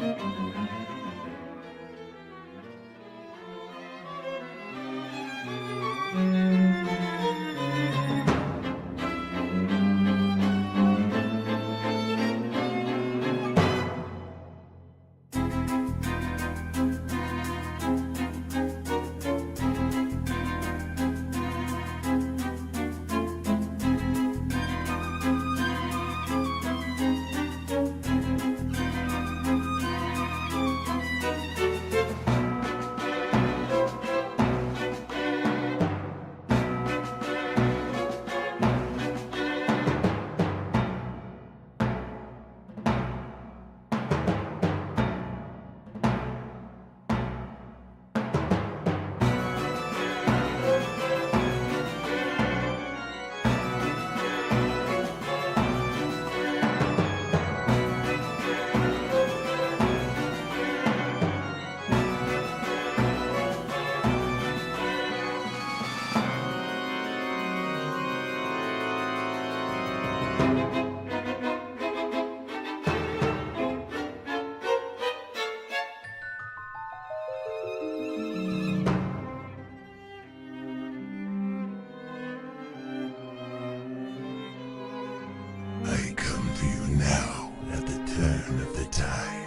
I come for you now at the turn of the tide.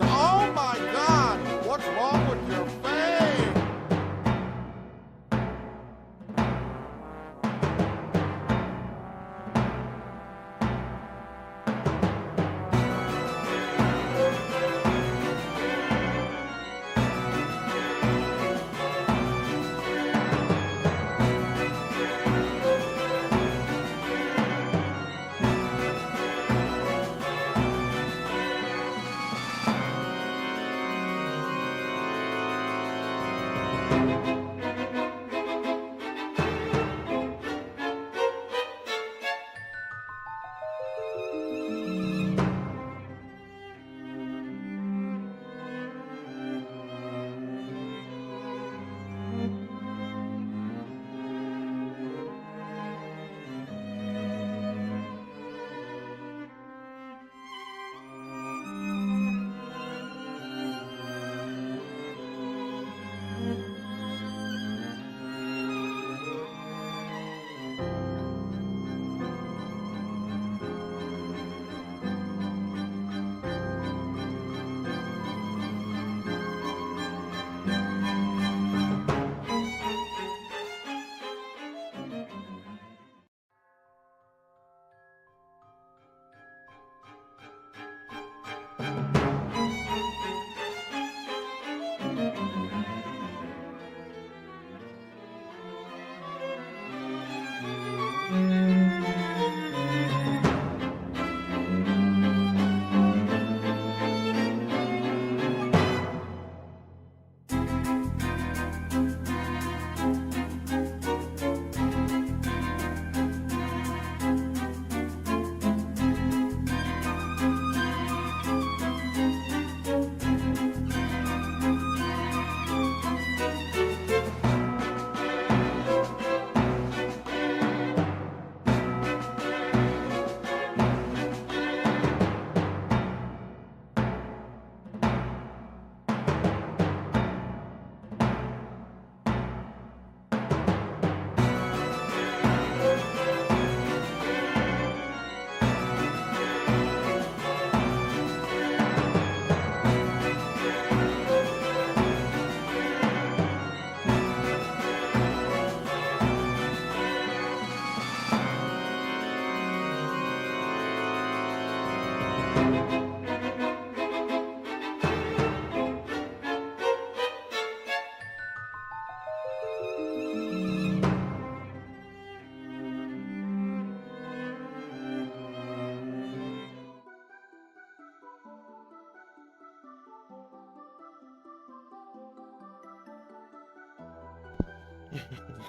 Oh my God! What's wrong with your face?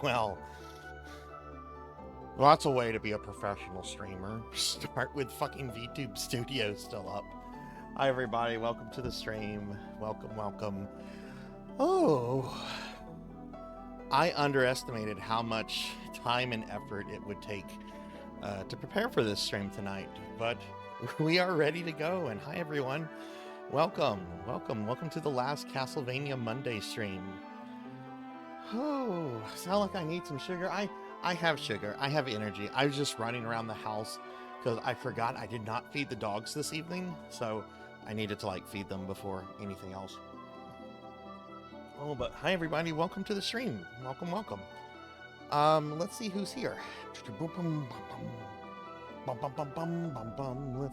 Well, lots of way to be a professional streamer. Start with fucking VTube Studio still up. Hi everybody, welcome to the stream. Welcome, welcome. Oh, I underestimated how much time and effort it would take to prepare for this stream tonight, but we are ready to go. And hi everyone, welcome to the last Castlevania Monday stream. Oh, sound like I need some sugar. I have sugar, I have energy. I was just running around the house because I forgot I did not feed the dogs this evening, so I needed to like feed them before anything else. Oh, but hi everybody, welcome to the stream. Welcome. Let's see who's here. Let's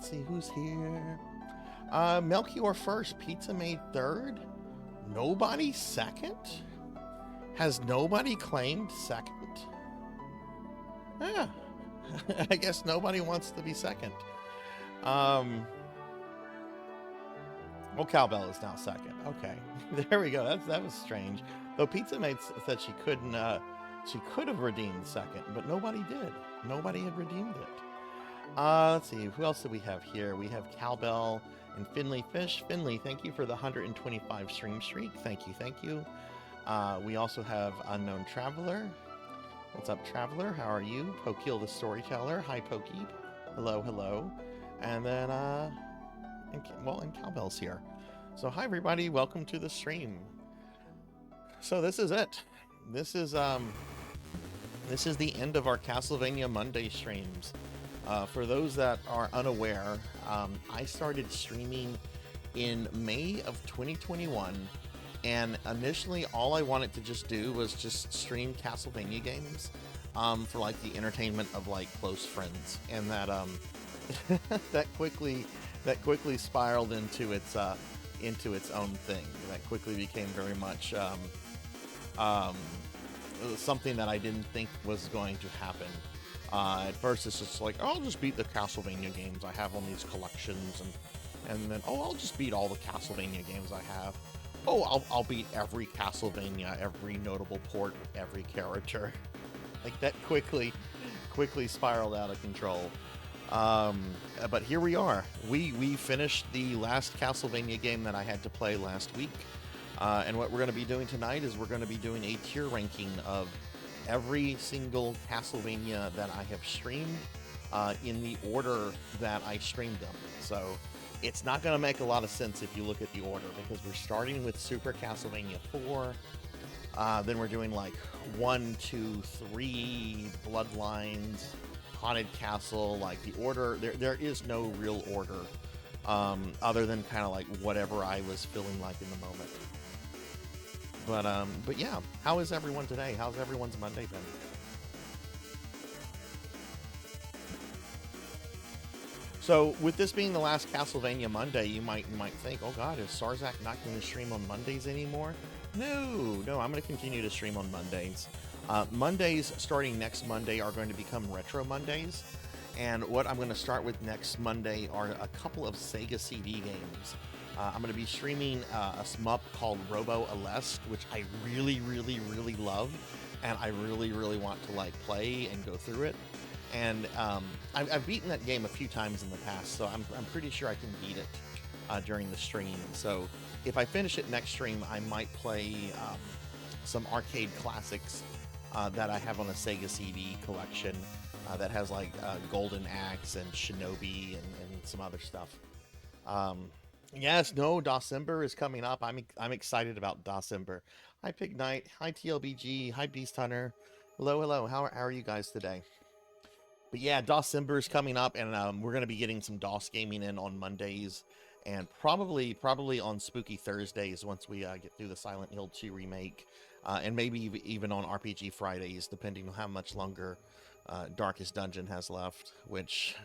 see who's here. Melchior first, Pizza Made third, nobody second? Has nobody claimed second? Yeah, I guess nobody wants to be second. Well, Cowbell is now second. Okay, there we go. That was strange. Though Pizza Mate said she couldn't. She could have redeemed second, but nobody did. Nobody had redeemed it. Let's see. Who else do we have here? We have Cowbell and Finley Fish. Finley, thank you for the 125 stream streak. Thank you. We also have Unknown Traveler. What's up, Traveler? How are you? Pokeel the Storyteller. Hi, Pokey. Hello. And then, and Cowbell's here. So hi, everybody. Welcome to the stream. So this is it. This is the end of our Castlevania Monday streams. For those that are unaware, I started streaming in May of 2021. And initially, all I wanted to just do was just stream Castlevania games for like the entertainment of like close friends, and that that quickly spiraled into its own thing. That quickly became very much something that I didn't think was going to happen. At first, it's just like, oh, I'll just beat the Castlevania games I have on these collections, and then I'll just beat all the Castlevania games I have. Oh, I'll beat every Castlevania, every notable port, every character. Like that quickly spiraled out of control. But here we are. We finished the last Castlevania game that I had to play last week. And what we're going to be doing tonight is we're going to be doing a tier ranking of every single Castlevania that I have streamed in the order that I streamed them. So it's not going to make a lot of sense if you look at the order, because we're starting with Super Castlevania IV. Then we're doing like 1, 2, 3, Bloodlines, Haunted Castle. Like the order, there is no real order other than kind of like whatever I was feeling like in the moment. But yeah, how is everyone today? How's everyone's Monday been? So with this being the last Castlevania Monday, you might think, oh God, is Sarzac not going to stream on Mondays anymore? No, I'm going to continue to stream on Mondays. Mondays starting next Monday are going to become Retro Mondays, and what I'm going to start with next Monday are a couple of Sega CD games. I'm going to be streaming a SMUP called Robo Aleste, which I really love, and I really want to like play and go through it. And I've beaten that game a few times in the past, so I'm pretty sure I can beat it during the stream. So if I finish it next stream, I might play some arcade classics that I have on a Sega CD collection that has like Golden Axe and Shinobi and some other stuff. Yes, no, December is coming up. I'm excited about December. Hi Pig Knight, hi TLBG, hi Beast Hunter. Hello. How are you guys today? But yeah, December is coming up, and we're going to be getting some DOS gaming in on Mondays, and probably on Spooky Thursdays once we get through the Silent Hill 2 remake, and maybe even on RPG Fridays, depending on how much longer Darkest Dungeon has left, which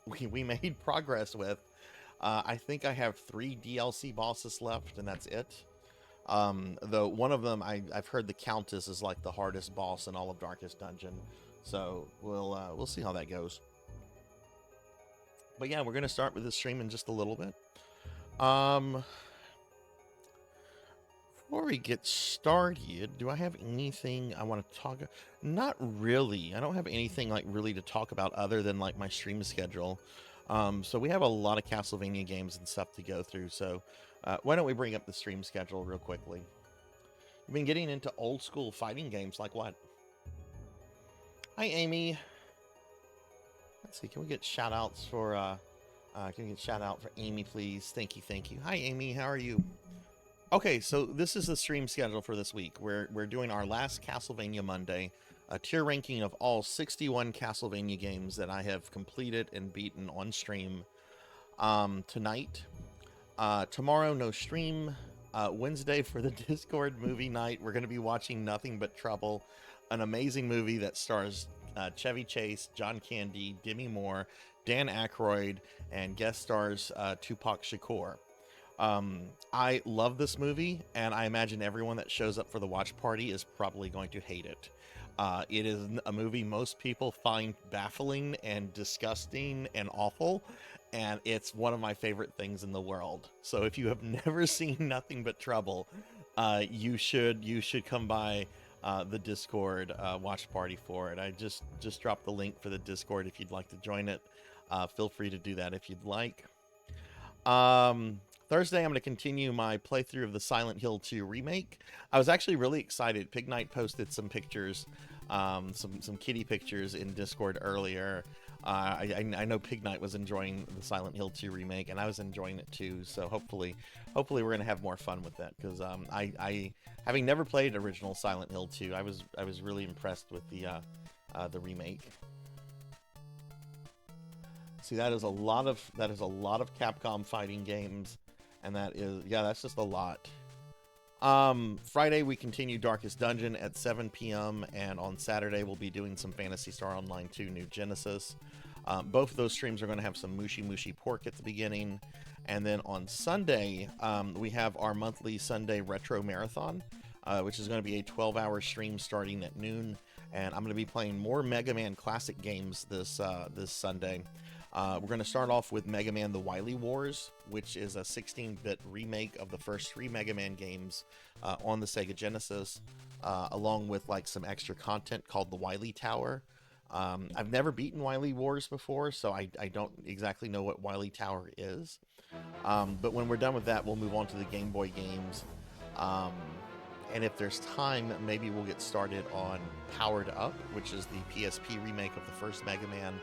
we made progress with. I think I have 3 DLC bosses left, and that's it. Though one of them, I've heard the Countess is like the hardest boss in all of Darkest Dungeon. So we'll see how that goes. But yeah, we're gonna start with the stream in just a little bit. Before we get started, do I have anything I want to talk? Not really. I don't have anything like really to talk about other than like my stream schedule. So we have a lot of Castlevania games and stuff to go through. So why don't we bring up the stream schedule real quickly? We've been getting into old school fighting games like what? Hi, Amy. Let's see. Can we get shout outs for? Can we get shout out for Amy, please? Thank you, thank you. Hi, Amy. How are you? Okay, so this is the stream schedule for this week. We're doing our last Castlevania Monday, a tier ranking of all 61 Castlevania games that I have completed and beaten on stream tonight. Tomorrow, no stream. Wednesday for the Discord movie night, we're going to be watching Nothing But Trouble, an amazing movie that stars Chevy Chase, John Candy, Demi Moore, Dan Aykroyd, and guest stars Tupac Shakur. I love this movie, and I imagine everyone that shows up for the watch party is probably going to hate it. It is a movie most people find baffling and disgusting and awful, and it's one of my favorite things in the world. So if you have never seen Nothing But Trouble, you should come by the Discord watch party for it. I just dropped the link for the Discord if you'd like to join it. Feel free to do that if you'd like. Thursday, I'm going to continue my playthrough of the Silent Hill 2 remake. I was actually really excited. Pig Knight posted some pictures, some kitty pictures in Discord earlier. I know Pig Knight was enjoying the Silent Hill 2 remake, and I was enjoying it too. So hopefully we're going to have more fun with that, because I having never played original Silent Hill 2, I was really impressed with the remake. See, that is a lot of Capcom fighting games. And that's just a lot. Friday, we continue Darkest Dungeon at 7 p.m. And on Saturday, we'll be doing some Phantasy Star Online 2 New Genesis. Both of those streams are going to have some mushy pork at the beginning. And then on Sunday, we have our monthly Sunday Retro Marathon, which is going to be a 12-hour stream starting at noon. And I'm going to be playing more Mega Man classic games this Sunday. We're going to start off with Mega Man The Wily Wars, which is a 16-bit remake of the first 3 Mega Man games on the Sega Genesis, along with like some extra content called the Wily Tower. I've never beaten Wily Wars before, so I don't exactly know what Wily Tower is. But when we're done with that, we'll move on to the Game Boy games. And if there's time, maybe we'll get started on Powered Up, which is the PSP remake of the first Mega Man.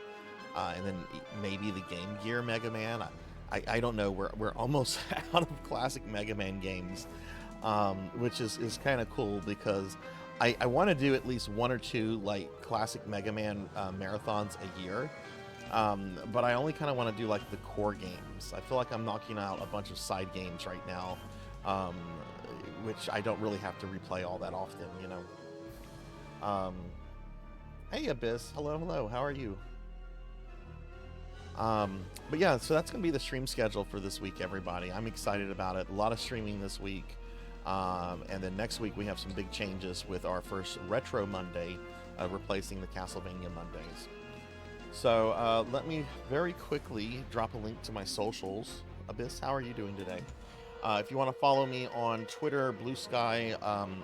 And then maybe the Game Gear Mega Man. I don't know. We're almost out of classic Mega Man games, which is kind of cool, because I want to do at least 1 or 2 like classic Mega Man marathons a year. But I only kind of want to do like the core games. I feel like I'm knocking out a bunch of side games right now, which I don't really have to replay all that often, you know. Hey Abyss, hello, how are you? But yeah, so that's going to be the stream schedule for this week, everybody. I'm excited about it. A lot of streaming this week. And then next week we have some big changes with our first Retro Monday, replacing the Castlevania Mondays. So let me very quickly drop a link to my socials. Abyss, how are you doing today? If you want to follow me on Twitter, Blue Sky,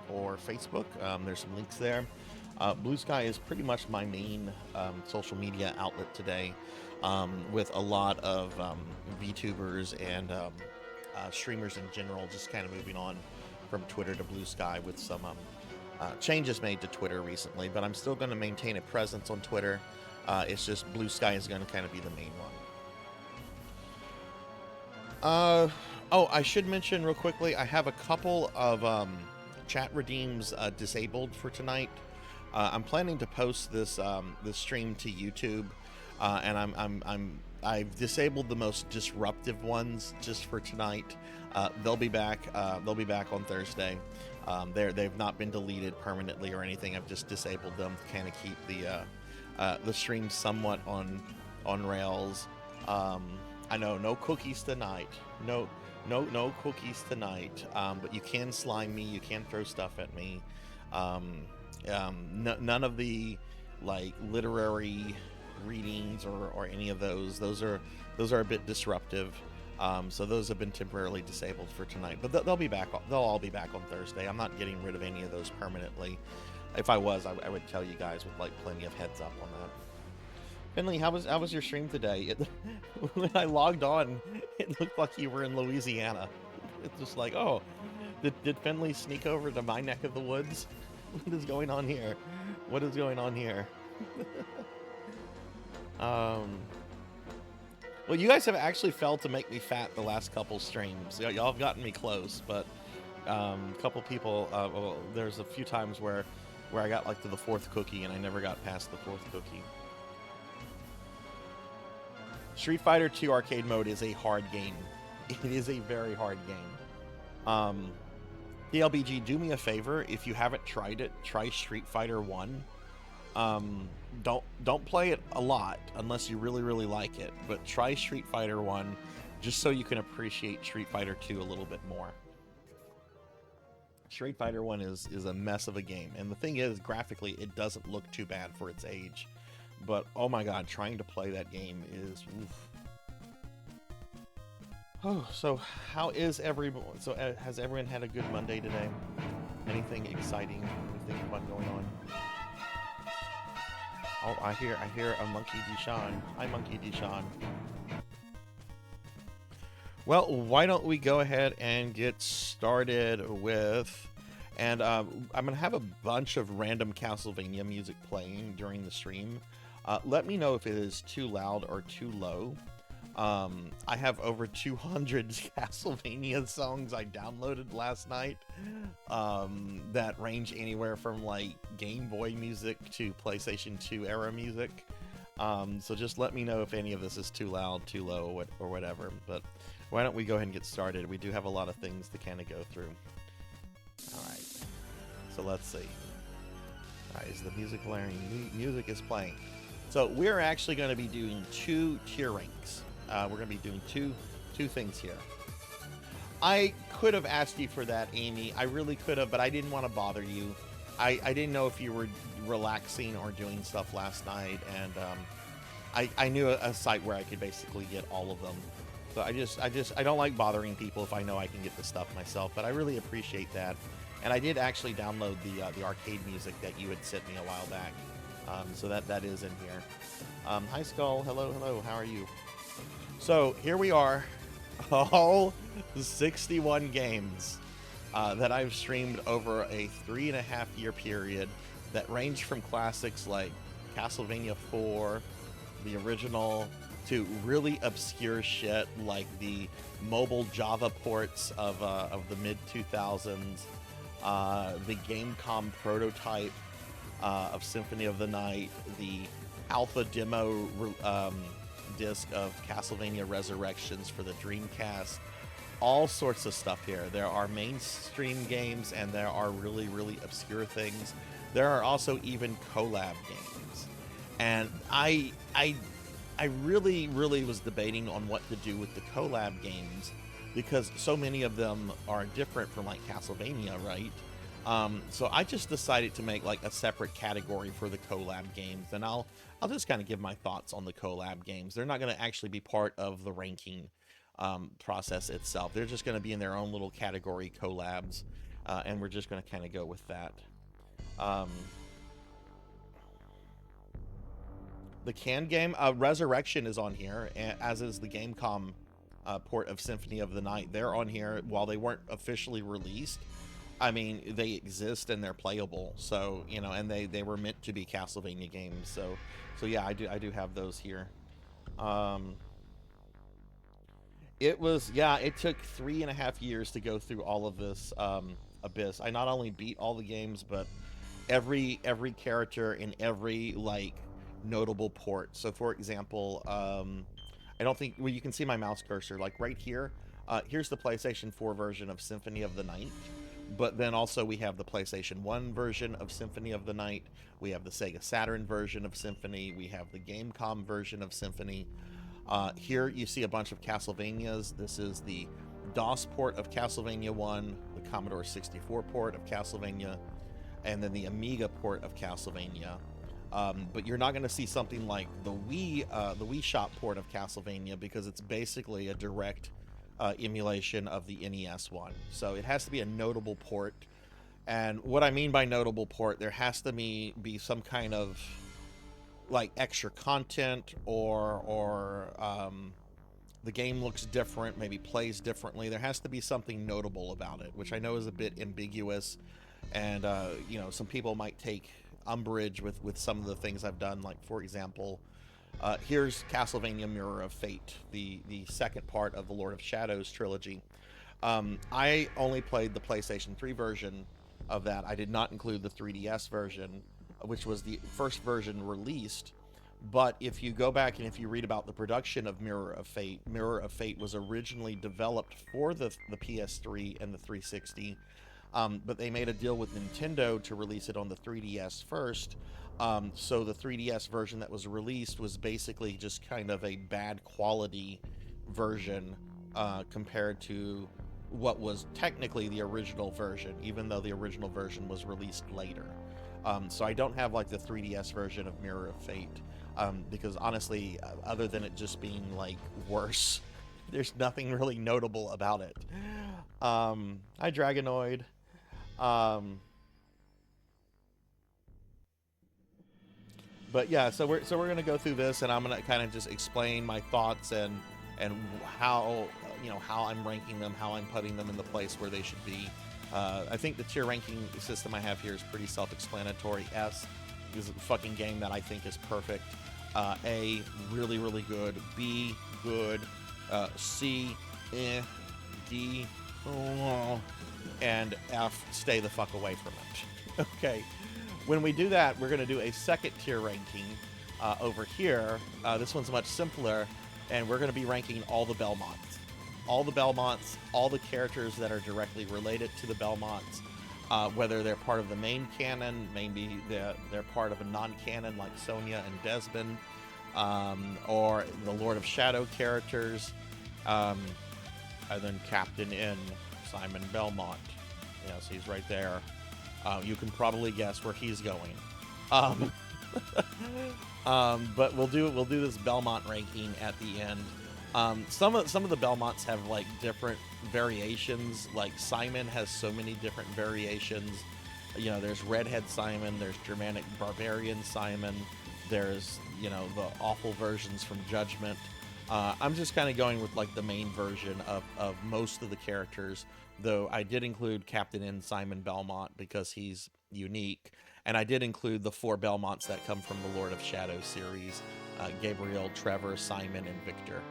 or Facebook, there's some links there. Blue Sky is pretty much my main social media outlet today. With a lot of VTubers and streamers in general, just kind of moving on from Twitter to Blue Sky, with some changes made to Twitter recently, but I'm still going to maintain a presence on Twitter. It's just Blue Sky is going to kind of be the main one. Oh, I should mention real quickly, I have a couple of chat redeems disabled for tonight. I'm planning to post this stream to YouTube. And I've disabled the most disruptive ones just for tonight. They'll be back on Thursday. They've not been deleted permanently or anything. I've just disabled them to kind of keep the stream somewhat on rails. I know no cookies tonight. No cookies tonight. But you can slime me. You can throw stuff at me. None of the like literary readings or any of those are a bit disruptive. So those have been temporarily disabled for tonight, but they'll be back. They'll all be back on Thursday. I'm not getting rid of any of those permanently. If I was, I would tell you guys with like plenty of heads up on that. Finley, how was your stream today? When I logged on, it looked like you were in Louisiana. It's just like, oh, did Finley sneak over to my neck of the woods? What is going on here? What is going on here? Well, you guys have actually failed to make me fat the last couple streams. Y'all have gotten me close, but a couple people, well, there's a few times where I got like to the 4th cookie and I never got past the 4th cookie. Street Fighter II arcade mode is a hard game. It is a very hard game. DLBG, do me a favor, if you haven't tried it, try Street Fighter 1. Don't play it a lot unless you really like it, but try Street Fighter 1 just so you can appreciate Street Fighter 2 a little bit more. Street Fighter 1 is a mess of a game, and the thing is, graphically it doesn't look too bad for its age, but oh my god, trying to play that game is oof. Oh, so how is everyone? So has everyone had a good Monday today? Anything exciting? Anything fun going on? Oh, I hear a Monkey Deshawn. Hi, Monkey Deshawn. Well, why don't we go ahead and get started with... And I'm going to have a bunch of random Castlevania music playing during the stream. Let me know if it is too loud or too low. I have over 200 Castlevania songs I downloaded last night that range anywhere from like Game Boy music to PlayStation 2 era music. So just let me know if any of this is too loud, too low, or whatever. But why don't we go ahead and get started? We do have a lot of things to kind of go through. Alright, so let's see. Alright, is the music blaring? Music is playing. So we're actually going to be doing 2 tier ranks. We're going to be doing two things here. I could have asked you for that, Amy. I really could have, but I didn't want to bother you. I didn't know if you were relaxing or doing stuff last night, and I knew a site where I could basically get all of them. So I don't like bothering people if I know I can get the stuff myself, but I really appreciate that. And I did actually download the arcade music that you had sent me a while back. So that is in here. Hi Skull, hello, how are you? So here we are, all 61 games that I've streamed over a 3.5-year period that range from classics like Castlevania IV, the original, to really obscure shit like the mobile Java ports of the mid-2000s, the Gamecom prototype of Symphony of the Night, the alpha demo disc of Castlevania Resurrections for the Dreamcast, all sorts of stuff here. There are mainstream games and there are really obscure things. There are also even collab games, and I really was debating on what to do with the collab games because so many of them are different from like Castlevania, right? So I just decided to make like a separate category for the collab games, and I'll just kind of give my thoughts on the collab games. They're not going to actually be part of the ranking process itself. They're just going to be in their own little category, collabs, and we're just going to kind of go with that. The canned game, Resurrection is on here, as is the Gamecom port of Symphony of the Night. They're on here while they weren't officially released. I mean, they exist and they're playable, so you know, and they were meant to be Castlevania games. So yeah, I do have those here. It took 3.5 years to go through all of this Abyss. I not only beat all the games, but every character in every like notable port. So for example, I don't think, well, you can see my mouse cursor like right here. Here's the PlayStation 4 version of Symphony of the Night. But then also we have the PlayStation 1 version of Symphony of the Night. We have the Sega Saturn version of Symphony. We have the Gamecom version of Symphony. Here you see a bunch of Castlevanias. This is the DOS port of Castlevania 1, the Commodore 64 port of Castlevania, and then the Amiga port of Castlevania. But you're not going to see something like the Wii Shop port of Castlevania because it's basically a direct emulation of the NES one. So it has to be a notable port. And what I mean by notable port, there has to be some kind of like extra content, or the game looks different, maybe plays differently. There has to be something notable about it, which I know is a bit ambiguous, and you know, some people might take umbrage with some of the things I've done. Like, for example, here's Castlevania Mirror of Fate, the second part of the Lord of Shadows trilogy. I only played the PlayStation 3 version of that. I did not include the 3DS version, which was the first version released. But if you go back and if you read about the production of Mirror of Fate was originally developed for the PS3 and the 360, but they made a deal with Nintendo to release it on the 3DS first. So the 3DS version that was released was basically just kind of a bad quality version compared to what was technically the original version, even though the original version was released later. So I don't have like the 3DS version of Mirror of Fate, because honestly, other than it just being like worse, there's nothing really notable about it. Hi Dragonoid. But yeah, so we're gonna go through this, and I'm gonna kind of just explain my thoughts and how, you know, how I'm ranking them, how I'm putting them in the place where they should be. I think the tier ranking system I have here is pretty self-explanatory. S is a fucking game that I think is perfect. A, really, really good. B, good. C, eh. D, oh. And F, stay the fuck away from it. Okay. When we do that, we're going to do a second tier ranking over here. This one's much simpler, and we're going to be ranking all the Belmonts. All the Belmonts, all the characters that are directly related to the Belmonts, whether they're part of the main canon, maybe they're part of a non-canon like Sonia and Desmond, or the Lord of Shadow characters, and then Captain N, Simon Belmont. Yes, he's right there. You can probably guess where he's going. But we'll do this Belmont ranking at the end. Some of the Belmonts have like different variations. Like Simon has so many different variations. You know, there's Redhead Simon, there's Germanic Barbarian Simon, there's, you know, the awful versions from Judgment. I'm just kind of going with like the main version of most of the characters, though I did include Captain N Simon Belmont because he's unique, and I did include the 4 Belmonts that come from the Lord of Shadow series, Gabriel, Trevor, Simon, and Victor.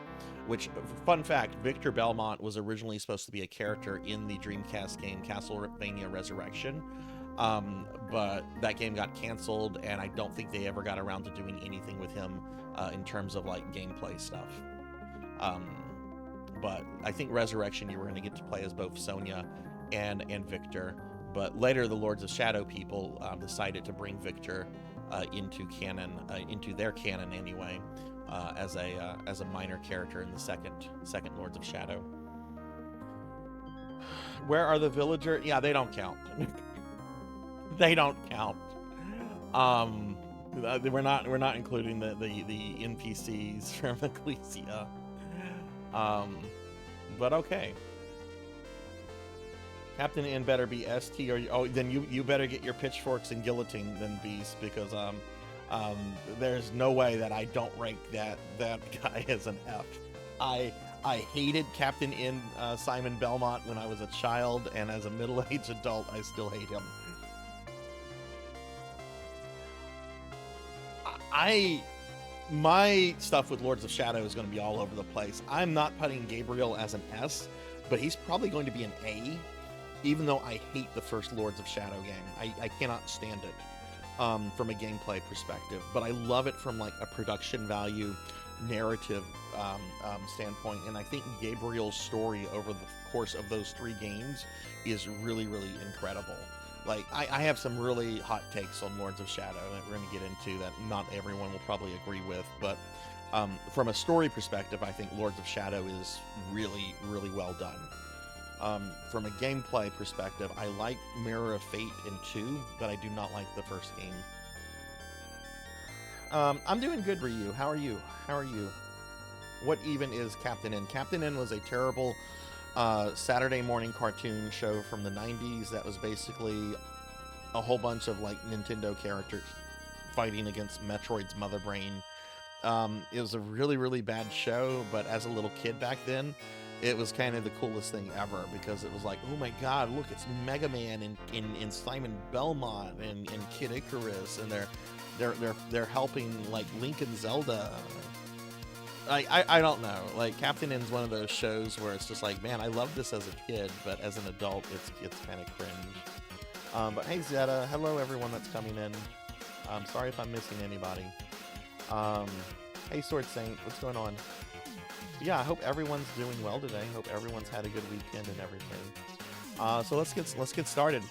Which, fun fact, Victor Belmont was originally supposed to be a character in the Dreamcast game Castlevania Resurrection, but that game got canceled, and I don't think they ever got around to doing anything with him in terms of like gameplay stuff. But I think Resurrection, you were going to get to play as both Sonia and Victor, but later the Lords of Shadow people decided to bring Victor into canon, into their canon anyway, as a minor character in the second Lords of Shadow. Where are the villager? Yeah, they don't count. They don't count. We're not including the NPCs from Ecclesia. But okay. Captain N better be ST, or then you better get your pitchforks and guillotine then Beast, because there's no way that I don't rank that guy as an F. I hated Captain N Simon Belmont when I was a child, and as a middle-aged adult, I still hate him. My stuff with Lords of Shadow is going to be all over the place. I'm not putting Gabriel as an S, but he's probably going to be an A, even though I hate the first Lords of Shadow game. I cannot stand it from a gameplay perspective, but I love it from like a production value, narrative standpoint, and I think Gabriel's story over the course of those 3 games is really, really incredible. Like, I have some really hot takes on Lords of Shadow that we're going to get into that not everyone will probably agree with, but from a story perspective, I think Lords of Shadow is really, really well done. From a gameplay perspective, I like Mirror of Fate in 2, but I do not like the first game. I'm doing good, Ryu. How are you? What even is Captain N? Captain N was a terrible Saturday morning cartoon show from the 90s that was basically a whole bunch of like Nintendo characters fighting against Metroid's Mother Brain. It was a really, really bad show, but as a little kid back then, it was kind of the coolest thing ever because it was like, oh my god, look, it's Mega Man and Simon Belmont and Kid Icarus, and they're helping like Link and Zelda. I don't know. Like Captain N's one of those shows where it's just like, man, I loved this as a kid, but as an adult, it's kind of cringe. But hey Zeta, hello everyone that's coming in. I'm sorry if I'm missing anybody. Hey Sword Saint, what's going on? Yeah, I hope everyone's doing well today. Hope everyone's had a good weekend and everything. So let's get started.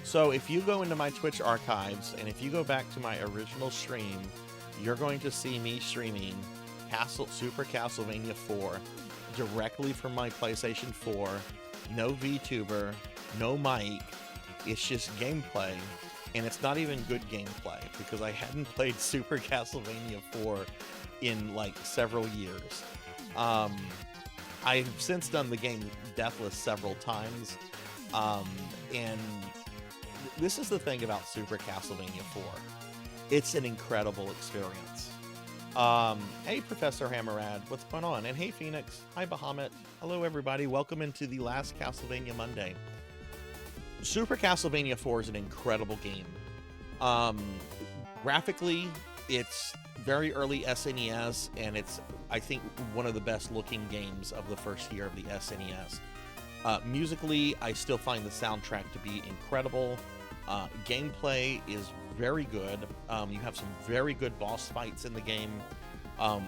So if you go into my Twitch archives and if you go back to my original stream, you're going to see me streaming Super Castlevania IV directly from my PlayStation 4. No VTuber, no mic. It's just gameplay, and it's not even good gameplay because I hadn't played Super Castlevania IV in like several years. I've since done the game deathless several times, and this is the thing about Super Castlevania IV. It's an incredible experience. Hey Professor Hammerad, what's going on? And hey Phoenix, hi Bahamut, hello everybody, welcome into the last Castlevania Monday. Super Castlevania IV is an incredible game. Graphically, it's very early SNES, and it's, I think, one of the best looking games of the first year of the SNES. Musically, I still find the soundtrack to be incredible. Gameplay is very good. You have some very good boss fights in the game.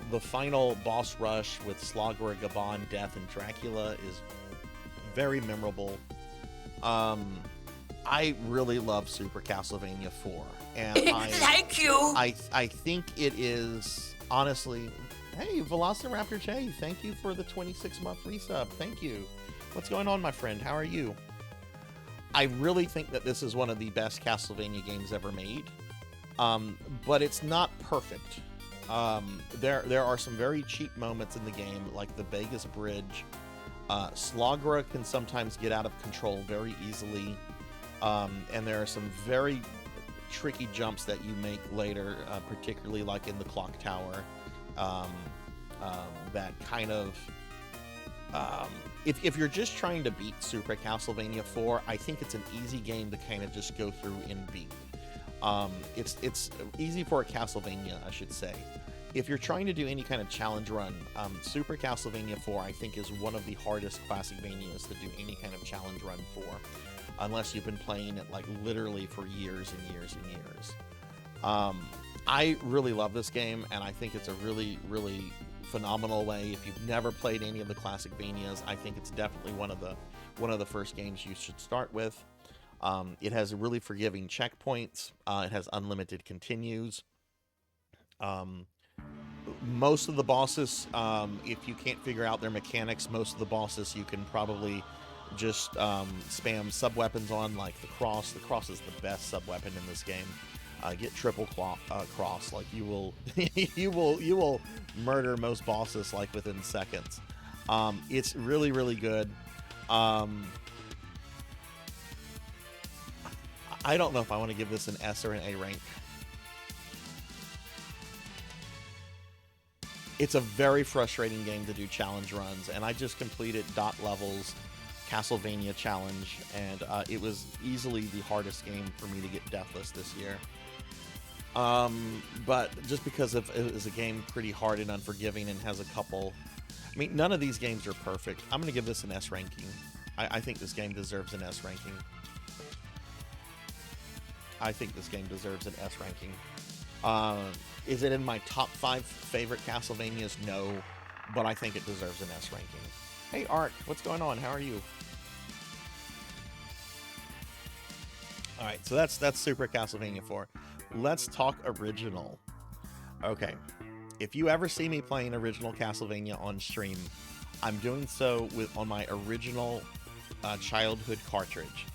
The final boss rush with Slogger, Gaban, Death, and Dracula is very memorable. I really love Super Castlevania IV, and thank you. I think it is honestly. Hey, Velociraptor Che, thank you for the 26-month resub. Thank you. What's going on, my friend? How are you? I really think that this is one of the best Castlevania games ever made, but it's not perfect. There are some very cheap moments in the game, like the Vegas Bridge. Slogra can sometimes get out of control very easily, and there are some very tricky jumps that you make later, particularly like in the clock tower. That kind of if you're just trying to beat Super Castlevania IV, I think it's an easy game to kind of just go through and beat. It's easy for a Castlevania, I should say. If you're trying to do any kind of challenge run, Super Castlevania IV, I think, is one of the hardest Classicvanias to do any kind of challenge run for, unless you've been playing it like literally for years and years and years. I really love this game, and I think it's a really, really phenomenal way. If you've never played any of the Classicvanias, I think it's definitely one of the first games you should start with. It has really forgiving checkpoints. It has unlimited continues. Most of the bosses, if you can't figure out their mechanics, most of the bosses you can probably just spam sub-weapons on, like the cross. The cross is the best sub-weapon in this game. Get triple cross, like you will you will murder most bosses like within seconds. It's really, really good. I don't know if I want to give this an S or an A rank. It's a very frustrating game to do challenge runs, and I just completed Dot Level's Castlevania challenge, and it was easily the hardest game for me to get deathless this year. But just because it is a game pretty hard and unforgiving and has a couple... I mean, none of these games are perfect. I'm going to give this an S ranking. I think this game deserves an S ranking. I think this game deserves an S ranking. Is it in my top 5 favorite Castlevanias? No, but I think it deserves an S ranking. Hey, Art, what's going on? How are you? All right, so that's Super Castlevania IV. Let's talk original. Okay, if you ever see me playing original Castlevania on stream, I'm doing so on my original childhood cartridge.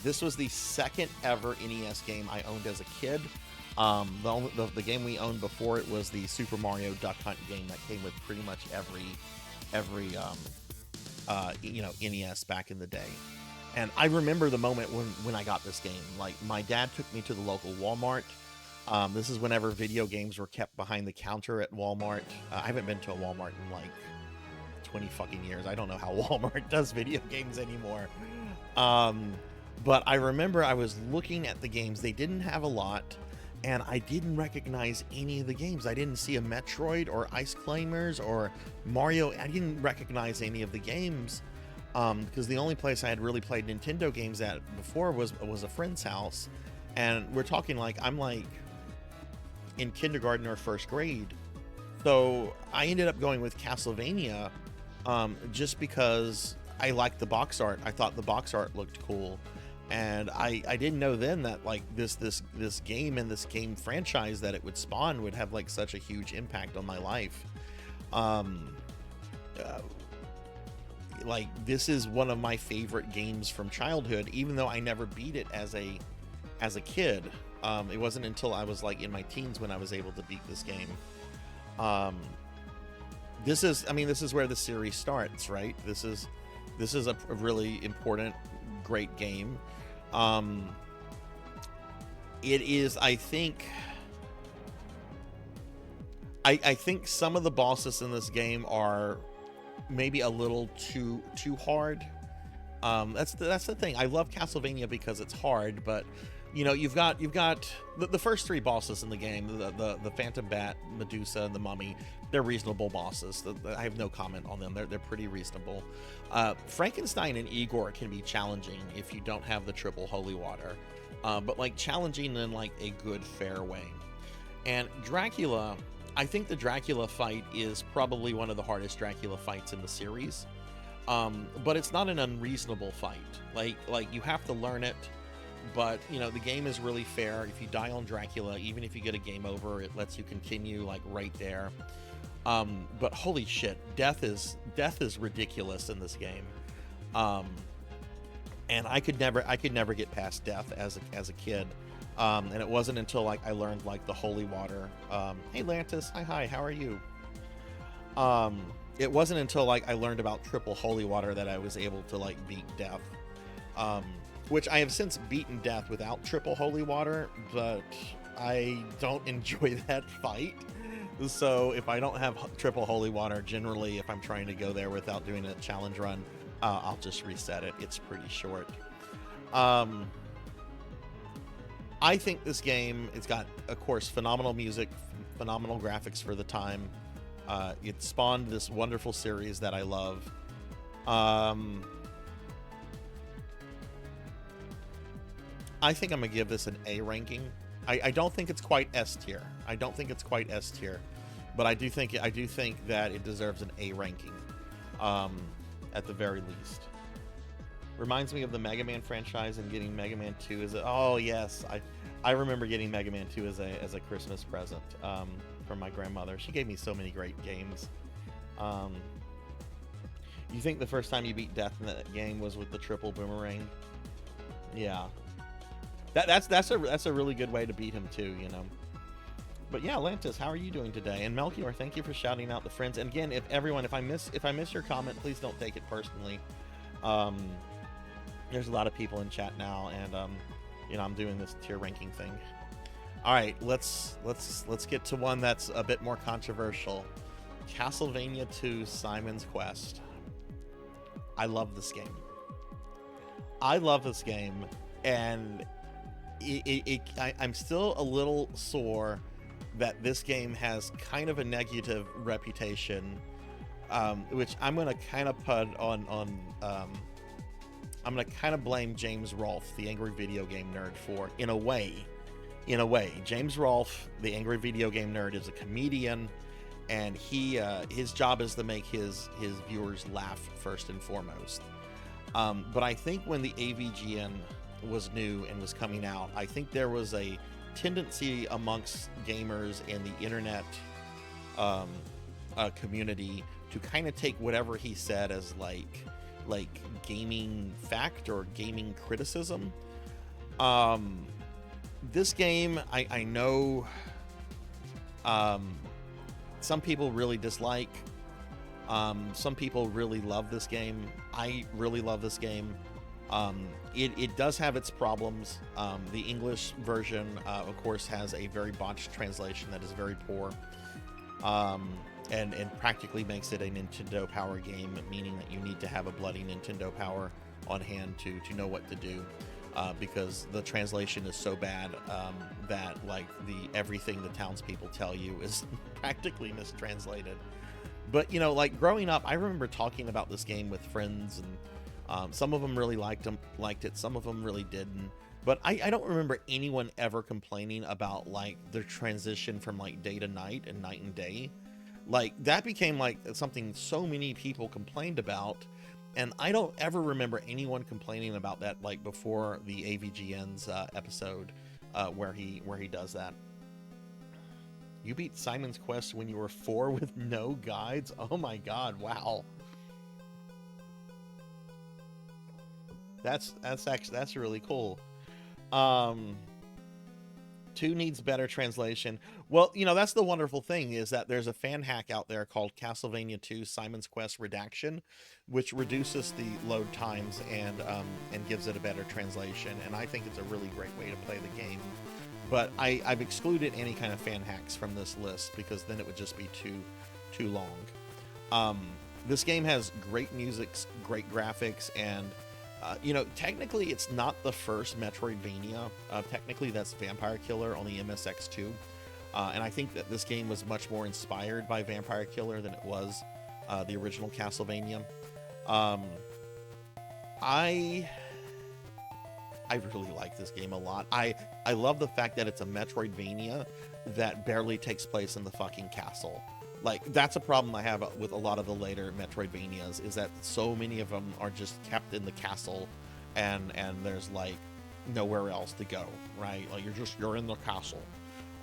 This was the second ever NES game I owned as a kid. The game we owned before it was the Super Mario Duck Hunt game that came with pretty much every NES back in the day. And I remember the moment when I got this game. Like, my dad took me to the local Walmart. This is whenever video games were kept behind the counter at Walmart. I haven't been to a Walmart in like 20 fucking years. I don't know how Walmart does video games anymore. But I remember I was looking at the games. They didn't have a lot, and I didn't recognize any of the games. I didn't see a Metroid or Ice Climbers or Mario. I didn't recognize any of the games, because the only place I had really played Nintendo games at before was a friend's house. And we're talking like I'm like in kindergarten or first grade. So I ended up going with Castlevania, just because I liked the box art. I thought the box art looked cool. And I didn't know then that like this game and this game franchise that it would spawn would have like such a huge impact on my life. Like, this is one of my favorite games from childhood, even though I never beat it as a kid. It wasn't until I was like in my teens when I was able to beat this game. This is where the series starts, right? This is a really important, great game. It is, I think some of the bosses in this game are maybe a little too hard. That's the thing. I love Castlevania because it's hard, but you know, you've got the first three bosses in the game, the Phantom Bat, Medusa, and the Mummy. They're reasonable bosses. I have no comment on them. They're pretty reasonable. Frankenstein and Igor can be challenging if you don't have the triple holy water, but like challenging in like a good, fair way. And Dracula, I think the Dracula fight is probably one of the hardest Dracula fights in the series, but it's not an unreasonable fight. Like you have to learn it. But, you know, the game is really fair. If you die on Dracula, even if you get a game over, it lets you continue, like, right there. But holy shit, death is ridiculous in this game. And I could never get past death as a kid. And it wasn't until, like, I learned, like, the holy water. Hey, Lantis. Hi, how are you? It wasn't until, like, I learned about triple holy water that I was able to, like, beat death. Which I have since beaten death without triple holy water, but I don't enjoy that fight. So if I don't have triple holy water, generally if I'm trying to go there without doing a challenge run, I'll just reset it. It's pretty short. I think this game, it's got, of course, phenomenal music, phenomenal graphics for the time. It spawned this wonderful series that I love. I think I'm gonna give this an A ranking. I don't think it's quite S tier. But I do think that it deserves an A ranking, at the very least. Reminds me of the Mega Man franchise and getting Mega Man 2 oh yes, I remember getting Mega Man 2 as a Christmas present from my grandmother. She gave me so many great games. You think the first time you beat death in that game was with the triple boomerang? Yeah. That's a really good way to beat him too, you know. But yeah, Lantis, how are you doing today? And Melchior, thank you for shouting out the friends. And again, if I miss your comment, please don't take it personally. There's a lot of people in chat now, and you know, I'm doing this tier ranking thing. All right, let's get to one that's a bit more controversial. Castlevania II: Simon's Quest. I love this game. And I'm still a little sore that this game has kind of a negative reputation, which I'm gonna kind of put on. I'm gonna kind of blame James Rolfe, the angry video game nerd, for in a way. James Rolfe, the angry video game nerd, is a comedian, and his job is to make his viewers laugh first and foremost. But I think when the AVGN was new and was coming out, I think there was a tendency amongst gamers and the internet community to kind of take whatever he said as like gaming fact or gaming criticism. This game, I know some people really dislike. Some people really love this game. I really love this game. It does have its problems. The English version, of course, has a very botched translation that is very poor. And practically makes it a Nintendo Power game, meaning that you need to have a bloody Nintendo Power on hand to know what to do, because the translation is so bad that like everything the townspeople tell you is practically mistranslated. But you know, like growing up, I remember talking about this game with friends, and some of them really liked it, some of them really didn't. But I don't remember anyone ever complaining about like the transition from like day to night and night and day. Like that became like something so many people complained about, and I don't ever remember anyone complaining about that like before the AVGN's episode where he does that. You beat Simon's Quest when you were 4 with no guides? Oh my god, wow. That's really cool. 2 needs better translation. Well, you know, that's the wonderful thing, is that there's a fan hack out there called Castlevania II Simon's Quest Redaction, which reduces the load times and gives it a better translation. And I think it's a really great way to play the game. But I've excluded any kind of fan hacks from this list because then it would just be too long. This game has great music, great graphics, and you know, technically it's not the first Metroidvania. Technically that's Vampire Killer on the MSX2. And I think that this game was much more inspired by Vampire Killer than it was the original Castlevania. I really like this game a lot. I love the fact that it's a Metroidvania that barely takes place in the fucking castle. Like, that's a problem I have with a lot of the later Metroidvanias, is that so many of them are just kept in the castle and there's like nowhere else to go, right? Like you're in the castle.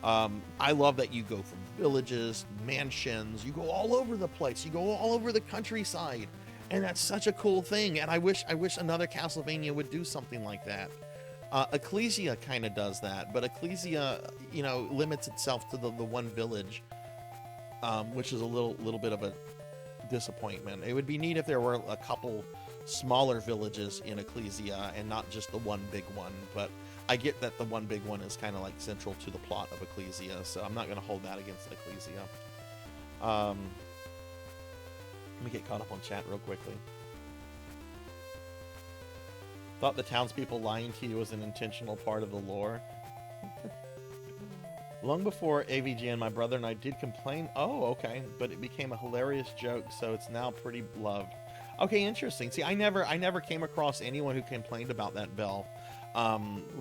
I love that you go from villages, mansions, you go all over the place, you go all over the countryside, and that's such a cool thing. And I wish another Castlevania would do something like that. Ecclesia kind of does that, but Ecclesia, you know, limits itself to the one village, which is a little bit of a disappointment. It would be neat if there were a couple smaller villages in Ecclesia and not just the one big one, but I get that the one big one is kind of like central to the plot of Ecclesia, so I'm not going to hold that against Ecclesia. Let me get caught up on chat real quickly. Thought the townspeople lying to you was an intentional part of the lore. Long before AVGN, my brother and I did complain. Oh, okay. But it became a hilarious joke, so it's now pretty loved. Okay, interesting. See, I never came across anyone who complained about that bell,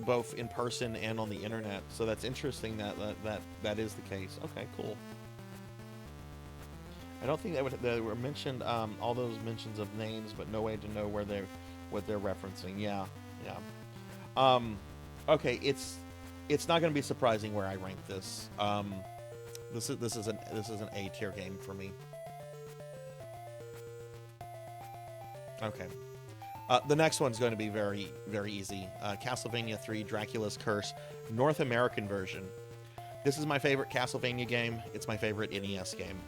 both in person and on the internet. So that's interesting that is the case. Okay, cool. I don't think they were mentioned, all those mentions of names, but no way to know what they're referencing. Yeah. Okay, it's not going to be surprising where I rank this. This is an A tier game for me. Okay. The next one's going to be very, very easy. Castlevania III: Dracula's Curse, North American version. This is my favorite Castlevania game. It's my favorite NES game.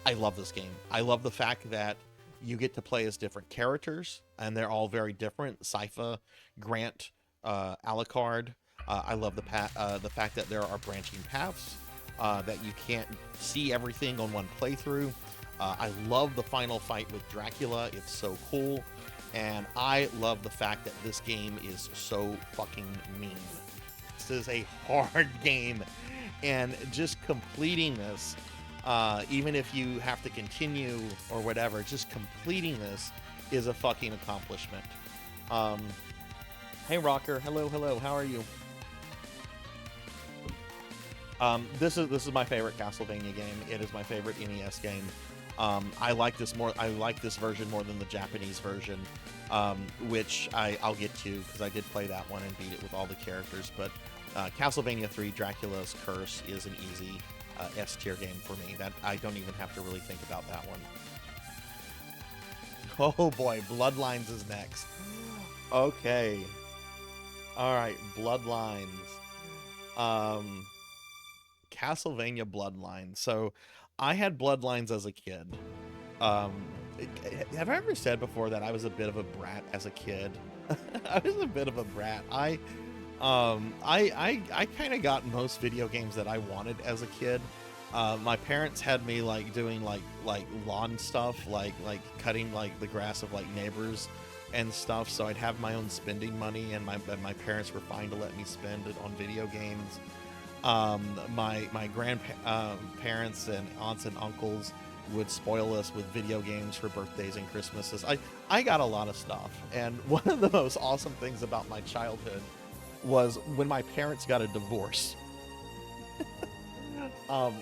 I love this game. I love the fact that you get to play as different characters, and they're all very different. Sypha, Grant, Alucard. I love the fact that there are branching paths, that you can't see everything on one playthrough. I love the final fight with Dracula. It's so cool. And I love the fact that this game is so fucking mean. This is a hard game. And just completing this, even if you have to continue or whatever, just completing this is a fucking accomplishment. Hey Rocker, hello, how are you? This is my favorite Castlevania game. It is my favorite NES game. I like this version more than the Japanese version, which I'll get to because I did play that one and beat it with all the characters. But Castlevania III: Dracula's Curse is an easy S tier game for me. That I don't even have to really think about that one. Oh boy, Bloodlines is next. Okay. All right, Bloodlines. Um, Castlevania Bloodlines. So, I had Bloodlines as a kid. Um, have I ever said before that I was a bit of a brat as a kid? I was a bit of a brat. I kind of got most video games that I wanted as a kid. My parents had me like doing like lawn stuff, like cutting like the grass of like neighbors and stuff. So I'd have my own spending money, and my parents were fine to let me spend it on video games. My grandparents and aunts and uncles would spoil us with video games for birthdays and Christmases. I got a lot of stuff, and one of the most awesome things about my childhood was when my parents got a divorce,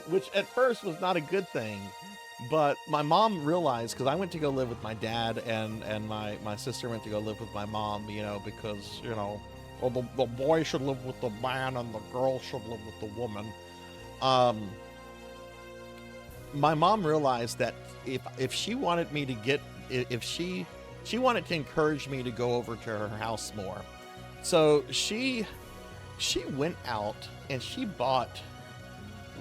which at first was not a good thing. But my mom realized, because I went to go live with my dad, and my sister went to go live with my mom, you know, because, you know, well, the boy should live with the man and the girl should live with the woman. Um, my mom realized that if she wanted me to get, if she wanted to encourage me to go over to her house more. So she went out and she bought,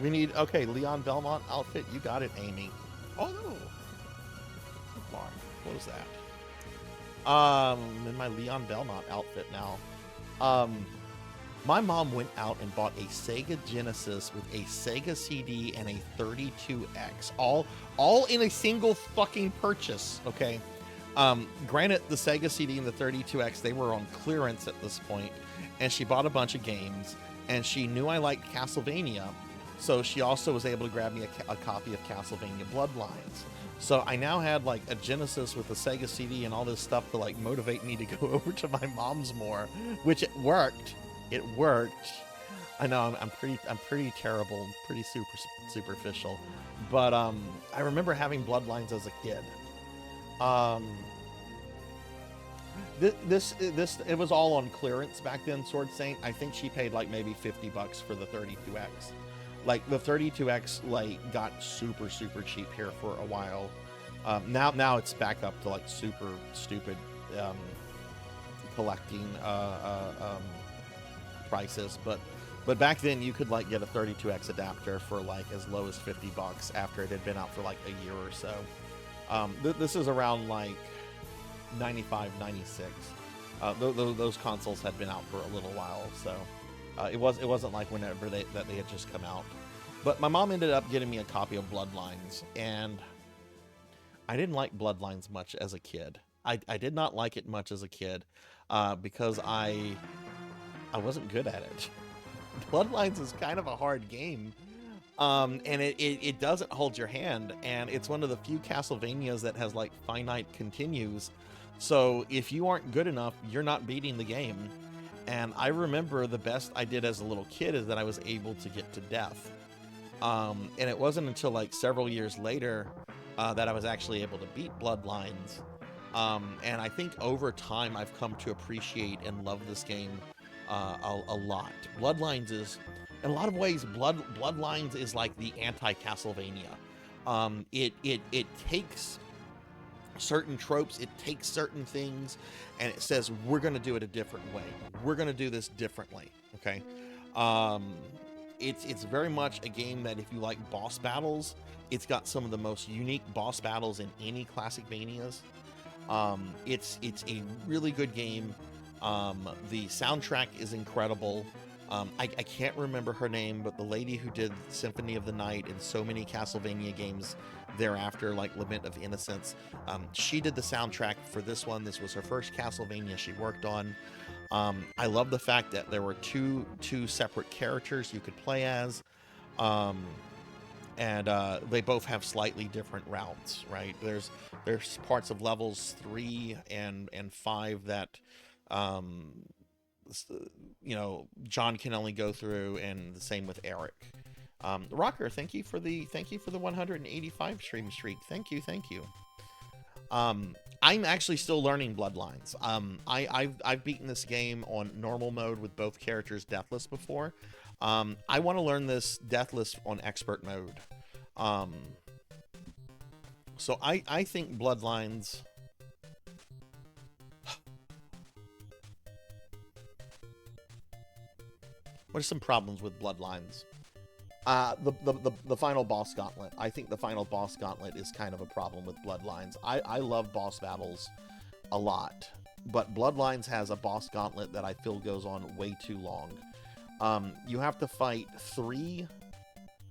we need, okay, Leon Belmont outfit. You got it, Amy. Oh no. Come on. What was that? In my Leon Belmont outfit now. My mom went out and bought a Sega Genesis with a Sega CD and a 32X, all in a single fucking purchase. Okay. Granted, the Sega CD and the 32X, they were on clearance at this point, and she bought a bunch of games, and she knew I liked Castlevania, so she also was able to grab me a copy of Castlevania Bloodlines. So I now had like a Genesis with a Sega CD and all this stuff to like motivate me to go over to my mom's more, which it worked. It worked. I know I'm pretty terrible, pretty superficial, but I remember having Bloodlines as a kid. Um, this it was all on clearance back then. Sword Saint, I think she paid like maybe $50 for the 32X. Like the 32X like got super cheap here for a while. Now it's back up to like super stupid collecting prices, but back then you could like get a 32X adapter for like as low as $50 after it had been out for like a year or so. This is around like 95, 96. Those consoles had been out for a little while, so it wasn't like whenever they had just come out. But my mom ended up getting me a copy of Bloodlines, and I didn't like Bloodlines much as a kid. I did not like it much as a kid because I wasn't good at it. Bloodlines is kind of a hard game. And it doesn't hold your hand, and it's one of the few Castlevanias that has like finite continues. So if you aren't good enough, you're not beating the game. And I remember the best I did as a little kid is that I was able to get to death. And it wasn't until like several years later that I was actually able to beat Bloodlines. And I think over time I've come to appreciate and love this game a lot. Bloodlines is, in a lot of ways, Bloodlines is like the anti-Castlevania. It takes certain tropes, it takes certain things, and it says we're going to do it a different way. We're going to do this differently. Okay. It's very much a game that if you like boss battles, it's got some of the most unique boss battles in any classic Manias. It's a really good game. The soundtrack is incredible. I can't remember her name, but the lady who did Symphony of the Night and so many Castlevania games thereafter, like Lament of Innocence, she did the soundtrack for this one. This was her first Castlevania she worked on. I love the fact that there were two separate characters you could play as, and they both have slightly different routes. Right? There's parts of levels 3 and 5 that you know, John can only go through, and the same with Eric. Rocker, thank you for the 185 stream streak. Thank you. I'm actually still learning Bloodlines. I've beaten this game on normal mode with both characters deathless before. I want to learn this deathless on expert mode. So I think Bloodlines. What are some problems with Bloodlines? The final boss gauntlet. I think the final boss gauntlet is kind of a problem with Bloodlines. I love boss battles a lot, but Bloodlines has a boss gauntlet that I feel goes on way too long. You have to fight 3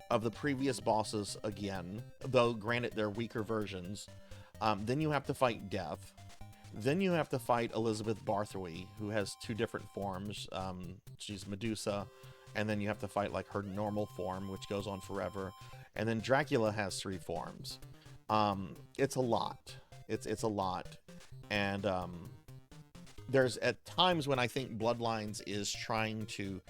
of the previous bosses again, though granted they're weaker versions. Then you have to fight Death. Then you have to fight Elizabeth Barthory, who has 2 different forms. She's Medusa, and then you have to fight like her normal form, which goes on forever. And then Dracula has 3 forms. It's a lot. It's a lot. And there's at times when I think Bloodlines is trying to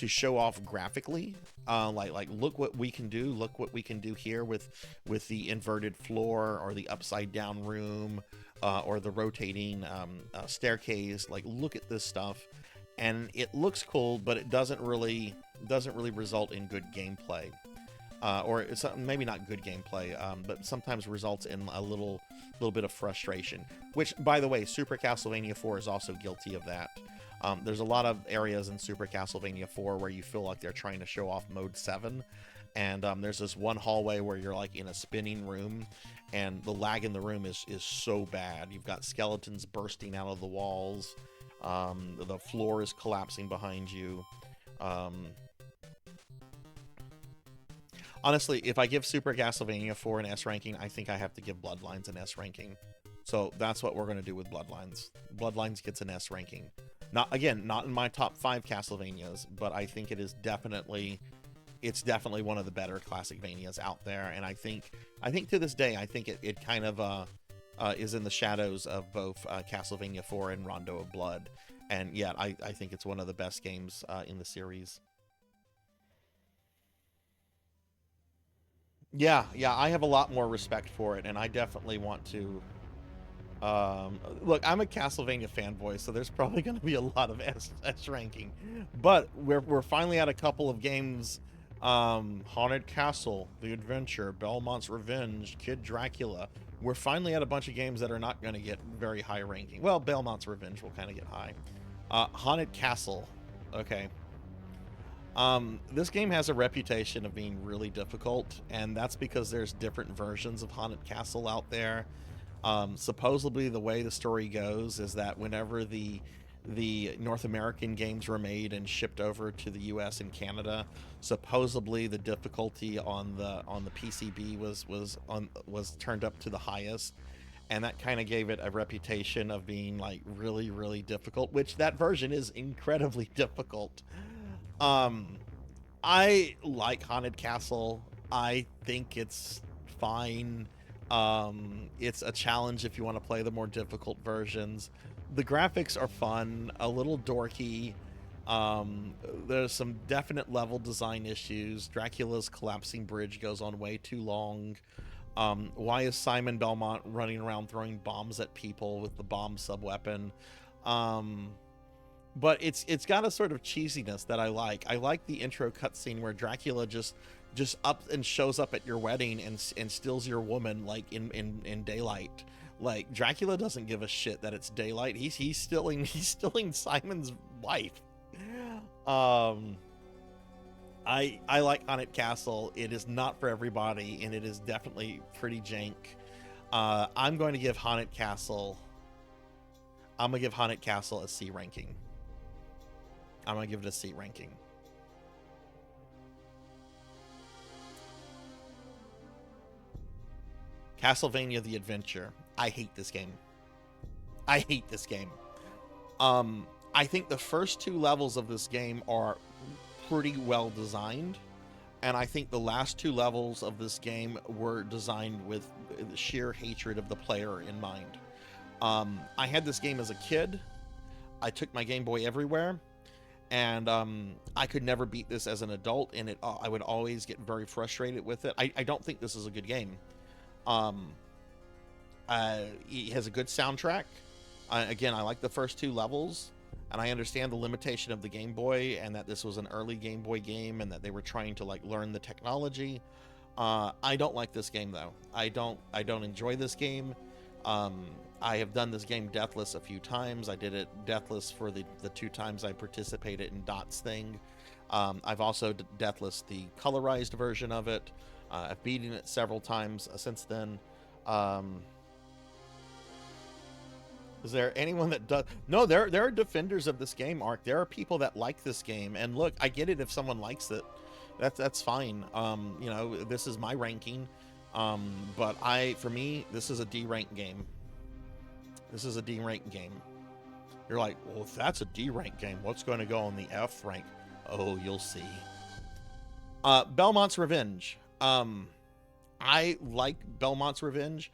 show off graphically, like look what we can do, look what we can do here with the inverted floor or the upside down room, or the rotating staircase. Like, look at this stuff, and it looks cool, but it doesn't really result in good gameplay, or it's maybe not good gameplay, but sometimes results in a little bit of frustration. Which, by the way, Super Castlevania IV is also guilty of that. There's a lot of areas in Super Castlevania IV where you feel like they're trying to show off Mode 7, and there's this one hallway where you're like in a spinning room, and the lag in the room is so bad. You've got skeletons bursting out of the walls, the floor is collapsing behind you. Honestly, if I give Super Castlevania IV an S ranking, I think I have to give Bloodlines an S ranking. So that's what we're going to do with Bloodlines. Bloodlines gets an S ranking. Not in my top 5 Castlevanias, but I think it's definitely one of the better Classicvanias out there. And I think to this day, I think it kind of is in the shadows of both Castlevania IV and Rondo of Blood. And yeah, I think it's one of the best games in the series. Yeah, I have a lot more respect for it, and I definitely want to. Look, I'm a Castlevania fanboy, so there's probably going to be a lot of S ranking, but we're finally at a couple of games. Haunted Castle, The Adventure, Belmont's Revenge, Kid Dracula. We're finally at a bunch of games that are not going to get very high ranking. Well, Belmont's Revenge will kind of get high. Haunted Castle, okay. This game has a reputation of being really difficult, and that's because there's different versions of Haunted Castle out there. Supposedly the way the story goes is that whenever the North American games were made and shipped over to the US and Canada, supposedly the difficulty on the PCB was turned up to the highest, and that kind of gave it a reputation of being like really, really difficult, which that version is incredibly difficult. I like Haunted Castle. I think it's fine. It's a challenge if you want to play the more difficult versions. The graphics are fun, a little dorky. There's some definite level design issues. Dracula's collapsing bridge goes on way too long. Why is Simon Belmont running around throwing bombs at people with the bomb subweapon? But it's got a sort of cheesiness that I like. I like the intro cutscene where Dracula just up and shows up at your wedding and steals your woman like in daylight. Like, Dracula doesn't give a shit that it's daylight. He's stealing Simon's wife. I like Haunted Castle. It is not for everybody, and it is definitely pretty jank. I'm going to give Haunted Castle a C ranking. I'm going to give it a C ranking. Castlevania The Adventure. I hate this game. I think the first 2 levels of this game are pretty well designed, and I think the last 2 levels of this game were designed with sheer hatred of the player in mind. I had this game as a kid. I took my Game Boy everywhere, and I could never beat this as an adult, and I would always get very frustrated with it. I don't think this is a good game. It has a good soundtrack. Again, I like the first 2 levels, and I understand the limitation of the Game Boy, and that this was an early Game Boy game, and that they were trying to like learn the technology. I don't like this game though. I don't enjoy this game. I have done this game deathless a few times. I did it deathless for the 2 times I participated in Dot's thing. I've also deathless the colorized version of it. I've beaten it several times since then. Is there anyone that does? No, there are defenders of this game, Ark. There are people that like this game, and look, I get it if someone likes it. That's fine. You know, this is my ranking. But for me, this is a D rank game. This is a D rank game. You're like, well, if that's a D rank game, what's going to go on the F rank? Oh, you'll see. Belmont's Revenge. I like Belmont's Revenge.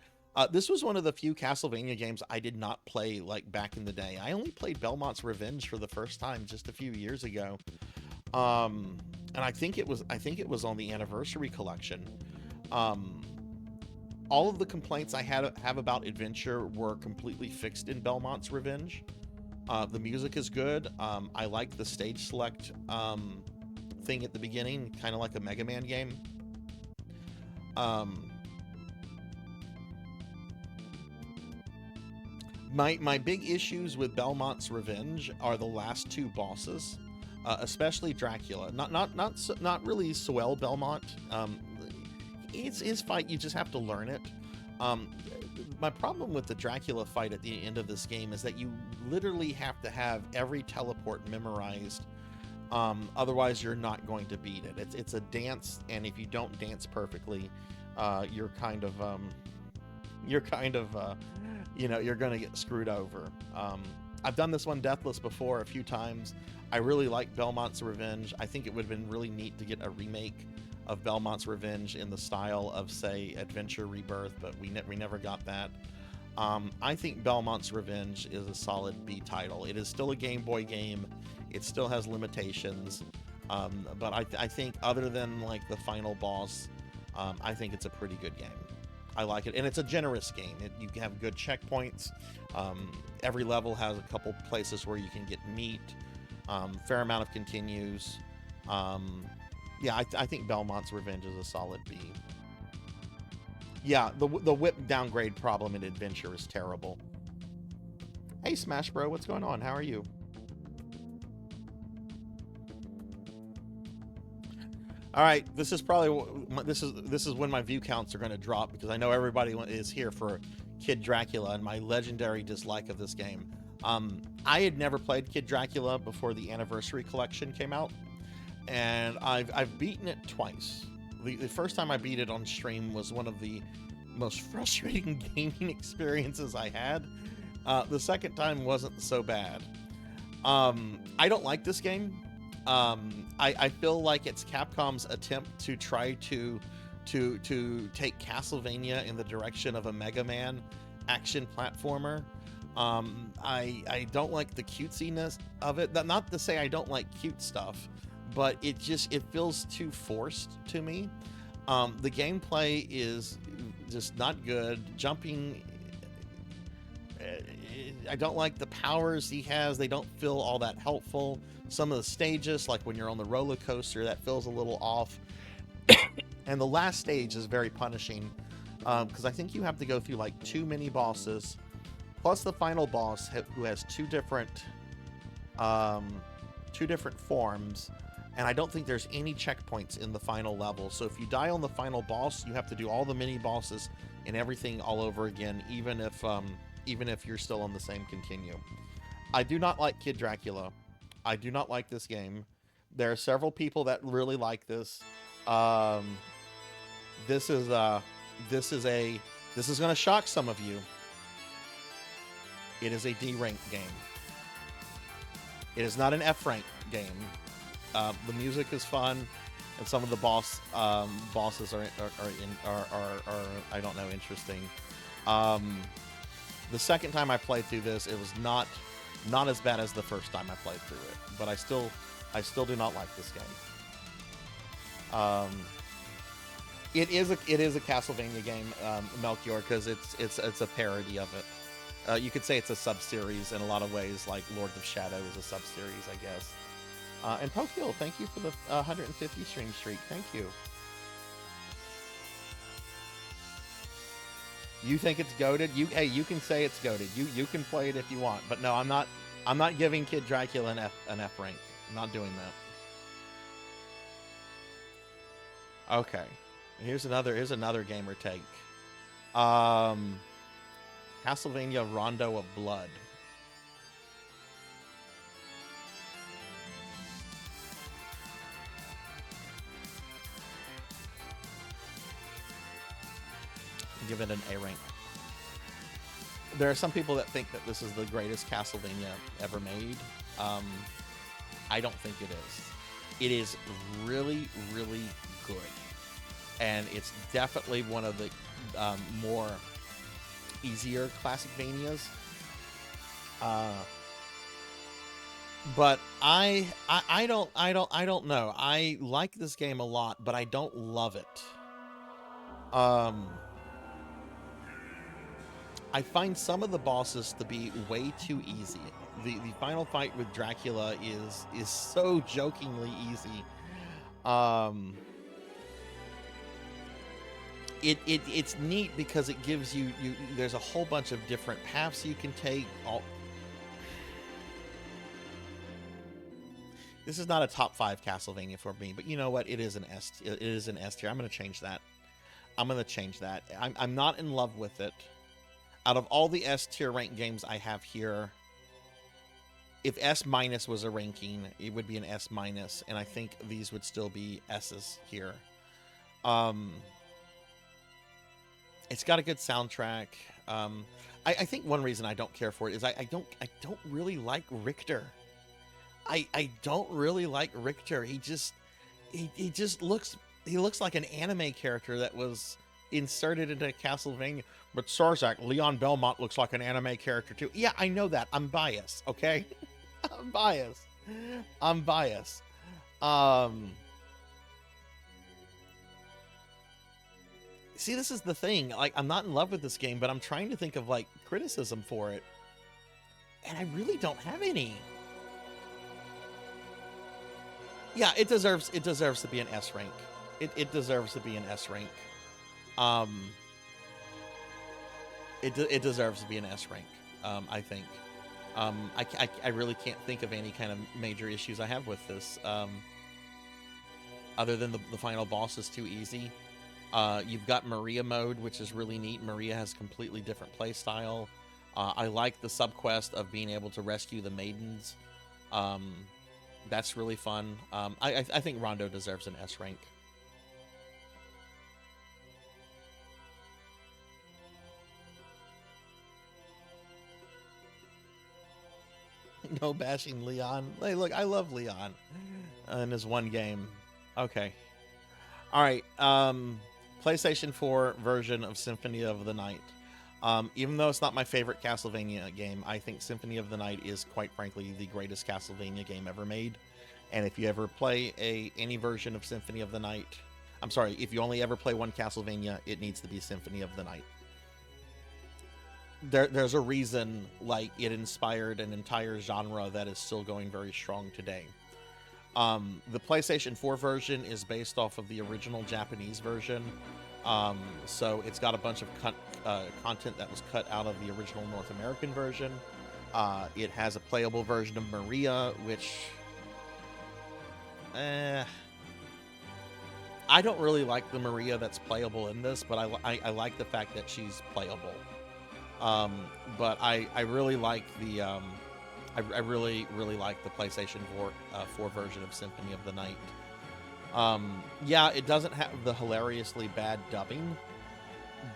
This was one of the few Castlevania games I did not play like back in the day. I only played Belmont's Revenge for the first time just a few years ago. And I think it was on the Anniversary Collection. All of the complaints I have about Adventure were completely fixed in Belmont's Revenge. The music is good. I like the stage select thing at the beginning, kind of like a Mega Man game. My big issues with Belmont's Revenge are the last two bosses, especially Dracula. Not really Suelle Belmont. It's his fight. You just have to learn it. My problem with the Dracula fight at the end of this game is that you literally have to have every teleport memorized. Otherwise, you're not going to beat it. It's a dance, and if you don't dance perfectly, you're kind of you know, you're gonna get screwed over. I've done this one deathless before a few times. I really like Belmont's Revenge. I think it would have been really neat to get a remake of Belmont's Revenge in the style of, say, Adventure Rebirth, but we never got that. I think Belmont's Revenge is a solid B title. It is still a Game Boy game. It still has limitations, but I think other than like the final boss, I think it's a pretty good game. I like it, and it's a generous game. You have good checkpoints. Every level has a couple places where you can get meat. Fair amount of continues. Yeah, I think Belmont's Revenge is a solid B. Yeah, the whip downgrade problem in Adventure is terrible. Hey, Smash Bro, what's going on? How are you? All right, this is probably this is when my view counts are going to drop, because I know everybody is here for Kid Dracula and my legendary dislike of this game. I had never played Kid Dracula before the Anniversary Collection came out, and I've beaten it twice. The first time I beat it on stream was one of the most frustrating gaming experiences I had. The second time wasn't so bad. I don't like this game. I feel like it's Capcom's attempt to try to take Castlevania in the direction of a Mega Man action platformer. I don't like the cutesiness of it. Not to say I don't like cute stuff, but it feels too forced to me. The gameplay is just not good. Jumping, I don't like the powers he has. They don't feel all that helpful. Some of the stages, like when you're on the roller coaster, that feels a little off. And the last stage is very punishing, because I think you have to go through like 2 mini bosses, plus the final boss who has two different forms. And I don't think there's any checkpoints in the final level. So if you die on the final boss, you have to do all the mini bosses and everything all over again, even if you're still on the same continue. I do not like Kid Dracula. I do not like this game. There are several people that really like this. This is going to shock some of you. It is a D rank game. It is not an F rank game. The music is fun, and some of the bosses are I don't know, interesting. The second time I played through this, it was not as bad as the first time I played through it, but I still do not like this game. It is a Castlevania game, Melchior, because it's a parody of it. You could say it's a sub-series in a lot of ways, like Lords of Shadow is a sub-series, I guess. And Pokehill, thank you for the 150 stream streak. Thank you. You think it's goated? Hey, you can say it's goated. You can play it if you want, but no, I'm not giving Kid Dracula an F rank. I'm not doing that. Okay. Here's another gamer take. Castlevania Rondo of Blood. Give it an A rank. There are some people that think that this is the greatest Castlevania ever made. I don't think it is. It is really, really good. And it's definitely one of the more easier Classicvanias. But I don't know. I like this game a lot, but I don't love it. I find some of the bosses to be way too easy. The final fight with Dracula is so jokingly easy. It's neat because it gives you there's a whole bunch of different paths you can take. This is not a top 5 Castlevania for me, but you know what? It is an S. It is an S tier. I'm going to change that. I'm not in love with it. Out of all the S tier ranked games I have here, if S minus was a ranking, it would be an S minus, and I think these would still be S's here. It's got a good soundtrack. I think one reason I don't care for it is I don't really like Richter. I don't really like Richter. He looks like an anime character that was inserted into Castlevania. But Sarzac, Leon Belmont looks like an anime character too. Yeah, I know that. I'm biased, okay? I'm biased. See, this is the thing. Like, I'm not in love with this game, but I'm trying to think of like criticism for it. And I really don't have any. Yeah, it deserves to be an S rank. It deserves to be an S rank. It deserves to be an S rank. I think. I really can't think of any kind of major issues I have with this. Other than the final boss is too easy. You've got Maria mode, which is really neat. Maria has completely different play style. I like the subquest of being able to rescue the maidens. That's really fun. I think Rondo deserves an S rank. No bashing Leon. Hey, look, I love Leon in his one game. Okay. All right. PlayStation 4 version of Symphony of the Night. Even though it's not my favorite Castlevania game, I think Symphony of the Night is, quite frankly, the greatest Castlevania game ever made. And if you ever play any version of Symphony of the Night, I'm sorry, if you only ever play one Castlevania, it needs to be Symphony of the Night. There's a reason, like, it inspired an entire genre that is still going very strong today. The PlayStation 4 version is based off of the original Japanese version. So it's got a bunch of content that was cut out of the original North American version. It has a playable version of Maria, which... I don't really like the Maria that's playable in this, but I like the fact that she's playable. But I really like the I really like the PlayStation 4 version of Symphony of the Night. Yeah, it doesn't have the hilariously bad dubbing,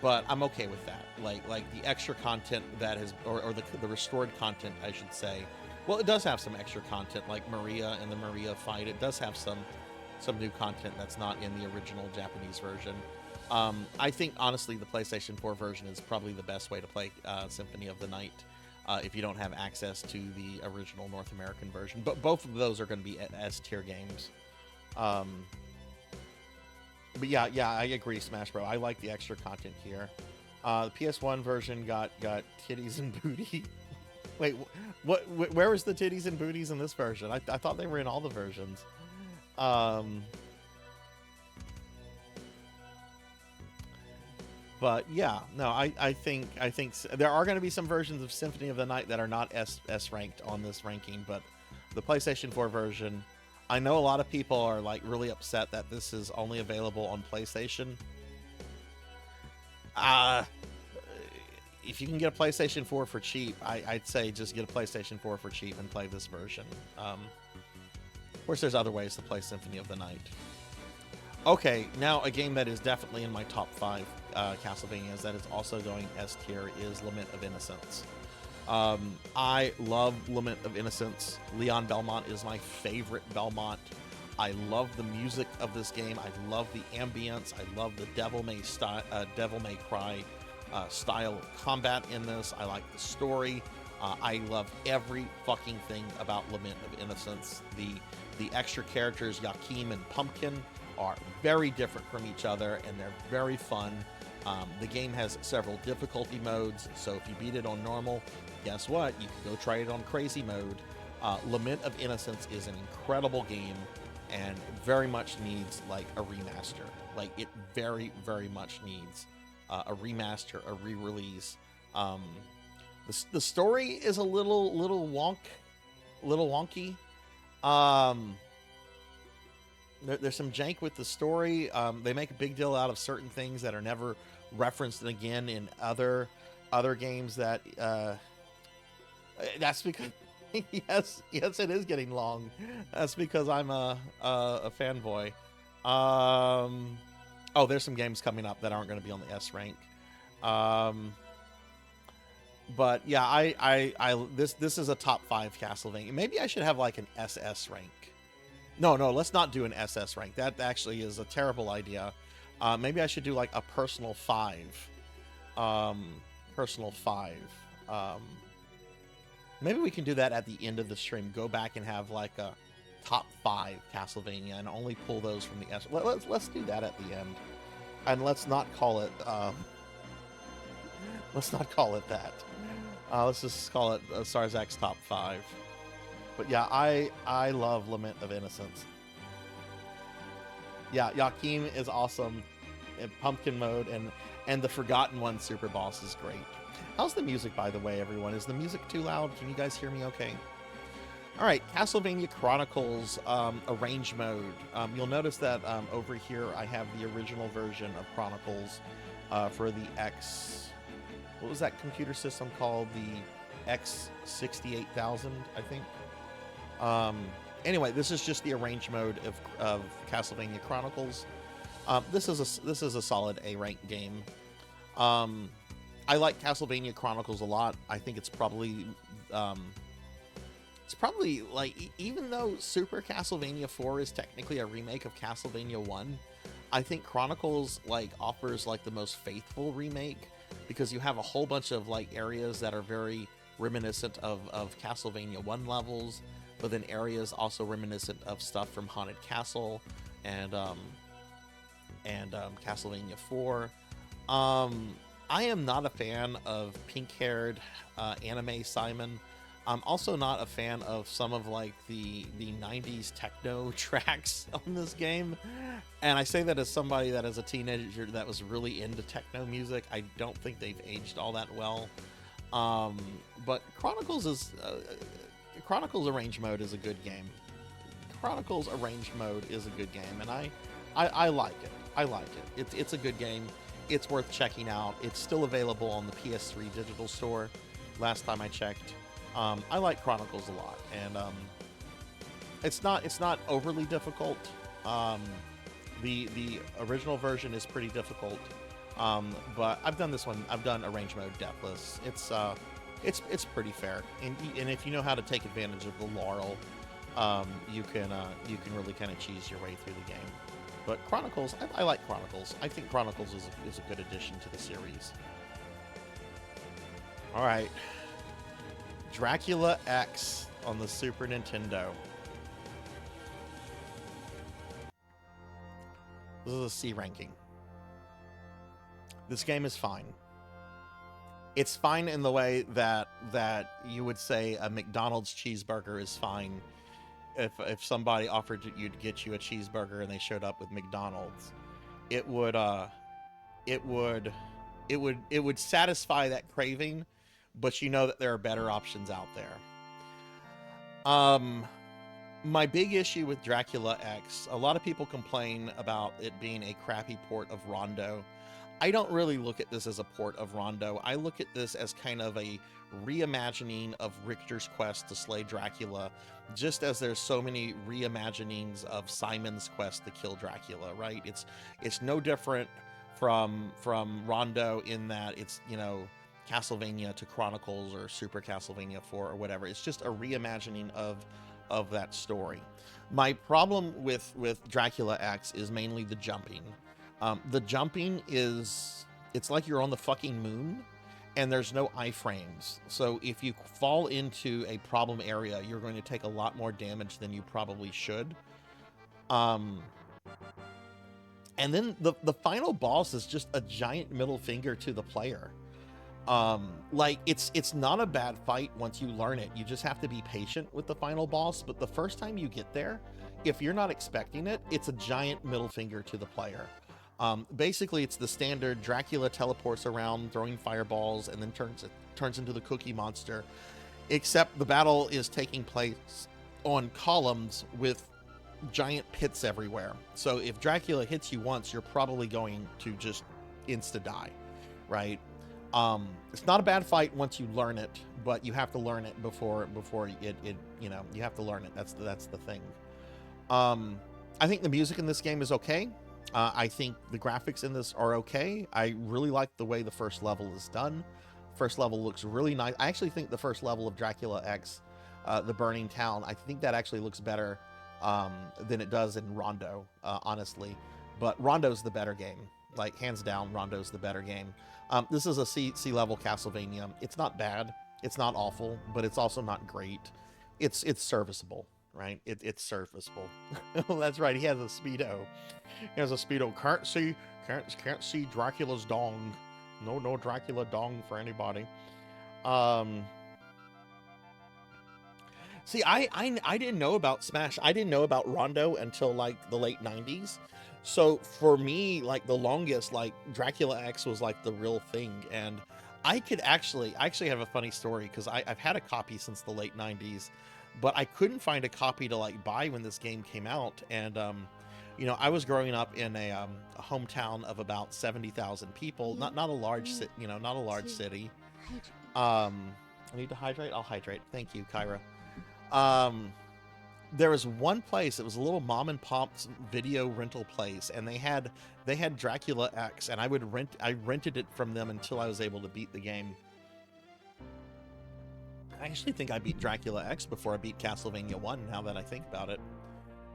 but I'm okay with that. Like the extra content that has, or the restored content, I should say. Well, it does have some extra content, like Maria and the Maria fight. It does have some new content that's not in the original Japanese version. I think, honestly, the PlayStation 4 version is probably the best way to play Symphony of the Night if you don't have access to the original North American version. But both of those are going to be S-tier games. But yeah, I agree, Smash Bro. I like the extra content here. The PS1 version got titties and booty. Wait, where was the titties and booties in this version? I thought they were in all the versions. But yeah, no, I think there are going to be some versions of Symphony of the Night that are not S ranked on this ranking, but the PlayStation 4 version I know a lot of people are like really upset that this is only available on PlayStation. If you can get a PlayStation 4 for cheap, I'd say just get a PlayStation 4 for cheap and play this version. Of course, there's other ways to play Symphony of the Night. Okay, now a game that is definitely in my top 5 Castlevanias that is also going S tier is Lament of Innocence. I love Lament of Innocence. Leon Belmont is my favorite Belmont. I love the music of this game. I love the ambience. I love the Devil May Cry style of combat in this. I like the story. I love every fucking thing about Lament of Innocence. The extra characters, Yakim and Pumpkin, are very different from each other, and they're very fun. The game has several difficulty modes, so if you beat it on normal, guess what? You can go try it on crazy mode. Lament of Innocence is an incredible game and very much needs like a remaster. Like, it very, very much needs a remaster, a re-release. The story is a little wonky. There's some jank with the story. They make a big deal out of certain things that are never referenced again in other games. That's because yes, it is getting long. That's because I'm a fanboy. Oh, there's some games coming up that aren't going to be on the S rank. But yeah, this is a top 5 Castlevania. Maybe I should have like an SS rank. No, let's not do an SS rank. That actually is a terrible idea. Maybe I should do like a personal 5. Personal 5. Maybe we can do that at the end of the stream. Go back and have like a top 5 Castlevania and only pull those from the S. Let's do that at the end. And let's not call it that. Let's just call it Sarzac's top 5. But yeah, I love Lament of Innocence. Yeah, Yakim is awesome in Pumpkin mode, and the Forgotten One super boss is great. How's the music, by the way, everyone? Is the music too loud? Can you guys hear me okay? All right, Castlevania Chronicles Arrange mode. You'll notice that over here I have the original version of Chronicles for the X... What was that computer system called? The X68000, I think. Anyway, this is just the arrange mode of Castlevania Chronicles. This is a solid A rank game. I like Castlevania Chronicles a lot. I think it's probably like, even though Super Castlevania IV is technically a remake of Castlevania 1, I think Chronicles like offers like the most faithful remake, because you have a whole bunch of like areas that are very reminiscent of Castlevania 1 levels, but then areas also reminiscent of stuff from Haunted Castle and Castlevania 4. I am not a fan of pink-haired anime Simon. I'm also not a fan of some of like the 90s techno tracks on this game. And I say that as somebody that as a teenager that was really into techno music. I don't think they've aged all that well. But Chronicles Arrange mode is a good game. Chronicles Arrange mode is a good game, and I like it. I like it. It's a good game. It's worth checking out. It's still available on the PS3 digital store. Last time I checked. I like Chronicles a lot, and it's not overly difficult. The original version is pretty difficult, but I've done this one. I've done Arrange mode deathless. It's pretty fair, and if you know how to take advantage of the Laurel, you can really kind of cheese your way through the game. But Chronicles, I like Chronicles. I think Chronicles is a good addition to the series. All right, Dracula X on the Super Nintendo. This is a C ranking. This game is fine. It's fine in the way that you would say a McDonald's cheeseburger is fine if somebody offered you to get you a cheeseburger and they showed up with McDonald's. It would satisfy that craving, but you know that there are better options out there. My big issue with Dracula X, a lot of people complain about it being a crappy port of Rondo. I don't really look at this as a port of Rondo. I look at this as kind of a reimagining of Richter's quest to slay Dracula, just as there's so many reimaginings of Simon's quest to kill Dracula, right? It's no different from Rondo in that it's, you know, Castlevania to Chronicles or Super Castlevania 4 or whatever. It's just a reimagining of that story. My problem with Dracula X is mainly the jumping. The jumping is, it's like you're on the fucking moon and there's no iframes. So if you fall into a problem area, you're going to take a lot more damage than you probably should. And then the final boss is just a giant middle finger to the player. Like it's not a bad fight once you learn it. You just have to be patient with the final boss. But the first time you get there, if you're not expecting it, it's a giant middle finger to the player. Basically, it's the standard Dracula teleports around throwing fireballs and then turns into the Cookie Monster, except the battle is taking place on columns with giant pits everywhere. So if Dracula hits you once, you're probably going to just insta die, right? It's not a bad fight once you learn it, but you have to learn it before it you know, you have to learn it. That's the thing. I think the music in this game is okay. I think the graphics in this are okay. I really like the way the first level is done. First level looks really nice. I actually think the first level of Dracula X, the Burning Town, I think that actually looks better than it does in Rondo, honestly. But Rondo's the better game. Like, hands down, Rondo's the better game. This is a C level Castlevania. It's not bad. It's not awful, but it's also not great. It's serviceable, right? It's serviceable. That's right. He has a Speedo. He has a Speedo. Can't see Dracula's dong. No Dracula dong for anybody. See, I didn't know about Smash. I didn't know about Rondo until like the late 90s. So for me, like the longest, like Dracula X was like the real thing. And I actually have a funny story because I've had a copy since the late 90s, but I couldn't find a copy to like buy when this game came out. And, you know, I was growing up in a hometown of about 70,000 people, not a large city, you know, not a large city. I need to hydrate. I'll hydrate. Thank you, Kyra. There was one place, it was a little mom and pop's video rental place, and they had Dracula X, and I rented it from them until I was able to beat the game. I actually think I beat Dracula X before I beat Castlevania 1, now that I think about it.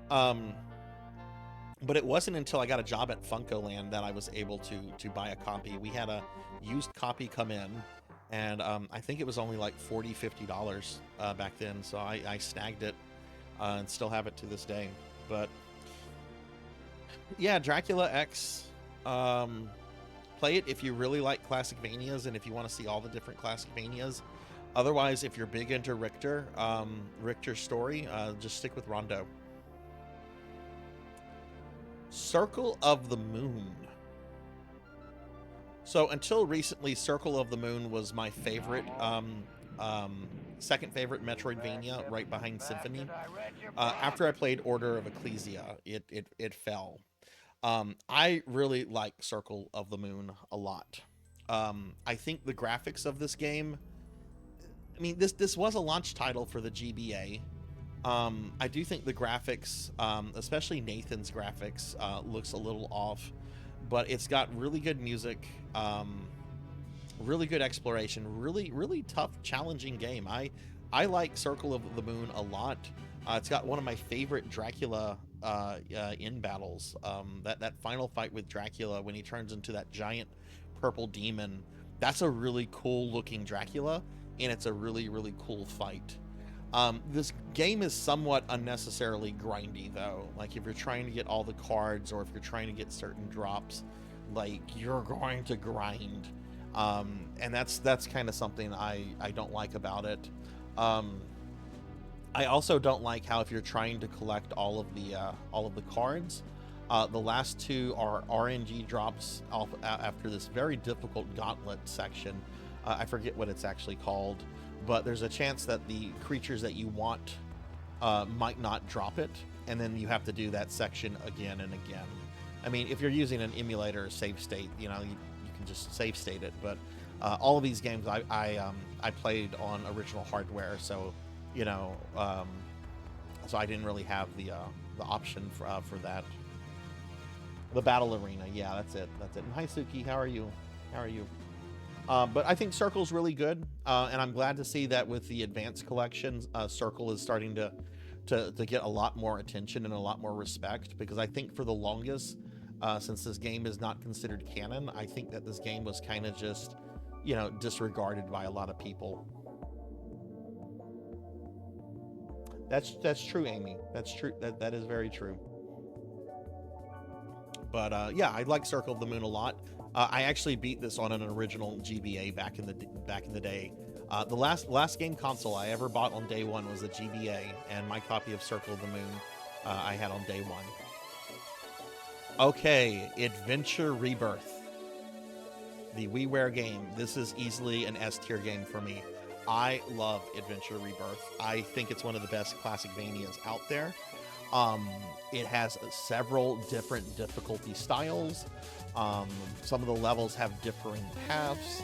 But it wasn't until I got a job at Funkoland that I was able to buy a copy. We had a used copy come in, and I think it was only like $40-50 back then, so I snagged it. And still have it to this day. But yeah, Dracula X, play it if you really like Classicvanias and if you want to see all the different Classicvanias. Otherwise, if you're big into Richter, Richter's story, just stick with Rondo. Circle of the Moon. So until recently, Circle of the Moon was my favorite second favorite Metroidvania, right behind Symphony. After I played Order of Ecclesia, it fell. I really like Circle of the Moon a lot. I think the graphics of this game, I mean, this was a launch title for the GBA. I do think the graphics, especially Nathan's graphics, looks a little off, but it's got really good music, really good exploration, really tough, challenging game. I like Circle of the Moon a lot. It's got one of my favorite Dracula in battles. That final fight with Dracula when he turns into that giant purple demon. That's a really cool looking Dracula, and it's a really cool fight. This game is somewhat unnecessarily grindy though. Like if you're trying to get all the cards or if you're trying to get certain drops, like you're going to grind. And that's kind of something I don't like about it. I also don't like how if you're trying to collect all of the cards, the last two are RNG drops after this very difficult gauntlet section. I forget what it's actually called, but there's a chance that the creatures that you want might not drop it, and then you have to do that section again and again. I mean, if you're using an emulator or save state, you can just save state it. But all of these games I played on original hardware, so so I didn't really have the option for that. The battle arena, yeah, that's it. And hi, Suki, how are you? But I think Circle's really good, and I'm glad to see that with the advanced collections, Circle is starting to get a lot more attention and a lot more respect, because I think for the longest, since this game is not considered canon, I think that this game was kind of just, disregarded by a lot of people. That's true, Amy. That's true. That is very true. But yeah, I like Circle of the Moon a lot. I actually beat this on an original GBA back in the day. The last game console I ever bought on day one was a GBA, and my copy of Circle of the Moon I had on day one. Okay, Adventure Rebirth, the WiiWare game. This is easily an S tier game for me. I love Adventure Rebirth. I think it's one of the best classic Vanias out there. It has several different difficulty styles. Some of the levels have differing paths.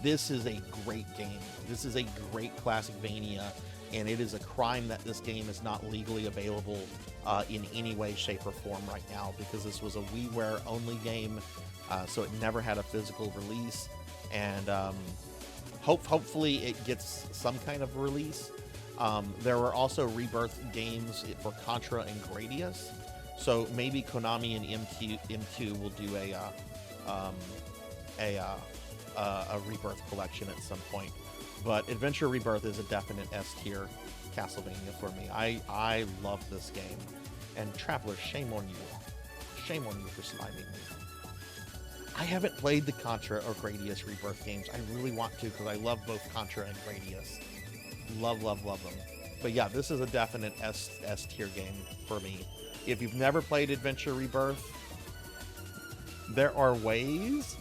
This is a great game. This is a great classic Vania, and it is a crime that this game is not legally available in any way, shape, or form right now, because this was a WiiWare only game, so it never had a physical release, and hopefully it gets some kind of release. There were also Rebirth games for Contra and Gradius, so maybe Konami and M2 will do a Rebirth collection at some point. But Adventure Rebirth is a definite S tier Castlevania for me. I love this game. And Traveler, shame on you. Shame on you for sliming me. I haven't played the Contra or Gradius Rebirth games. I really want to, because I love both Contra and Gradius. Love them. But yeah, this is a definite S tier game for me. If you've never played Adventure Rebirth, there are ways.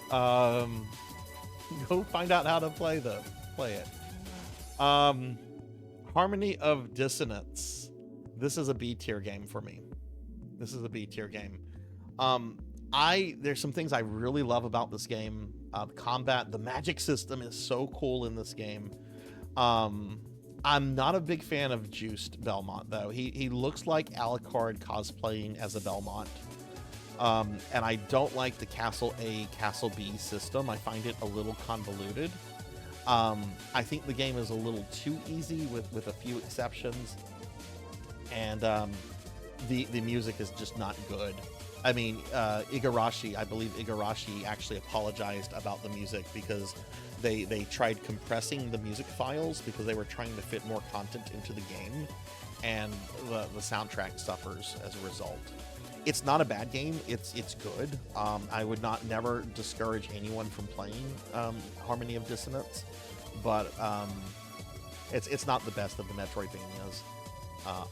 Go find out how to play it. Harmony of Dissonance. This is a B tier game for me. There's some things I really love about this game. The combat, the magic system is so cool in this game. I'm not a big fan of Juiced Belmont, though. He looks like Alucard cosplaying as a Belmont. And I don't like the Castle A, Castle B system. I find it a little convoluted. I think the game is a little too easy with a few exceptions. And the music is just not good. I mean, I believe Igarashi actually apologized about the music because they tried compressing the music files because they were trying to fit more content into the game, and the soundtrack suffers as a result. It's not a bad game. It's good. I would never discourage anyone from playing Harmony of Dissonance, but it's not the best of the Metroidvanias.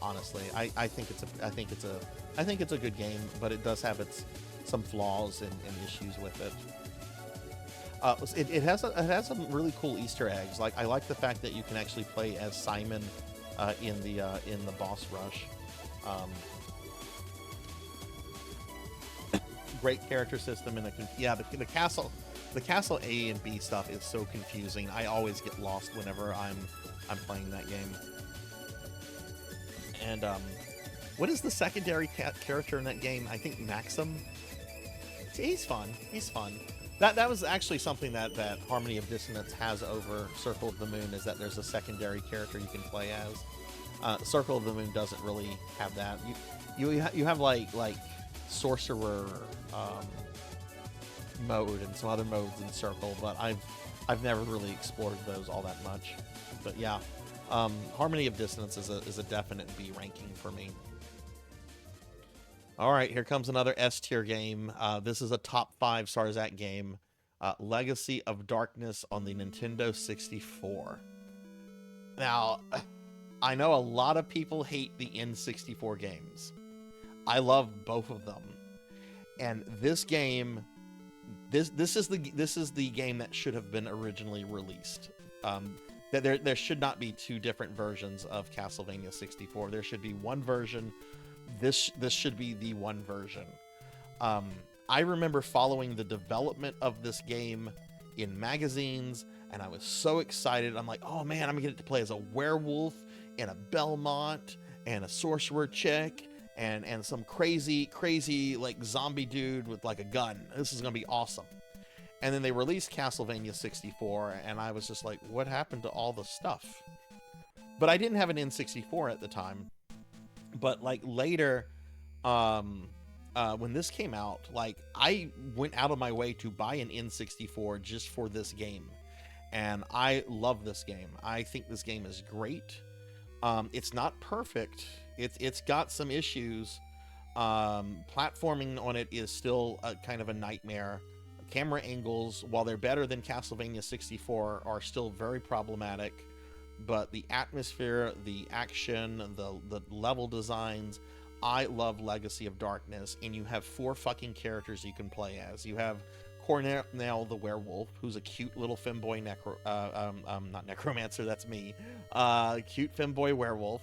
Honestly, I think it's a good game, but it does have some flaws and issues with it. It has some really cool Easter eggs. Like, I like the fact that you can actually play as Simon in the boss rush. Great character system, and the castle A and B stuff is so confusing. I always get lost whenever I'm playing that game. And what is the secondary character in that game? I think Maxim. He's fun. That was actually something that Harmony of Dissonance has over Circle of the Moon, is that there's a secondary character you can play as. Circle of the Moon doesn't really have that. You have like sorcerer mode and some other modes in Circle, but I've never really explored those all that much. But yeah, Harmony of Dissonance is a definite B ranking for me. All right, here comes another S tier game. This is a top 5 Sarzac game, Legacy of Darkness on the Nintendo 64. Now, I know a lot of people hate the N64 games. I love both of them, and this game, this is the game that should have been originally released. that there should not be two different versions of Castlevania 64. There should be one version. This should be the one version. I remember following the development of this game in magazines, and I was so excited. I'm like, oh man, I'm gonna get to play as a werewolf and a Belmont and a sorcerer chick and some crazy like zombie dude with like a gun. This is gonna be awesome. And then they released Castlevania 64, and I was just like, what happened to all the stuff? But I didn't have an N64 at the time. But like later, when this came out, like I went out of my way to buy an N64 just for this game. And I love this game. I think this game is great. It's not perfect. It's got some issues. Platforming on it is still kind of a nightmare. Camera angles, while they're better than Castlevania 64, are still very problematic. But the atmosphere, the action, the level designs, I love Legacy of Darkness. And you have 4 fucking characters you can play as. You have Cornell the werewolf, who's a cute little femboy not necromancer, that's me. Cute femboy werewolf.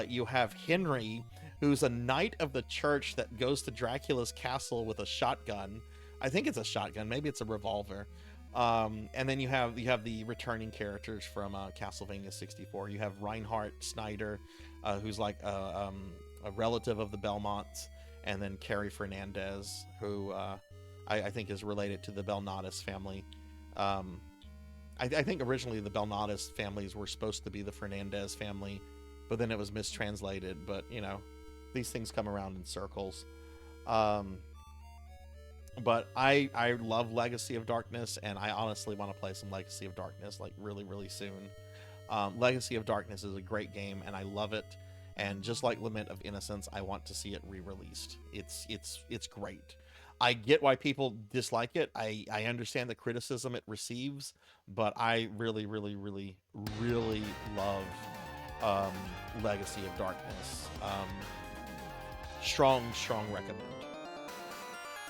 You have Henry, who's a knight of the church that goes to Dracula's castle with a shotgun. I think it's a shotgun, maybe it's a revolver. And then you have the returning characters from Castlevania 64. You have Reinhardt Snyder, who's like a relative of the Belmonts, and then Carrie Fernandez, who I think is related to the Belnatus family. I think originally the Belnatus families were supposed to be the Fernandez family, but then it was mistranslated. But you know, these things come around in circles. But I love Legacy of Darkness, and I honestly want to play some Legacy of Darkness like really soon. Legacy of Darkness is a great game, and I love it. And just like Lament of Innocence, I want to see it re-released. It's great. I get why people dislike it. I understand the criticism it receives, but I really love Legacy of Darkness. Strong recommend.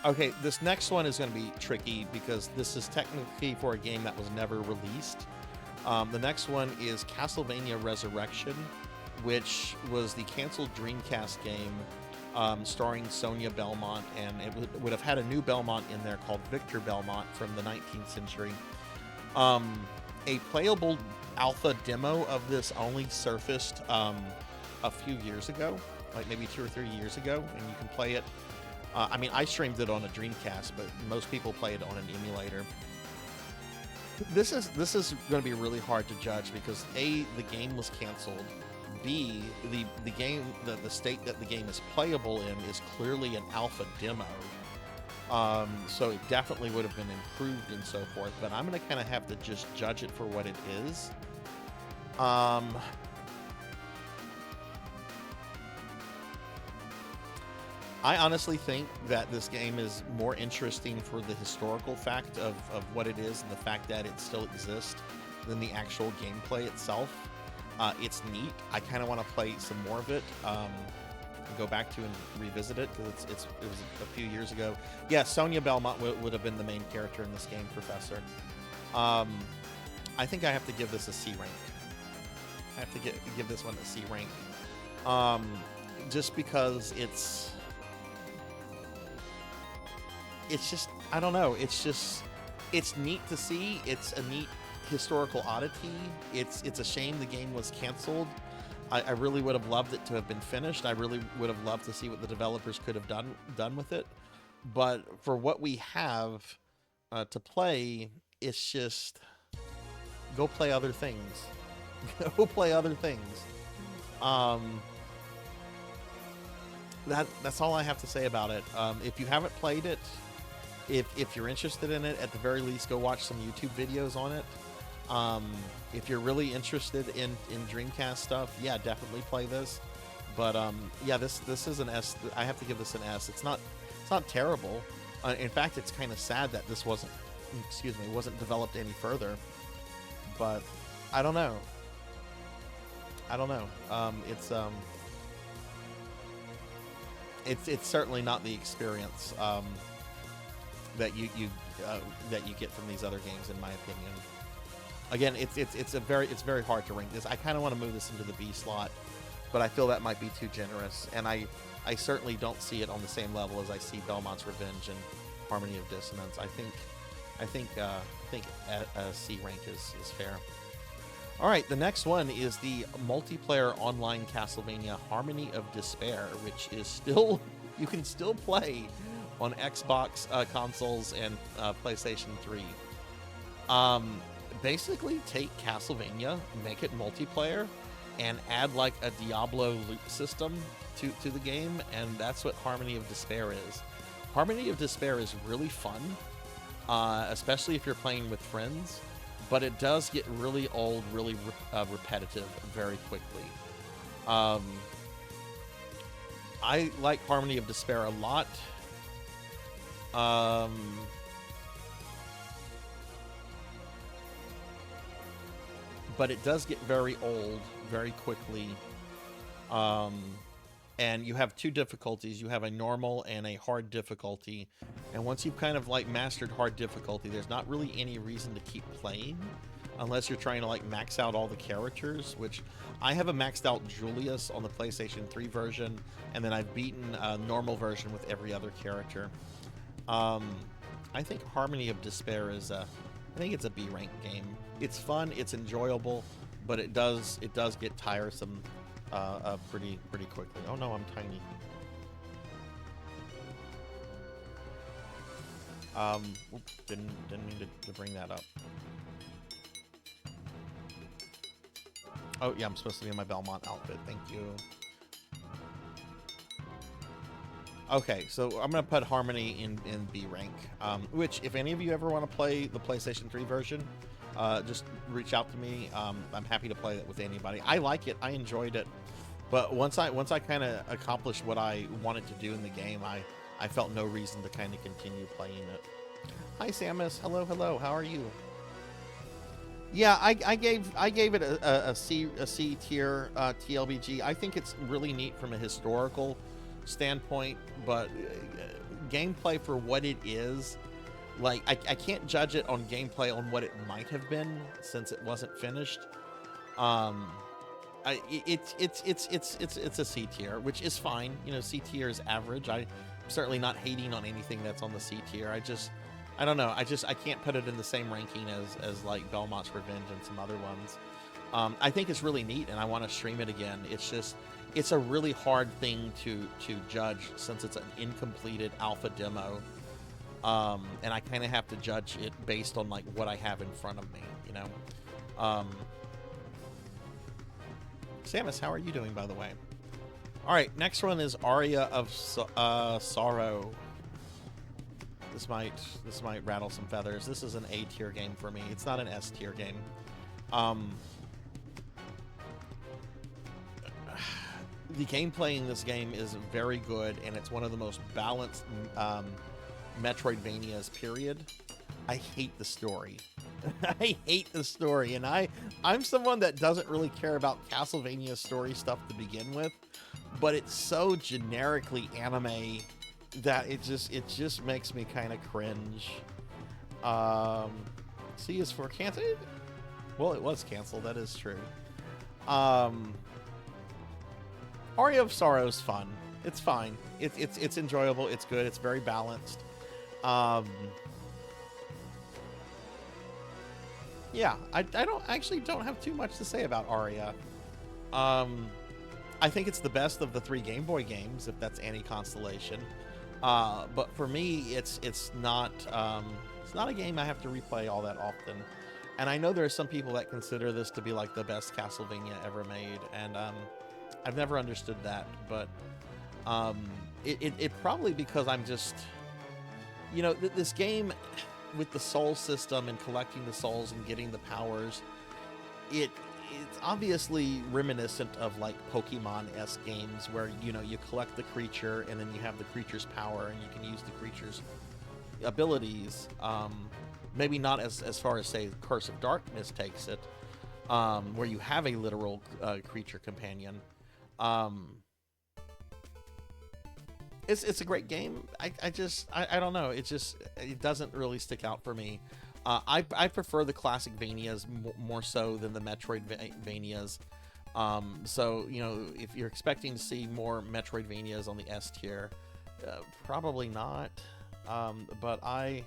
Okay, this next one is going to be tricky because this is technically for a game that was never released. The next one is Castlevania Resurrection, which was the canceled Dreamcast game starring Sonia Belmont, and it would have had a new Belmont in there called Victor Belmont from the 19th century. A playable alpha demo of this only surfaced a few years ago, like maybe 2 or 3 years ago, and you can play it. I mean, I streamed it on a Dreamcast, but most people play it on an emulator. This is going to be really hard to judge because A, the game was canceled. B, the game, the state that the game is playable in is clearly an alpha demo. So it definitely would have been improved and so forth, but I'm going to kind of have to just judge it for what it is. I honestly think that this game is more interesting for the historical fact of what it is and the fact that it still exists than the actual gameplay itself. It's neat. I kind of want to play some more of it, and go back to and revisit it because it was a few years ago. Yeah, Sonia Belmont would have been the main character in this game, Professor. I think I have to give this a C rank. I have to give this one a C rank, just because it's just, I don't know, it's neat to see. It's a neat historical oddity. It's a shame the game was canceled. I really would have loved it to have been finished. I really would have loved to see what the developers could have done with it. But for what we have to play, it's just go play other things. Go play other things. That's all I have to say about it. If you haven't played it, if you're interested in it, at the very least, go watch some YouTube videos on it. If you're really interested in Dreamcast stuff, yeah, definitely play this. But yeah, this is an S. I have to give this an S. It's not terrible. In fact, it's kind of sad that this wasn't developed any further. But I don't know. It's certainly not the experience that you get from these other games, in my opinion. Again, it's very hard to rank this. I kind of want to move this into the B slot, but I feel that might be too generous, and I certainly don't see it on the same level as I see Belmont's Revenge and Harmony of Dissonance. I think a C rank is fair. All right, the next one is the multiplayer online Castlevania Harmony of Despair, which is still, you can still play on Xbox consoles and PlayStation 3. Basically take Castlevania, make it multiplayer, and add like a Diablo loot system to the game, and that's what Harmony of Despair is. Harmony of Despair is really fun, especially if you're playing with friends, but it does get really old, really repetitive very quickly. I like Harmony of Despair a lot. But it does get very old very quickly. And you have two difficulties. You have a normal and a hard difficulty. And once you've kind of like mastered hard difficulty, there's not really any reason to keep playing unless you're trying to like max out all the characters, which I have a maxed out Julius on the PlayStation 3 version, and then I've beaten a normal version with every other character. I think Harmony of Despair is I think it's a B rank game. It's fun, it's enjoyable, but it does get tiresome pretty quickly. Oh no, I'm tiny. Oops, didn't mean to bring that up. Oh yeah, I'm supposed to be in my Belmont outfit. Thank you. Okay, so I'm gonna put Harmony in B rank. Which, if any of you ever want to play the PlayStation 3 version, just reach out to me. I'm happy to play it with anybody. I like it. I enjoyed it. But once I kind of accomplished what I wanted to do in the game, I felt no reason to kind of continue playing it. Hi, Samus. Hello. How are you? Yeah, I gave it a C tier TLBG. I think it's really neat from a historical standpoint, but gameplay for what it is, like I can't judge it on gameplay on what it might have been since it wasn't finished. It's a C tier, which is fine. You know, C tier is average. I'm certainly not hating on anything that's on the C tier. I don't know. I can't put it in the same ranking as like Belmont's Revenge and some other ones. I think it's really neat, and I want to stream it again. It's a really hard thing to judge since it's an incompleted alpha demo, and I kind of have to judge it based on like what I have in front of me, you know. Samus, how are you doing, by the way? All right, next one is Aria of Sorrow. This might rattle some feathers. This is an A tier game for me. It's not an S tier game. The gameplay in this game is very good, and it's one of the most balanced Metroidvanias, period. I hate the story. I hate the story, and I'm someone that doesn't really care about Castlevania story stuff to begin with, but it's so generically anime that it just makes me kind of cringe. C is for canceled. Well, it was canceled. That is true. Aria of Sorrow is fun. It's fine. It's enjoyable. It's good. It's very balanced. Yeah, I don't have too much to say about Aria. I think it's the best of the 3 Game Boy games, if that's any consolation. But for me, it's not a game I have to replay all that often. And I know there are some people that consider this to be like the best Castlevania ever made, and I've never understood that. But it probably because I'm just, you know, this game with the soul system and collecting the souls and getting the powers, it's obviously reminiscent of like Pokemon-esque games where, you know, you collect the creature and then you have the creature's power and you can use the creature's abilities. Maybe not as far as, say, Curse of Darkness takes it, where you have a literal creature companion. It's a great game. I don't know. It doesn't really stick out for me. I prefer the classic Vanias more so than the Metroidvanias. So, you know, if you're expecting to see more Metroidvanias on the S tier, probably not. But I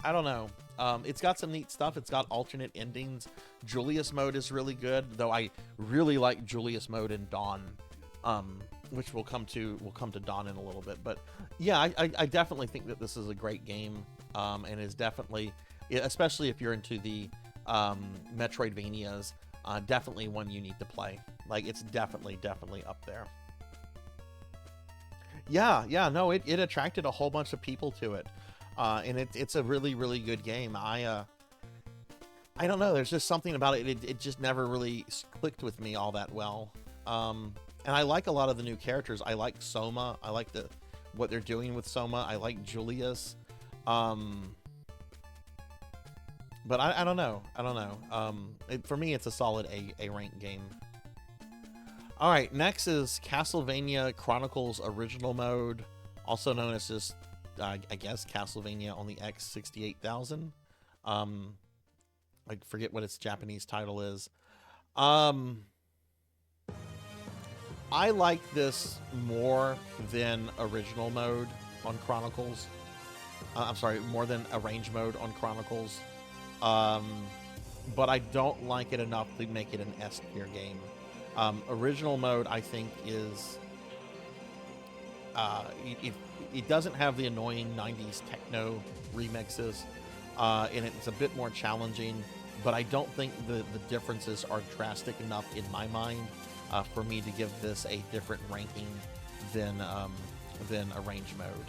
don't know. It's got some neat stuff. It's got alternate endings. Julius mode is really good, though I really like Julius mode in Dawn, which we'll come to Dawn in a little bit. But yeah, I definitely think that this is a great game, and is definitely, especially if you're into the Metroidvanias, definitely one you need to play. Like, it's definitely up there. Yeah, no, it attracted a whole bunch of people to it. And it's a really good game. I don't know. There's just something about it. It just never really clicked with me all that well. And I like a lot of the new characters. I like Soma. I like what they're doing with Soma. I like Julius. But I don't know. For me, it's a solid A rank game. All right, next is Castlevania Chronicles Original Mode, also known as just, I guess, Castlevania on the X68000. I forget what its Japanese title is. I like this more than original mode on Chronicles. I'm sorry, more than arrange mode on Chronicles. But I don't like it enough to make it an S tier game. Original mode, I think, is it doesn't have the annoying 90s techno remixes, and it's a bit more challenging, but I don't think the differences are drastic enough in my mind for me to give this a different ranking than arrange mode.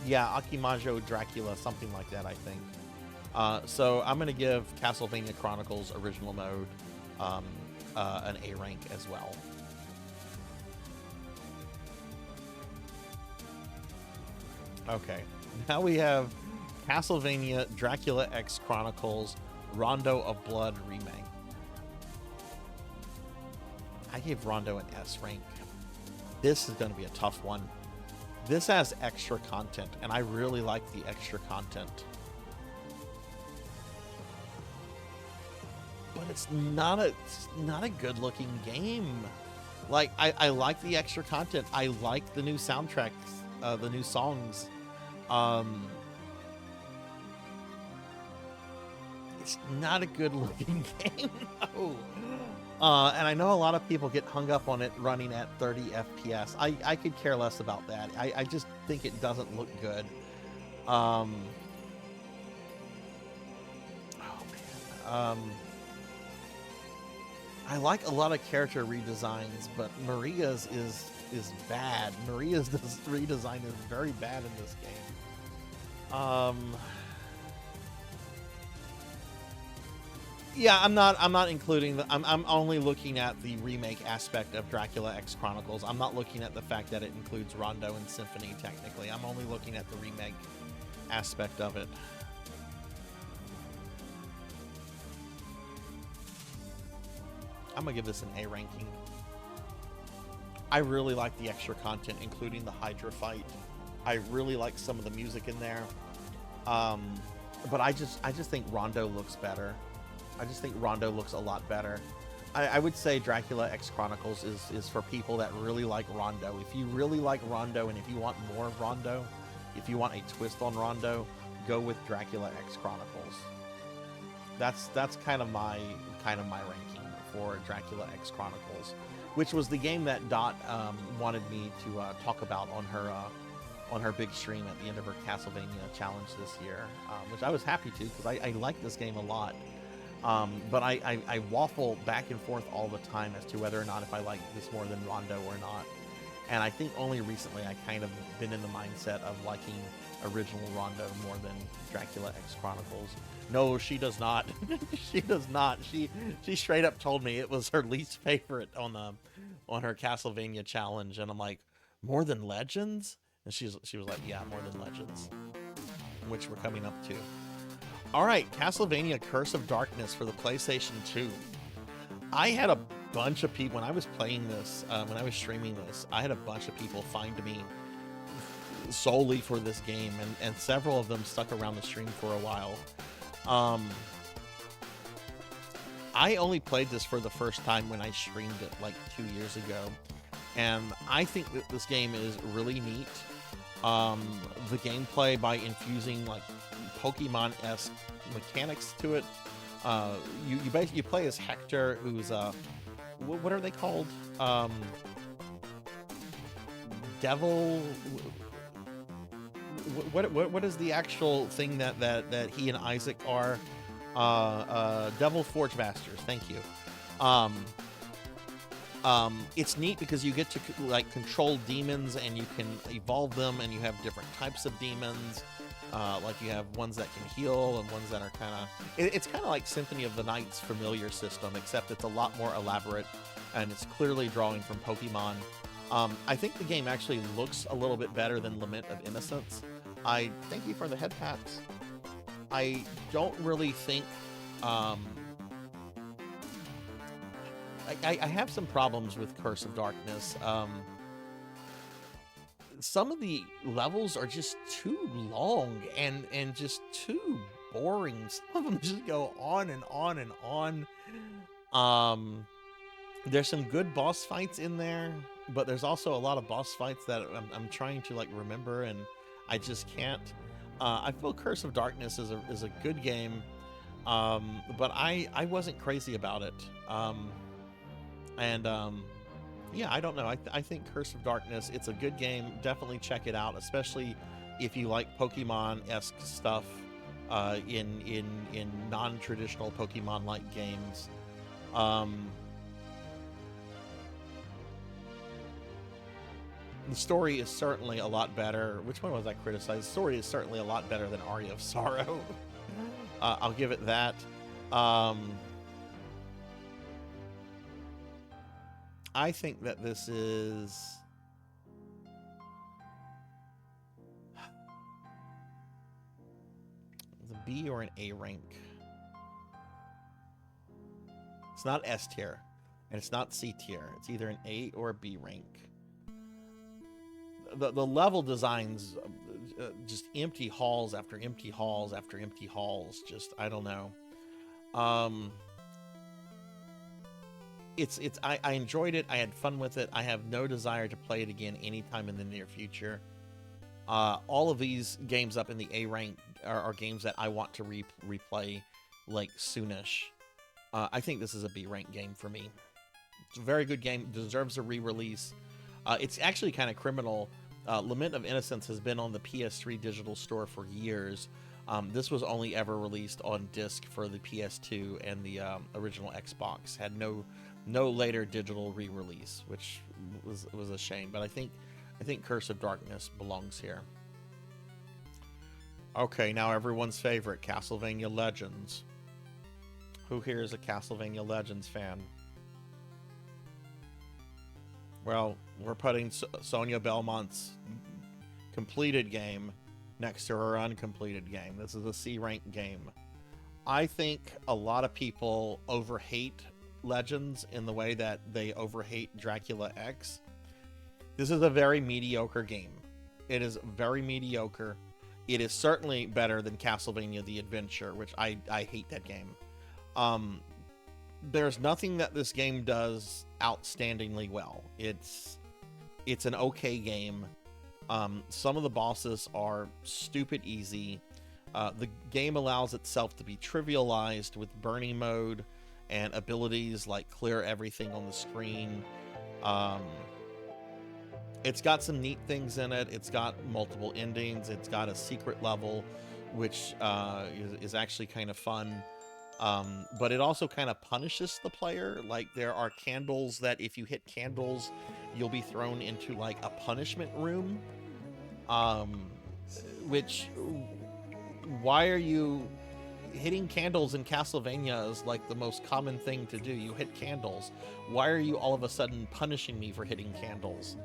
Yeah, Akimajo Dracula, something like that, I think. So I'm going to give Castlevania Chronicles Original Mode an A rank as well. Okay, now we have Castlevania Dracula X Chronicles Rondo of Blood Remake. I gave Rondo an S rank. This is going to be a tough one. This has extra content, and I really like the extra content. But it's not a good looking game. Like, I like the extra content. I like the new soundtracks, the new songs. It's not a good looking game, no. And I know a lot of people get hung up on it running at 30 FPS. I could care less about that. I just think it doesn't look good. Oh man. I like a lot of character redesigns, but Maria's is bad. Maria's redesign is very bad in this game. Yeah, I'm not including I'm only looking at the remake aspect of Dracula X Chronicles. I'm not looking at the fact that it includes Rondo and Symphony technically. I'm only looking at the remake aspect of it. I'm gonna give this an A ranking. I really like the extra content, including the Hydra fight. I really like some of the music in there. But I just think Rondo looks better. I just think Rondo looks a lot better. I would say Dracula X Chronicles is for people that really like Rondo. If you really like Rondo, and if you want more of Rondo, if you want a twist on Rondo, go with Dracula X Chronicles. That's kind of my ranking for Dracula X Chronicles, which was the game that Dot wanted me to talk about on her big stream at the end of her Castlevania challenge this year, which I was happy to, because I like this game a lot. But I waffle back and forth all the time as to whether or not if I like this more than Rondo or not. And I think only recently I kind of been in the mindset of liking original Rondo more than Dracula X Chronicles. No, she does not. She does not. She straight up told me it was her least favorite on her Castlevania challenge, and I'm like, more than Legends? And she was like, yeah, more than Legends, which we're coming up to. All right, Castlevania Curse of Darkness for the PlayStation 2. I had a bunch of people, when I was playing this, when I was streaming this, I had a bunch of people find me solely for this game, and several of them stuck around the stream for a while. I only played this for the first time when I streamed it like 2 years ago, and I think that this game is really neat. The gameplay, by infusing like Pokemon-esque mechanics to it, you play as Hector, who's what are they called? Devil. What is the actual thing that he and Isaac are? Devil Forge Masters. Thank you. It's neat because you get to like control demons, and you can evolve them, and you have different types of demons. Like you have ones that can heal and ones that are kind of... It's kind of like Symphony of the Night's familiar system, except it's a lot more elaborate, and it's clearly drawing from Pokemon. I think the game actually looks a little bit better than Lament of Innocence. I thank you for the head pats. I don't really think... I have some problems with Curse of Darkness. Some of the levels are just too long and just too boring. Some of them just go on and on and on. There's some good boss fights in there, but there's also a lot of boss fights that I'm trying to like remember, and I just can't. I feel Curse of Darkness is a good game, but I wasn't crazy about it. Yeah, I don't know. I think Curse of Darkness, it's a good game. Definitely check it out, especially if you like Pokemon-esque stuff in non-traditional Pokemon-like games. The story is certainly a lot better. Which one was I criticized? The story is certainly a lot better than Aria of Sorrow. I'll give it that. I think that this is... a B or an A rank. It's not S tier, and it's not C tier. It's either an A or a B rank. The level designs, just empty halls after empty halls after empty halls. Just, I don't know. I enjoyed it. I had fun with it. I have no desire to play it again anytime in the near future. All of these games up in the A rank are games that I want to replay like soonish. I think this is a B rank game for me. It's a very good game. Deserves a re-release. It's actually kind of criminal. Lament of Innocence has been on the PS3 digital store for years. This was only ever released on disc for the PS2 and the original Xbox. Had no later digital re-release, which was a shame. But I think Curse of Darkness belongs here. Okay, now everyone's favorite, Castlevania Legends. Who here is a Castlevania Legends fan? Well, we're putting Sonia Belmont's completed game next to her uncompleted game. This is a C-rank game. I think a lot of people overhate Legends in the way that they overhate Dracula X. This is a very mediocre game. It is very mediocre. It is certainly better than Castlevania The Adventure, which I hate that game. There's nothing that this game does outstandingly well. It's an okay game. Some of the bosses are stupid easy. The game allows itself to be trivialized with burning mode and abilities like clear everything on the screen. It's got some neat things in it. It's got multiple endings. It's got a secret level, which is actually kind of fun. But it also kind of punishes the player. Like, there are candles that if you hit candles, you'll be thrown into like a punishment room. Which, why are you hitting candles in Castlevania is like the most common thing to do. You hit candles. Why are you all of a sudden punishing me for hitting candles?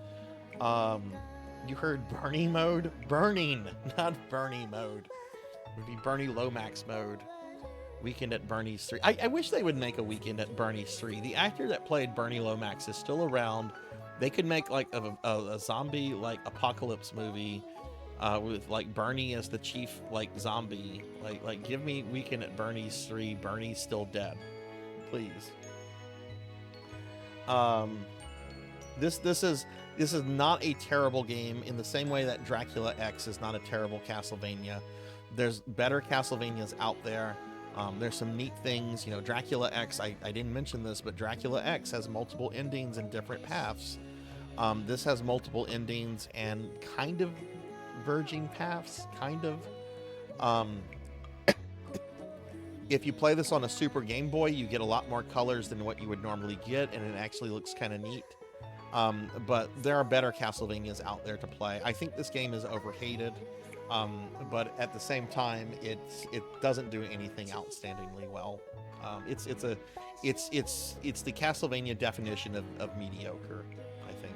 You heard Bernie mode? Burning, not Bernie mode. It would be Bernie Lomax mode. Weekend at Bernie's 3. I wish they would make a Weekend at Bernie's 3. The actor that played Bernie Lomax is still around. They could make like a zombie like apocalypse movie with like Bernie as the chief like zombie. Like give me Weekend at Bernie's 3. Bernie's still dead, please. This is not a terrible game in the same way that Dracula X is not a terrible Castlevania. There's better Castlevanias out there. There's some neat things, you know. Dracula X, I didn't mention this, but Dracula X has multiple endings and different paths. This has multiple endings and kind of verging paths, kind of. If you play this on a Super Game Boy, you get a lot more colors than what you would normally get, and it actually looks kind of neat. But there are better Castlevanias out there to play. I think this game is overhated, but at the same time, it doesn't do anything outstandingly well. It's the Castlevania definition of mediocre, I think.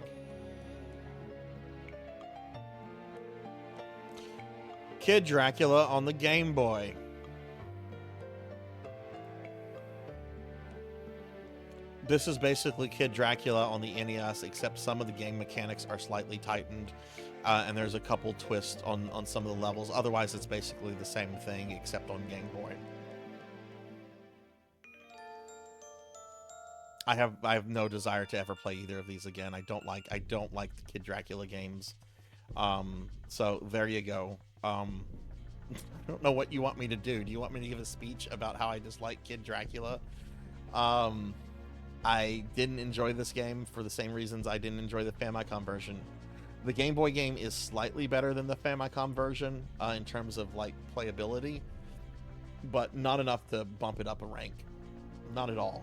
Kid Dracula on the Game Boy. This is basically Kid Dracula on the NES, except some of the game mechanics are slightly tightened, and there's a couple twists on some of the levels. Otherwise, it's basically the same thing, except on Game Boy. I have no desire to ever play either of these again. I don't like the Kid Dracula games. So there you go. I don't know what you want me to do. Do you want me to give a speech about how I dislike Kid Dracula? I didn't enjoy this game for the same reasons I didn't enjoy the Famicom version. The Game Boy game is slightly better than the Famicom version in terms of like playability, but not enough to bump it up a rank. Not at all.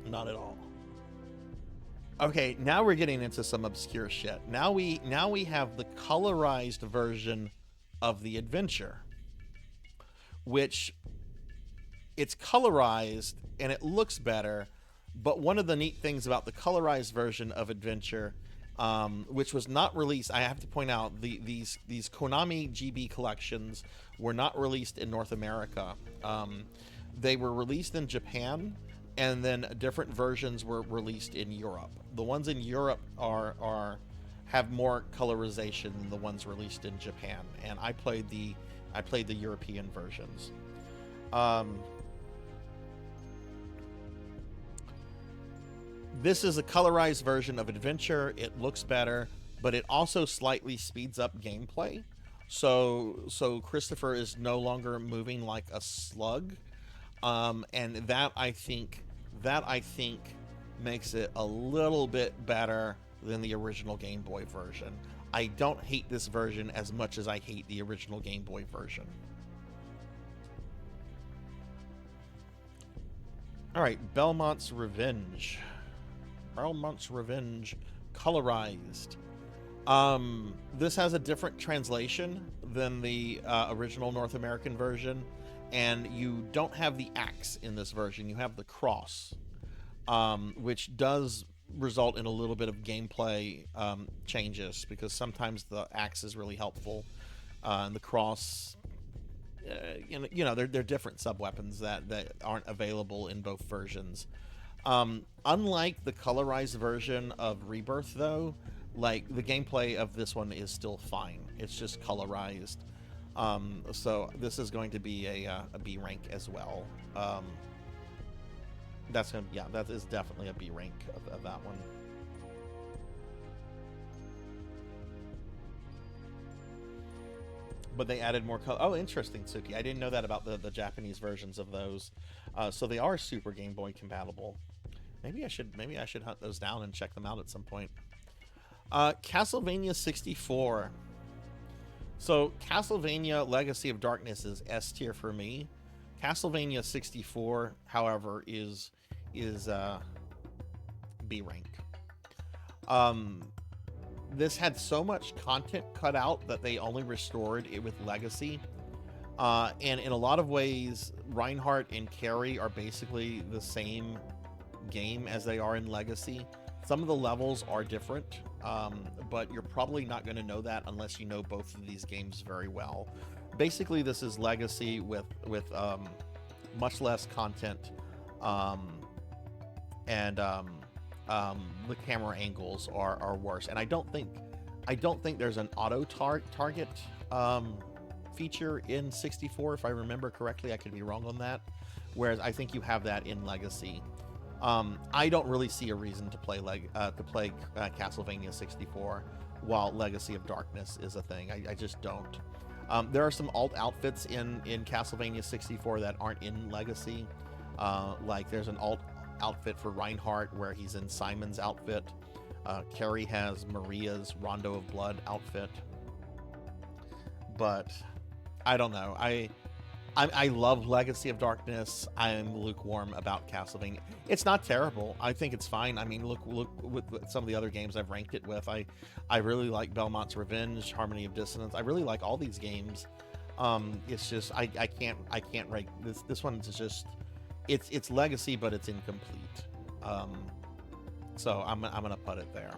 Not at all. Okay, now we're getting into some obscure shit. Now we have the colorized version of the adventure, which it's colorized and it looks better. But one of the neat things about the colorized version of Adventure, which was not released, I have to point out, these Konami GB collections were not released in North America. They were released in Japan, and then different versions were released in Europe. The ones in Europe have more colorization than the ones released in Japan, and I played the European versions. This is a colorized version of Adventure. It looks better, but it also slightly speeds up gameplay. So Christopher is no longer moving like a slug, and that I think makes it a little bit better than the original Game Boy version. I don't hate this version as much as I hate the original Game Boy version. All right, Belmont's Revenge. Belmont's Revenge colorized. This has a different translation than the original North American version, and you don't have the axe in this version. You have the cross, which does result in a little bit of gameplay changes, because sometimes the axe is really helpful, and the cross, you know, they're different sub-weapons that aren't available in both versions. Unlike the colorized version of Rebirth, though, like, the gameplay of this one is still fine. It's just colorized. So this is going to be a B rank as well. That is definitely a B rank of that one. But they added more color. Oh, interesting, Suki. I didn't know that about the Japanese versions of those. So they are Super Game Boy compatible. Maybe I should hunt those down and check them out at some point. Castlevania 64. So Castlevania Legacy of Darkness is S tier for me. Castlevania 64, however, is B rank. This had so much content cut out that they only restored it with Legacy. And in a lot of ways, Reinhardt and Carrie are basically the same game as they are in Legacy. Some of the levels are different, but you're probably not going to know that unless you know both of these games very well. Basically, this is Legacy with much less content, and the camera angles are worse. And I don't think I don't think there's an auto target feature in 64, if I remember correctly. I could be wrong on that. Whereas I think you have that in Legacy. I don't really see a reason to play Castlevania 64 while Legacy of Darkness is a thing. I just don't. There are some alt outfits in Castlevania 64 that aren't in Legacy. Like there's an alt outfit for Reinhardt where he's in Simon's outfit. Carrie has Maria's Rondo of Blood outfit. But I don't know. I love Legacy of Darkness. I'm lukewarm about Castlevania. It's not terrible. I think it's fine. I mean, look with some of the other games I've ranked it with. I really like Belmont's Revenge, Harmony of Dissonance. I really like all these games. It's just I can't rank this one. Is just it's Legacy, but it's incomplete. So I'm gonna put it there.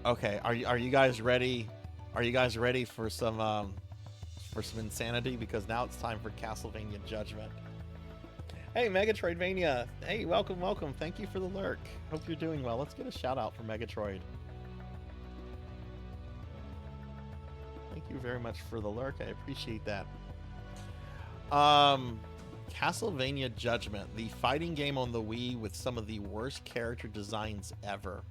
Okay, are you guys ready? Are you guys ready for some insanity? Because now it's time for Castlevania Judgment. Hey, Megatroidvania. Hey, welcome. Thank you for the lurk. Hope you're doing well. Let's get a shout out for Megatroid. Thank you very much for the lurk. I appreciate that. Castlevania Judgment, the fighting game on the Wii with some of the worst character designs ever.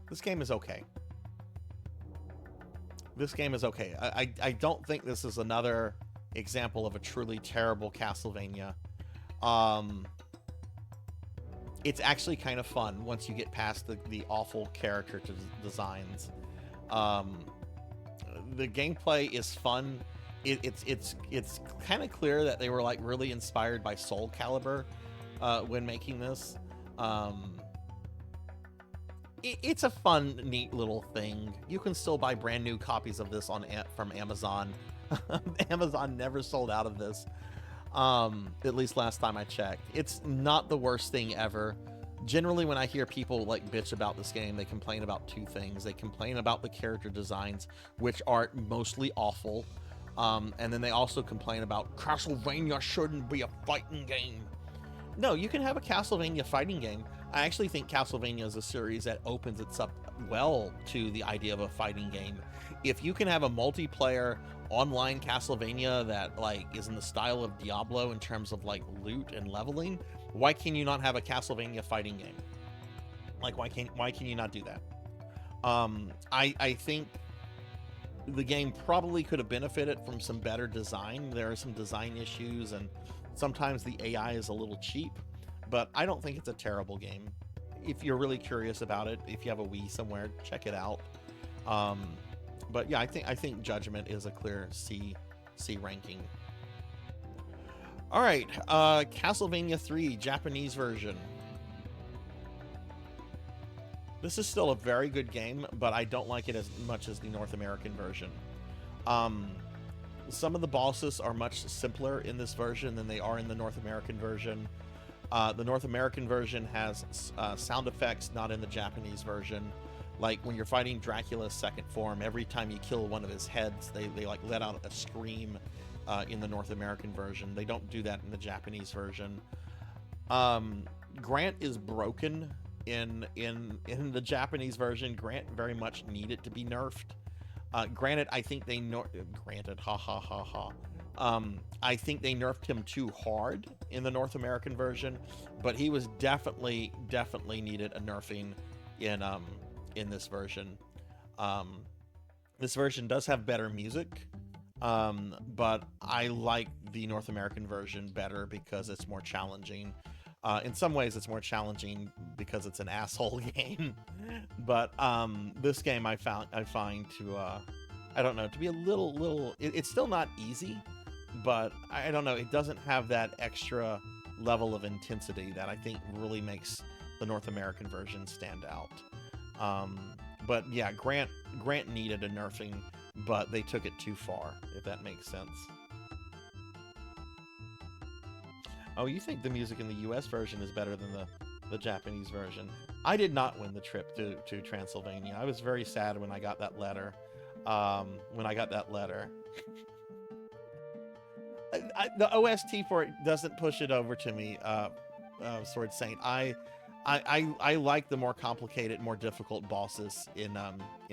This game is okay. I don't think this is another example of a truly terrible Castlevania. It's actually kind of fun once you get past the awful character designs. The gameplay is fun. It's kind of clear that they were like really inspired by Soul Calibur when making this. It's a fun, neat little thing. You can still buy brand new copies of this from Amazon. Amazon never sold out of this, at least last time I checked. It's not the worst thing ever. Generally, when I hear people like bitch about this game, they complain about two things. They complain about the character designs, which are mostly awful, and then they also complain about Castlevania shouldn't be a fighting game. No, you can have a Castlevania fighting game. I actually think Castlevania is a series that opens itself well to the idea of a fighting game. If you can have a multiplayer online Castlevania that like is in the style of Diablo in terms of like loot and leveling, why can you not have a Castlevania fighting game? Like why can you not do that? I think the game probably could have benefited from some better design. There are some design issues and sometimes the AI is a little cheap, but I don't think it's a terrible game. If you're really curious about it, if you have a Wii somewhere, check it out. But yeah, I think Judgment is a clear C ranking. All right, Castlevania 3 Japanese version. This is still a very good game, but I don't like it as much as the North American version. Some of the bosses are much simpler in this version than they are in the North American version. The North American version has sound effects not in the Japanese version. Like when you're fighting Dracula's second form, every time you kill one of his heads, they like let out a scream in the North American version. They don't do that in the Japanese version. Grant is broken in the Japanese version. Grant very much needed to be nerfed. Granted, I think they I think they nerfed him too hard in the North American version, but he was definitely needed a nerfing in this version. This version does have better music, but I like the North American version better because it's more challenging. In some ways, it's more challenging because it's an asshole game. But this game I find to I don't know, to be a little. It's still not easy, but I don't know. It doesn't have that extra level of intensity that I think really makes the North American version stand out. But yeah, Grant needed a nerfing, but they took it too far, if that makes sense. Oh, you think the music in the US version is better than the Japanese version? I did not win the trip to Transylvania. I was very sad when I got that letter. The OST for it doesn't push it over to me, Sword Saint. I like the more complicated, more difficult bosses in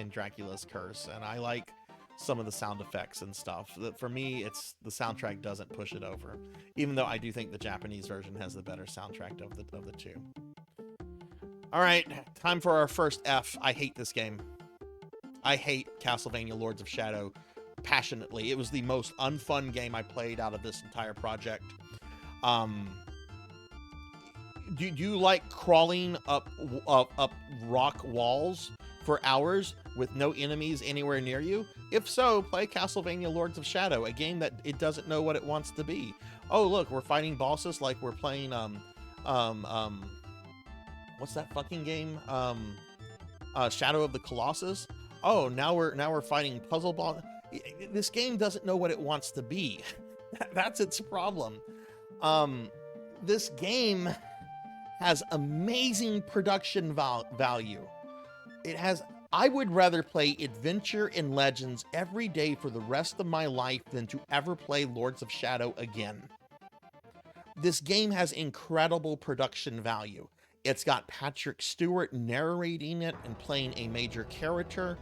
Dracula's Curse, and I like some of the sound effects and stuff. For me, it's the soundtrack doesn't push it over, even though I do think the Japanese version has the better soundtrack of the two. All right, time for our first F. I hate this game. I hate Castlevania Lords of Shadow passionately. It was the most unfun game I played out of this entire project. Do you like crawling up rock walls for hours with no enemies anywhere near you? If so, play Castlevania Lords of Shadow, a game that it doesn't know what it wants to be. Oh, look, we're fighting bosses like we're playing what's that fucking game? Shadow of the Colossus. Oh, now we're fighting puzzle boss. This game doesn't know what it wants to be. That's its problem. This game has amazing production value. It has. I would rather play Adventure and Legends every day for the rest of my life than to ever play Lords of Shadow again. This game has incredible production value. It's got Patrick Stewart narrating it and playing a major character.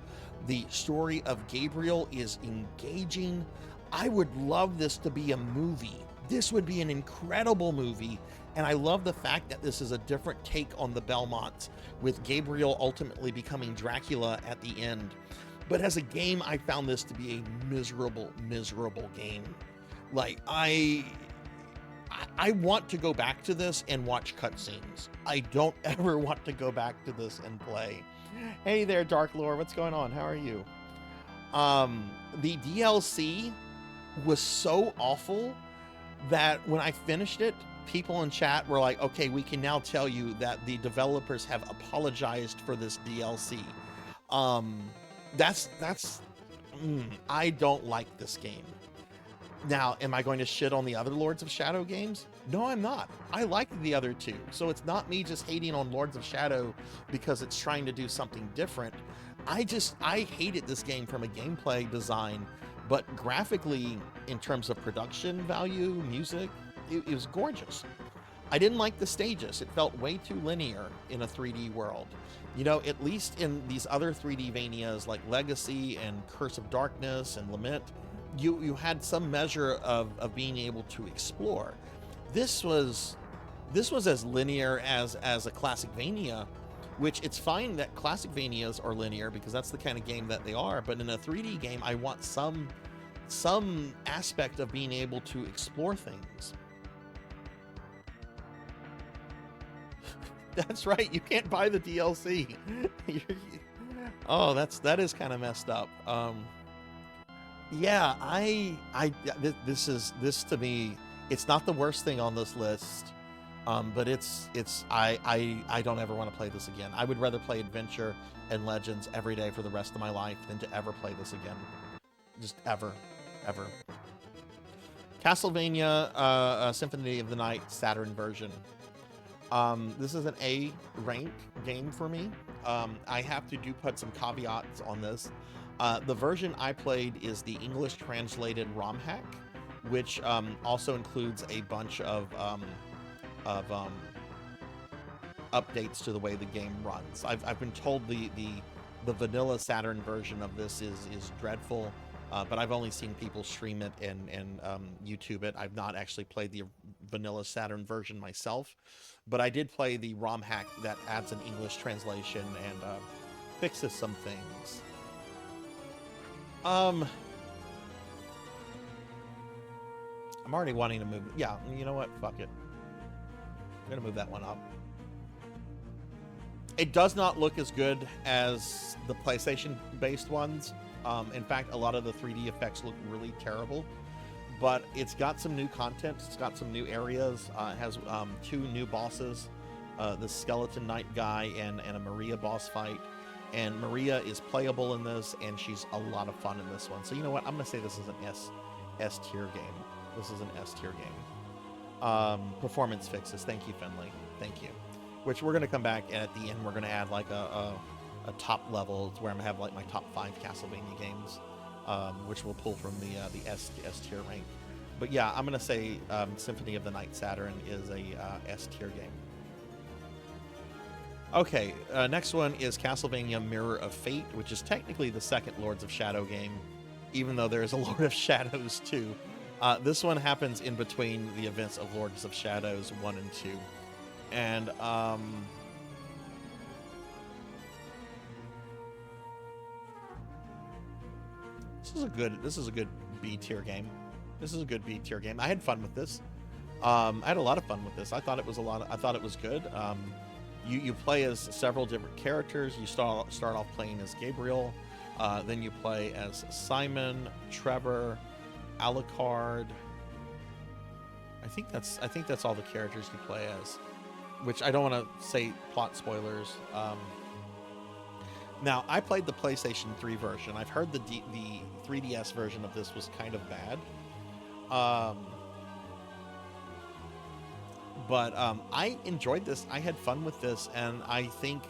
The story of Gabriel is engaging. I would love this to be a movie. This would be an incredible movie. And I love the fact that this is a different take on the Belmont, with Gabriel ultimately becoming Dracula at the end. But as a game, I found this to be a miserable, miserable game. Like, I want to go back to this and watch cutscenes. I don't ever want to go back to this and play. Hey there, Dark Lore. What's going on? How are you? The DLC was so awful that when I finished it, people in chat were like, okay, we can now tell you that the developers have apologized for this DLC. I don't like this game. Now, am I going to shit on the other Lords of Shadow games? No, I'm not. I like the other two. So it's not me just hating on Lords of Shadow because it's trying to do something different. I hated this game from a gameplay design, but graphically, in terms of production value, music, it was gorgeous. I didn't like the stages. It felt way too linear in a 3D world. You know, at least in these other 3D Vanias like Legacy and Curse of Darkness and Lament, you had some measure of being able to explore. This was as linear as a classic Vania, which it's fine that classic Vanias are linear because that's the kind of game that they are, but in a 3D game, I want some aspect of being able to explore things. That's right, you can't buy the DLC. Oh, that is kind of messed up. Yeah, this to me, it's not the worst thing on this list, but I don't ever want to play this again. I would rather play Adventure and Legends every day for the rest of my life than to ever play this again. Just ever. Castlevania Symphony of the Night Saturn version. This is an A rank game for me. I have to put some caveats on this. The version I played is the English translated ROM hack, which also includes a bunch of updates to the way the game runs. I've been told the vanilla Saturn version of this is dreadful, but I've only seen people stream it and YouTube it. I've not actually played the vanilla Saturn version myself, but I did play the ROM hack that adds an English translation and fixes some things. I'm already wanting to move. Yeah, you know what? Fuck it. I'm gonna move that one up. It does not look as good as the PlayStation-based ones. In fact, a lot of the 3D effects look really terrible. But it's got some new content. It's got some new areas. It has 2 new bosses, the Skeleton Knight guy and a Maria boss fight. And Maria is playable in this, and she's a lot of fun in this one. So you know what? I'm going to say this is an S tier game. This is an S tier game. Performance fixes. Thank you, Finley. Thank you. Which we're going to come back, and at the end we're going to add like a top level to where I'm going to have like my top 5 Castlevania games, which we'll pull from the S tier rank. But yeah, I'm going to say Symphony of the Night Saturn is a S tier game. Okay, next one is Castlevania Mirror of Fate, which is technically the second Lords of Shadow game, even though there is a Lord of Shadows 2. This one happens in between the events of Lords of Shadows 1 and 2. And, this is a good B tier game. This is a good B tier game. I had fun with this. I had a lot of fun with this. I thought it was good. You play as several different characters. You start off playing as Gabriel, then you play as Simon, Trevor, Alucard. I think that's all the characters you play as. Which I don't want to say plot spoilers. Now I played the PlayStation 3 version. I've heard the 3DS version of this was kind of bad. But I enjoyed this. I had fun with this, and I think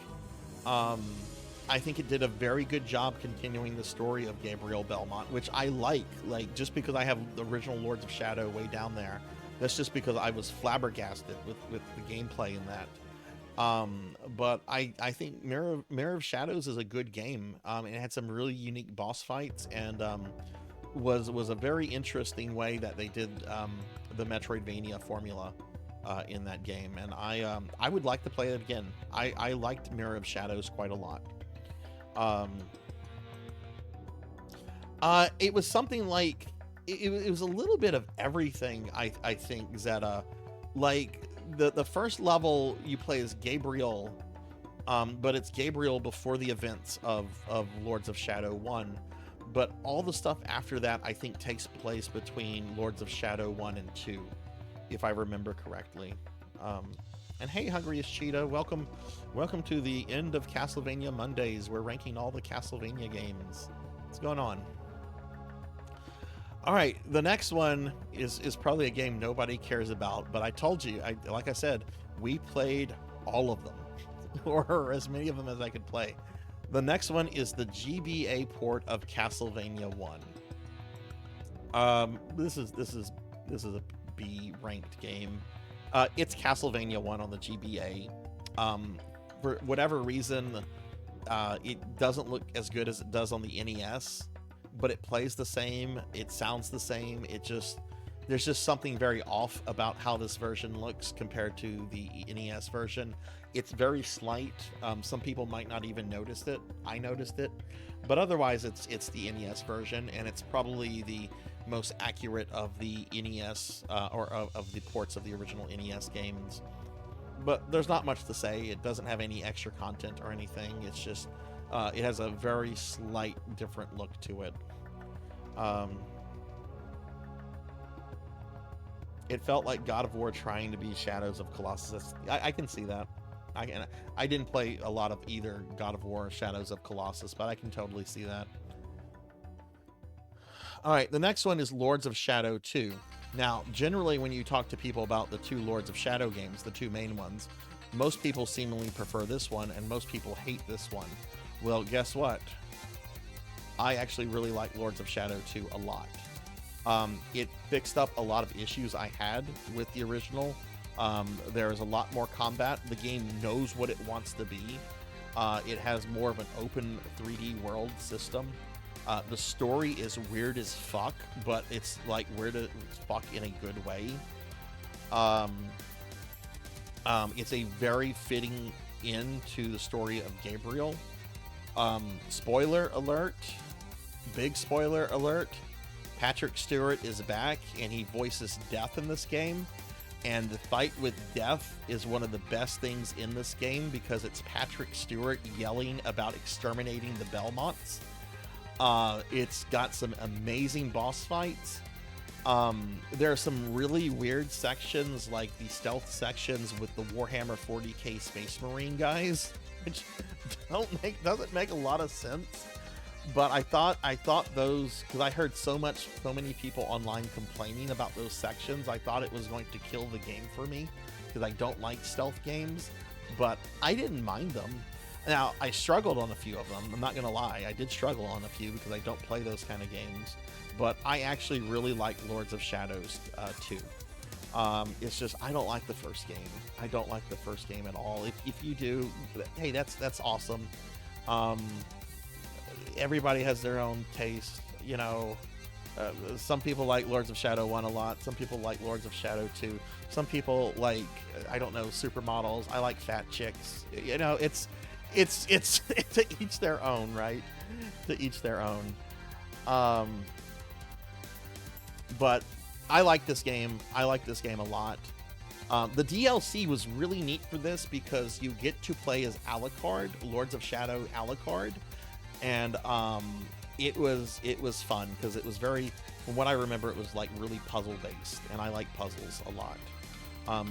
it did a very good job continuing the story of Gabriel Belmont, which I like. Like, just because I have the original Lords of Shadow way down there, that's just because I was flabbergasted with the gameplay in that. But I think Mirror of Shadows is a good game. It had some really unique boss fights, and was a very interesting way that they did the Metroidvania formula in that game, and I would like to play it again. I liked Mirror of Shadows quite a lot. It was something like it was a little bit of everything. I think, Zeta, like the first level you play as Gabriel, but it's Gabriel before the events of Lords of Shadow 1. But all the stuff after that, I think, takes place between Lords of Shadow 1 and 2, if I remember correctly. And hey, Hungriest Cheetah, welcome to the end of Castlevania Mondays. We're ranking all the Castlevania games. What's going on? All right, the next one is probably a game nobody cares about, but I told you, like I said, we played all of them, or as many of them as I could play. The next one is the GBA port of Castlevania 1. This is a B ranked game. It's Castlevania 1 on the GBA. For whatever reason, it doesn't look as good as it does on the NES, but it plays the same. It sounds the same. There's just something very off about how this version looks compared to the NES version. It's very slight. Some people might not even notice it. I noticed it, but otherwise it's the NES version, and it's probably the most accurate of the NES or of the ports of the original NES games. But there's not much to say. It doesn't have any extra content or anything. It's just it has a very slight different look to it. It felt like God of War trying to be Shadows of Colossus. I can see that. I didn't play a lot of either God of War or Shadows of Colossus, but I can totally see that. All right, the next one is Lords of Shadow 2. Now, generally, when you talk to people about the two Lords of Shadow games, the two main ones, most people seemingly prefer this one, and most people hate this one. Well, guess what? I actually really like Lords of Shadow 2 a lot. It fixed up a lot of issues I had with the original. There's a lot more combat. The game knows what it wants to be. It has more of an open 3D world system. The story is weird as fuck, but it's like weird as fuck in a good way. It's a very fitting into the story of Gabriel. Spoiler alert, big spoiler alert, Patrick Stewart is back and he voices Death in this game. And the fight with Death is one of the best things in this game because it's Patrick Stewart yelling about exterminating the Belmonts. It's got some amazing boss fights. There are some really weird sections, like the stealth sections with the Warhammer 40k Space Marine guys, which doesn't make a lot of sense. But I thought those, because I heard so many people online complaining about those sections, I thought it was going to kill the game for me because I don't like stealth games. But I didn't mind them. Now, I struggled on a few of them. I'm not going to lie. I did struggle on a few because I don't play those kind of games. But I actually really like Lords of Shadows 2. It's just I don't like the first game. I don't like the first game at all. If you do, hey, that's awesome. Everybody has their own taste, you know. Some people like Lords of Shadow 1 a lot. Some people like Lords of Shadow 2. Some people like, I don't know, supermodels. I like fat chicks. You know, it's to each their own, right? To each their own. But I like this game. I like this game a lot. The DLC was really neat for this because you get to play as Alucard, Lords of Shadow Alucard, and it was fun because it was very, from what I remember, it was like really puzzle based, and I like puzzles a lot.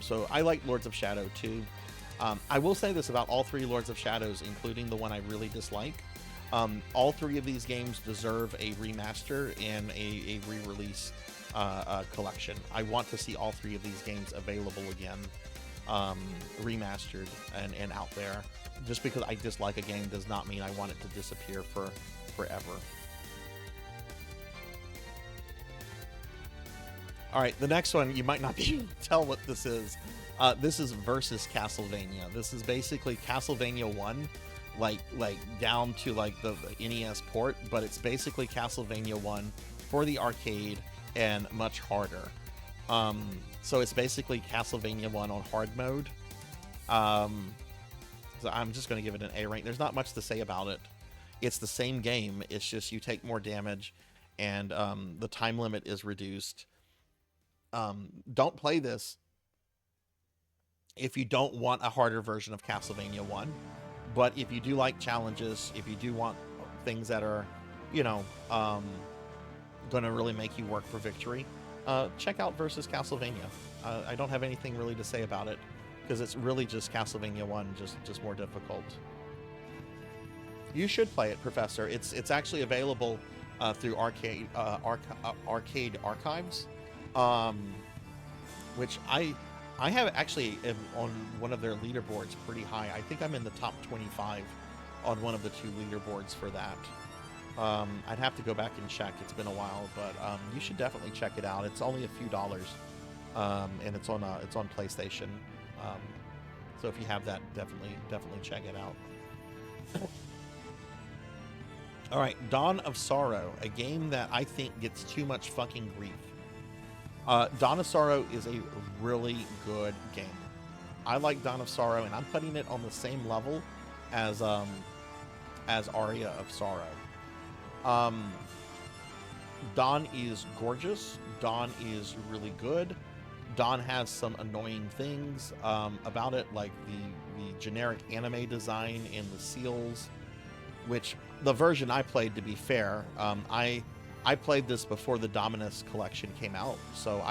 So I like Lords of Shadow too. I will say this about all three Lords of Shadows, including the one I really dislike. All three of these games deserve a remaster and a re-release collection. I want to see all three of these games available again, remastered and out there. Just because I dislike a game does not mean I want it to disappear forever. All right, the next one, you might not be able to tell what this is. This is Versus Castlevania. This is basically Castlevania 1, like down to like the NES port, but it's basically Castlevania 1 for the arcade and much harder. So it's basically Castlevania 1 on hard mode. So I'm just going to give it an A rank. There's not much to say about it. It's the same game. It's just you take more damage, and the time limit is reduced. Don't play this if you don't want a harder version of Castlevania 1. But if you do like challenges, if you do want things that are, you know, going to really make you work for victory, check out Versus Castlevania. I don't have anything really to say about it because it's really just Castlevania 1, just more difficult. You should play it, Professor. It's actually available through Arcade Archives, which I have actually on one of their leaderboards pretty high. I think I'm in the top 25 on one of the 2 leaderboards for that. I'd have to go back and check. It's been a while, but you should definitely check it out. It's only a few dollars, and it's on PlayStation. So if you have that, definitely check it out. All right, Dawn of Sorrow, a game that I think gets too much fucking grief. Dawn of Sorrow is a really good game. I like Dawn of Sorrow, and I'm putting it on the same level as Aria of Sorrow. Dawn is gorgeous. Dawn is really good. Dawn has some annoying things about it, like the generic anime design and the seals, which the version I played, to be fair, I played this before the Dominus collection came out, so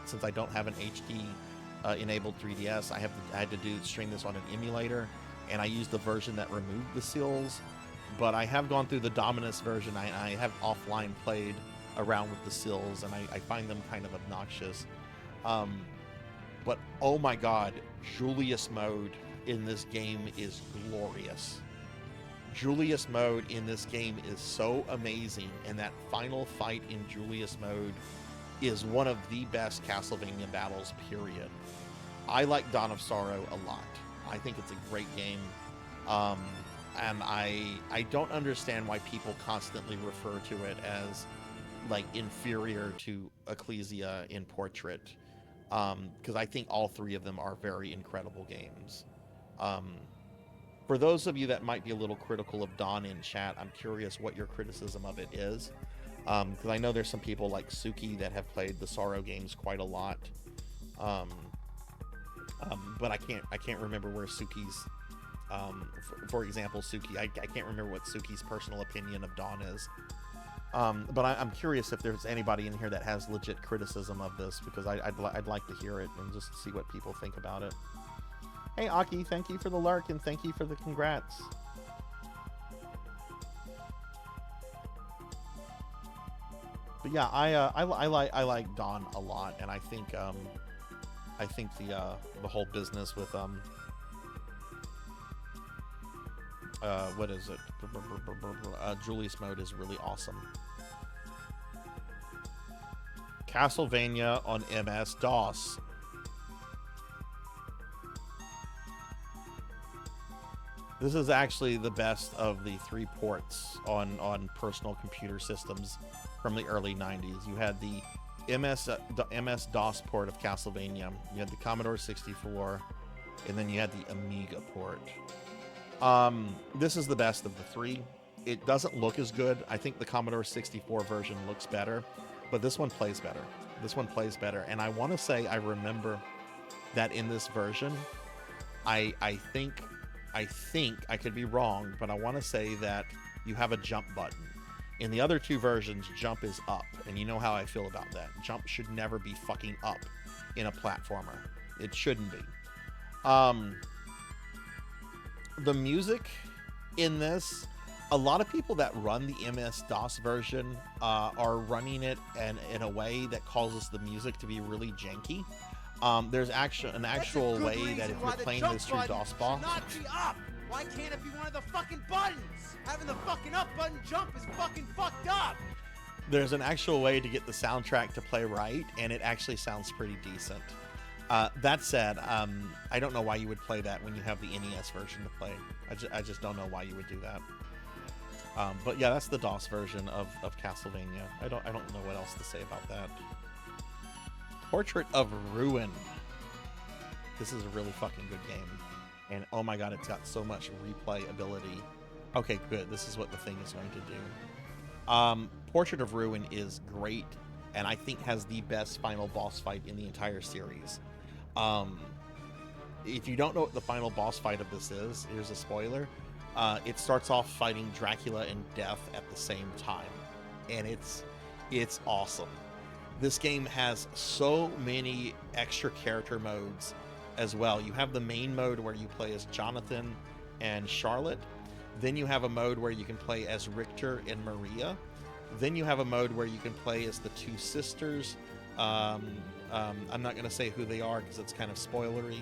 since I don't have an HD enabled 3DS, I had to stream this on an emulator, and I used the version that removed the seals. But I have gone through the Dominus version. I have offline played around with the seals, and I find them kind of obnoxious. But oh my god, Julius mode in this game is glorious. Julius mode in this game is so amazing, and that final fight in Julius mode is one of the best Castlevania battles, period. I like Dawn of Sorrow a lot. I think it's a great game. And I don't understand why people constantly refer to it as like inferior to Ecclesia in Portrait, because I think all three of them are very incredible games. For those of you that might be a little critical of Dawn in chat, I'm curious what your criticism of it is, because I know there's some people like Suki that have played the Sorrow games quite a lot, but I can't remember where Suki's for example, Suki, I can't remember what Suki's personal opinion of Dawn is. But I'm curious if there's anybody in here that has legit criticism of this, because I'd like to hear it and just see what people think about it. Hey, Aki, thank you for the lurk, and thank you for the congrats. But yeah, I like Dawn a lot, and I think the whole business with what is it? Julius mode is really awesome. Castlevania on MS-DOS. This is actually the best of the 3 ports on personal computer systems from the early 90s. You had the MS-DOS port of Castlevania, you had the Commodore 64, and then you had the Amiga port. This is the best of the 3. It doesn't look as good. I think the Commodore 64 version looks better, but this one plays better. This one plays better, and I want to say I remember that in this version, I think I could be wrong, but I want to say that you have a jump button. In the other 2 versions, jump is up, and you know how I feel about that. Jump should never be fucking up in a platformer. It shouldn't be. The music in this, a lot of people that run the MS-DOS version are running it in a way that causes the music to be really janky. There's an actual way that if you're playing this through DOSBox, not be up. Why can't it be one of the fucking buttons? Having the fucking up button jump is fucking fucked up. There's an actual way to get the soundtrack to play right, and it actually sounds pretty decent. That said, I don't know why you would play that when you have the NES version to play. I just don't know why you would do that. But yeah, that's the DOS version of Castlevania. I don't know what else to say about that. Portrait of Ruin. This is a really fucking good game. And oh my god, it's got so much replay ability. Okay, good. This is what the thing is going to do. Portrait of Ruin is great, and I think has the best final boss fight in the entire series. If you don't know what the final boss fight of this is, here's a spoiler. It starts off fighting Dracula and Death at the same time, and it's awesome. This game has so many extra character modes as well. You have the main mode where you play as Jonathan and Charlotte. Then you have a mode where you can play as Richter and Maria. Then you have a mode where you can play as the 2 sisters. I'm not going to say who they are because it's kind of spoilery.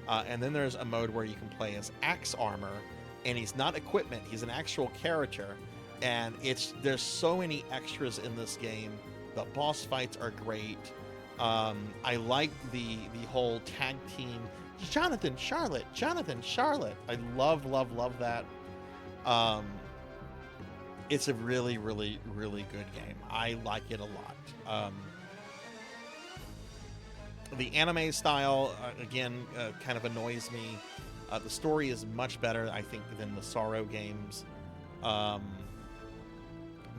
And then there's a mode where you can play as Axe Armor, and he's not equipment, he's an actual character. And there's so many extras in this game. The boss fights are great. I like the whole tag team. Jonathan, Charlotte. I love that. It's a really, really, really good game. I like it a lot. The anime style, again, kind of annoys me. The story is much better, I think, than the Sorrow games.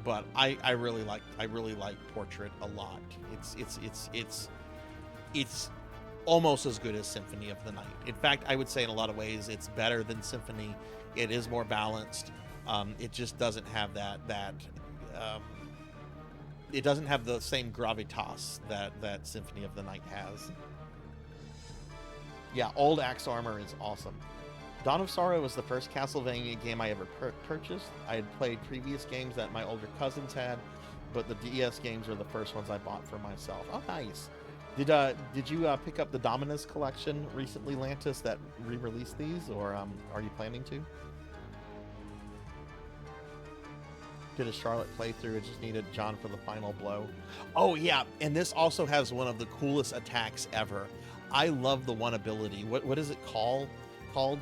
But I really like Portrait a lot. It's almost as good as Symphony of the Night. In fact, I would say in a lot of ways it's better than Symphony. It is more balanced. It just doesn't have that it doesn't have the same gravitas that Symphony of the Night has. Yeah, old Axe Armor is awesome. Dawn of Sorrow was the first Castlevania game I ever purchased. I had played previous games that my older cousins had, but the DS games were the first ones I bought for myself. Oh, nice. Did you pick up the Dominus collection recently, Lantis, that re-released these, or are you planning to? Did a Charlotte playthrough. It just needed John for the final blow. Oh yeah, and this also has one of the coolest attacks ever. I love the one ability. What is it called?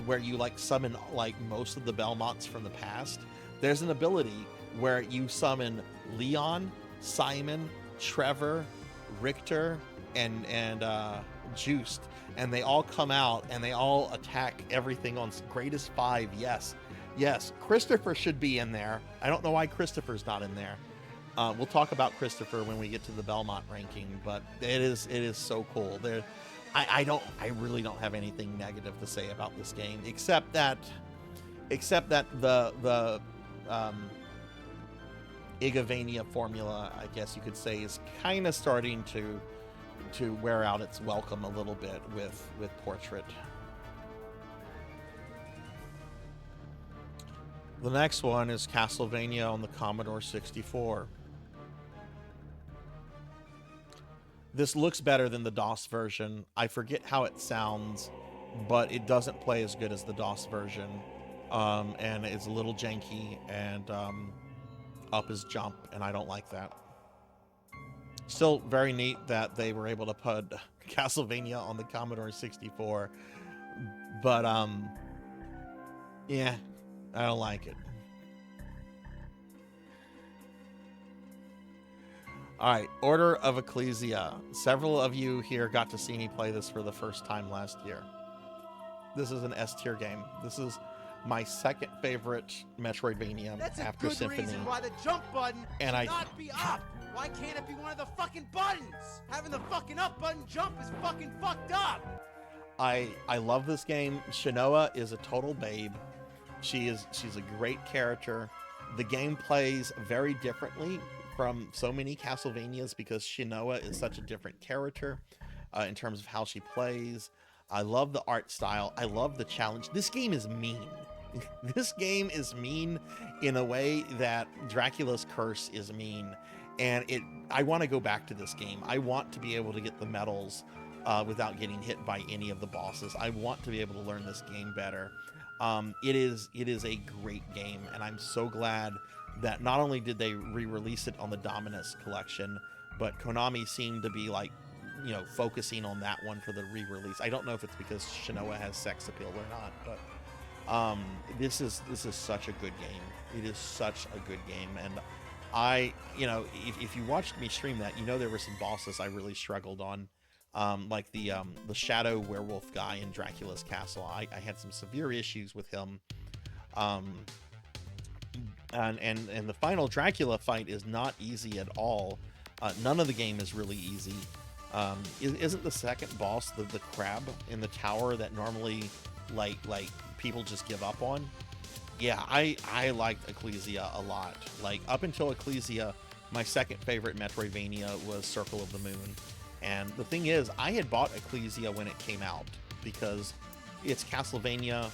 Where you like summon like most of the Belmonts from the past. There's an ability where you summon Leon, Simon, Trevor, Richter, and Juiced, and they all come out and they all attack everything on greatest 5. Yes, Christopher should be in there. I don't know why Christopher's not in there. We'll talk about Christopher when we get to the Belmont ranking, but it is so cool. I really don't have anything negative to say about this game, except that the Igavania formula, I guess you could say, is kind of starting to wear out its welcome a little bit with Portrait. The next one is Castlevania on the Commodore 64. This looks better than the DOS version. I forget how it sounds, but it doesn't play as good as the DOS version. And it's a little janky, and up is jump, and I don't like that. Still very neat that they were able to put Castlevania on the Commodore 64, but Yeah, I don't like it. All right, Order of Ecclesia. Several of you here got to see me play this for the first time last year. This is an S tier game. This is my second favorite Metroidvania That's a after good Symphony. reason why the jump button And should not be up. Why can't it be one of the fucking buttons? Having the fucking up button jump is fucking fucked up. I love this game. Shinoa is a total babe. She's a great character. The game plays very differently from so many Castlevanias because Shinoa is such a different character in terms of how she plays. I love the art style. I love the challenge. This game is mean. This game is mean in a way that Dracula's Curse is mean. And I want to go back to this game. I want to be able to get the medals without getting hit by any of the bosses. I want to be able to learn this game better. It is a great game, and I'm so glad that not only did they re-release it on the Dominus collection, but Konami seemed to be like, you know, focusing on that one for the re-release. I don't know if it's because Shinoa has sex appeal or not, but this is such a good game. It is such a good game, and you know, if you watched me stream that, you know there were some bosses I really struggled on. Like the shadow werewolf guy in Dracula's castle. I had some severe issues with him. And the final Dracula fight is not easy at all. None of the game is really easy. Isn't the second boss the crab in the tower that normally like people just give up on? Yeah, I liked Ecclesia a lot. Like up until Ecclesia, my second favorite Metroidvania was Circle of the Moon. And the thing is, I had bought Ecclesia when it came out because it's Castlevania.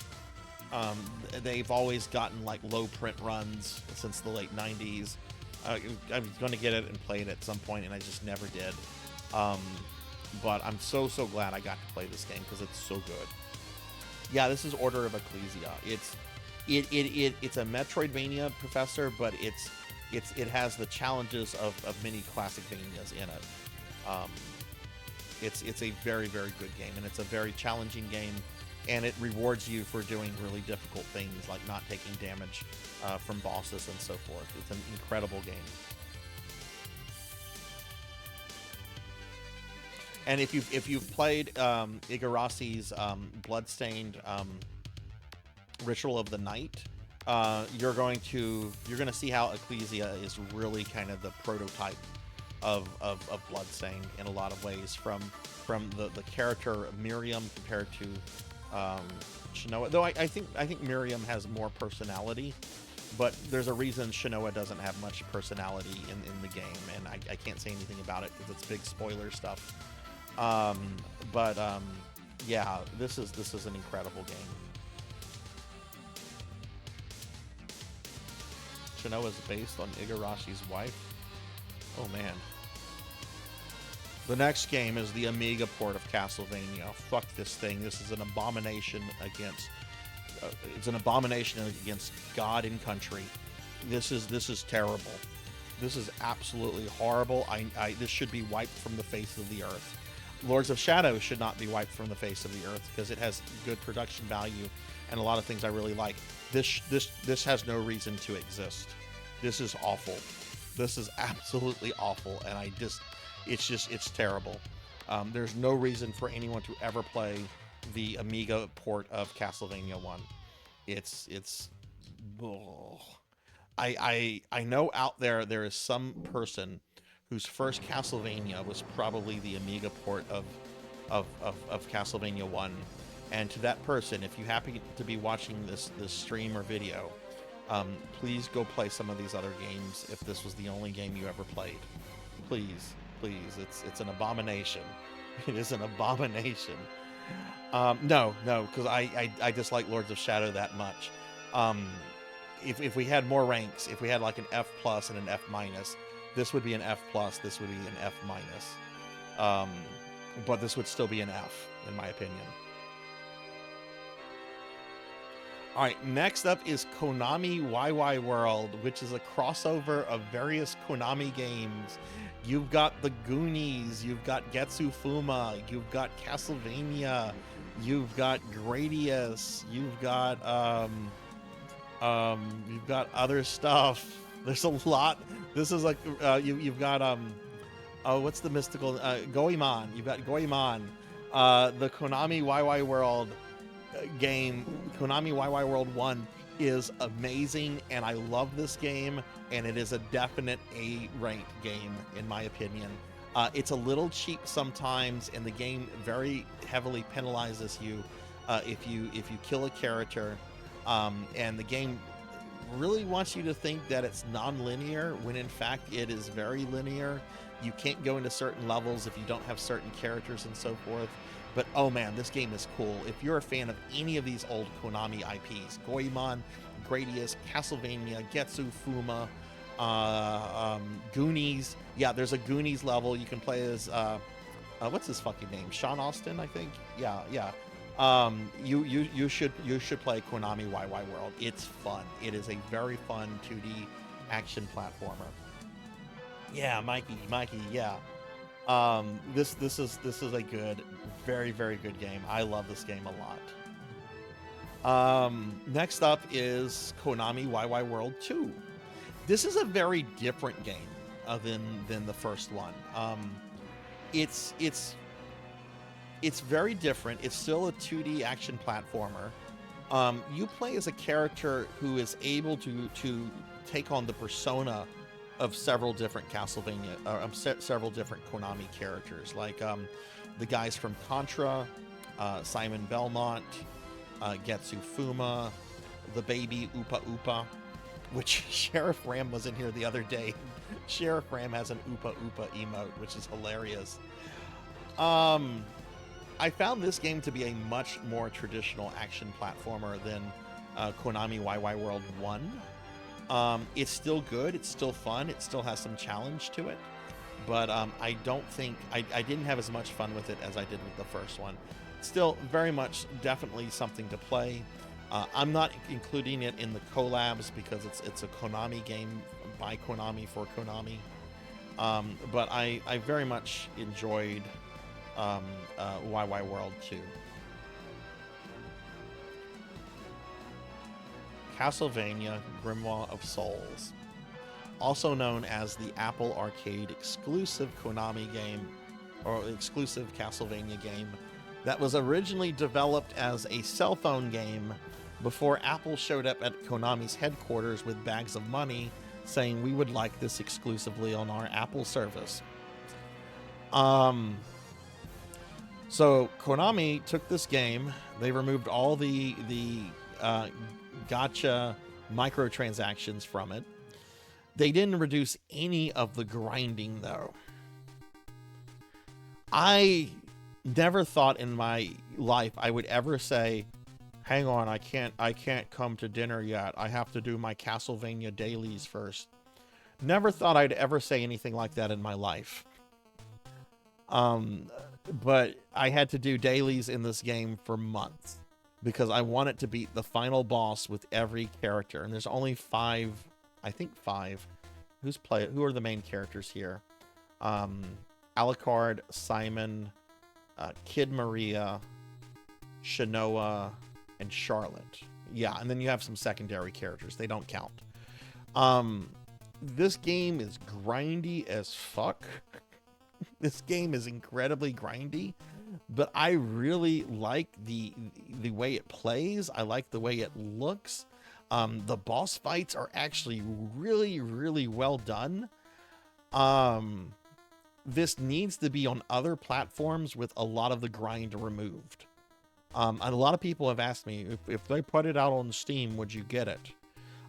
They've always gotten like low print runs since the late 90s. I was going to get it and play it at some point, and I just never did. But I'm so glad I got to play this game because it's so good. Yeah, this is Order of Ecclesia. It's a Metroidvania, Professor, but it has the challenges of many classic Vanias in it. It's a very good game, and it's a very challenging game, and it rewards you for doing really difficult things like not taking damage from bosses and so forth. It's an incredible game. And if you've played Igarasi's Bloodstained Ritual of the Night, you're going to see how Ecclesia is really kind of the prototype of Bloodstained in a lot of ways, from the character Miriam compared to Shinoa. Though I think Miriam has more personality, but there's a reason Shinoa doesn't have much personality in the game, and I can't say anything about it because it's big spoiler stuff. Yeah, this is an incredible game. Shinoa is based on Igarashi's wife. Oh man. The next game is the Amiga port of Castlevania. Fuck this thing. This is an abomination against. It's an abomination against God and country. This is terrible. This is absolutely horrible. This should be wiped from the face of the earth. Lords of Shadow should not be wiped from the face of the earth because it has good production value and a lot of things I really like. This has no reason to exist. This is awful. This is absolutely awful, and it's terrible. There's no reason for anyone to ever play the Amiga port of Castlevania 1. I know out there is some person whose first Castlevania was probably the Amiga port of Castlevania 1. And to that person, if you happen to be watching this stream or video, please go play some of these other games if this was the only game you ever played. Please, it's an abomination. It is an abomination. No, because I dislike Lords of Shadow that much. If we had more ranks, if we had like an F plus and an F minus, this would be an F plus, this would be an F minus. But this would still be an F, in my opinion. All right, next up is Konami YY World, which is a crossover of various Konami games. You've got the Goonies, you've got Getsu Fuma, you've got Castlevania, you've got Gradius, you've got You've got other stuff. There's a lot. This is like you've got oh, what's the mystical Goemon? You've got Goemon, the Konami YY World game. Konami YY World 1 is amazing, and I love this game, and it is a definite A-ranked game in my opinion. It's a little cheap sometimes, and the game very heavily penalizes you if you kill a character, and the game really wants you to think that it's non-linear when in fact it is very linear. You can't go into certain levels if you don't have certain characters and so forth. But oh man, this game is cool. If you're a fan of any of these old Konami IPs, Goemon, Gradius, Castlevania, Getsu Fuma, Goonies. Yeah, there's a Goonies level. You can play as what's his fucking name? Sean Austin, I think. Yeah. You should play Konami YY World. It's fun. It is a very fun 2D action platformer. Yeah, Mikey. Yeah. This is a good, very good game. I love this game a lot. Next up is Konami YY World 2. This is a very different game than the first one. It's very different. It's still a 2D action platformer. You play as a character who is able to take on the persona of several different Castlevania, several different Konami characters, like the guys from Contra, Simon Belmont, Getsu Fuma, the baby Oopa Oopa, which Sheriff Ram was in here the other day. Sheriff Ram has an Oopa Oopa emote, which is hilarious. I found this game to be a much more traditional action platformer than Konami YY World 1. It's still good, it's still fun, it still has some challenge to it, but I don't think I didn't have as much fun with it as I did with the first one. Still very much definitely something to play. I'm not including it in the collabs because it's a Konami game by Konami for Konami, but I very much enjoyed YY World 2. Castlevania Grimoire of Souls, also known as the Apple Arcade exclusive Konami game, or exclusive Castlevania game, that was originally developed as a cell phone game before Apple showed up at Konami's headquarters with bags of money saying we would like this exclusively on our Apple service. So Konami took this game, they removed all the gotcha microtransactions from it. They didn't reduce any of the grinding though. I never thought in my life I would ever say, hang on, I can't come to dinner yet. I have to do my Castlevania dailies first. Never thought I'd ever say anything like that in my life. But I had to do dailies in this game for months because I wanted to beat the final boss with every character. And there's only 5, I think 5. Who are the main characters here? Alucard, Simon, Kid Maria, Shanoa, and Charlotte. Yeah, and then you have some secondary characters. They don't count. This game is grindy as fuck. This game is incredibly grindy, but I really like the way it plays. I like the way it looks. The boss fights are actually really well done. This needs to be on other platforms with a lot of the grind removed. And a lot of people have asked me if they put it out on Steam, would you get it?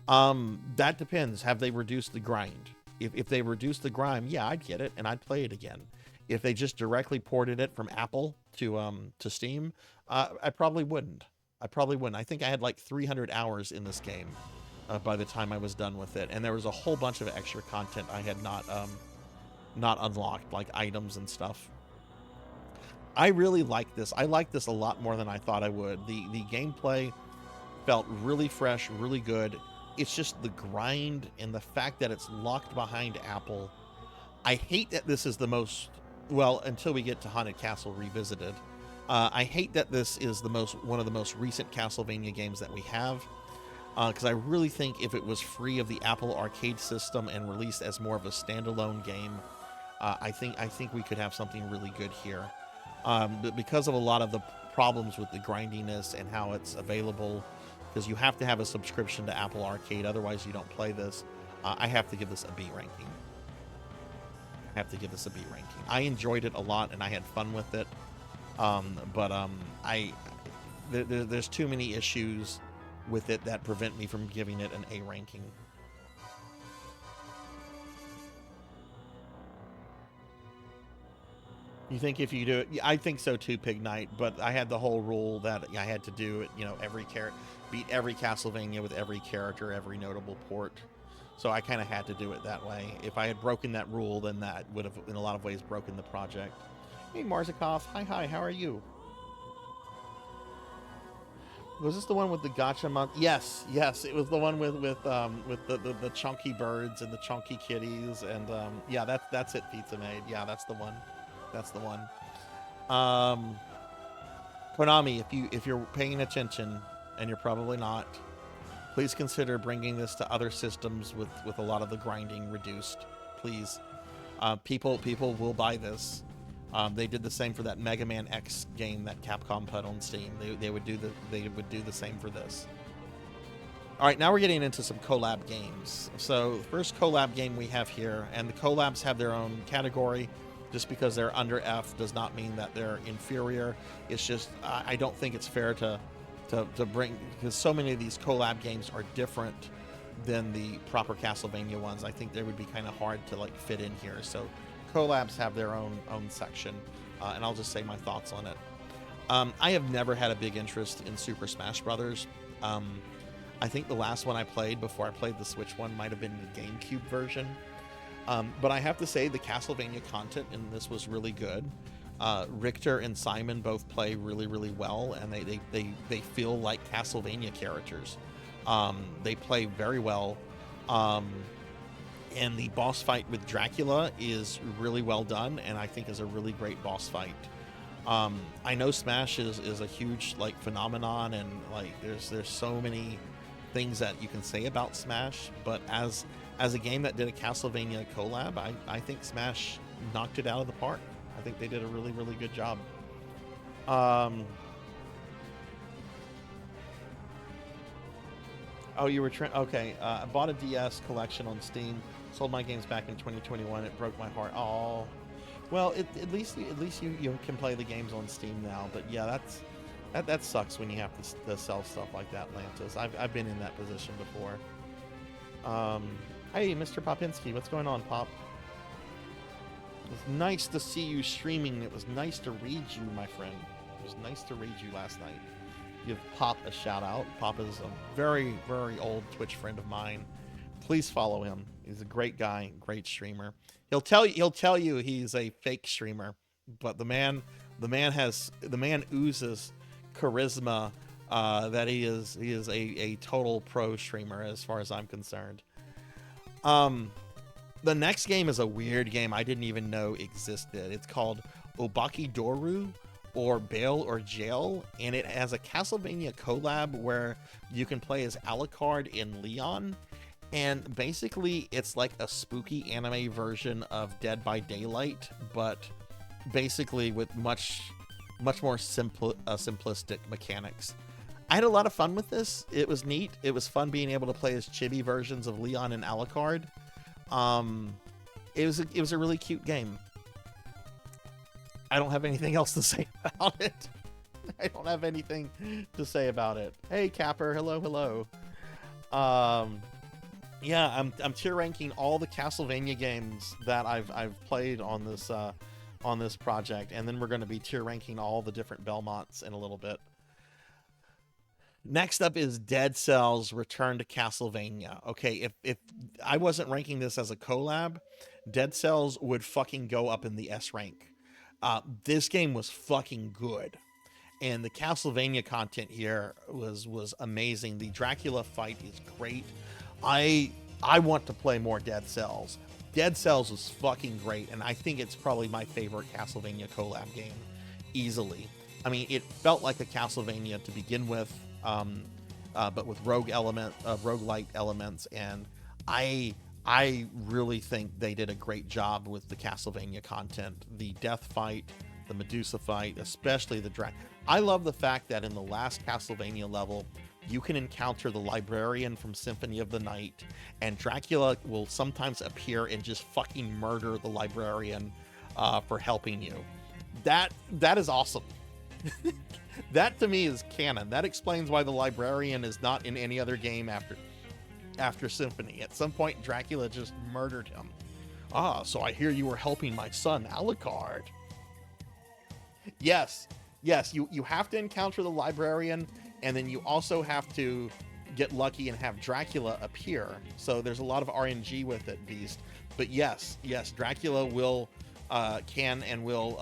That depends. Have they reduced the grind? If they reduce the grind, yeah, I'd get it and I'd play it again. If they just directly ported it from Apple to Steam, I probably wouldn't. I think I had like 300 hours in this game by the time I was done with it, and there was a whole bunch of extra content I had not unlocked, like items and stuff. I really like this. I like this a lot more than I thought I would. The gameplay felt really fresh, really good. It's just the grind and the fact that it's locked behind Apple. I hate that this is the most, well, until we get to Haunted Castle Revisited. I hate that this is one of the most recent Castlevania games that we have. because I really think if it was free of the Apple Arcade system and released as more of a standalone game, I think we could have something really good here. But because of a lot of the problems with the grindiness and how it's available, because you have to have a subscription to Apple Arcade, otherwise you don't play this, I have to give this a B ranking. I enjoyed it a lot and I had fun with it, there's too many issues with it that prevent me from giving it an A ranking. You think if you do it, I think so too, Pig Knight, but I had the whole rule that I had to do it, you know, beat every Castlevania with every character, every notable port. So I kind of had to do it that way. If I had broken that rule, then that would have, in a lot of ways, broken the project. Hey, Marzikov. Hi, how are you? Was this the one with the gacha month? Yes, it was the one with the chunky birds and the chunky kitties, and yeah, that's it, Pizza Maid. Yeah, that's the one. Konami, if you're paying attention, and you're probably not, please consider bringing this to other systems with a lot of the grinding reduced. Please, people will buy this. They did the same for that Mega Man X game that Capcom put on Steam. They would do the same for this. All right, now we're getting into some collab games. So the first collab game we have here, and the collabs have their own category. Just because they're under F does not mean that they're inferior. It's just I don't think it's fair to bring, because so many of these collab games are different than the proper Castlevania ones. I think they would be kind of hard to like fit in here. So collabs have their own section, and I'll just say my thoughts on it. I have never had a big interest in Super Smash Brothers. I think the last one I played before I played the Switch one might have been the GameCube version. But I have to say the Castlevania content in this was really good. Richter and Simon both play really, really well, and they feel like Castlevania characters. They play very well. And the boss fight with Dracula is really well done, and I think is a really great boss fight. I know Smash is a huge like phenomenon, and like there's so many things that you can say about Smash, but as a game that did a Castlevania collab, I think Smash knocked it out of the park. I think they did a really, really good job. Oh, you were okay. I bought a DS collection on Steam. Sold my games back in 2021. It broke my heart. Oh, well, at least you can play the games on Steam now. But yeah, that sucks when you have to sell stuff like that, Lantis. I've been in that position before. Hey, Mr. Popinski, what's going on, Pop? It was nice to see you streaming. It was nice to read you, my friend. It was nice to read you last night. Give Pop a shout out. Pop is a very, very old Twitch friend of mine. Please follow him. He's a great guy, great streamer. He'll tell you he's a fake streamer, but the man oozes charisma. That he is a total pro streamer as far as I'm concerned. The next game is a weird game I didn't even know existed. It's called Obakidoru, or Bail or Jail, and it has a Castlevania collab where you can play as Alucard in Leon, and basically it's like a spooky anime version of Dead by Daylight, but basically with much more simplistic mechanics. I had a lot of fun with this. It was neat. It was fun being able to play as chibi versions of Leon and Alucard. It was a really cute game. I don't have anything else to say about it. I don't have anything to say about it. Hey, Capper. Hello. Yeah, I'm tier ranking all the Castlevania games that I've played on this project, and then we're going to be tier ranking all the different Belmonts in a little bit. Next up is Dead Cells Return to Castlevania. Okay, if I wasn't ranking this as a collab, Dead Cells would fucking go up in the S rank. This game was fucking good, and the Castlevania content here was amazing. The Dracula fight is great. I want to play more Dead Cells. Dead Cells was fucking great, and I think it's probably my favorite Castlevania collab game, easily. I mean, it felt like a Castlevania to begin with. but with roguelite elements. And I really think they did a great job with the Castlevania content. The death fight, the Medusa fight, especially the dragon. I love the fact that in the last Castlevania level, you can encounter the librarian from Symphony of the Night, and Dracula will sometimes appear and just fucking murder the librarian for helping you. That is awesome. That to me is canon. That explains why the librarian is not in any other game after Symphony. At some point, Dracula just murdered him. Ah, so I hear you were helping my son, Alucard. Yes, you have to encounter the librarian, and then you also have to get lucky and have Dracula appear. So there's a lot of RNG with it, Beast. But yes, Dracula will, can and will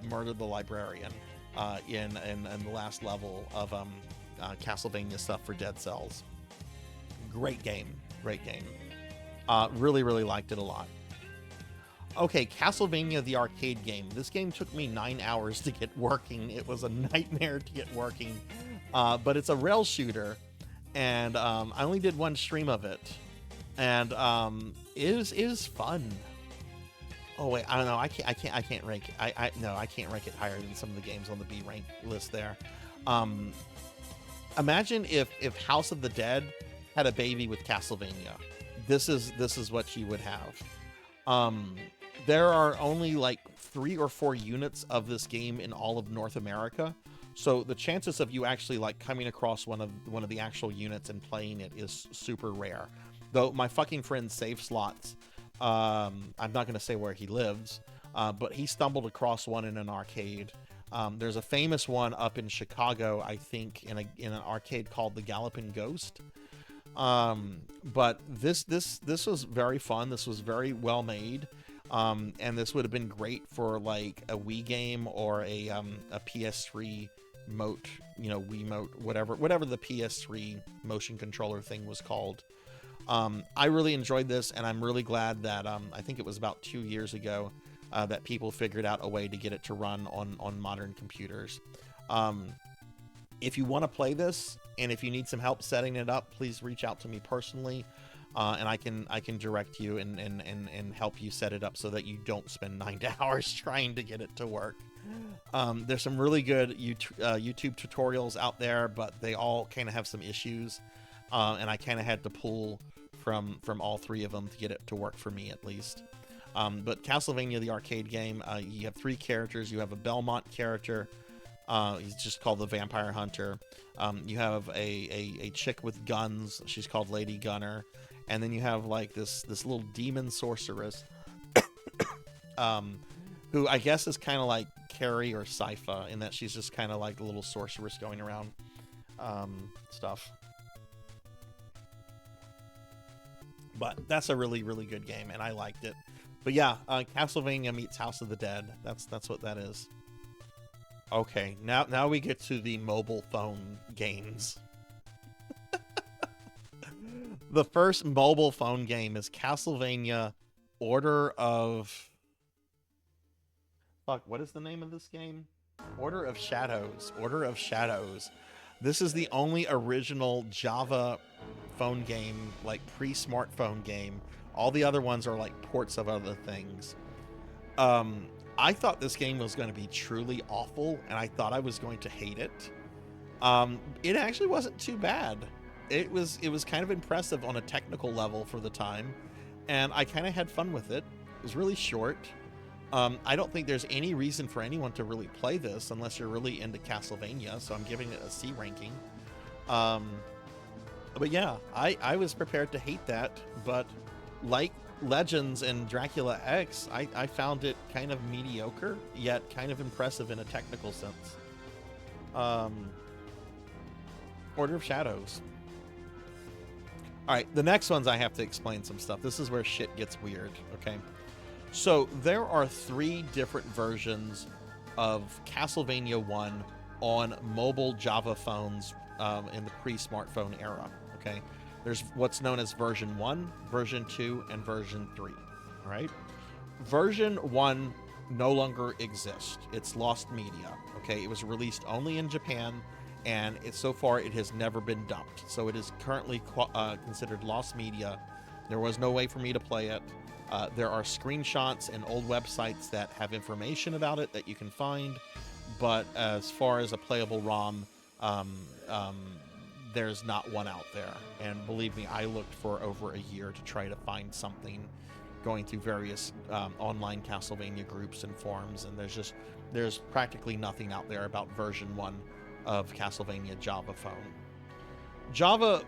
murder the librarian in the last level of Castlevania stuff for Dead Cells. Great game. Really liked it a lot. Okay, Castlevania the arcade game. This game took me 9 hours to get working. It was a nightmare to get working, but it's a rail shooter, and I only did one stream of it, and it is fun. Oh wait, I don't know. I can't rank it. I can't rank it higher than some of the games on the B rank list there. Imagine if House of the Dead had a baby with Castlevania. This is what you would have. There are only like 3 or 4 units of this game in all of North America, so the chances of you actually like coming across one of the actual units and playing it is super rare. Though my fucking friend Save Slots, I'm not going to say where he lives, but he stumbled across one in an arcade. There's a famous one up in Chicago, I think, in an arcade called the Galloping Ghost. But this was very fun. This was very well made. And this would have been great for like a Wii game or a PS3 Mote, Wiimote, whatever the PS3 motion controller thing was called. I really enjoyed this, and I'm really glad that I think it was about 2 years ago that people figured out a way to get it to run on modern computers. If you want to play this, and if you need some help setting it up, please reach out to me personally, and I can direct you and help you set it up so that you don't spend 9 hours trying to get it to work. There's some really good YouTube tutorials out there, but they all kind of have some issues, and I kind of had to pull from all 3 of them to get it to work for me, at least. But Castlevania the arcade game, you have 3 characters. You have a Belmont character. He's just called the Vampire Hunter. You have a chick with guns. She's called Lady Gunner. And then you have like this little demon sorceress, who I guess is kind of like Carrie or Sypha, in that she's just kind of like a little sorceress going around stuff. But that's a really good game, and I liked it. But yeah, Castlevania meets House of the Dead. That's what that is. Okay, now we get to the mobile phone games. The first mobile phone game is Castlevania Order of... Fuck, what is the name of this game? Order of Shadows. Order of Shadows. This is the only original Java phone game, like pre-smartphone game. All the other ones are like ports of other things. I thought this game was going to be truly awful, and I thought I was going to hate it. It actually wasn't too bad. It was kind of impressive on a technical level for the time, and I kind of had fun with it. It was really short. I don't think there's any reason for anyone to really play this unless you're really into Castlevania, so I'm giving it a C ranking. But yeah, I was prepared to hate that, but like Legends and Dracula X, I found it kind of mediocre, yet kind of impressive in a technical sense. Order of Shadows. Alright, the next ones I have to explain some stuff. This is where shit gets weird, okay? So, there are 3 different versions of Castlevania 1 on mobile Java phones in the pre-smartphone era, okay? There's what's known as version 1, version 2, and version 3, all right? Version 1 no longer exists. It's lost media, okay? It was released only in Japan, and so far it has never been dumped. So it is currently considered lost media. There was no way for me to play it. There are screenshots and old websites that have information about it that you can find, but as far as a playable ROM, there's not one out there. And believe me, I looked for over a year to try to find something, going through various online Castlevania groups and forums, and there's practically nothing out there about version 1 of Castlevania Java Phone. Java,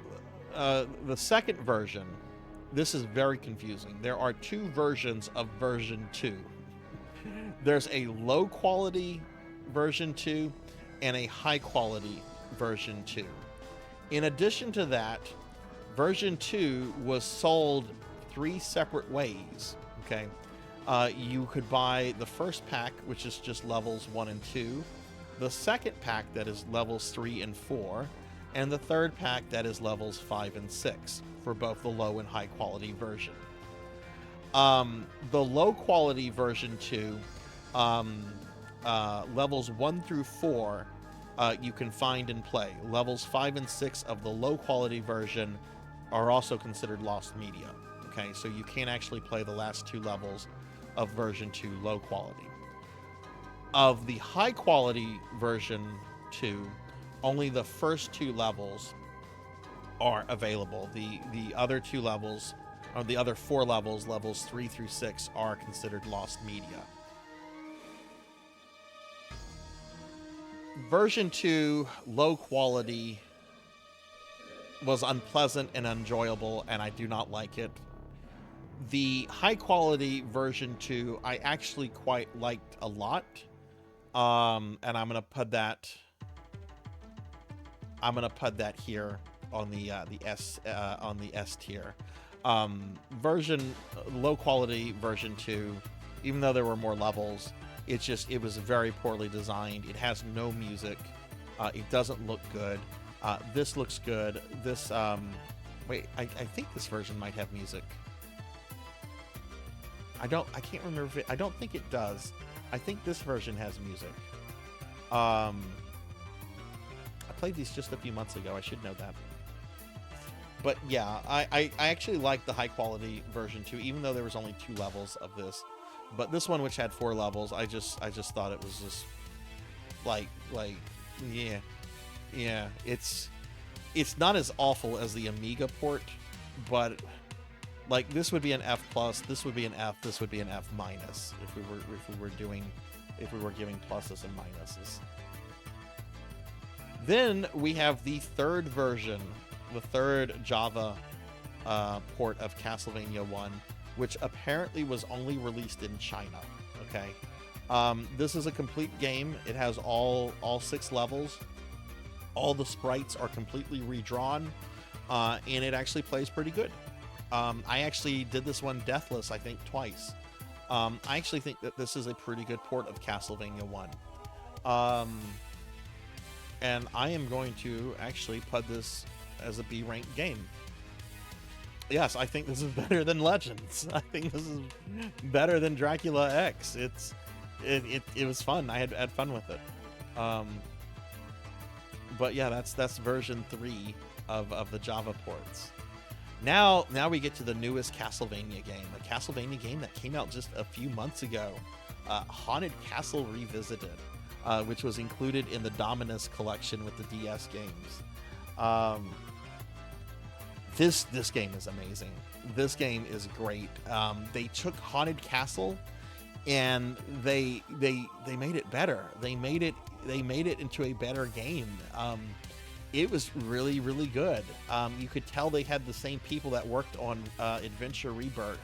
the second version, this is very confusing. There are 2 versions of version 2. There's a low quality version 2 and a high quality version 2. In addition to that, version 2 was sold 3 separate ways. Okay, you could buy the first pack, which is just levels 1 and 2, the second pack that is levels 3 and 4, and the third pack that is levels 5 and 6 for both the low and high quality version. The low quality version 2, levels 1 through 4, you can find and play. Levels 5 and 6 of the low quality version are also considered lost media. Okay, so you can't actually play the last 2 levels of version 2 low quality. Of the high quality version 2, only the first 2 levels are available. The other 2 levels, or the other 4 levels, levels 3 through 6, are considered lost media. Version 2 low quality was unpleasant and unenjoyable, and I do not like it. The high quality version 2 I actually quite liked a lot, and I'm gonna put that here on the S tier. Version low quality version 2, even though there were more levels, it was very poorly designed. It has no music. It doesn't look good. This looks good. This wait, I think this version might have music. I can't remember if I don't think it does. I think this version has music. I played these just a few months ago. I should know that. But yeah, I actually like the high quality version 2, even though there was only 2 levels of this. But this one, which had 4 levels, I just thought it was just like yeah, it's not as awful as the Amiga port, but like this would be an F plus, this would be an F, this would be an F minus if we were giving pluses and minuses. Then we have the third version, the third Java port of Castlevania 1, which apparently was only released in China. Okay, this is a complete game. It has all 6 levels. All the sprites are completely redrawn, and it actually plays pretty good. I actually did this one deathless, I think, twice. I actually think that this is a pretty good port of Castlevania 1. And I am going to actually put this as a B-ranked game. Yes, I think this is better than Legends. I think this is better than Dracula X. It was fun. I had fun with it. But yeah, that's version 3 of the Java ports. Now we get to the newest Castlevania game, a Castlevania game that came out just a few months ago, Haunted Castle Revisited, which was included in the Dominus collection with the DS games. This game is amazing. This game is great. They took Haunted Castle and they made it better. They made it into a better game. It was really, really good. You could tell they had the same people that worked on Adventure Rebirth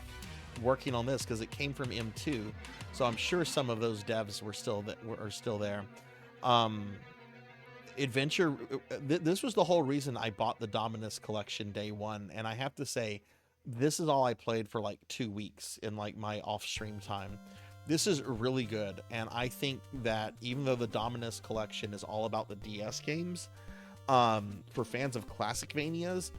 working on this, because it came from M2. So I'm sure some of those devs were still there. Adventure. This was the whole reason I bought the Dominus collection day one, and I have to say, this is all I played for like 2 weeks in like my off-stream time. This is really good, and I think that even though the Dominus collection is all about the DS games, for fans of Classicvanias,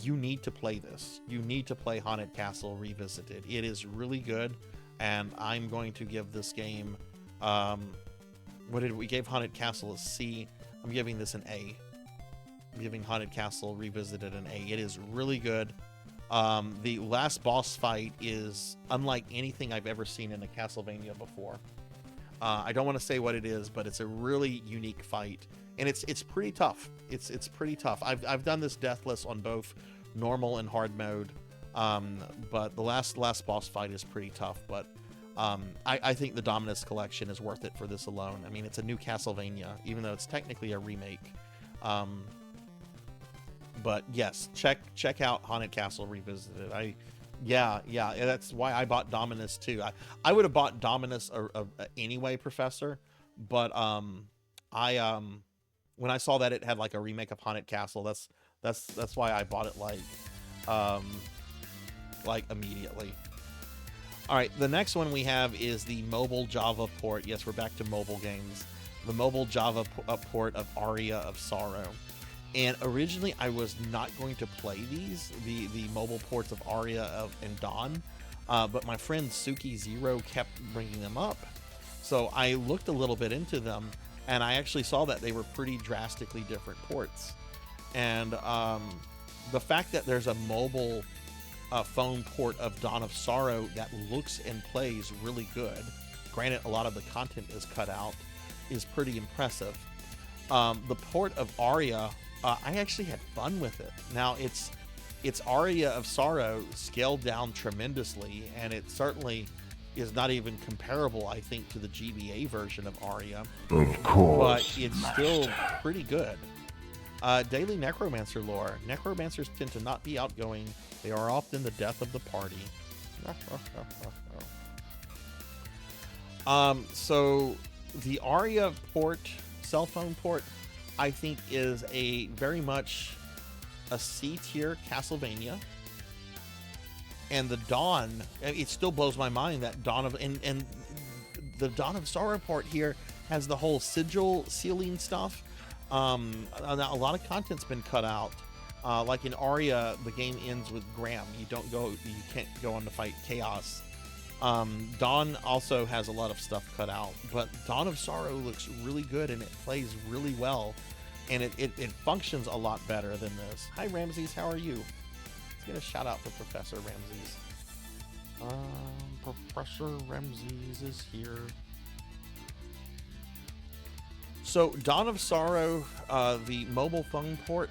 you need to play this. You need to play Haunted Castle Revisited. It is really good, and I'm going to give this game, what did we gave Haunted Castle a C. I'm giving this an A. I'm giving Haunted Castle Revisited an A. It is really good. The last boss fight is unlike anything I've ever seen in a Castlevania before. I don't want to say what it is, but it's a really unique fight, and it's pretty tough. It's pretty tough. I've done this deathless on both normal and hard mode, but the last boss fight is pretty tough. But I think the Dominus collection is worth it for this alone. I mean, it's a new Castlevania, even though it's technically a remake. But yes, check out Haunted Castle Revisited. Yeah, that's why I bought Dominus too. I would have bought Dominus anyway, Professor, but when I saw that it had like a remake of Haunted Castle, that's why I bought it like immediately. All right, the next one we have is the mobile Java port. Yes, we're back to mobile games. The mobile Java port of Aria of Sorrow. And originally, I was not going to play these, the mobile ports of Aria and Dawn, but my friend Suki Zero kept bringing them up. So I looked a little bit into them, and I actually saw that they were pretty drastically different ports. And the fact that there's a mobile phone port of Dawn of Sorrow that looks and plays really good, granted a lot of the content is cut out, is pretty impressive. The port of Aria, I actually had fun with it. Now it's Aria of Sorrow scaled down tremendously, and it certainly is not even comparable, I think, to the GBA version of Aria. Of course. But it's still pretty good. Daily Necromancer lore. Necromancers tend to not be outgoing. They are often the death of the party. So the Aria port, cell phone port, I think is a very much a C-tier Castlevania. And the Dawn, it still blows my mind that Dawn of, and the Dawn of Sorrow port here has the whole sigil sealing stuff. A lot of content's been cut out. Like in Aria, the game ends with Graham. You can't go on to fight Chaos. Dawn also has a lot of stuff cut out, but Dawn of Sorrow looks really good and it plays really well, and it functions a lot better than this. Hi Ramses, how are you? Let's get a shout out for Professor Ramses. Professor Ramses is here. So Dawn of Sorrow, the mobile phone port.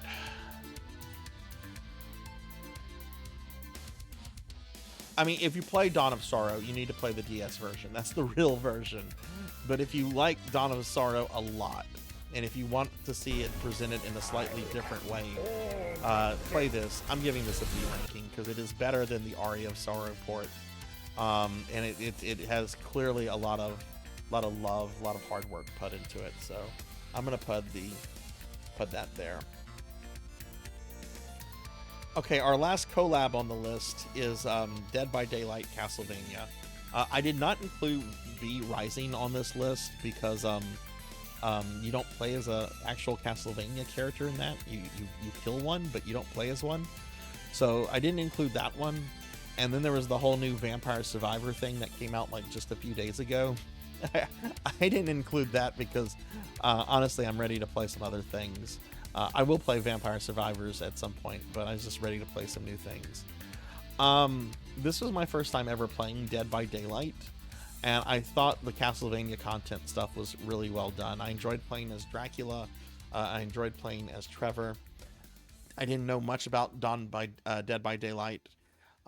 I mean, if you play Dawn of Sorrow, you need to play the DS version. That's the real version. But if you like Dawn of Sorrow a lot, and if you want to see it presented in a slightly different way, play this. I'm giving this a B ranking because it is better than the Aria of Sorrow port, and it has clearly a lot of love, a lot of hard work put into it. So I'm gonna put that there. Okay, our last collab on the list is Dead by Daylight Castlevania. I did not include V Rising on this list because you don't play as a actual Castlevania character in that. You kill one, but you don't play as one. So I didn't include that one. And then there was the whole new Vampire Survivor thing that came out like just a few days ago. I didn't include that because honestly, I'm ready to play some other things. I will play Vampire Survivors at some point, but I was just ready to play some new things. This was my first time ever playing Dead by Daylight, and I thought the Castlevania content stuff was really well done. I enjoyed playing as Dracula. I enjoyed playing as Trevor. I didn't know much about Dead by Daylight,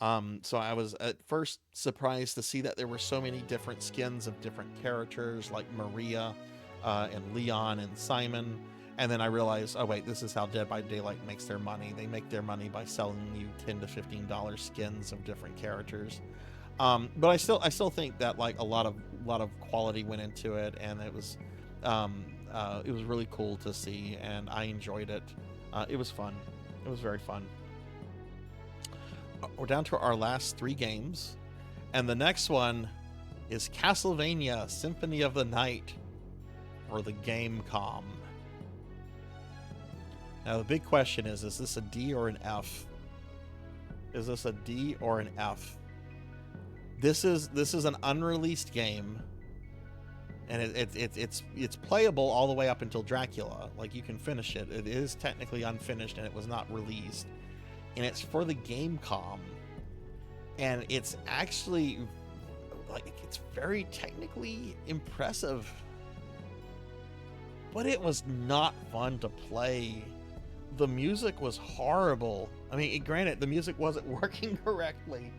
so I was at first surprised to see that there were so many different skins of different characters, like Maria and Leon and Simon. And then I realized, oh wait, this is how Dead by Daylight makes their money. They make their money by selling you $10 to $15 skins of different characters. But I still think that like a lot of quality went into it, and it was really cool to see, and I enjoyed it. It was fun. It was very fun. We're down to our last 3 games, and the next one is Castlevania Symphony of the Night for the Gamecom. Now the big question is this a D or an F? Is this a D or an F? This is an unreleased game and it's playable all the way up until Dracula. Like, you can finish it. It is technically unfinished, and it was not released, and it's for the Gamecom, and it's actually like, it's very technically impressive, but it was not fun to play. The music was horrible. I mean, granted, the music wasn't working correctly,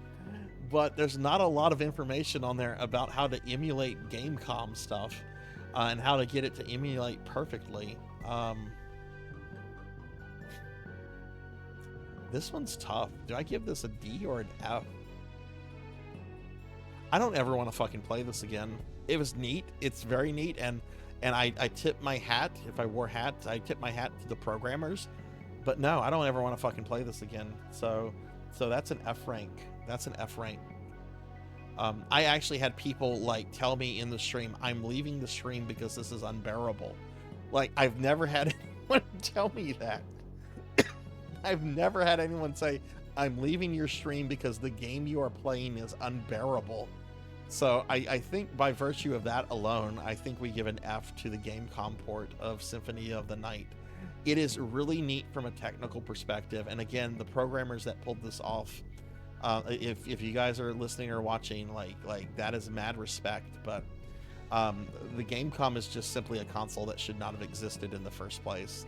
but there's not a lot of information on there about how to emulate Gamecom stuff and how to get it to emulate perfectly. This one's tough. Do I give this a D or an F? I don't ever want to fucking play this again. It was neat. It's very neat, and I tip my hat. If I wore hats, I tip my hat to the programmers. But no, I don't ever want to fucking play this again. So that's an F rank. That's an F rank. I actually had people like tell me in the stream, I'm leaving the stream because this is unbearable. Like, I've never had anyone tell me that. I've never had anyone say, I'm leaving your stream because the game you are playing is unbearable. So I think by virtue of that alone, I think we give an F to the Gamecom port of Symphony of the Night. It is really neat from a technical perspective, and again, the programmers that pulled this off, if you guys are listening or watching, like that is mad respect. But the Gamecom is just simply a console that should not have existed in the first place.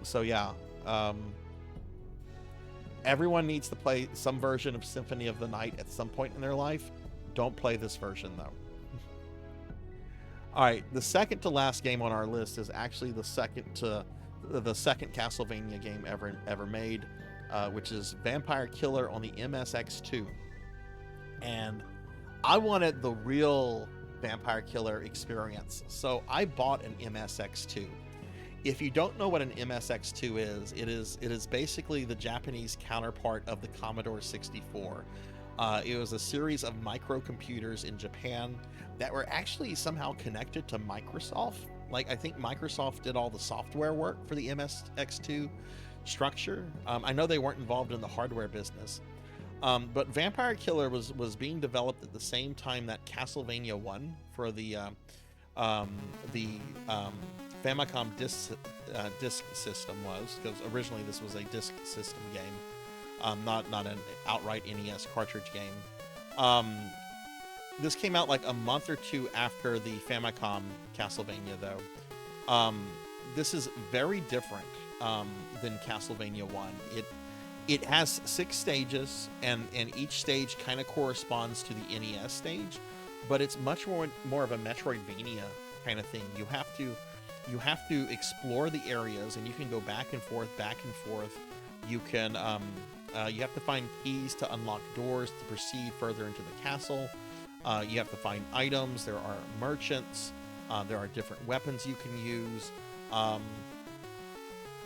So yeah, everyone needs to play some version of Symphony of the Night at some point in their life. Don't play this version though. All right, the second to last game on our list is actually the second Castlevania game ever made, which is Vampire Killer on the MSX2. And I wanted the real Vampire Killer experience, so I bought an MSX2. If you don't know what an MSX2 is, it is basically the Japanese counterpart of the Commodore 64. It was a series of microcomputers in Japan that were actually somehow connected to Microsoft. Like, I think Microsoft did all the software work for the MSX2 structure. I know they weren't involved in the hardware business. But Vampire Killer was being developed at the same time that Castlevania 1 for the Famicom disc system was, because originally this was a disc system game, not an outright NES cartridge game. This came out like a month or two after the Famicom Castlevania, though. This is very different than Castlevania 1. It has 6 stages, and each stage kind of corresponds to the NES stage, but it's much more of a Metroidvania kind of thing. You have to explore the areas, and you can go back and forth. You can you have to find keys to unlock doors to proceed further into the castle. You have to find items. There are merchants. There are different weapons you can use.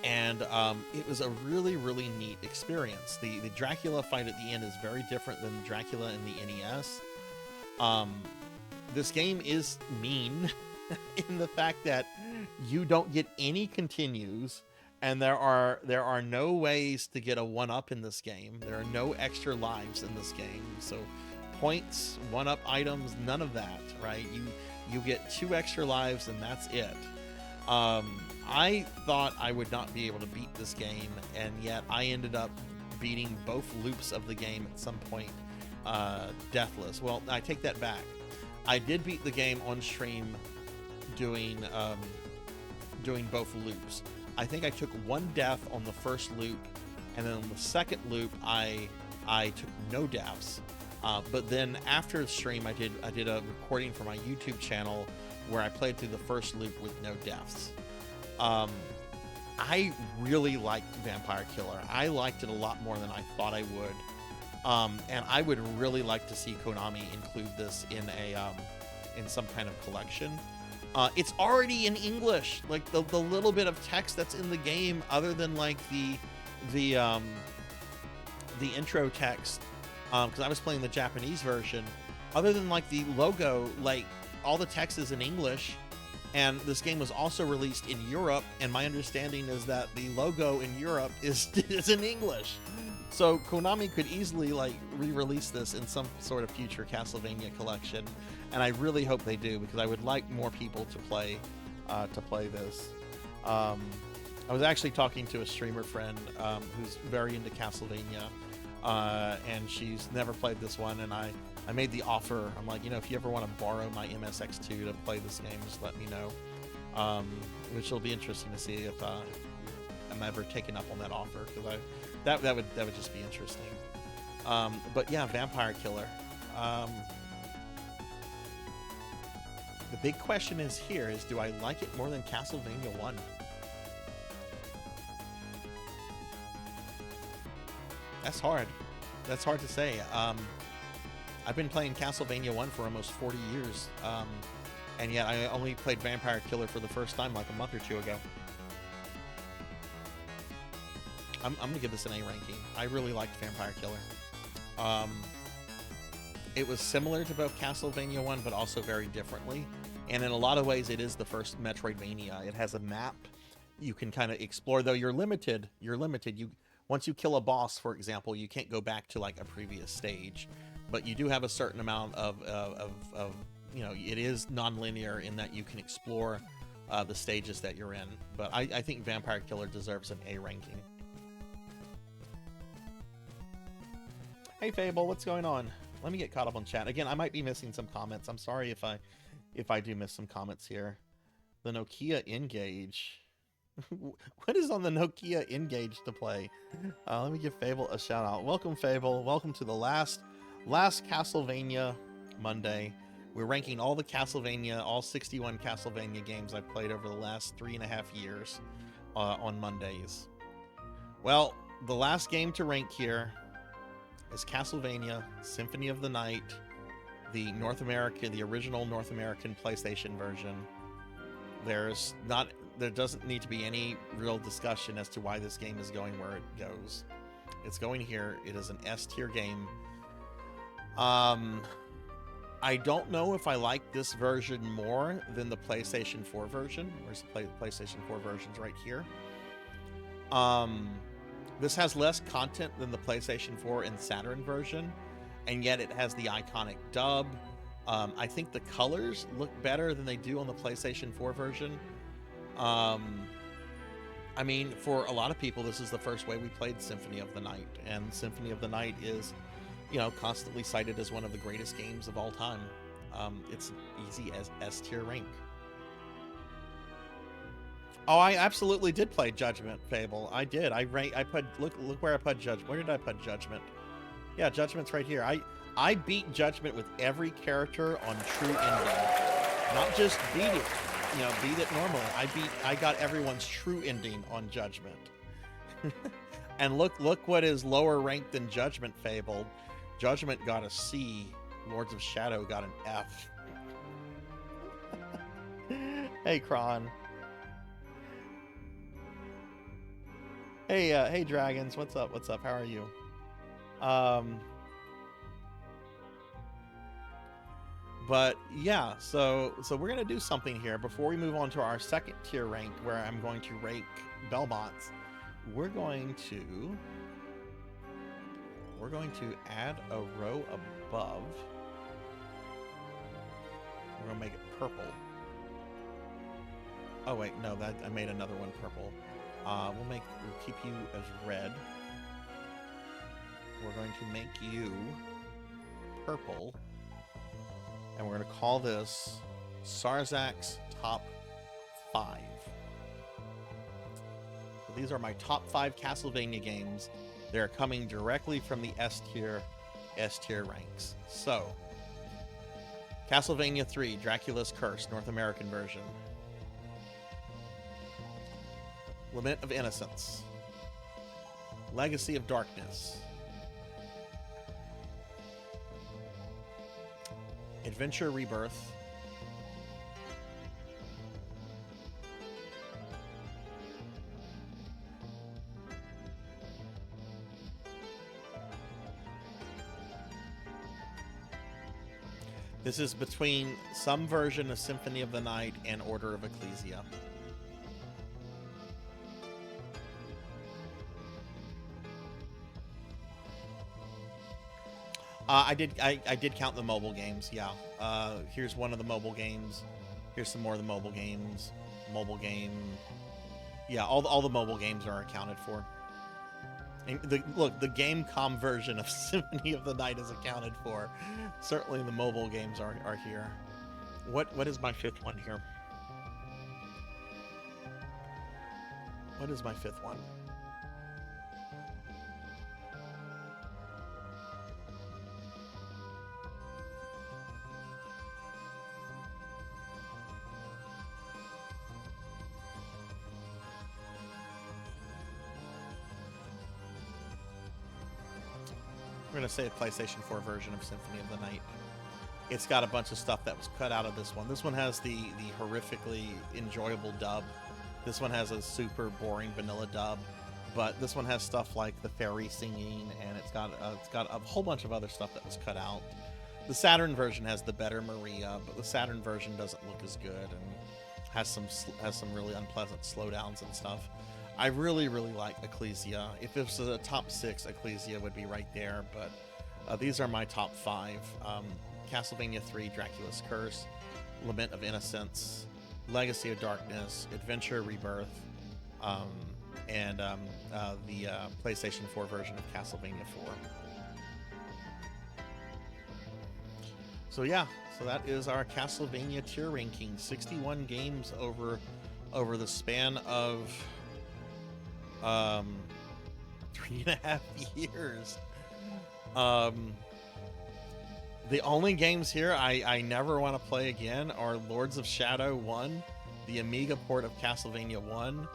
It was a really, really neat experience. The Dracula fight at the end is very different than Dracula in the NES. This game is mean in the fact that you don't get any continues, and there are no ways to get a 1-up in this game. There are no extra lives in this game. So points, 1-up items, none of that, right? You get 2 extra lives, and that's it. I thought I would not be able to beat this game, and yet I ended up beating both loops of the game at some point, deathless. Well, I take that back. I did beat the game on stream doing both loops. I think I took 1 death on the first loop, and then on the second loop I took no deaths. But then after the stream, I did a recording for my YouTube channel where I played through the first loop with no deaths. I really liked Vampire Killer. I liked it a lot more than I thought I would. And I would really like to see Konami include this in some kind of collection. It's already in English. Like the little bit of text that's in the game, other than like the intro text, because I was playing the Japanese version. Other than like the logo, like all the text is in English. And this game was also released in Europe, and my understanding is that the logo in Europe is in English. So Konami could easily like re-release this in some sort of future Castlevania collection, and I really hope they do because I would like more people to play this. I was actually talking to a streamer friend who's very into Castlevania, and she's never played this one, and I made the offer. I'm like, you know, if you ever want to borrow my MSX2 to play this game, just let me know. Which will be interesting to see if I'm ever taken up on that offer, because that would just be interesting. But yeah, Vampire Killer. The big question is here is, do I like it more than Castlevania 1? That's hard. That's hard to say. I've been playing Castlevania 1 for almost 40 years, and yet I only played Vampire Killer for the first time like a month or two ago. I'm gonna give this an A ranking. I really liked Vampire Killer. It was similar to both Castlevania 1, but also very differently. And in a lot of ways, it is the first Metroidvania. It has a map you can kind of explore, though you're limited. Once you kill a boss, for example, you can't go back to like a previous stage, but you do have a certain amount of you know, it is non-linear in that you can explore the stages that you're in. But I think Vampire Killer deserves an A ranking. Hey Fable, what's going on? Let me get caught up on chat. Again, I might be missing some comments. I'm sorry if I do miss some comments here. The Nokia N-Gage. What is on the Nokia N-Gage to play? Let me give Fable a shout out. Welcome, Fable. Welcome to the last Castlevania Monday. We're ranking all the Castlevania, all 61 Castlevania games I've played over the last 3.5 years on Mondays. Well, the last game to rank here is Castlevania Symphony of the Night, the original North American PlayStation version. There doesn't need to be any real discussion as to why this game is going where it goes. It's going here. It is an S tier game. I don't know if I like this version more than the PlayStation 4 version. Where's the PlayStation 4 version's right here. This has less content than the PlayStation 4 and Saturn version, and yet it has the iconic dub. I think the colors look better than they do on the PlayStation 4 version. I mean, for a lot of people, this is the first way we played Symphony of the Night, and Symphony of the Night is, you know, constantly cited as one of the greatest games of all time. It's easy as S-tier rank. Oh, I absolutely did play Judgment, Fable. I did. Look where I put Judgment. Where did I put Judgment? Yeah, Judgment's right here. I beat Judgment with every character on True Ending. Not just beat it, you know, beat it normally. I got everyone's true ending on Judgment. And look what is lower ranked than Judgment, Fable. Judgment got a C. Lords of Shadow got an F. Hey, Kron. Hey, Dragons. What's up? What's up? How are you? But yeah, so we're gonna do something here before we move on to our second tier rank, where I'm going to rank Belmonts. We're going to add a row above. We're gonna make it purple. Oh wait, no, I made another one purple. We'll keep you as red. We're going to make you purple. And we're going to call this Sarzac's Top 5. So these are my top 5 Castlevania games. They're coming directly from the S tier ranks. So, Castlevania 3, Dracula's Curse, North American version. Lament of Innocence. Legacy of Darkness. Adventure Rebirth. This is between some version of Symphony of the Night and Order of Ecclesia. I did count the mobile games. Yeah. Here's one of the mobile games. Here's some more of the mobile games. Mobile game. Yeah, all the mobile games are accounted for. And look, the Gamecom version of Symphony of the Night is accounted for. Certainly the mobile games are here. What is my fifth one here? What is my fifth one? We're going to say a PlayStation 4 version of Symphony of the Night. It's got a bunch of stuff that was cut out of this one. This one has the horrifically enjoyable dub. This one has a super boring vanilla dub. But this one has stuff like the fairy singing, and it's got a whole bunch of other stuff that was cut out. The Saturn version has the better Maria, but the Saturn version doesn't look as good and has some really unpleasant slowdowns and stuff. I really like Ecclesia. If it was a top 6, Ecclesia would be right there, but these are my top 5. Castlevania III, Dracula's Curse, Lament of Innocence, Legacy of Darkness, Adventure Rebirth, and the PlayStation 4 version of Castlevania 4. So yeah, so that is our Castlevania tier ranking. 61 games over the span of 3.5 years. The only games here I never want to play again are Lords of Shadow 1, the Amiga port of Castlevania 1,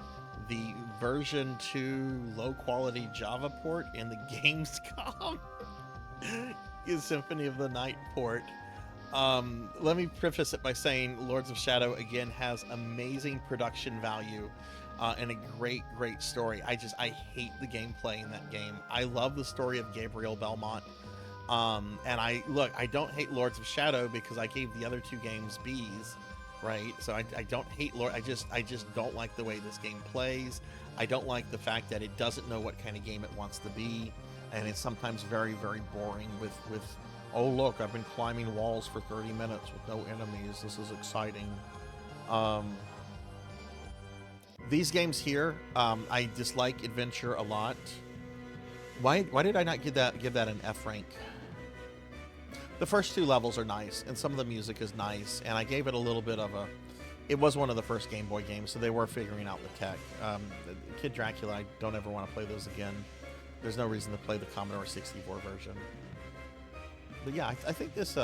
the version 2 low quality Java port, and the Gamescom Symphony of the Night port. Let me preface it by saying Lords of Shadow again has amazing production value and a great story. I hate the gameplay in that game. I love the story of Gabriel Belmont. And I don't hate Lords of Shadow because I gave the other 2 games B's, right? So I don't hate I just don't like the way this game plays. I don't like the fact that it doesn't know what kind of game it wants to be, and it's sometimes very boring with oh look, I've been climbing walls for 30 minutes with no enemies. This is exciting. These games here, I dislike Adventure a lot. Why did I not give that an F rank? The first 2 levels are nice, and some of the music is nice, and I gave it a little bit of a... It was one of the first Game Boy games, so they were figuring out the tech. Kid Dracula, I don't ever want to play those again. There's no reason to play the Commodore 64 version. But yeah, I think this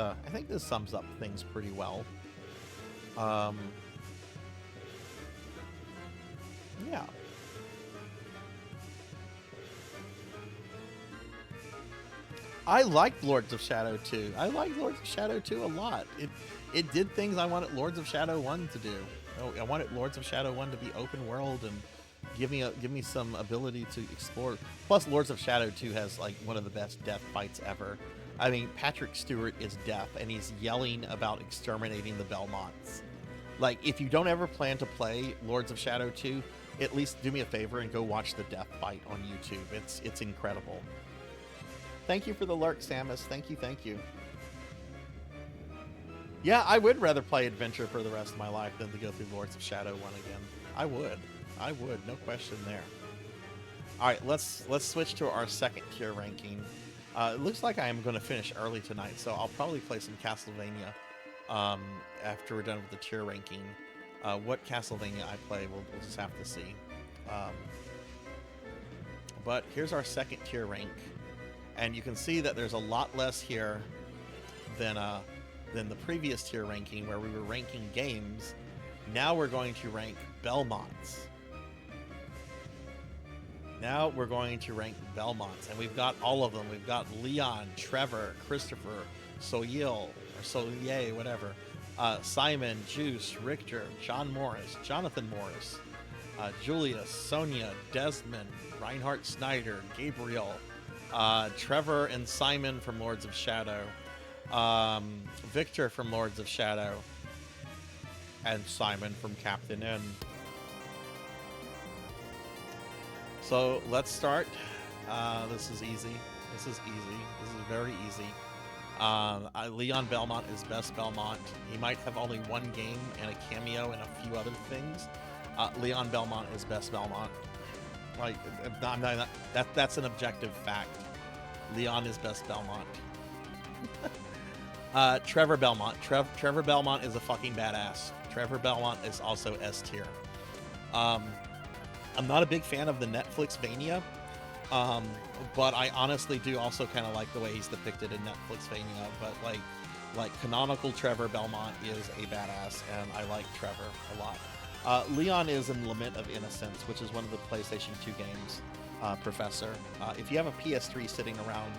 sums up things pretty well. Yeah. I liked Lords of Shadow 2. I liked Lords of Shadow 2 a lot. It did things I wanted Lords of Shadow 1 to do. I wanted Lords of Shadow 1 to be open world and give me some ability to explore. Plus, Lords of Shadow 2 has like one of the best death fights ever. I mean, Patrick Stewart is deaf, and he's yelling about exterminating the Belmonts. Like, if you don't ever plan to play Lords of Shadow 2, at least do me a favor and go watch the death fight on YouTube. It's incredible. Thank you for the lurk, Samus. Thank you. Yeah, I would rather play Adventure for the rest of my life than to go through Lords of Shadow 1 again. I would, no question there. All right, let's switch to our second tier ranking. It looks like I am going to finish early tonight, so I'll probably play some Castlevania after we're done with the tier ranking. What Castlevania I play, we'll just have to see. But here's our second tier rank. And you can see that there's a lot less here than the previous tier ranking where we were ranking games. Now we're going to rank Belmonts. Now we're going to rank Belmonts, and we've got all of them. We've got Leon, Trevor, Christopher, Soleil, or Soleil, whatever, Simon, Juice, Richter, John Morris, Jonathan Morris, Julius, Sonia, Desmond, Reinhardt Snyder, Gabriel, Trevor and Simon from Lords of Shadow, Victor from Lords of Shadow, and Simon from Captain N. So let's start. This is easy. This is very easy. Leon Belmont is best Belmont. He might have only one game and a cameo and a few other things. Leon Belmont is best Belmont. Like, that's an objective fact. Leon is best Belmont. Trevor Belmont. Trevor Belmont is a fucking badass. Trevor Belmont is also S tier. I'm not a big fan of the Netflix Vania, but I honestly do also kind of like the way he's depicted in Netflix Vania. But like canonical Trevor Belmont is a badass, and I like Trevor a lot. Leon is in Lament of Innocence, which is one of the PlayStation 2 games. Professor, if you have a PS3 sitting around,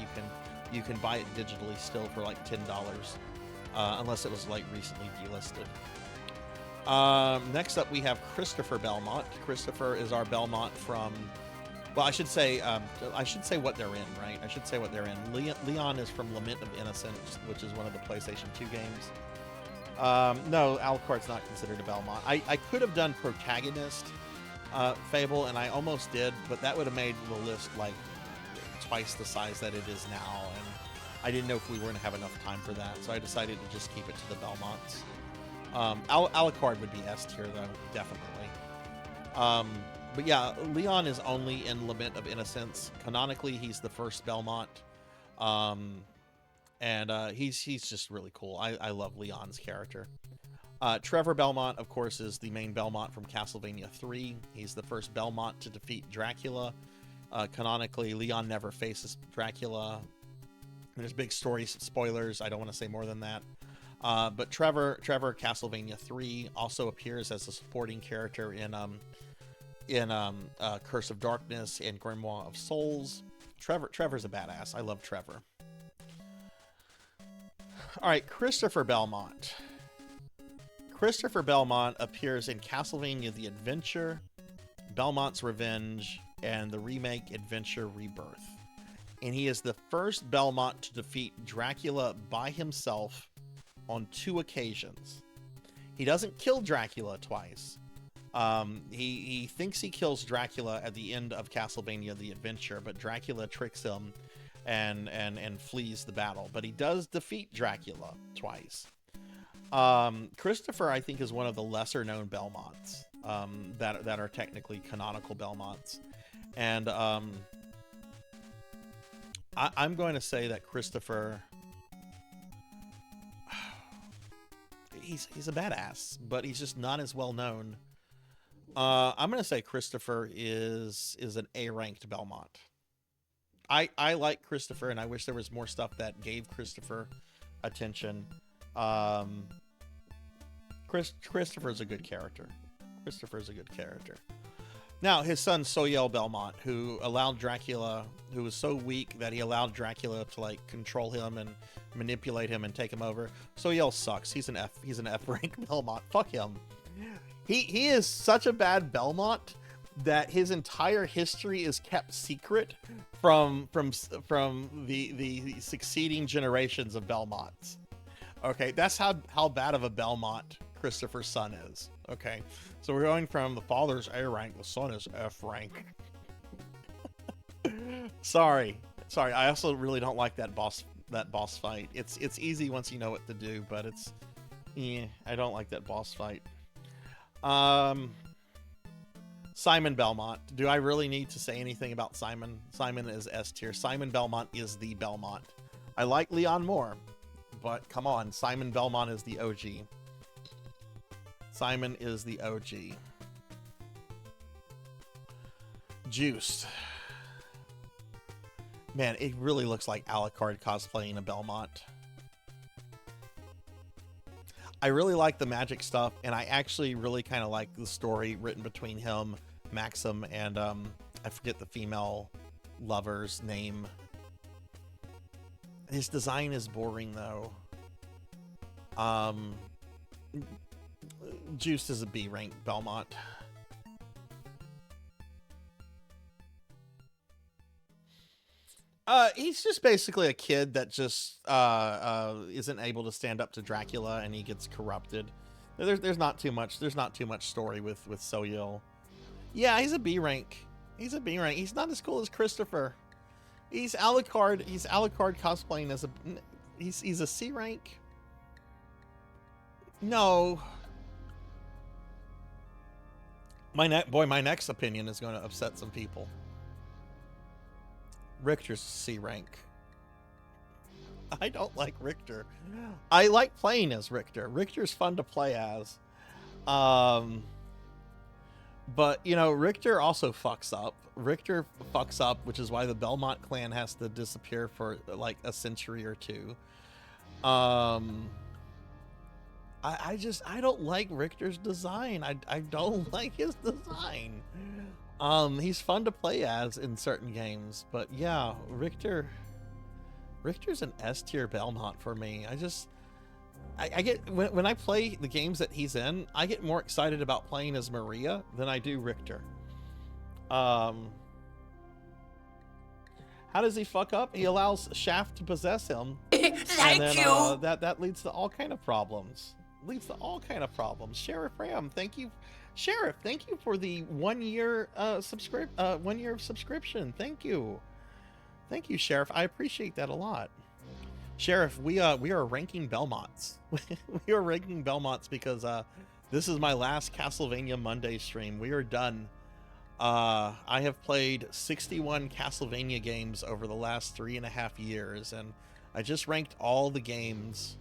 you can buy it digitally still for like $10, unless it was like recently delisted. Next up, we have Christopher Belmont. Christopher is our Belmont from. Well, I should say what they're in, right? I should say what they're in. Leon is from Lament of Innocence, which is one of the PlayStation 2 games. No, Alucard's not considered a Belmont. I could have done Protagonist Fable, and I almost did, but that would have made the list like twice the size that it is now, and I didn't know if we were going to have enough time for that, so I decided to just keep it to the Belmonts. Alucard would be S tier, though, definitely. But yeah, Leon is only in Lament of Innocence. Canonically, he's the first Belmont. And he's just really cool. I love Leon's character. Trevor Belmont, of course, is the main Belmont from Castlevania III. He's the first Belmont to defeat Dracula. Canonically, Leon never faces Dracula. There's big story spoilers. I don't want to say more than that. But Trevor Castlevania III also appears as a supporting character in Curse of Darkness and Grimoire of Souls. Trevor's a badass. I love Trevor. All right, Christopher Belmont. Christopher Belmont appears in Castlevania The Adventure, Belmont's Revenge, and the remake Adventure Rebirth. And he is the first Belmont to defeat Dracula by himself on 2 occasions. He doesn't kill Dracula twice. He thinks he kills Dracula at the end of Castlevania The Adventure, but Dracula tricks him and flees the battle. But he does defeat Dracula twice. Christopher, I think, is one of the lesser known Belmonts that are technically canonical Belmonts. And I'm going to say that Christopher, he's a badass, but he's just not as well known. I'm going to say Christopher is an A-ranked Belmont. I like Christopher, and I wish there was more stuff that gave Christopher attention. Christopher's a good character. Christopher's a good character. Now, his son Soyel Belmont, who allowed Dracula, who was so weak that he allowed Dracula to like control him and manipulate him and take him over. Soyel sucks. He's an F-rank Belmont. Fuck him. He is such a bad Belmont that his entire history is kept secret from the succeeding generations of Belmonts. Okay, that's how bad of a Belmont Christopher's son is. Okay, so we're going from the father's A rank, the son is F rank. Sorry. I also really don't like that boss fight. It's easy once you know what to do, but I don't like that boss fight. Simon Belmont. Do I really need to say anything about Simon? Simon is S tier. Simon Belmont is the Belmont. I like Leon more, but come on, Simon Belmont is the OG. Simon is the OG. Juiced. Man, it really looks like Alucard cosplaying a Belmont. I really like the magic stuff, and I actually really kind of like the story written between him, Maxim, and I forget the female lover's name. His design is boring, though. Juiced is a B rank Belmont. He's just basically a kid that just isn't able to stand up to Dracula, and he gets corrupted. There's not too much story with Soyel. Yeah, he's a B rank. He's not as cool as Christopher. He's Alucard cosplaying as a. He's a C rank. No. My next opinion is going to upset some people. Richter's C rank. I don't like Richter. I like playing as Richter. Richter's fun to play as. But, you know, Richter also fucks up. Richter fucks up, which is why the Belmont clan has to disappear for, like, a century or two. I don't like Richter's design. I don't like his design. He's fun to play as in certain games. But, yeah, Richter's an S-tier Belmont for me. I get when I play the games that he's in, I get more excited about playing as Maria than I do Richter. How does he fuck up? He allows Shaft to possess him. Thank you. That leads to all kind of problems. Sheriff Ram, thank you. Sheriff, thank you for the 1 year 1 year of subscription. Thank you, Sheriff. I appreciate that a lot. Sheriff, we are ranking Belmonts. We are ranking Belmonts because this is my last Castlevania Monday stream. We are done. I have played 61 Castlevania games over the last 3.5 years, and I just ranked all the games.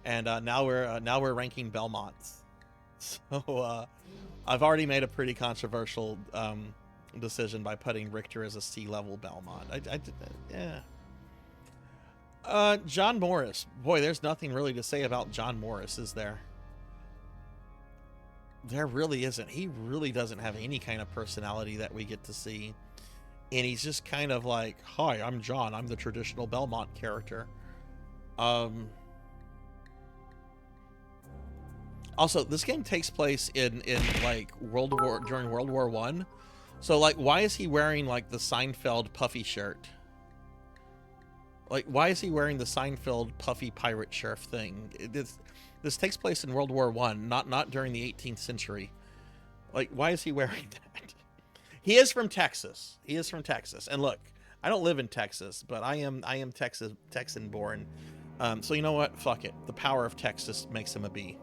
And now we're ranking Belmonts. So I've already made a pretty controversial decision by putting Richter as a C-level Belmont. Yeah. John Morris. Boy, there's nothing really to say about John Morris, is there? There really isn't. He really doesn't have any kind of personality that we get to see. And he's just kind of like, hi, I'm John. I'm the traditional Belmont character. Also, this game takes place in like during World War I. So like, why is he wearing like the Seinfeld puffy shirt? Like, why is he wearing the Seinfeld puffy pirate shirt thing? This takes place in World War I, not during the 18th century. Like, why is he wearing that? He is from Texas. And look, I don't live in Texas, but I am Texan born. So you know what? Fuck it. The power of Texas makes him a B.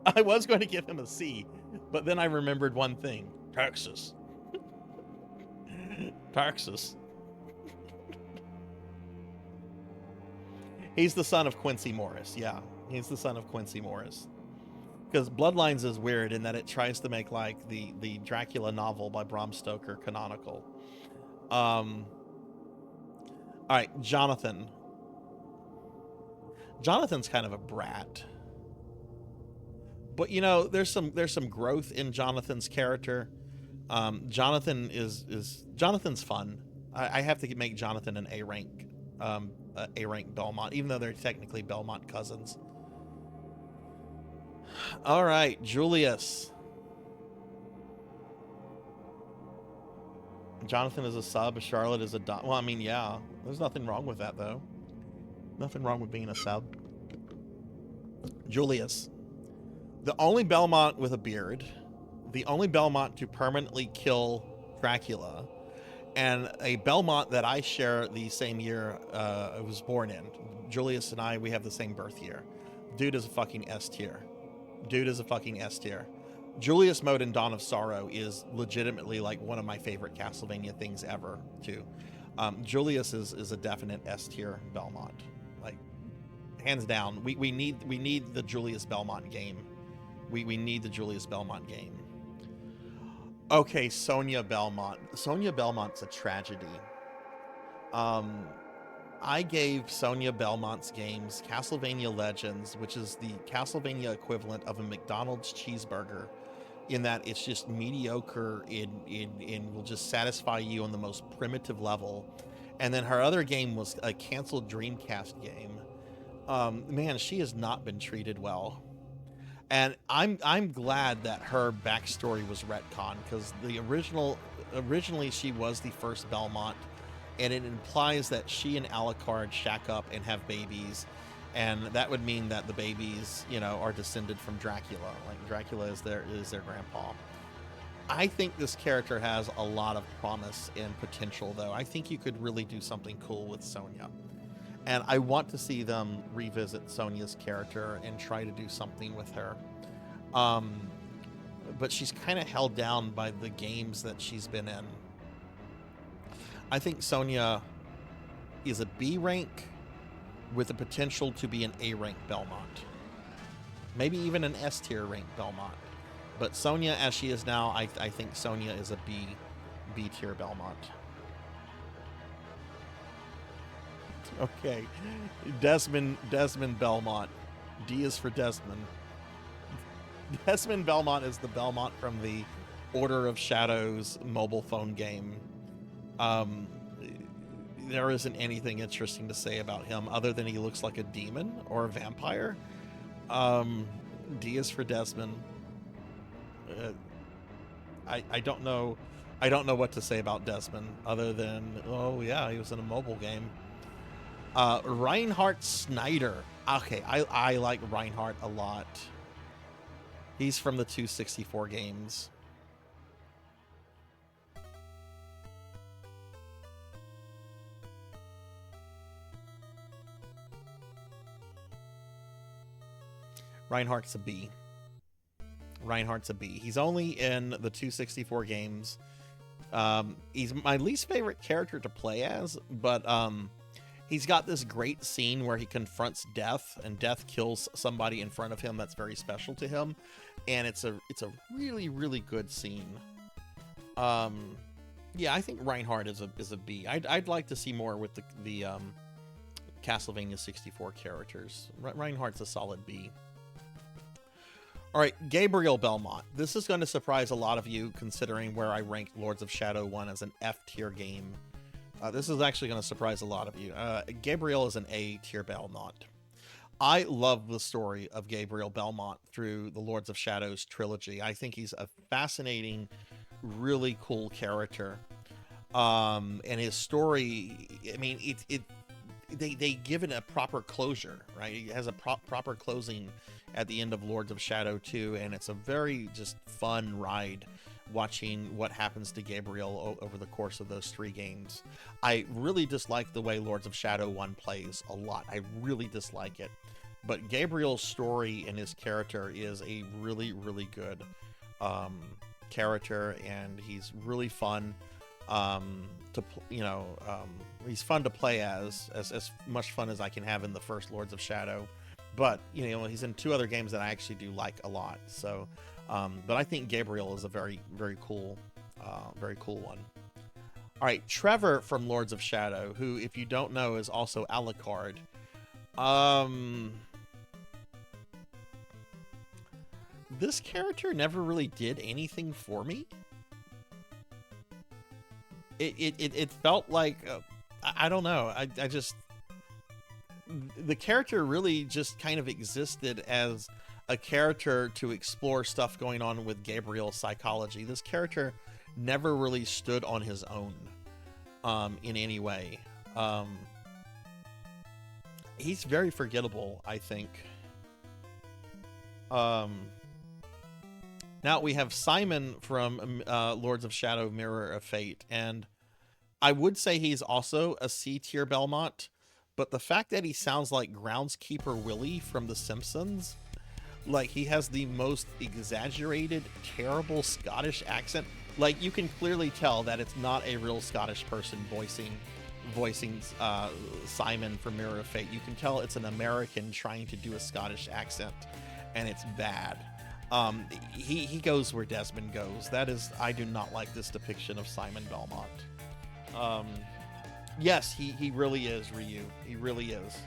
I was going to give him a C, but then I remembered one thing. Texas. He's the son of Quincy Morris. Yeah, he's the son of Quincy Morris. Because Bloodlines is weird in that it tries to make like the Dracula novel by Bram Stoker canonical. All right, Jonathan. Jonathan's kind of a brat. But you know, there's some growth in Jonathan's character. Jonathan's fun. I have to make Jonathan an A rank Belmont, even though they're technically Belmont cousins. All right, Julius. Jonathan is a sub, Charlotte is a dom. Well, I mean, yeah, there's nothing wrong with that though. Nothing wrong with being a sub. Julius. The only Belmont with a beard, the only Belmont to permanently kill Dracula, and a Belmont that I share the same year I was born in. Julius and I, we have the same birth year. Dude is a fucking S tier. Julius mode in Dawn of Sorrow is legitimately like one of my favorite Castlevania things ever, too. Julius is a definite S tier Belmont. Like, hands down. We need the Julius Belmont game. We need the Julius Belmont game. Okay, Sonia Belmont. Sonia Belmont's a tragedy. I gave Sonia Belmont's games Castlevania Legends, which is the Castlevania equivalent of a McDonald's cheeseburger, in that it's just mediocre and will just satisfy you on the most primitive level. And then her other game was a canceled Dreamcast game. Man, she has not been treated well. And I'm glad that her backstory was retconned, because originally she was the first Belmont, and it implies that she and Alucard shack up and have babies, and that would mean that the babies, you know, are descended from Dracula. Like Dracula is their grandpa. I think this character has a lot of promise and potential, though. I think you could really do something cool with Sonia. And I want to see them revisit Sonia's character and try to do something with her. But she's kind of held down by the games that she's been in. I think Sonia is a B rank with the potential to be an A rank Belmont. Maybe even an S tier rank Belmont. But Sonia, as she is now, I think Sonia is a B tier Belmont. Okay, Desmond Belmont. D is for Desmond. Desmond Belmont is the Belmont from the Order of Shadows mobile phone game. There isn't anything interesting to say about him other than he looks like a demon or a vampire. D is for Desmond. I don't know what to say about Desmond other than, oh yeah, he was in a mobile game. Reinhardt Snyder. Okay, I like Reinhardt a lot. He's from the 264 games. Reinhardt's a B. Reinhardt's a B. He's only in the 264 games. He's my least favorite character to play as, but he's got this great scene where he confronts Death, and Death kills somebody in front of him that's very special to him, and it's a really, really good scene. Yeah, I think Reinhardt is a B. I'd like to see more with the Castlevania 64 characters. Reinhardt's a solid B. All right, Gabriel Belmont. This is going to surprise a lot of you, considering where I ranked Lords of Shadow 1 as an F tier game. This is actually going to surprise a lot of you. Gabriel is an A tier Belmont. I love the story of Gabriel Belmont through the Lords of Shadows trilogy. I think he's a fascinating, really cool character. And his story, I mean, they give it a proper closure, right? It has a proper closing at the end of Lords of Shadow 2, and it's a very just fun ride watching what happens to Gabriel over the course of those 3 games. I really dislike the way Lords of Shadow 1 plays a lot. I really dislike it. But Gabriel's story and his character is a really, really good character, and he's really fun he's fun to play as much fun as I can have in the first Lords of Shadow. But, he's in 2 other games that I actually do like a lot. So, but I think Gabriel is a very, very cool one. All right, Trevor from Lords of Shadow, who, if you don't know, is also Alucard. This character never really did anything for me. It felt like, I don't know, I just... The character really just kind of existed as a character to explore stuff going on with Gabriel's psychology. This character never really stood on his own in any way. He's very forgettable, I think. Now we have Simon from Lords of Shadow Mirror of Fate, and I would say he's also a C tier Belmont. But the fact that he sounds like Groundskeeper Willie from The Simpsons, like he has the most exaggerated, terrible Scottish accent. Like you can clearly tell that it's not a real Scottish person voicing Simon from Mirror of Fate. You can tell it's an American trying to do a Scottish accent, and it's bad. He goes where Desmond goes. I do not like this depiction of Simon Belmont. Yes, he really is, Ryu. He really is.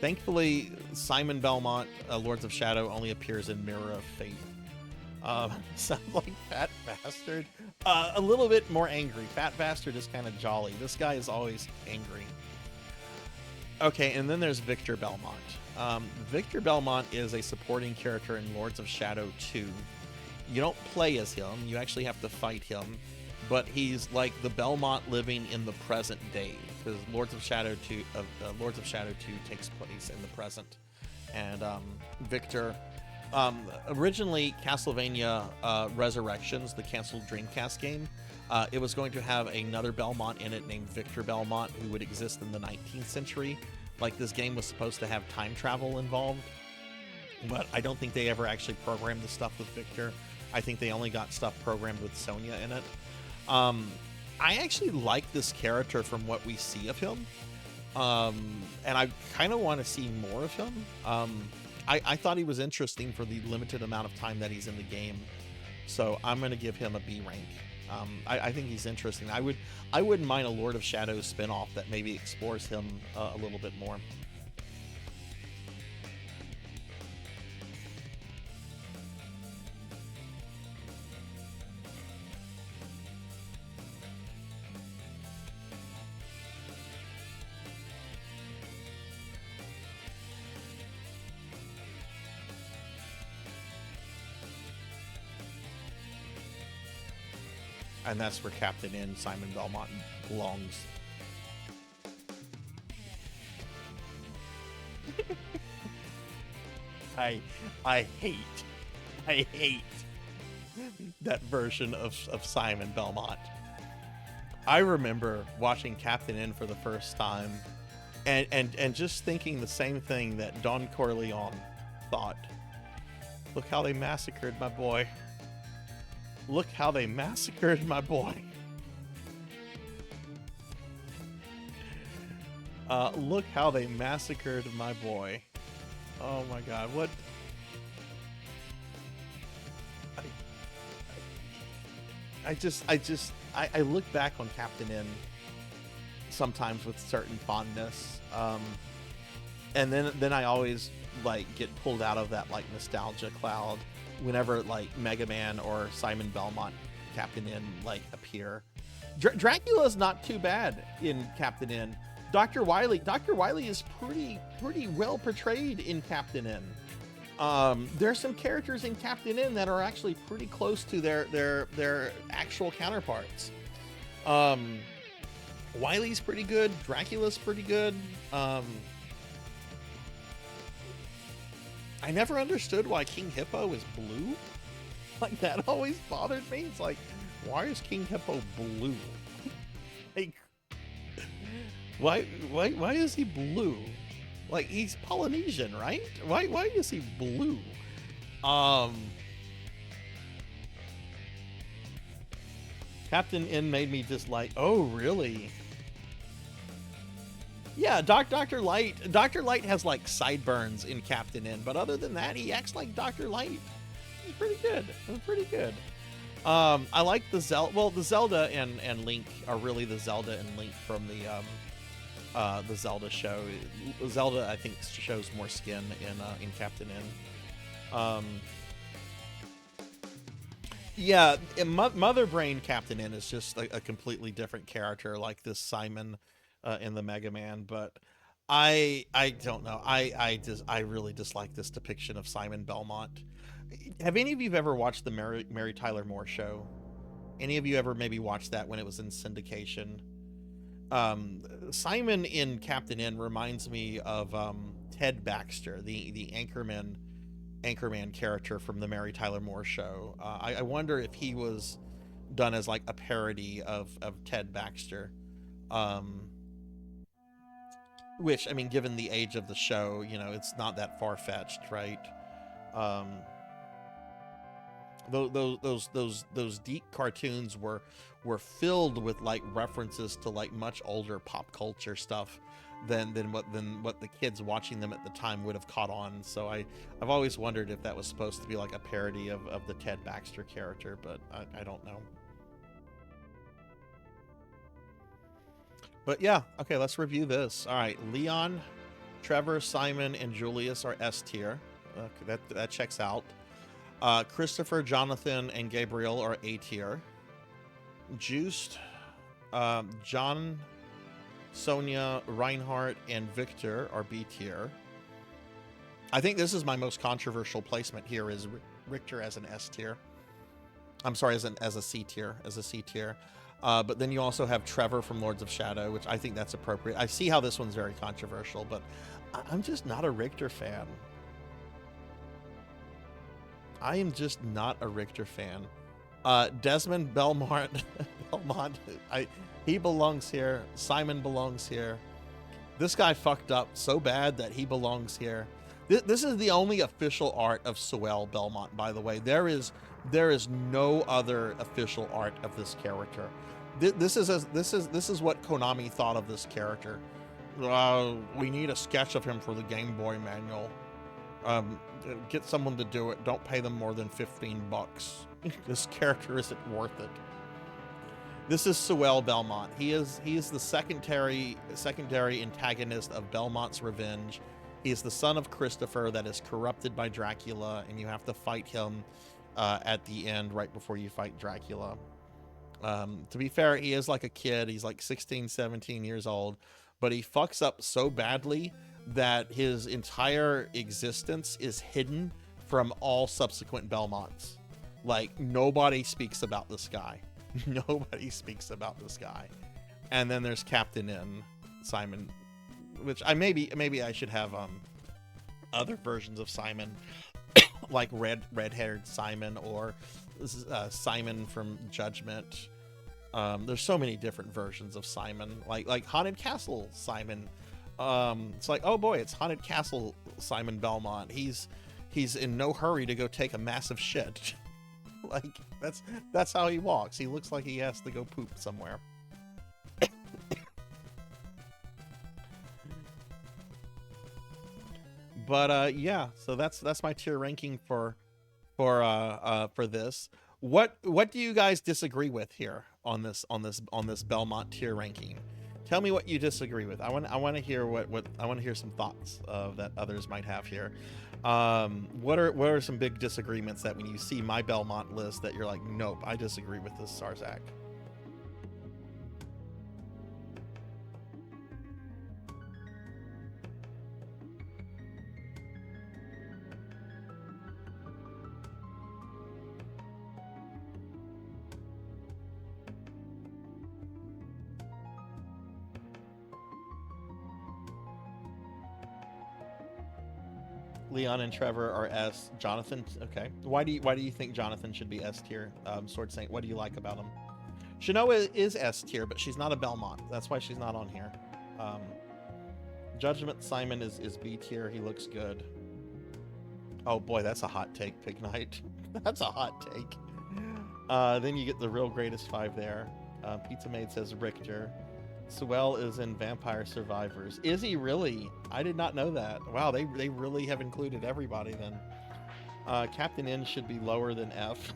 Thankfully, Simon Belmont, Lords of Shadow, only appears in Mirror of Fate. Sounds like Fat Bastard. A little bit more angry. Fat Bastard is kind of jolly. This guy is always angry. Okay, and then there's Victor Belmont. Victor Belmont is a supporting character in Lords of Shadow 2. You don't play as him. You actually have to fight him. But he's like the Belmont living in the present day, because Lords of Shadow 2 takes place in the present, and Victor Originally, Castlevania Resurrections, the canceled Dreamcast game, it was going to have another Belmont in it named Victor Belmont, who would exist in the 19th century. Like, this game was supposed to have time travel involved, but I don't think they ever actually programmed the stuff with Victor. I think they only got stuff programmed with Sonia in it. I actually like this character from what we see of him, and I kind of want to see more of him. I thought he was interesting for the limited amount of time that he's in the game, so I'm going to give him a B rank. I think he's interesting. I wouldn't mind a Lord of Shadows spinoff that maybe explores him a little bit more. And that's where Captain N, Simon Belmont, belongs. I hate that version of Simon Belmont. I remember watching Captain N for the first time and just thinking the same thing that Don Corleone thought. Look how they massacred my boy. Look how they massacred my boy. Look how they massacred my boy. Oh my god, what? I look back on Captain N sometimes with certain fondness. And then I always like get pulled out of that like nostalgia cloud whenever like Mega Man or Simon Belmont, Captain N, like appear. Dracula's not too bad in Captain N. Dr. Wily is pretty well portrayed in Captain N. There's some characters in Captain N that are actually pretty close to their actual counterparts. Wily's pretty good. Dracula's pretty good. I never understood why King Hippo is blue. Like, that always bothered me. It's like, why is King Hippo blue? Like, why is he blue? Like, he's Polynesian, right? Why is he blue? Captain N made me just like, oh, really? Yeah, Dr. Light has like sideburns in Captain N, but other than that, he acts like Dr. Light. He's pretty good. Pretty good. I like the Zelda. Well, the Zelda and Link are really the Zelda and Link from the Zelda show. Zelda, I think, shows more skin in Captain N. Yeah, Mother Brain Captain N is just a completely different character, like this Simon in the Mega Man, but I don't know. I really dislike this depiction of Simon Belmont. Have any of you ever watched the Mary Tyler Moore show? Any of you ever maybe watched that when it was in syndication? Simon in Captain N reminds me of Ted Baxter, the Anchorman character from the Mary Tyler Moore show. I wonder if he was done as like a parody of Ted Baxter. Which, I mean, given the age of the show, you know, it's not that far-fetched, right? Those deep cartoons were filled with like references to like much older pop culture stuff than what the kids watching them at the time would have caught on. So I've always wondered if that was supposed to be like a parody of the Ted Baxter character, but I don't know. But yeah, okay, let's review this. All right, Leon, Trevor, Simon, and Julius are S tier. That checks out. Christopher, Jonathan, and Gabriel are A tier. Juiced, John, Sonia, Reinhardt, and Victor are B tier. I think this is my most controversial placement here, is Richter as an S tier. I'm sorry, as a C tier, but then you also have Trevor from Lords of Shadow, which I think that's appropriate. I see how this one's very controversial, but I'm just not a Richter fan. I am just not a Richter fan. Desmond Belmont, Belmont, he belongs here. Simon belongs here. This guy fucked up so bad that he belongs here. This is the only official art of Sewell Belmont, by the way. There is no other official art of this character. This is what Konami thought of this character. We need a sketch of him for the Game Boy manual. Get someone to do it. Don't pay them more than $15. This character isn't worth it. This is Sewell Belmont. He is the secondary antagonist of Belmont's Revenge. He is the son of Christopher that is corrupted by Dracula, and you have to fight him at the end right before you fight Dracula. To be fair, he is like a kid. He's like 16, 17 years old, but he fucks up so badly that his entire existence is hidden from all subsequent Belmonts. Like, nobody speaks about this guy. Nobody speaks about this guy. And then there's Captain N, Simon, which maybe I should have other versions of Simon, like red-haired Simon, or Simon from Judgment. There's so many different versions of Simon, like Haunted Castle Simon. It's like, oh boy, it's Haunted Castle Simon Belmont. He's in no hurry to go take a massive shit. Like, that's how he walks. He looks like he has to go poop somewhere. But yeah, so that's my tier ranking for this. What do you guys disagree with here on this Belmont tier ranking? Tell me what you disagree with. I want to hear what I want to hear some thoughts that others might have here. What are some big disagreements that when you see my Belmont list that you're like, nope, I disagree with this Sarzac? Leon and Trevor are S. Jonathan, okay. Why do you think Jonathan should be S tier? Sword Saint, what do you like about him? Shinoa is S tier, but she's not a Belmont. That's why she's not on here. Judgment Simon is B tier. He looks good. Oh boy, that's a hot take, Pig Knight. That's a hot take. Then you get the real greatest five there. Pizza Maid says Richter. Sewell is in Vampire Survivors. Is he really? I did not know that. Wow, they really have included everybody then. Captain N should be lower than F.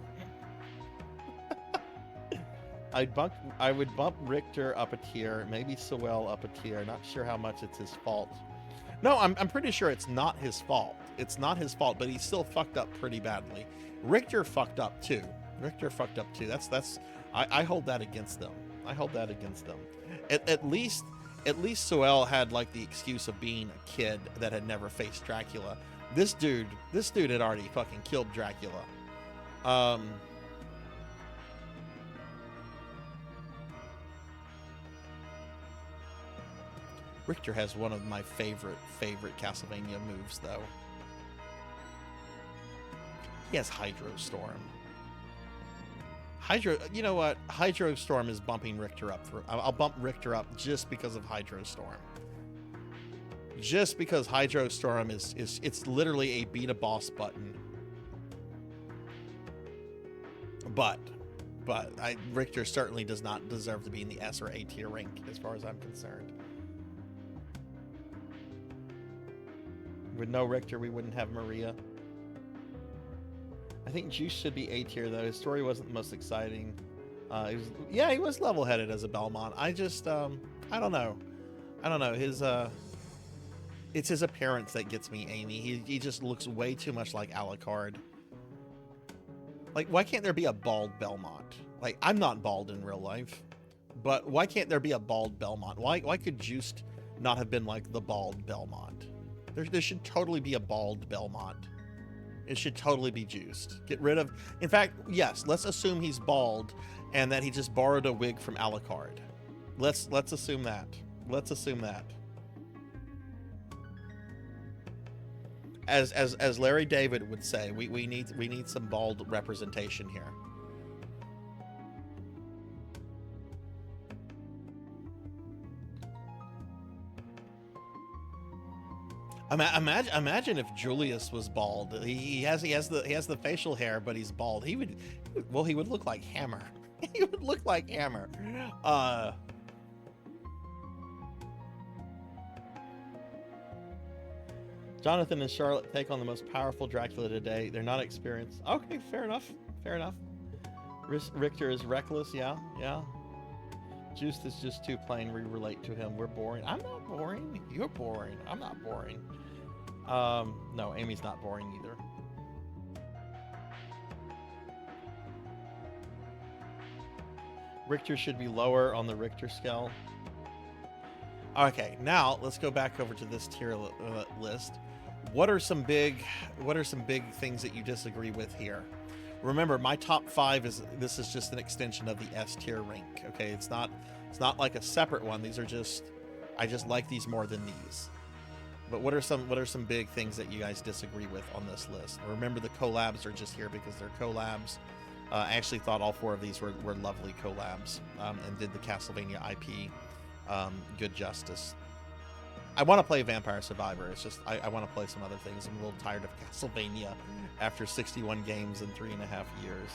I would bump Richter up a tier, maybe Sewell up a tier. Not sure how much it's his fault. No, I'm pretty sure it's not his fault. It's not his fault, but he still fucked up pretty badly. Richter fucked up too. I hold that against them. At least Sewell had like the excuse of being a kid that had never faced Dracula. This dude had already fucking killed Dracula. Richter has one of my favorite Castlevania moves though. He has Hydrostorm. You know what? Hydrostorm is bumping Richter up. I'll bump Richter up just because of Hydrostorm. Just because Hydrostorm it's literally a beat a boss button. But Richter certainly does not deserve to be in the S or A tier rank as far as I'm concerned. With no Richter, we wouldn't have Maria. I think Juice should be A tier though. His story wasn't the most exciting. He was level-headed as a Belmont. I just I don't know. It's his appearance that gets me, Amy. He just looks way too much like Alucard. Like, why can't there be a bald Belmont? Like, I'm not bald in real life, but why can't there be a bald Belmont? Why could Juice not have been like the bald Belmont? There should totally be a bald Belmont. It should totally be juiced. Get rid of... In fact, yes, let's assume he's bald and that he just borrowed a wig from Alucard. Let's assume that. as Larry David would say, we need some bald representation here. Imagine if Julius was bald. He has the facial hair, but he's bald. He would look like Hammer. He would look like Hammer. Jonathan and Charlotte take on the most powerful Dracula today. They're not experienced. Okay, fair enough. Fair enough. Richter is reckless. Yeah. Juiced is just too plain. We relate to him. We're boring. I'm not boring. You're boring. I'm not boring. No, Amy's not boring either. Richter should be lower on the Richter scale. Okay, now let's go back over to this tier list. What are some big things that you disagree with here? Remember, my top 5 is just an extension of the S tier rank. Okay, it's not like a separate one. These are just, I just like these more than these. But what are some big things that you guys disagree with on this list? Remember, the collabs are just here because they're collabs. I actually thought all 4 of these were lovely collabs, and did the Castlevania IP good justice. I want to play Vampire Survivor. It's just I want to play some other things. I'm a little tired of Castlevania after 61 games in 3.5 years.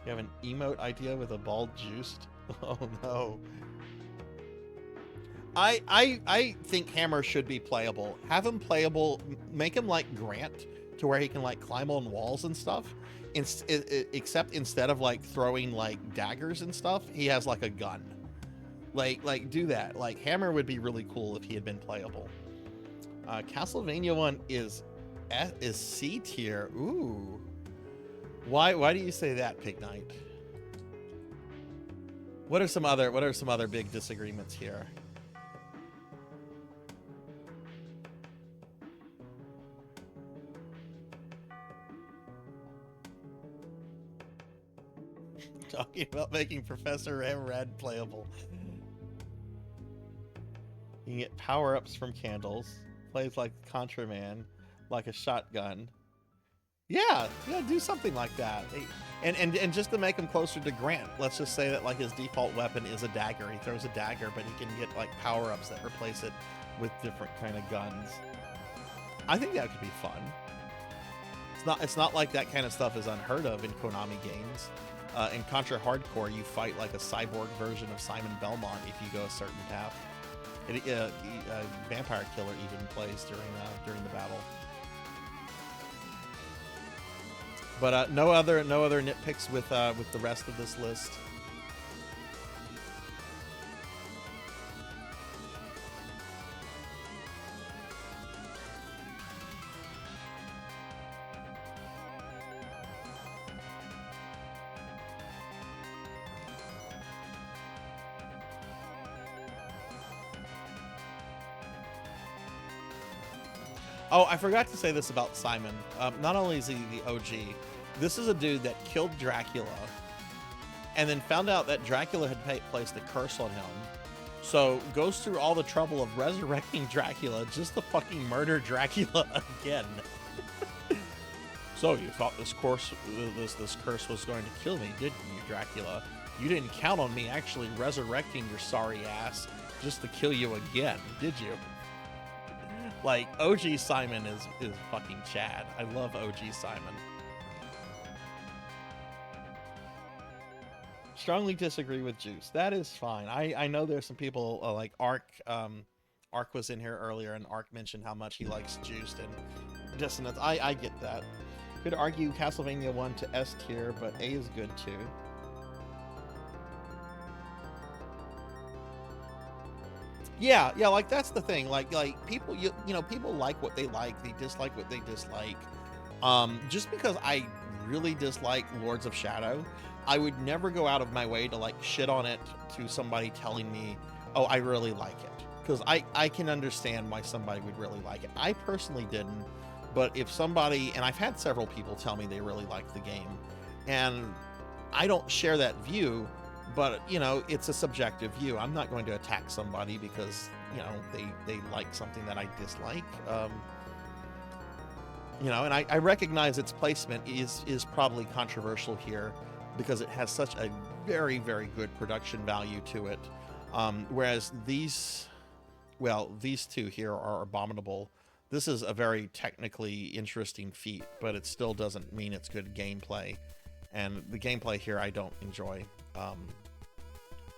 You have an emote idea with a bald juiced? Oh no. I think Hammer should be playable. Have him playable. Make him like Grant, to where he can like climb on walls and stuff. Except instead of like throwing like daggers and stuff, he has like a gun. Like do that. Like Hammer would be really cool if he had been playable. Castlevania 1 is C tier. Ooh. Why do you say that, Pig Knight? What are some other big disagreements here? Talking about making Professor Ramrad playable. You can get power-ups from candles. Plays like Contraman, like a shotgun. Yeah, do something like that. And just to make him closer to Grant, let's just say that like his default weapon is a dagger. He throws a dagger, but he can get like power-ups that replace it with different kind of guns. I think that could be fun. It's not like that kind of stuff is unheard of in Konami games. In Contra Hardcore, you fight like a cyborg version of Simon Belmont if you go a certain path. Vampire Killer even plays during the battle. But no other nitpicks with the rest of this list. Oh, I forgot to say this about Simon. Not only is he the OG, this is a dude that killed Dracula and then found out that Dracula had placed a curse on him. So goes through all the trouble of resurrecting Dracula just to fucking murder Dracula again. So you thought this curse was going to kill me, didn't you, Dracula? You didn't count on me actually resurrecting your sorry ass just to kill you again, did you? Like, OG Simon is fucking Chad. I love OG Simon. Strongly disagree with Juice. That is fine. I know there's some people like Ark. Ark was in here earlier, and Ark mentioned how much he likes Juiced and Dissonance. I get that. Could argue Castlevania 1 to S tier, but A is good too. Yeah, like that's the thing. Like people, you know, people like what they like. They dislike what they dislike. Just because I really dislike Lords of Shadow, I would never go out of my way to like shit on it to somebody telling me, oh, I really like it. Because I can understand why somebody would really like it. I personally didn't, but if somebody, and I've had several people tell me they really like the game, and I don't share that view, but you know, it's a subjective view. I'm not going to attack somebody because, you know, they like something that I dislike. You know, and I recognize its placement is probably controversial here because it has such a very, very good production value to it. Whereas these two here are abominable. This is a very technically interesting feat, but it still doesn't mean it's good gameplay. And the gameplay here I don't enjoy.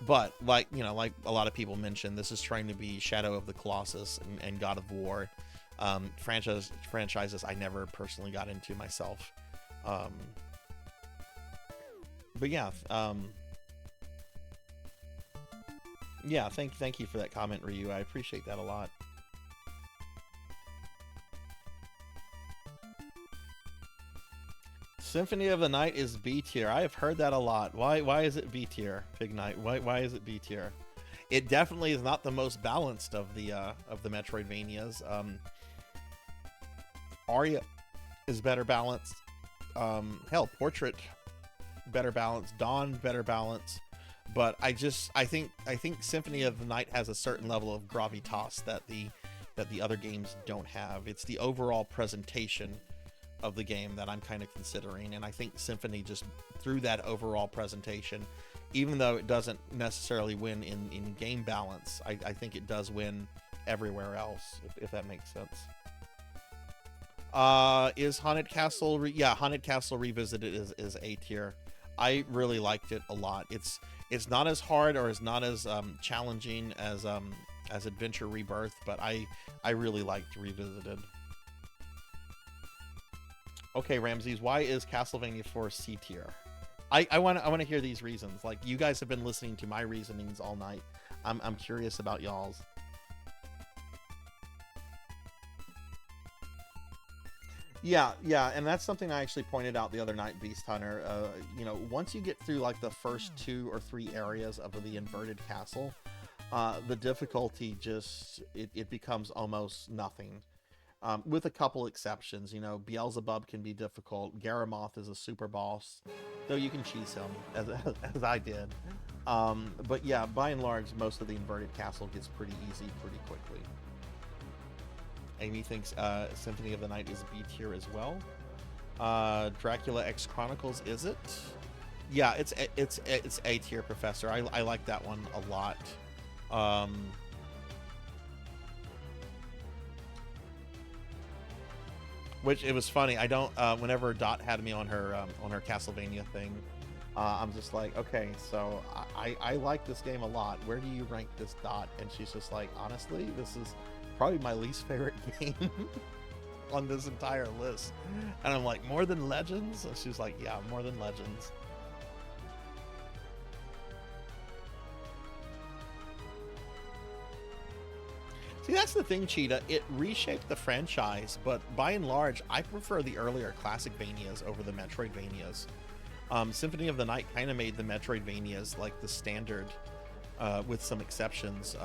But like, you know, like a lot of people mentioned, this is trying to be Shadow of the Colossus and God of War. Franchises I never personally got into myself. But yeah, yeah, thank you for that comment, Ryu. I appreciate that a lot. Symphony of the Night is B tier. I have heard that a lot. Why is it B tier, Big Knight? Why is it B tier? It definitely is not the most balanced of the Metroidvanias. Aria is better balanced. Hell, Portrait better balanced. Dawn better balanced. But I think Symphony of the Night has a certain level of gravitas that the other games don't have. It's the overall presentation of the game that I'm kind of considering, and I think Symphony just through that overall presentation, even though it doesn't necessarily win in game balance, I think it does win everywhere else, if that makes sense. Is Haunted Castle Haunted Castle Revisited is A tier. I really liked it a lot. It's not as hard or is not as challenging as Adventure Rebirth, but I really liked Revisited. Okay, Ramses, why is Castlevania IV C tier? I want to hear these reasons. Like, you guys have been listening to my reasonings all night. I'm curious about y'all's. Yeah, and that's something I actually pointed out the other night, Beast Hunter. You know, once you get through like the first 2 or 3 areas of the inverted castle, the difficulty just it becomes almost nothing. With a couple exceptions, you know, Beelzebub can be difficult. Garamoth is a super boss, though you can cheese him, as I did. But yeah, by and large, most of the inverted castle gets pretty easy pretty quickly. Amy thinks Symphony of the Night is B tier as well. Dracula X Chronicles, is it? Yeah, it's A tier, Professor. I like that one a lot. Which it was funny. I don't. Whenever Dot had me on her Castlevania thing, I'm just like, okay, so I like this game a lot. Where do you rank this, Dot? And she's just like, honestly, this is probably my least favorite game on this entire list. And I'm like, more than Legends? And she's like, yeah, more than Legends. See, that's the thing, Cheetah. It reshaped the franchise, but by and large, I prefer the earlier Classicvanias over the Metroidvanias. Symphony of the Night kind of made the Metroidvanias like the standard, with some exceptions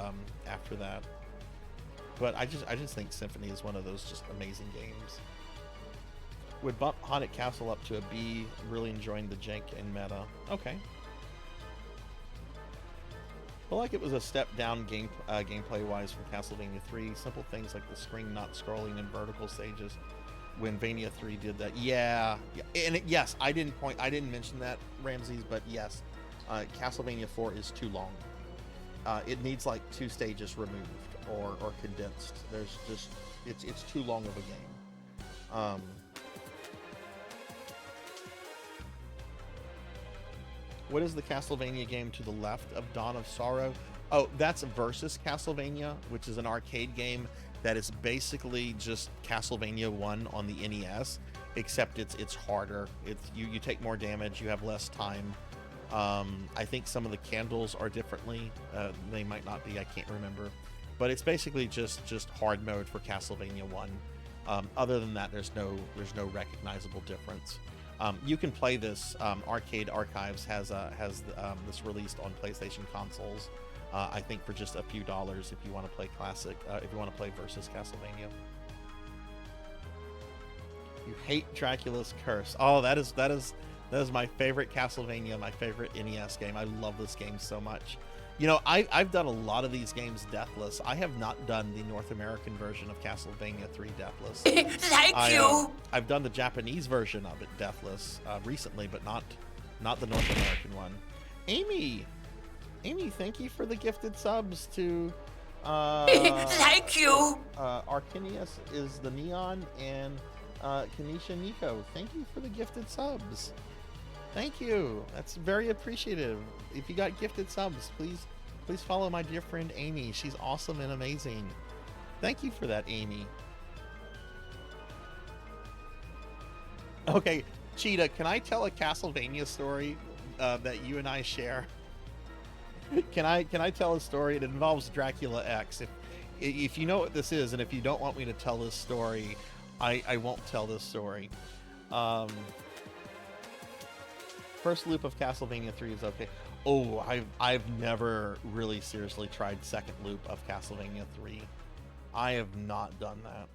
after that. But I just think Symphony is one of those just amazing games. Would bump Haunted Castle up to a B. Really enjoying the jank and meta. Okay. I feel like it was a step down gameplay-wise from Castlevania 3. Simple things like the screen not scrolling in vertical stages when Vania 3 did that. Yeah. And yes, I didn't mention that, Ramses, but yes, Castlevania 4 is too long. It needs like 2 stages removed or condensed. There's just it's too long of a game. What is the Castlevania game to the left of Dawn of Sorrow? Oh, that's Versus Castlevania, which is an arcade game that is basically just Castlevania 1 on the NES, except it's harder. You take more damage, you have less time. I think some of the candles are differently. They might not be, I can't remember. But it's basically just hard mode for Castlevania 1. Other than that, there's no recognizable difference. You can play this. Arcade Archives has this released on PlayStation consoles. I think for just a few dollars if you want to play classic. If you want to play Versus Castlevania. You hate Dracula's Curse. Oh, that is That is my favorite Castlevania, my favorite NES game. I love this game so much. You know, I've done a lot of these games deathless. I have not done the North American version of Castlevania 3 deathless. Thank you. I've done the Japanese version of it deathless recently, but not the North American one. Amy, thank you for the gifted subs to. Thank you. Arcinius is the Neon and Kanisha Nico. Thank you for the gifted subs. Thank you. That's very appreciative. If you got gifted subs, please follow my dear friend Amy. She's awesome and amazing. Thank you for that, Amy. Okay, Cheetah, can I tell a Castlevania story that you and I share? Can I tell a story? It involves Dracula X. If you know what this is, and if you don't want me to tell this story, I won't tell this story. First loop of Castlevania 3 is okay. Oh, I've never really seriously tried second loop of Castlevania 3. I have not done that.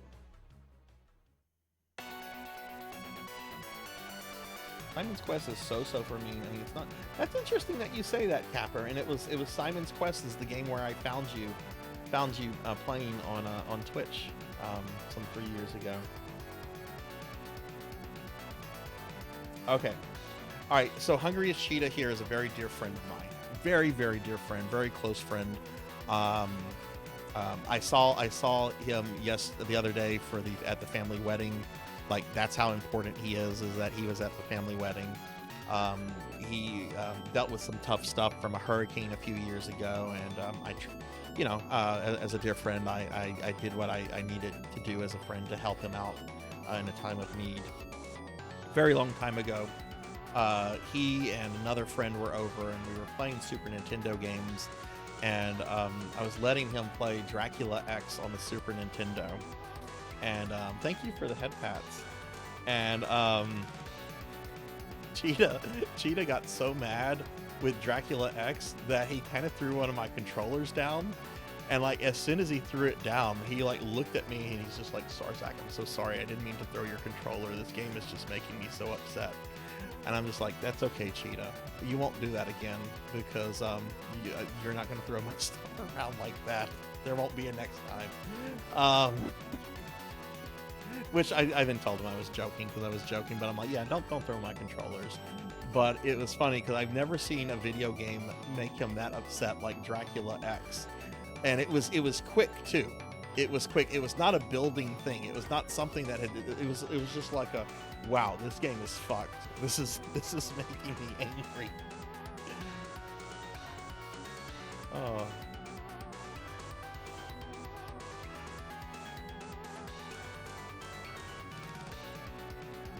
Simon's Quest is so for me. I mean, it's not. That's interesting that you say that, Capper. And it was Simon's Quest is the game where I found you playing on Twitch some 3 years ago. Okay. All right, so Hungriest Cheetah here is a very dear friend of mine. Very, very dear friend, very close friend. I saw him the other day at the family wedding. Like, that's how important he is that he was at the family wedding. He dealt with some tough stuff from a hurricane a few years ago, and as a dear friend, I did what I needed to do as a friend to help him out in a time of need. Very long time ago. He and another friend were over, and we were playing Super Nintendo games, and I was letting him play Dracula X on the Super Nintendo. And thank you for the head pats. And Cheetah got so mad with Dracula X that he kind of threw one of my controllers down. And like, as soon as he threw it down, he like looked at me and he's just like, Sarzac, I'm so sorry. I didn't mean to throw your controller. This game is just making me so upset. And I'm just like, that's okay, Cheetah. You won't do that again, because you're not going to throw my stuff around like that. There won't be a next time. Which I then told him I was joking, but I'm like, yeah, don't throw my controllers. But it was funny because I've never seen a video game make him that upset like Dracula X. And it was quick too. It was quick. It was not a building thing. It was not something that it was just like a, wow, this game is fucked. This is making me angry. Oh.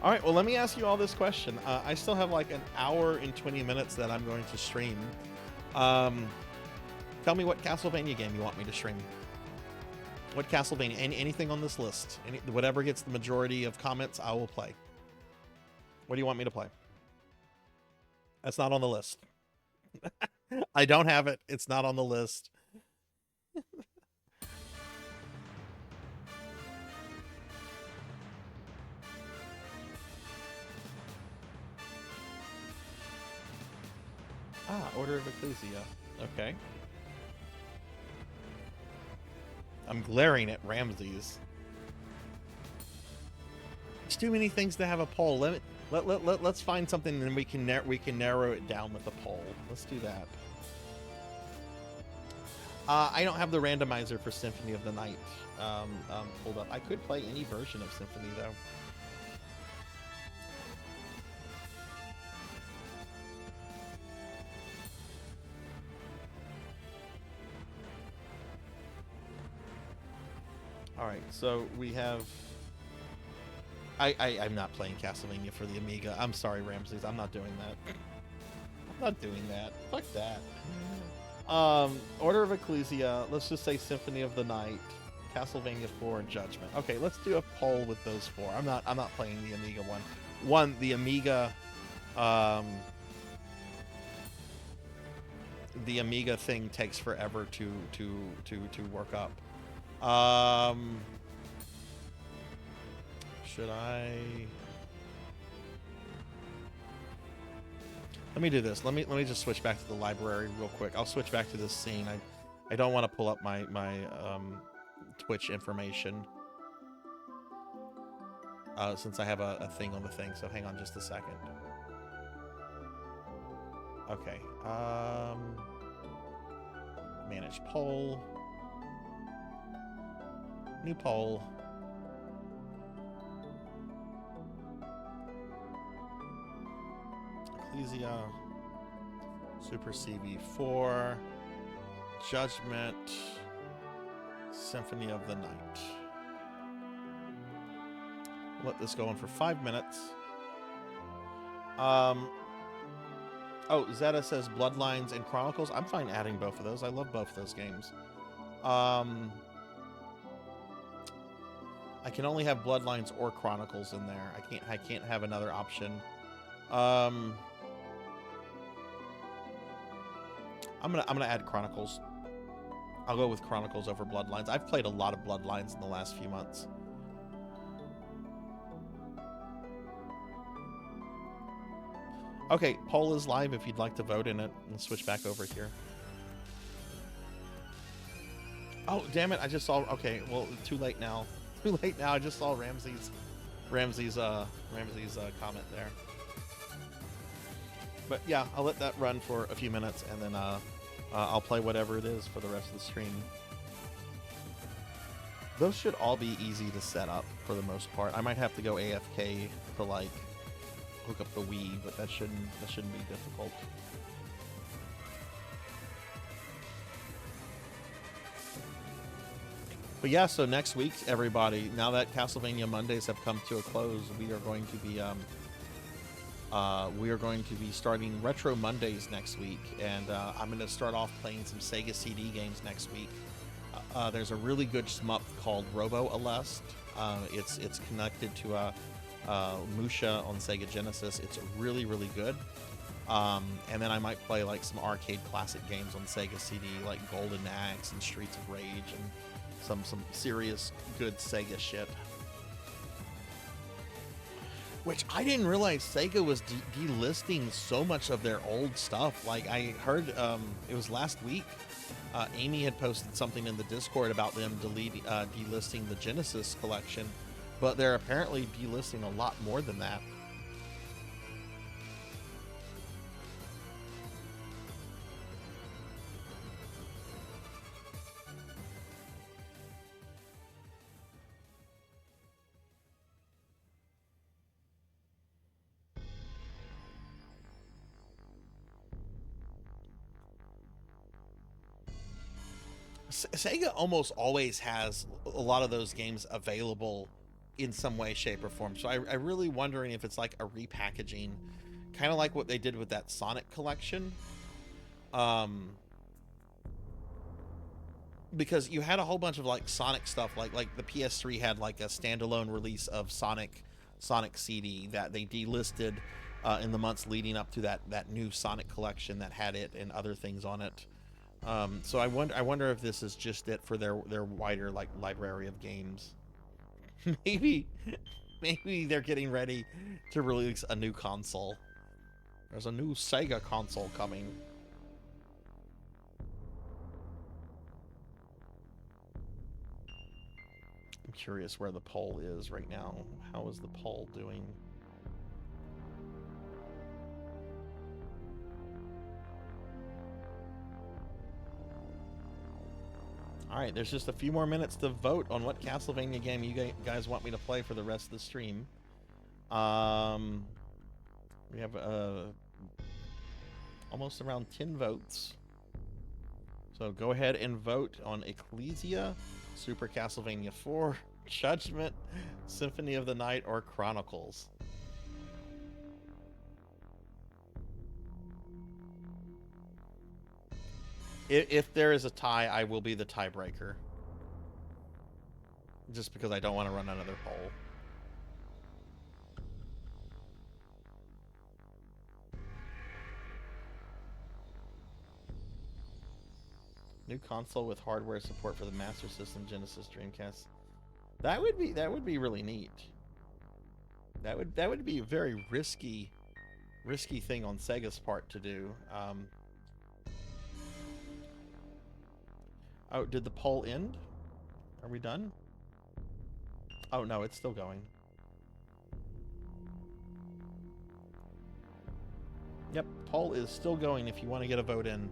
All right, well, let me ask you all this question. I still have like an hour and 20 minutes that I'm going to stream. Tell me what Castlevania game you want me to stream. What Castlevania? Anything on this list? Whatever gets the majority of comments, I will play. What do you want me to play? That's not on the list. I don't have it. It's not on the list. Order of Ecclesia. Okay. I'm glaring at Ramses. It's too many things to have a poll. Let's find something, and we can narrow it down with a poll. Let's do that. I don't have the randomizer for Symphony of the Night pulled up. I could play any version of Symphony though. All right, so we have. I'm not playing Castlevania for the Amiga. I'm sorry, Ramses. I'm not doing that. I'm not doing that. Fuck that. Order of Ecclesia. Let's just say Symphony of the Night, Castlevania 4, and Judgment. Okay, let's do a poll with those four. I'm not playing the Amiga one. The Amiga. The Amiga thing takes forever to work up. Should I? Let me do this. Let me just switch back to the library real quick. I'll switch back to this scene. I don't want to pull up my Twitch information since I have a thing on the thing. So hang on just a second. Okay. Manage poll. New poll. Ecclesia. Super CV4. Judgment. Symphony of the Night. Let this go on for 5 minutes. Oh, Zeta says Bloodlines and Chronicles. I'm fine adding both of those. I love both of those games. I can only have Bloodlines or Chronicles in there. I can't have another option. I'm gonna add Chronicles. I'll go with Chronicles over Bloodlines. I've played a lot of Bloodlines in the last few months. Okay, poll is live if you'd like to vote in it, and switch back over here. Oh, damn it, I just saw, okay, well, too late now. Too late now, I just saw Ramsey's comment there. But yeah, I'll let that run for a few minutes, and then I'll play whatever it is for the rest of the stream. Those should all be easy to set up for the most part. I might have to go AFK to, like, hook up the Wii, but that shouldn't be difficult. But yeah, so next week, everybody, now that Castlevania Mondays have come to a close, we are going to be starting Retro Mondays next week, and I'm going to start off playing some Sega CD games next week. There's a really good shmup called Robo Alest. It's connected to Musha on Sega Genesis. It's really, really good. And then I might play like some arcade classic games on Sega CD, like Golden Axe and Streets of Rage, and some serious good Sega shit. Which I didn't realize Sega was delisting so much of their old stuff. Like, I heard it was last week. Amy had posted something in the Discord about them delisting the Genesis collection, but they're apparently delisting a lot more than that. Sega almost always has a lot of those games available in some way, shape, or form. So I really wondering if it's like a repackaging, kind of like what they did with that Sonic collection. Because you had a whole bunch of like Sonic stuff, like the PS3 had like a standalone release of Sonic CD that they delisted in the months leading up to that new Sonic collection that had it and other things on it. So I wonder if this is just it for their wider like library of games. maybe they're getting ready to release a new console. There's a new Sega console coming. I'm curious where the poll is right now. How is the poll doing? All right, there's just a few more minutes to vote on what Castlevania game you guys want me to play for the rest of the stream. We have almost around 10 votes. So go ahead and vote on Ecclesia, Super Castlevania IV, Judgment, Symphony of the Night, or Chronicles. If there is a tie, I will be the tiebreaker. Just because I don't want to run another poll. New console with hardware support for the Master System, Genesis, Dreamcast. That would be really neat. That would be a very risky risky thing on Sega's part to do. Oh, did the poll end? Are we done? Oh no, it's still going. Yep, poll is still going if you want to get a vote in.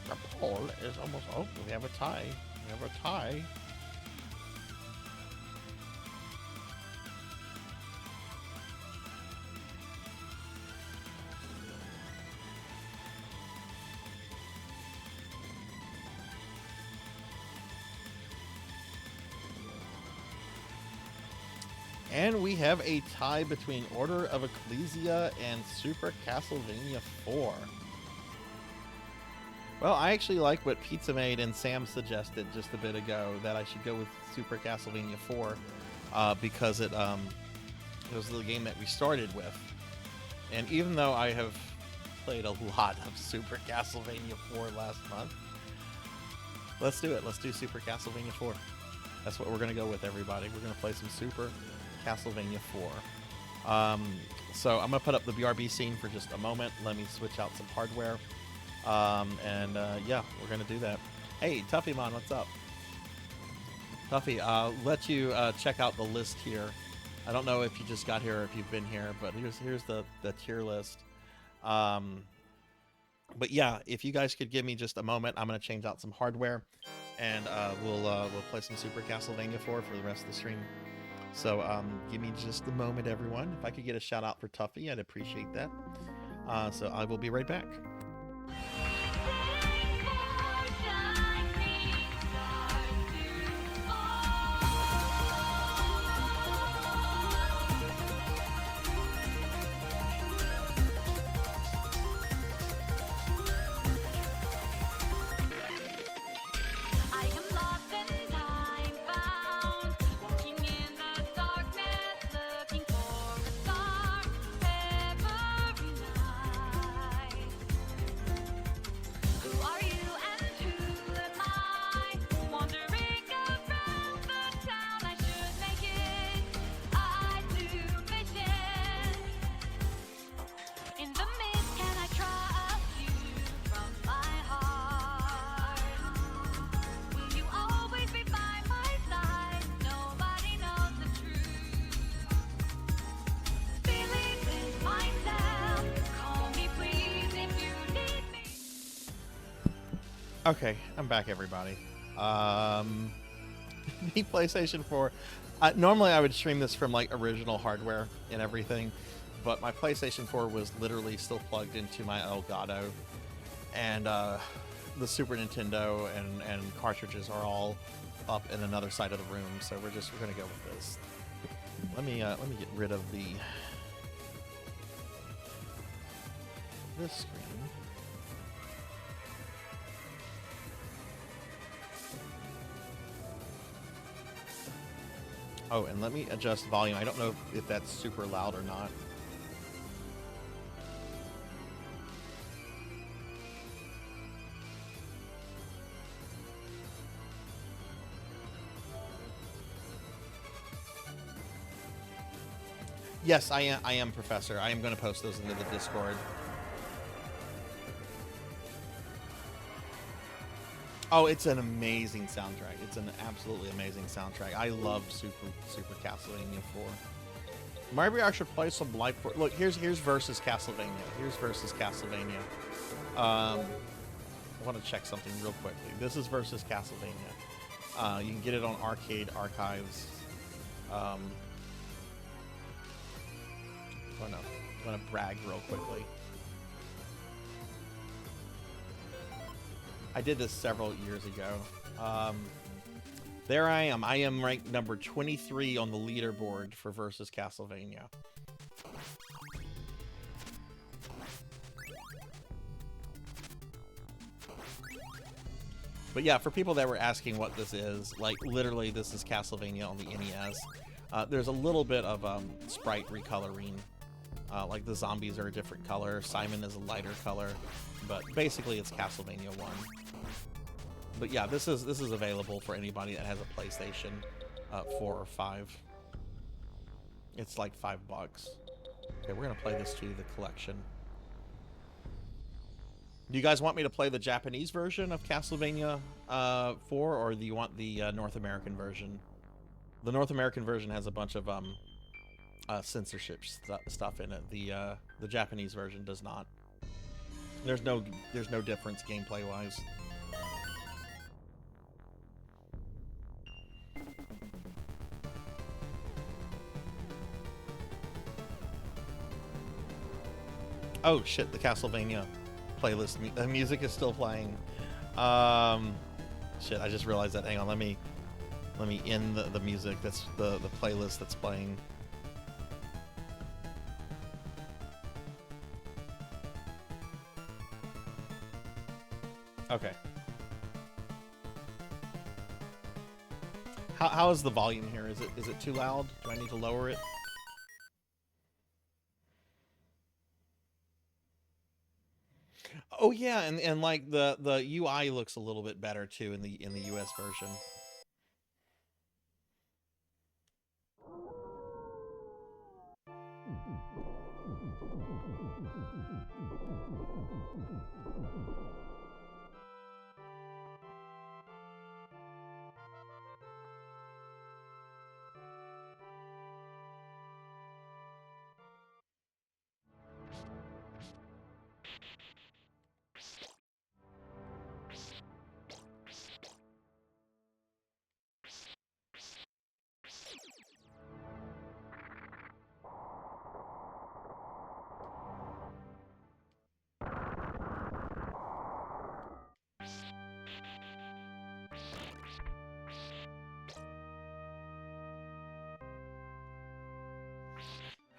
The poll is almost open. We have a tie. We have a tie. And we have a tie between Order of Ecclesia and Super Castlevania 4. Well, I actually like what Pizza Maid and Sam suggested just a bit ago, that I should go with Super Castlevania 4 because it was the game that we started with. And even though I have played a lot of Super Castlevania 4 last month, let's do it. Let's do Super Castlevania 4. That's what we're going to go with, everybody. We're going to play some Super Castlevania 4. So I'm going to put up the BRB scene for just a moment. Let me switch out some hardware. Yeah, we're gonna do that. Hey, Tuffymon, what's up? Tuffy, let you check out the list here. I don't know if you just got here or if you've been here, but here's the tier list. But yeah, if you guys could give me just a moment, I'm gonna change out some hardware, and we'll play some Super Castlevania 4 for the rest of the stream. So give me just a moment, everyone. If I could get a shout out for Tuffy, I'd appreciate that. So I will be right back. Okay, I'm back, everybody. The PlayStation 4. Normally, I would stream this from like original hardware and everything, but my PlayStation 4 was literally still plugged into my Elgato, and the Super Nintendo and cartridges are all up in another side of the room. So we're gonna go with this. Let me get rid of this screen. Oh, and let me adjust volume. I don't know if that's super loud or not. Yes, I am, Professor. I am going to post those into the Discord. Oh, it's an amazing soundtrack. It's an absolutely amazing soundtrack. I love Super Castlevania 4. Maybe I should play some Life for. Look, here's versus Castlevania. Here's versus Castlevania. I want to check something real quickly. This is versus Castlevania. You can get it on Arcade Archives. I'm gonna brag real quickly. I did this several years ago. There I am. I am ranked number 23 on the leaderboard for versus Castlevania. But yeah, for people that were asking what this is, like literally this is Castlevania on the NES. There's a little bit of sprite recoloring. Like the zombies are a different color, Simon is a lighter color, but basically it's Castlevania 1. But yeah, this is available for anybody that has a PlayStation 4 or 5. It's like $5. Okay, we're gonna play this to the collection. Do you guys want me to play the Japanese version of Castlevania 4, or do you want the North American version? The North American version has a bunch of censorship stuff in it. The Japanese version does not. There's no difference gameplay wise. Oh shit, the Castlevania playlist music is still playing. Shit, I just realized that. Hang on, let me end the music. That's the playlist that's playing. Okay. How is the volume here? Is it too loud? Do I need to lower it? Oh yeah, and like the UI looks a little bit better too in the US version.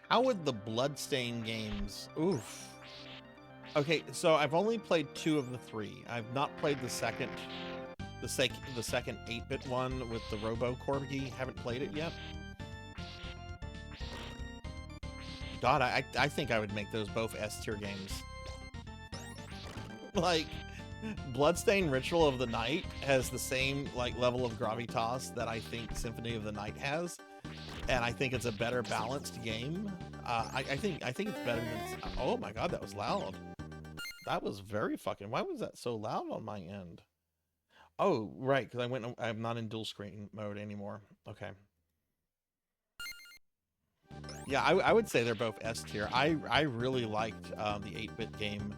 How would the Bloodstain games? Oof. Okay, so I've only played 2 of the 3. I've not played the second 8-bit one with the Robo Corgi. Haven't played it yet. God, I think I would make those both S-tier games. Like, Bloodstain Ritual of the Night has the same like level of gravitas that I think Symphony of the Night has. And I think it's a better balanced game. I think it's better than... Oh my god, that was loud. That was very fucking... Why was that so loud on my end? Oh, right, because I'm not in dual screen mode anymore. Okay. Yeah, I would say they're both S tier. I really liked the 8-bit game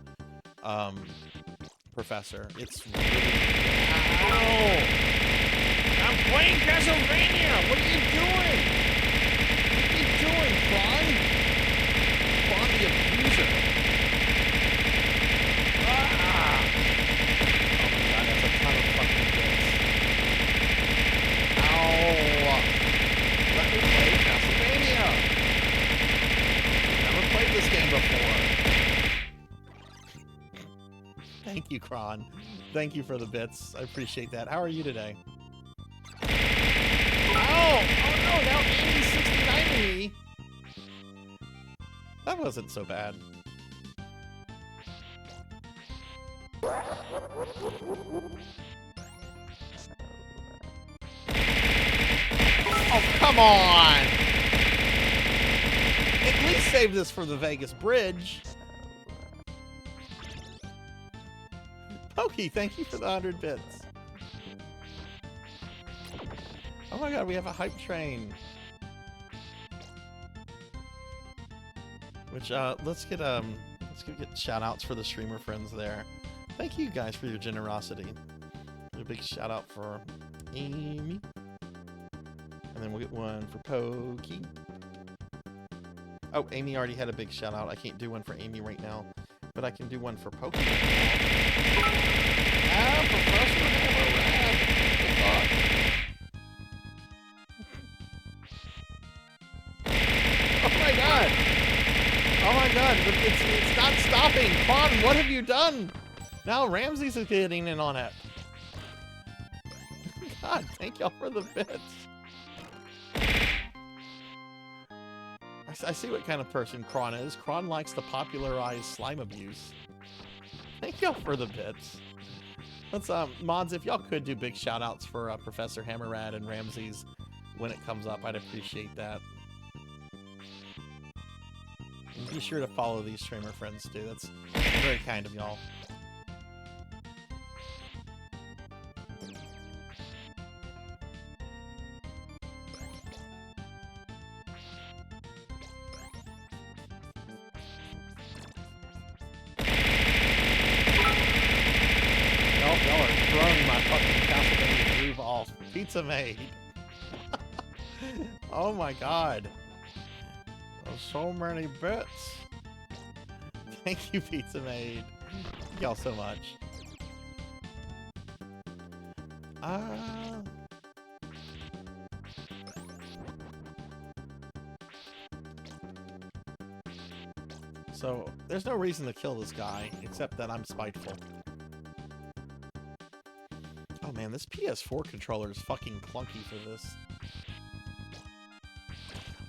Professor. It's really... Ow! I'm playing Castlevania! What are you doing? What are you doing, Kron? Kron the abuser. Ah! Oh my god, that's a ton of fucking hits. Ow! Let me play Castlevania! Never played this game before. Thank you, Kron. Thank you for the bits. I appreciate that. How are you today? Oh no, now Amy's 69 me. That wasn't so bad. Oh, come on! At least save this for the Vegas Bridge. Pokey, thank you for the 100 bits. Oh my god, we have a hype train. Which let's get shout outs for the streamer friends there. Thank you guys for your generosity. A big shout out for Amy. And then we'll get one for Pokey. Oh, Amy already had a big shout out. I can't do one for Amy right now, but I can do one for Pokey right now. Ah, Professor, have a rad. Good thought. Oh my god! Oh my god, but it's not stopping! Fawn, what have you done? Now Ramses is getting in on it. God, thank y'all for the bits. I see what kind of person Kron is. Kron likes to popularize slime abuse. Thank y'all for the bits. Let's, mods, if y'all could do big shout outs for Professor Hammerrad and Ramses when it comes up, I'd appreciate that. And be sure to follow these streamer friends too. That's very kind of y'all. Pizza made. Oh my god. There's so many bits. Thank you, Pizza Made. Thank y'all so much. So, there's no reason to kill this guy, except that I'm spiteful. Oh man, this PS4 controller is fucking clunky for this.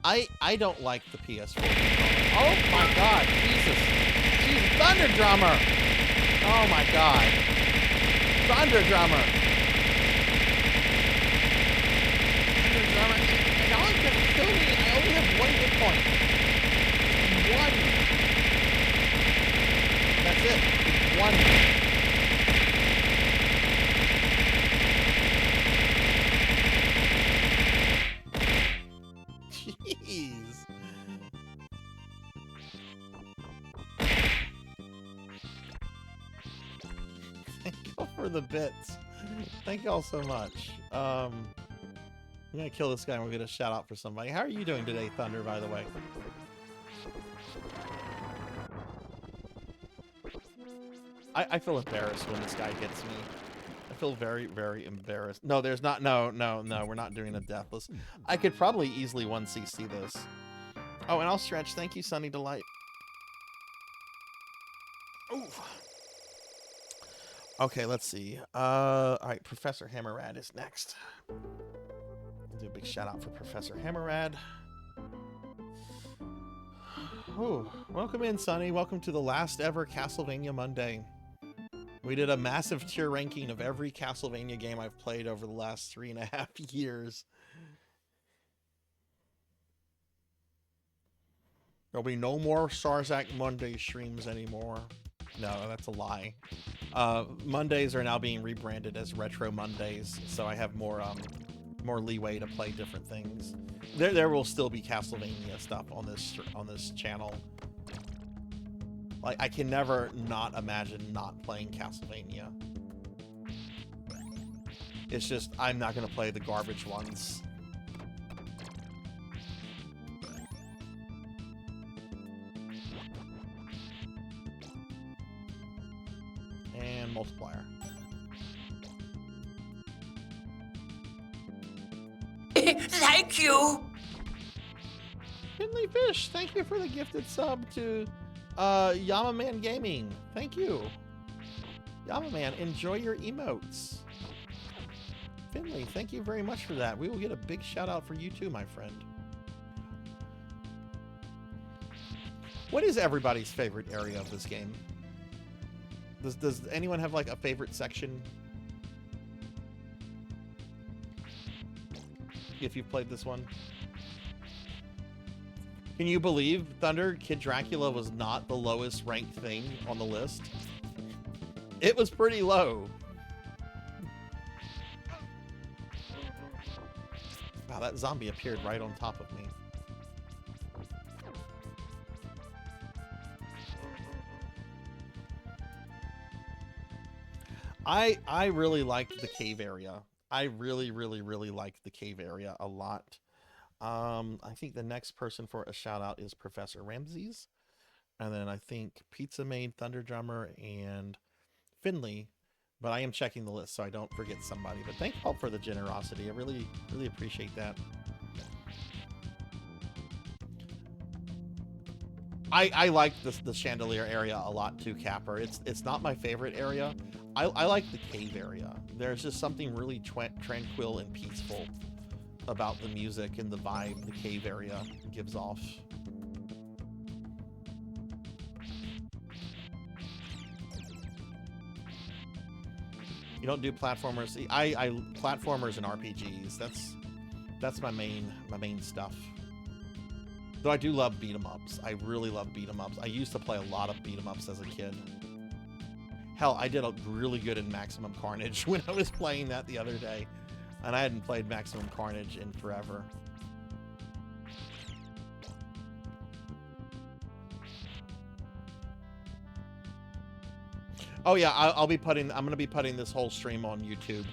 I don't like the PS4 controller. Oh my god, Jesus. She's Thunder Drummer! Oh my god. Thunder Drummer! Thunder Drummer, y'all are gonna kill me. I only have 1 hit point. 1. That's it. 1. The bits. Thank y'all so much. I'm gonna kill this guy and we'll get a shout out for somebody. How are you doing today, Thunder, by the way? I feel embarrassed when this guy gets me. I feel very, very embarrassed. No, there's not. No, we're not doing a deathless. I could probably easily 1cc this. Oh, and I'll stretch. Thank you, Sunny Delight. Ooh. Okay, let's see. All right, Professor Hammerrad is next. I'll do a big shout out for Professor Hammerrad. Ooh, welcome in, Sonny. Welcome to the last ever Castlevania Monday. We did a massive tier ranking of every Castlevania game I've played over the last 3.5 years. There'll be no more Sarzac Monday streams anymore. No, that's a lie. Mondays are now being rebranded as Retro Mondays, so I have more leeway to play different things. There will still be Castlevania stuff on this channel. Like, I can never not imagine not playing Castlevania. It's just I'm not gonna play the garbage ones. And multiplier. Thank you. Finley Fish, thank you for the gifted sub to Yamaman Gaming. Thank you. Yamaman, enjoy your emotes. Finley, thank you very much for that. We will get a big shout out for you too, my friend. What is everybody's favorite area of this game? Does anyone have like a favorite section? If you've played this one. Can you believe, Thunder, Kid Dracula was not the lowest ranked thing on the list? It was pretty low. Wow, that zombie appeared right on top of me. I really liked the cave area. I really liked the cave area a lot. I think the next person for a shout out is Professor Ramses. And then I think Pizza Made, Thunder Drummer, and Finley. But I am checking the list so I don't forget somebody. But thank you all for the generosity. I really appreciate that. I like the chandelier area a lot too, Capper. It's not my favorite area. I like the cave area. There's just something really tranquil and peaceful about the music and the vibe the cave area gives off. You don't do platformers. I platformers and RPGs. That's my main stuff. Though I do love beat 'em ups. I really love beat 'em ups. I used to play a lot of beat 'em ups as a kid. Hell, I did a really good in Maximum Carnage when I was playing that the other day, and I hadn't played Maximum Carnage in forever. Oh yeah, I'm gonna be putting this whole stream on YouTube,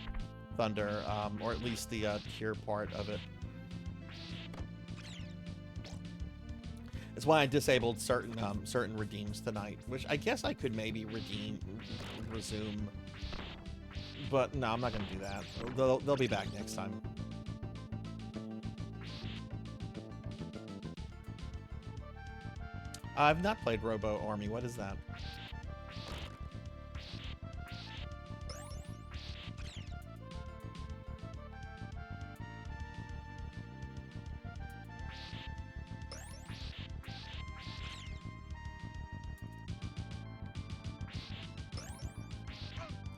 Thunder, or at least the tier part of it. It's why I disabled certain redeems tonight, which I guess I could maybe resume, but no, I'm not gonna do that. They'll be back next time. I've not played Robo Army. What is that?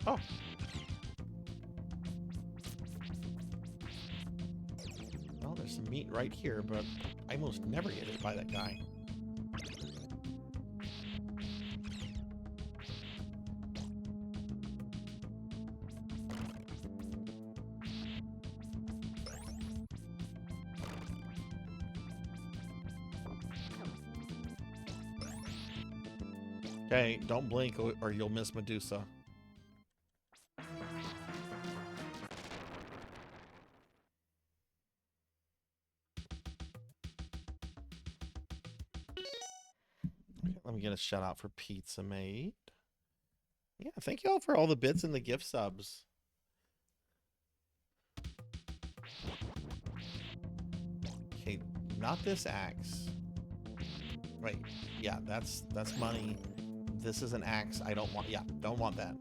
Oh. Well, there's some meat right here, but I almost never get hit by that guy. Okay, don't blink or you'll miss Medusa. Let me get a shout out for Pizza Mate. Yeah, thank you all for all the bits and the gift subs. Okay, not this axe. Right, yeah, that's money. This is an axe I don't want. Yeah, don't want that.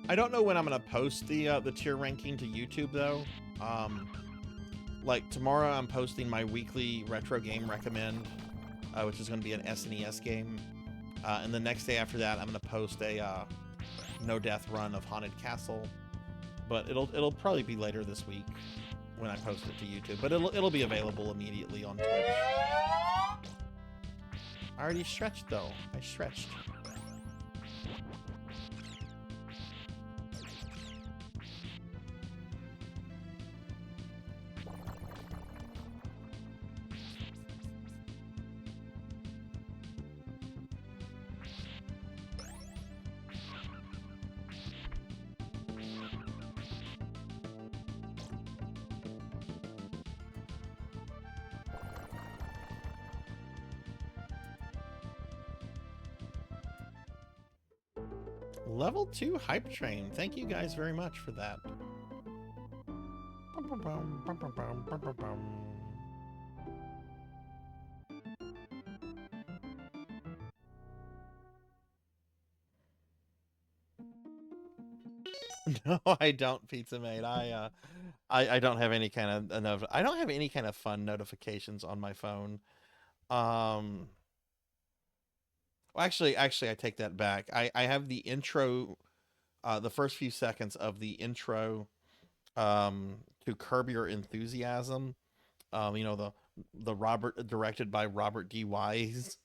I don't know when I'm gonna post the tier ranking to YouTube though. Like tomorrow I'm posting my weekly retro game recommend, which is gonna be an SNES game, and the next day after that I'm gonna post a no death run of Haunted Castle, but it'll probably be later this week when I post it to YouTube, but it'll be available immediately on Twitch. I already stretched though. I stretched. Level 2 hype train. Thank you guys very much for that. No, I don't, Pizza Mate. I don't have any kind of I don't have any kind of fun notifications on my phone. Well, actually, I take that back. I have the intro, the first few seconds of the intro to Curb Your Enthusiasm. You know, the directed by Robert D. Wise.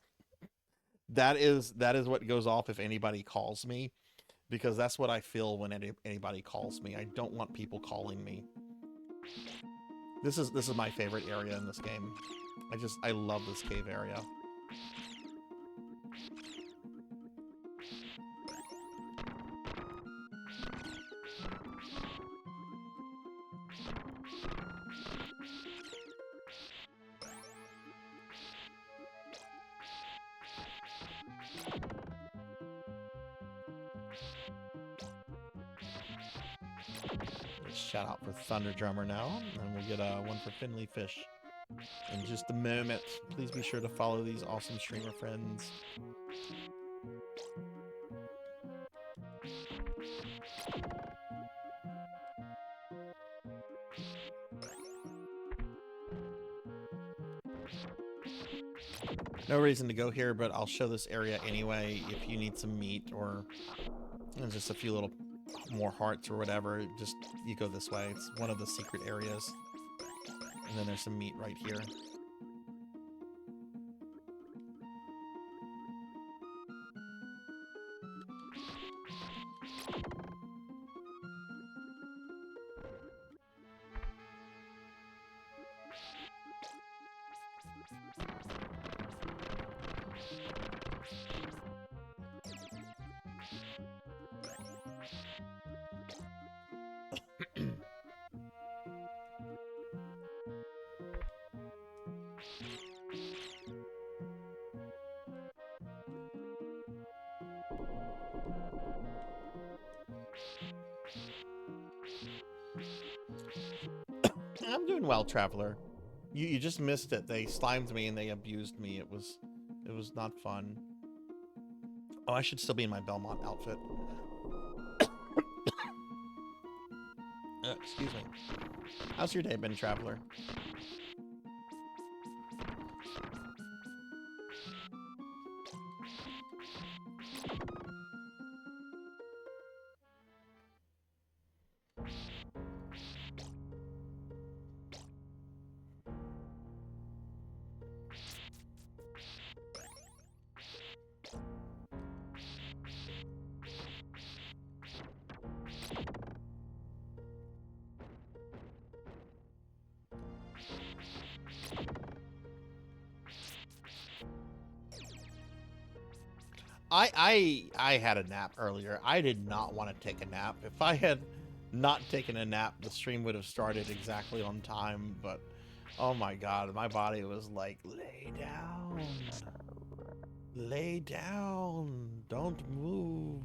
That is what goes off if anybody calls me, because that's what I feel when anybody calls me. I don't want people calling me. This is my favorite area in this game. I love this cave area. Shout out for Thunder Drummer now, and we'll get one for Finley Fish in just a moment. Please be sure to follow these awesome streamer friends. No reason to go here, but I'll show this area anyway. If you need some meat or just a few little more hearts or whatever, just you go this way. It's one of the secret areas. And then there's some meat right here. I'm doing well, Traveler. You just missed it. They slimed me and they abused me. It was not fun. Oh, I should still be in my Belmont outfit. Excuse me. How's your day been, Traveler? I had a nap earlier. I did not want to take a nap. If I had not taken a nap, the stream would have started exactly on time, but oh my god, my body was like, lay down. Lay down. Don't move.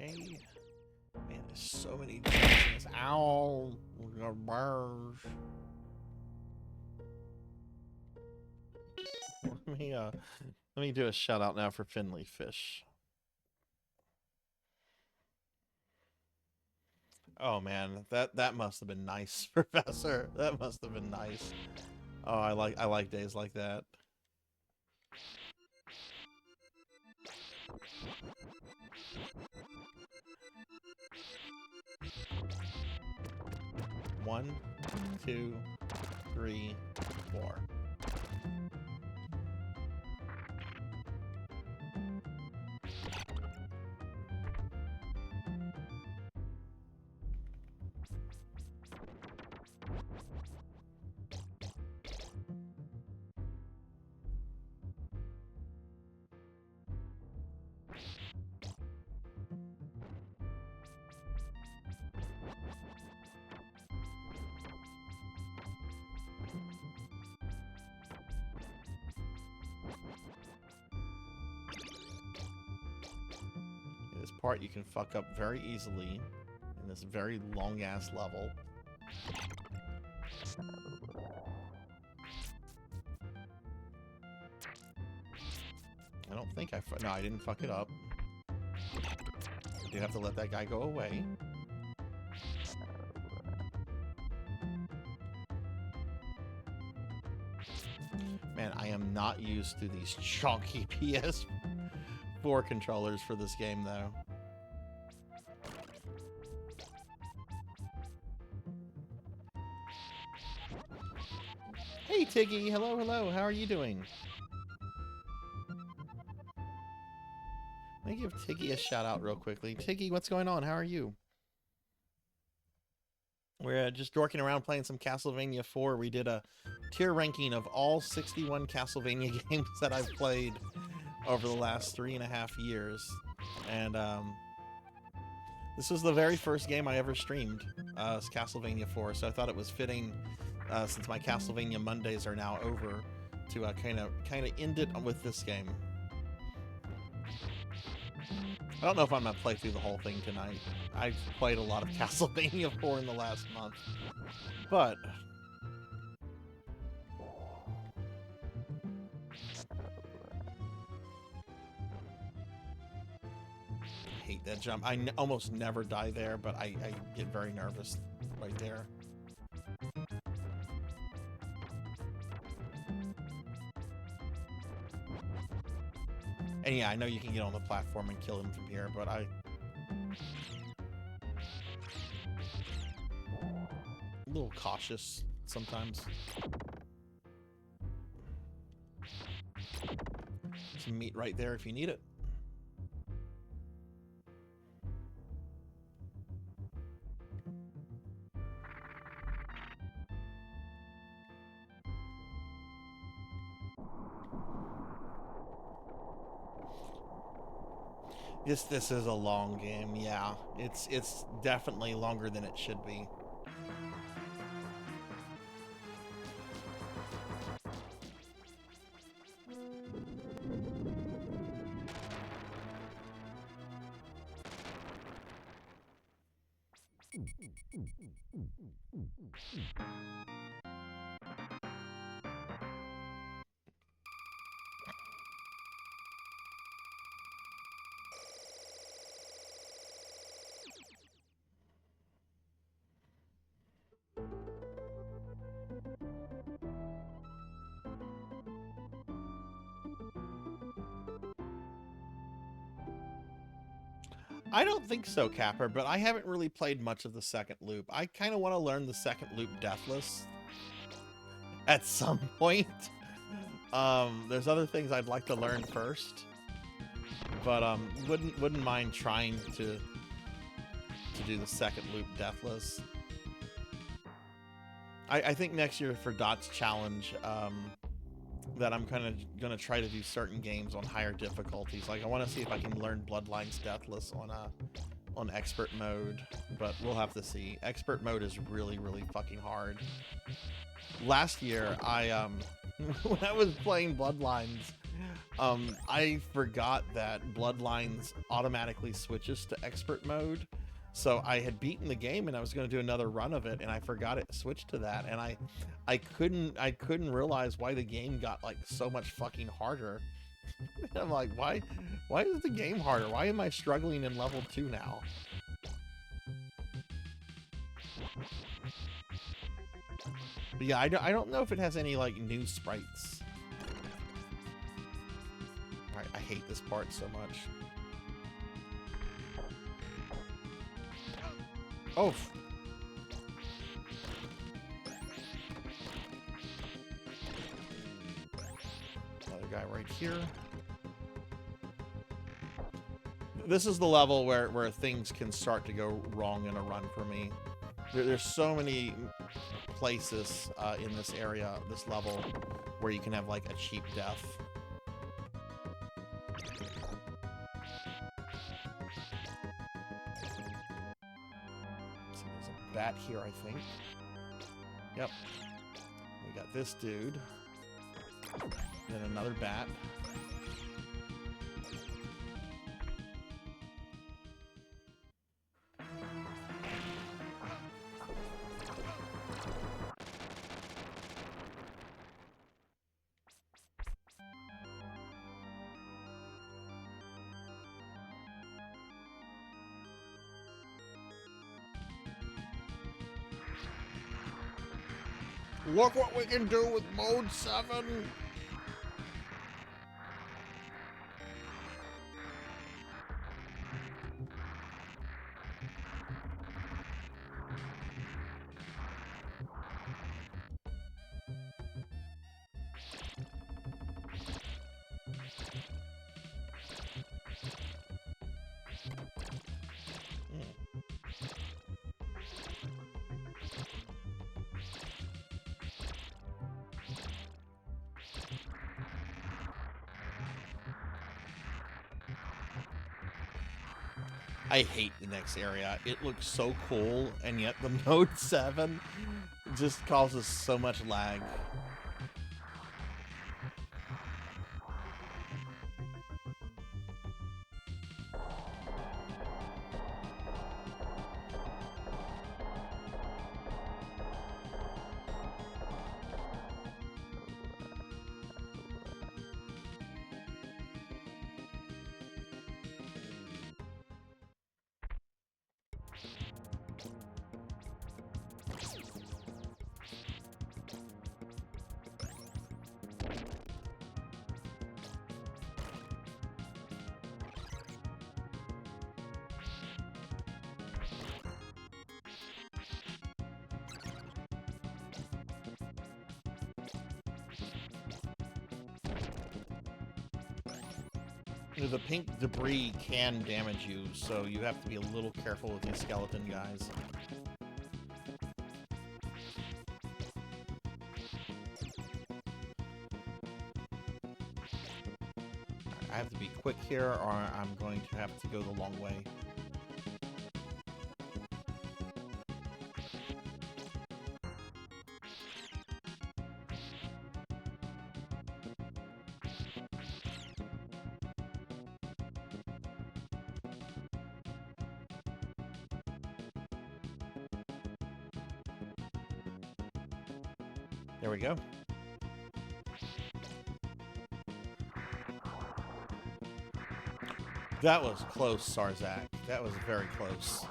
Okay. Man, there's so many things. Ow. The birds. Let me do a shout out now for Finley Fish. Oh man, that must have been nice, Professor. That must have been nice. Oh, I like days like that. One, 2, 3, 4. This part you can fuck up very easily in this very long-ass level. I don't think no, I didn't fuck it up. I do have to let that guy go away. Man, I am not used to these chunky PS4 controllers for this game, though. Hey, Tiggy. Hello, hello. How are you doing? Let me give Tiggy a shout out real quickly. Tiggy, what's going on? How are you? We're just dorking around playing some Castlevania IV. We did a tier ranking of all 61 Castlevania games that I've played over the last 3.5 years. And this was the very first game I ever streamed, Castlevania IV. So I thought it was fitting, since my Castlevania Mondays are now over, to kind of end it with this game. I don't know if I'm going to play through the whole thing tonight. I've played a lot of Castlevania 4 in the last month. But I hate that jump. I almost never die there, but I get very nervous right there. And yeah, I know you can get on the platform and kill him from here, but I'm a little cautious sometimes. Some meat right there if you need it. This is a long game, yeah. It's definitely longer than it should be. I don't think so, Capper, but I haven't really played much of the second loop. I kind of want to learn the second loop deathless at some point. There's other things I'd like to learn first, but wouldn't mind trying to do the second loop deathless. I think next year for Dot's challenge, that I'm kind of gonna try to do certain games on higher difficulties. Like I want to see if I can learn Bloodlines deathless on expert mode, but we'll have to see. Expert mode is really fucking hard. Last year, when I was playing Bloodlines, I forgot that Bloodlines automatically switches to expert mode. So I had beaten the game and I was going to do another run of it, and I forgot it switched to that, and I couldn't realize why the game got like so much fucking harder. I'm like, why is the game harder? Why am I struggling in level 2 now? But yeah, I don't know if it has any like new sprites. I hate this part so much. Oh. Another guy right here. This is the level where things can start to go wrong in a run for me. There's so many places in this area, this level, where you can have like a cheap death. Bat here, I think. Yep. We got this dude. Then another bat. Look what we can do with mode 7. I hate the next area. It looks so cool, and yet the Note 7 just causes so much lag. The pink debris can damage you, so you have to be a little careful with these skeleton guys. I have to be quick here, or I'm going to have to go the long way. There we go. That was close, Sarzac. That was very close.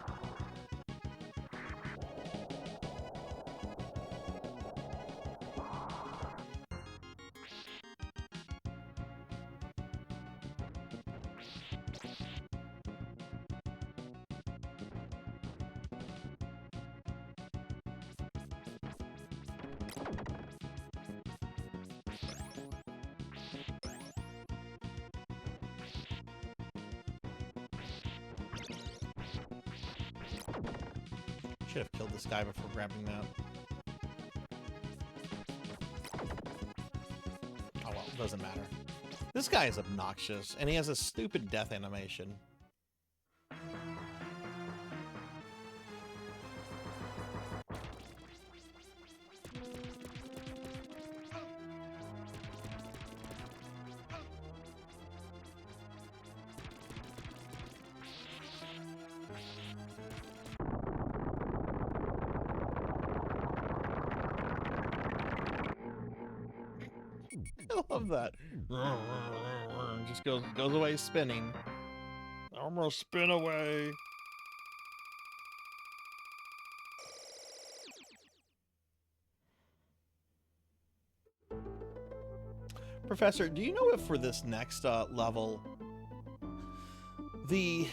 Should have killed this guy before grabbing that. Oh well, doesn't matter. This guy is obnoxious, and he has a stupid death animation. I love that. Just goes away spinning. I'm gonna spin away. Professor, do you know if for this next level, the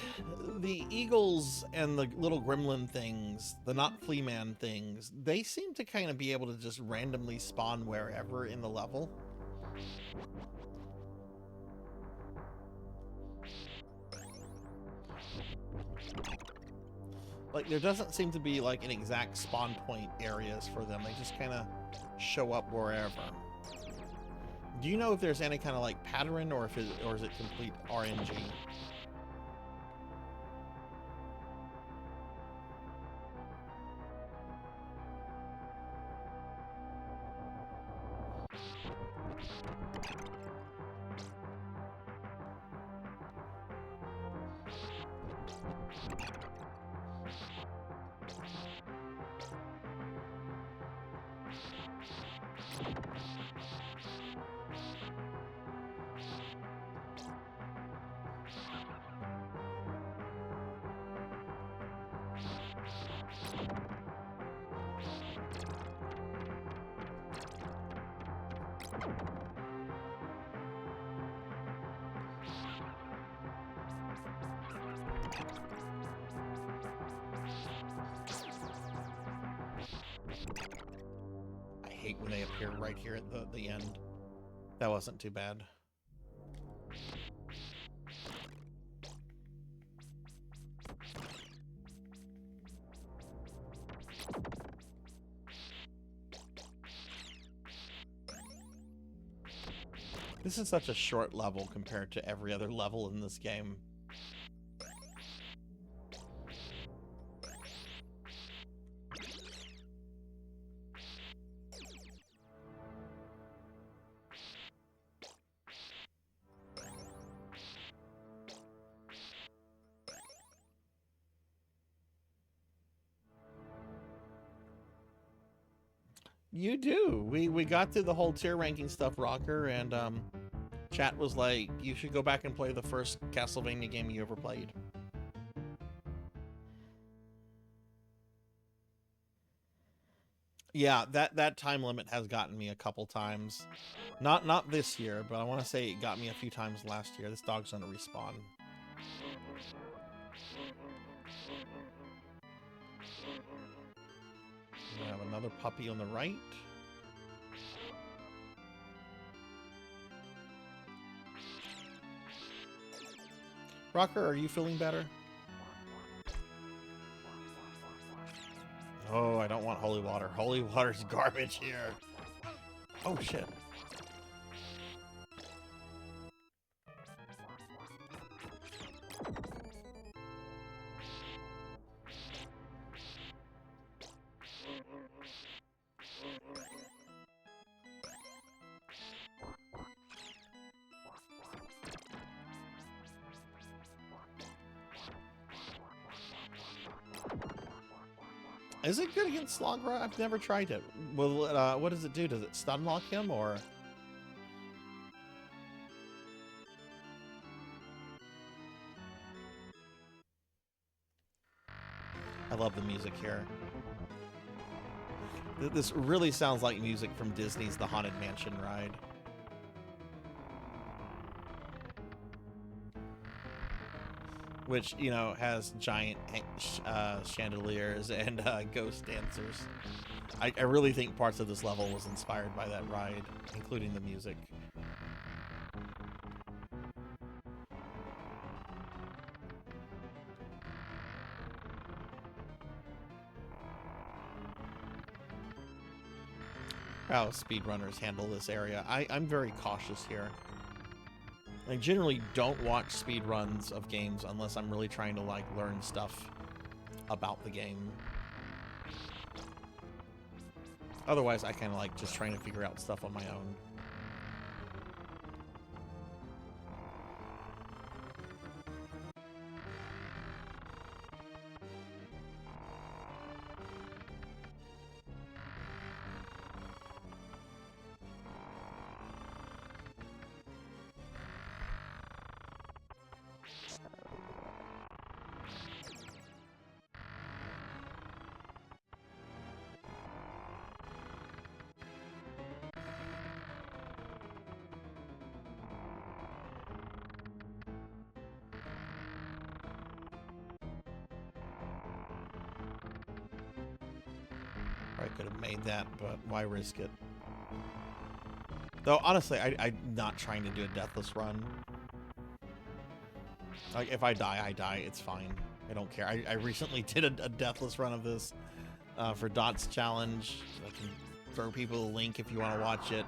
eagles and the little gremlin things, the not flea man things, they seem to kind of be able to just randomly spawn wherever in the level? Like, there doesn't seem to be like an exact spawn point areas for them. They just kind of show up wherever. Do you know if there's any kind of like pattern, or is it complete RNG? I hate when they appear right here at the end. That wasn't too bad. This is such a short level compared to every other level in this game. You do. We got through the whole tier ranking stuff, Rocker, and chat was like, you should go back and play the first Castlevania game you ever played. Yeah, that time limit has gotten me a couple times. Not this year, but I want to say it got me a few times last year. This dog's gonna respawn. We have another puppy on the right. Rocker, are you feeling better? Oh, I don't want holy water. Holy water's garbage here. Oh, shit. Is it good against Slogra? I've never tried it. Will it, what does it do? Does it stun lock him, or...? I love the music here. This really sounds like music from Disney's The Haunted Mansion ride. Which, you know, has giant chandeliers and ghost dancers. I really think parts of this level was inspired by that ride, including the music. How speedrunners handle this area. I'm very cautious here. I generally don't watch speedruns of games unless I'm really trying to, like, learn stuff about the game. Otherwise, I kind of like just trying to figure out stuff on my own. Probably could have made that, but why risk it? Though, honestly, I'm not trying to do a deathless run. Like, if I die, I die. It's fine. I don't care. I recently did a deathless run of this for Dot's challenge. I can throw people a link if you want to watch it.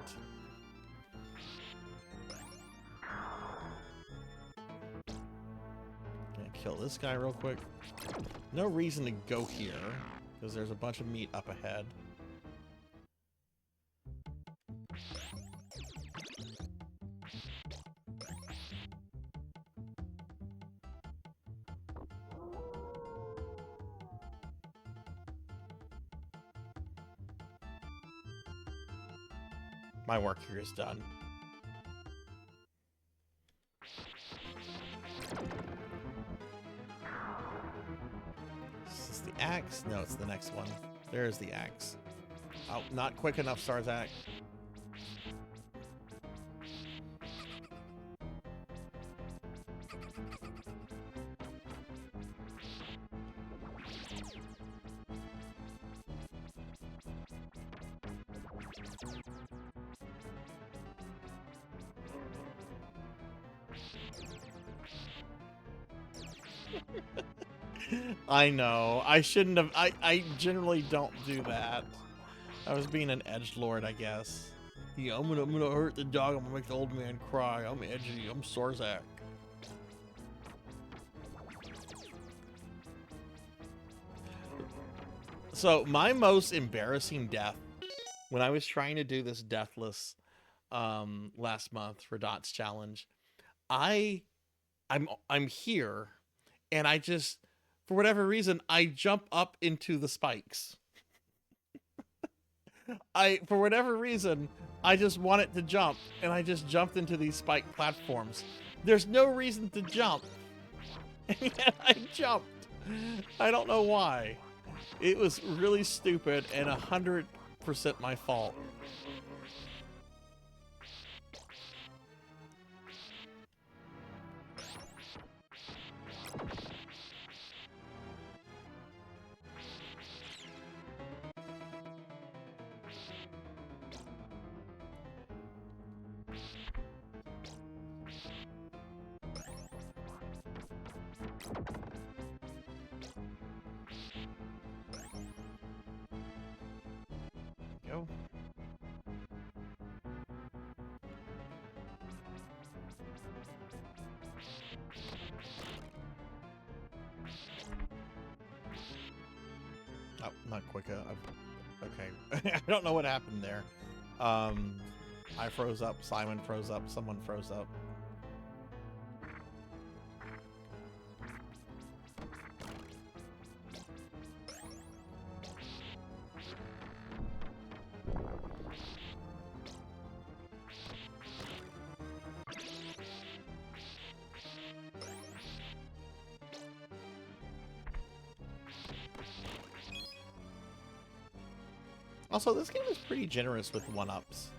Gonna kill this guy real quick. No reason to go here, because there's a bunch of meat up ahead. My work here is done. Is this the axe? No, it's the next one. There's the axe. Oh, not quick enough, Sarzac. I know. I shouldn't have. I generally don't do that. I was being an edgelord, I guess. Yeah, I'm gonna hurt the dog. I'm gonna make the old man cry. I'm edgy. I'm Sarzac. So my most embarrassing death when I was trying to do this deathless last month for Dot's challenge, I'm here, and I just, for whatever reason, I jump up into the spikes. for whatever reason, I just wanted to jump, and I just jumped into these spiked platforms. There's no reason to jump, and yet I jumped. I don't know why. It was really stupid and 100% my fault. Go. Oh, not quick. Okay. I don't know what happened there. I froze up. Simon froze up. Someone froze up. Also, this game is pretty generous with one-ups.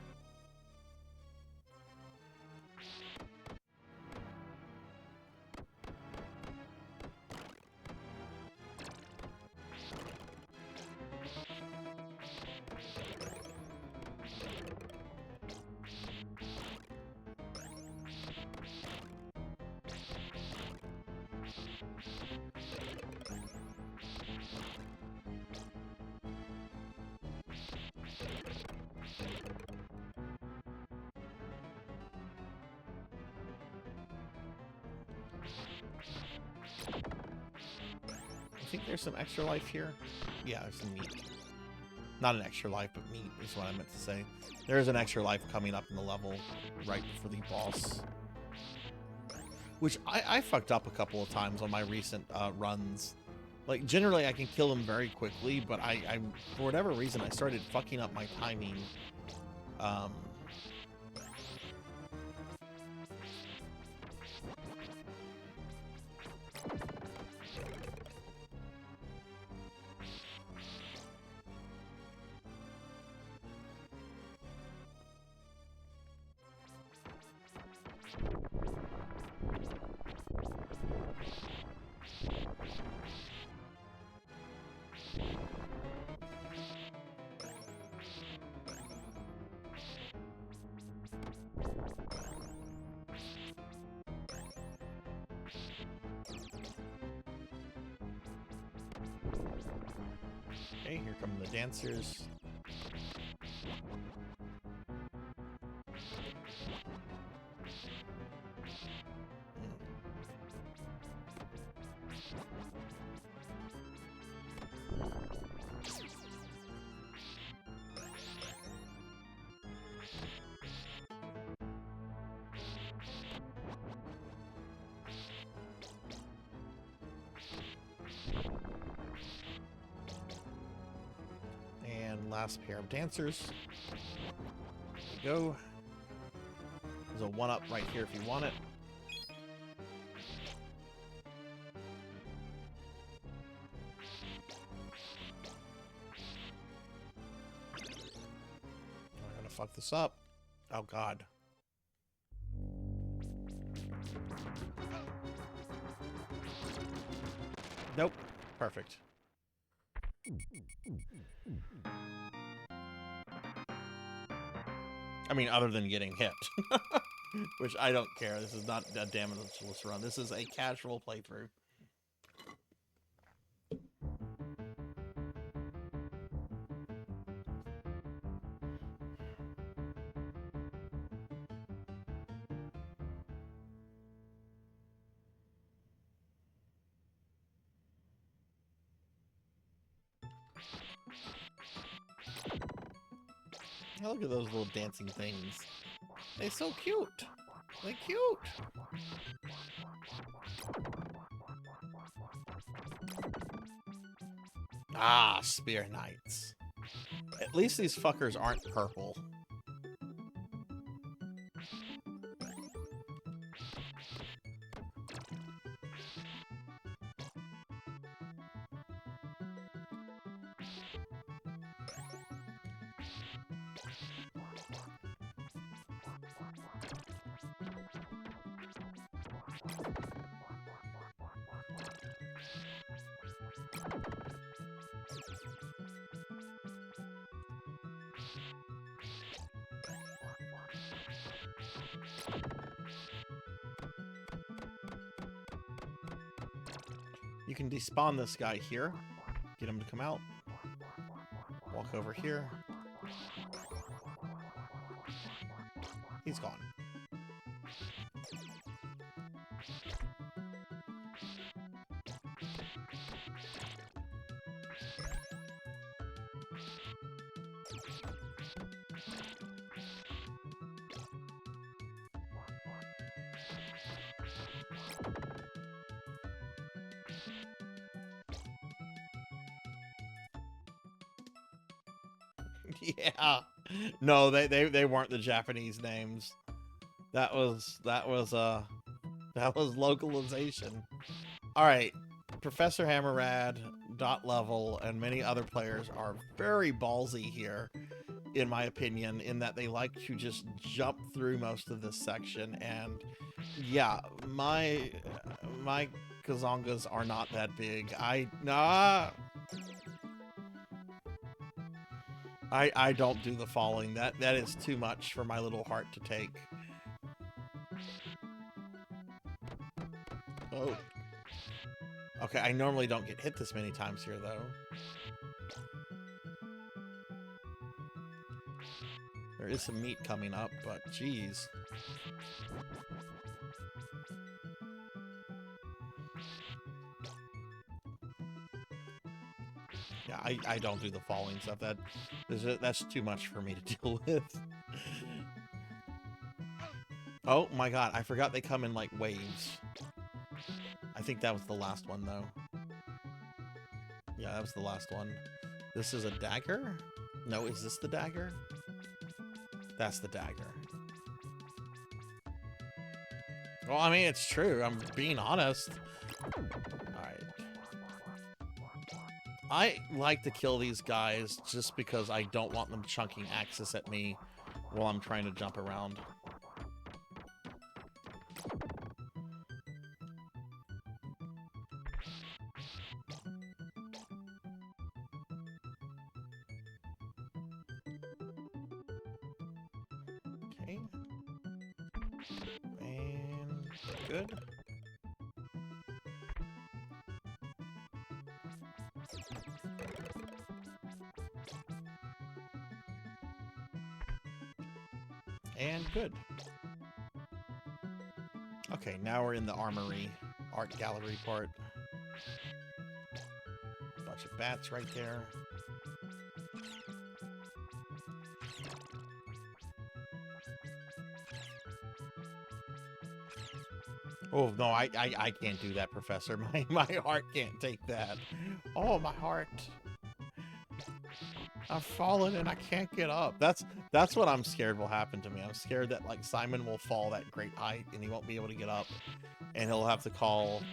I think there's some extra life here. Yeah, there's some meat. Not an extra life, but meat is what I meant to say. There is an extra life coming up in the level right before the boss. Which I fucked up a couple of times on my recent runs. Like, generally I can kill him very quickly, but I for whatever reason, I started fucking up my timing. Okay, here come the dancers. Last pair of dancers. There you go. There's a one-up right here if you want it. I'm gonna fuck this up. Oh god. Nope. Perfect. I mean, other than getting hit. Which I don't care. This is not a damageless run. This is a casual playthrough. Oh, look at those little dancing things. They're so cute. They're cute. Ah, Spear Knights. At least these fuckers aren't purple. You can despawn this guy here. Get him to come out. Walk over here. He's gone. Yeah. No, they weren't the Japanese names. That was localization. All right. Professor Hammerrad, Dot Level, and many other players are very ballsy here, in my opinion, in that they like to just jump through most of this section. And yeah, my Kazongas are not that big. I don't do the falling. That is too much for my little heart to take. Oh. Okay, I normally don't get hit this many times here, though. There is some meat coming up, but geez. Yeah, I don't do the falling stuff. That's too much for me to deal with. Oh my god, I forgot they come in like waves. I think that was the last one, though. Yeah, that was the last one. This is a dagger? No, is this the dagger? That's the dagger. Well, I mean, it's true. I'm being honest. Alright. I like to kill these guys just because I don't want them chunking axes at me while I'm trying to jump around. Okay. And good. And good. Okay, now we're in the armory, art gallery part. Bunch of bats right there. Oh, no, I can't do that, Professor. My heart can't take that. Oh, my heart. I've fallen and I can't get up. That's what I'm scared will happen to me. I'm scared that, like, Simon will fall that great height and he won't be able to get up. And he'll have to call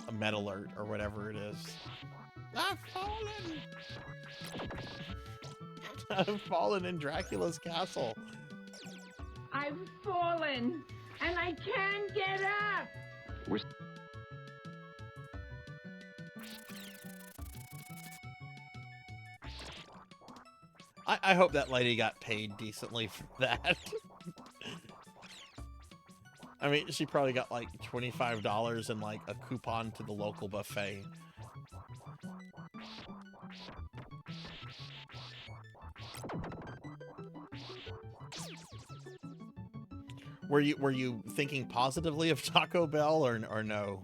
a med alert or whatever it is. I've fallen! I've fallen in Dracula's castle. I've fallen and I can't get up! I hope that lady got paid decently for that. I mean, she probably got like $25 and like a coupon to the local buffet. Were you thinking positively of Taco Bell or no?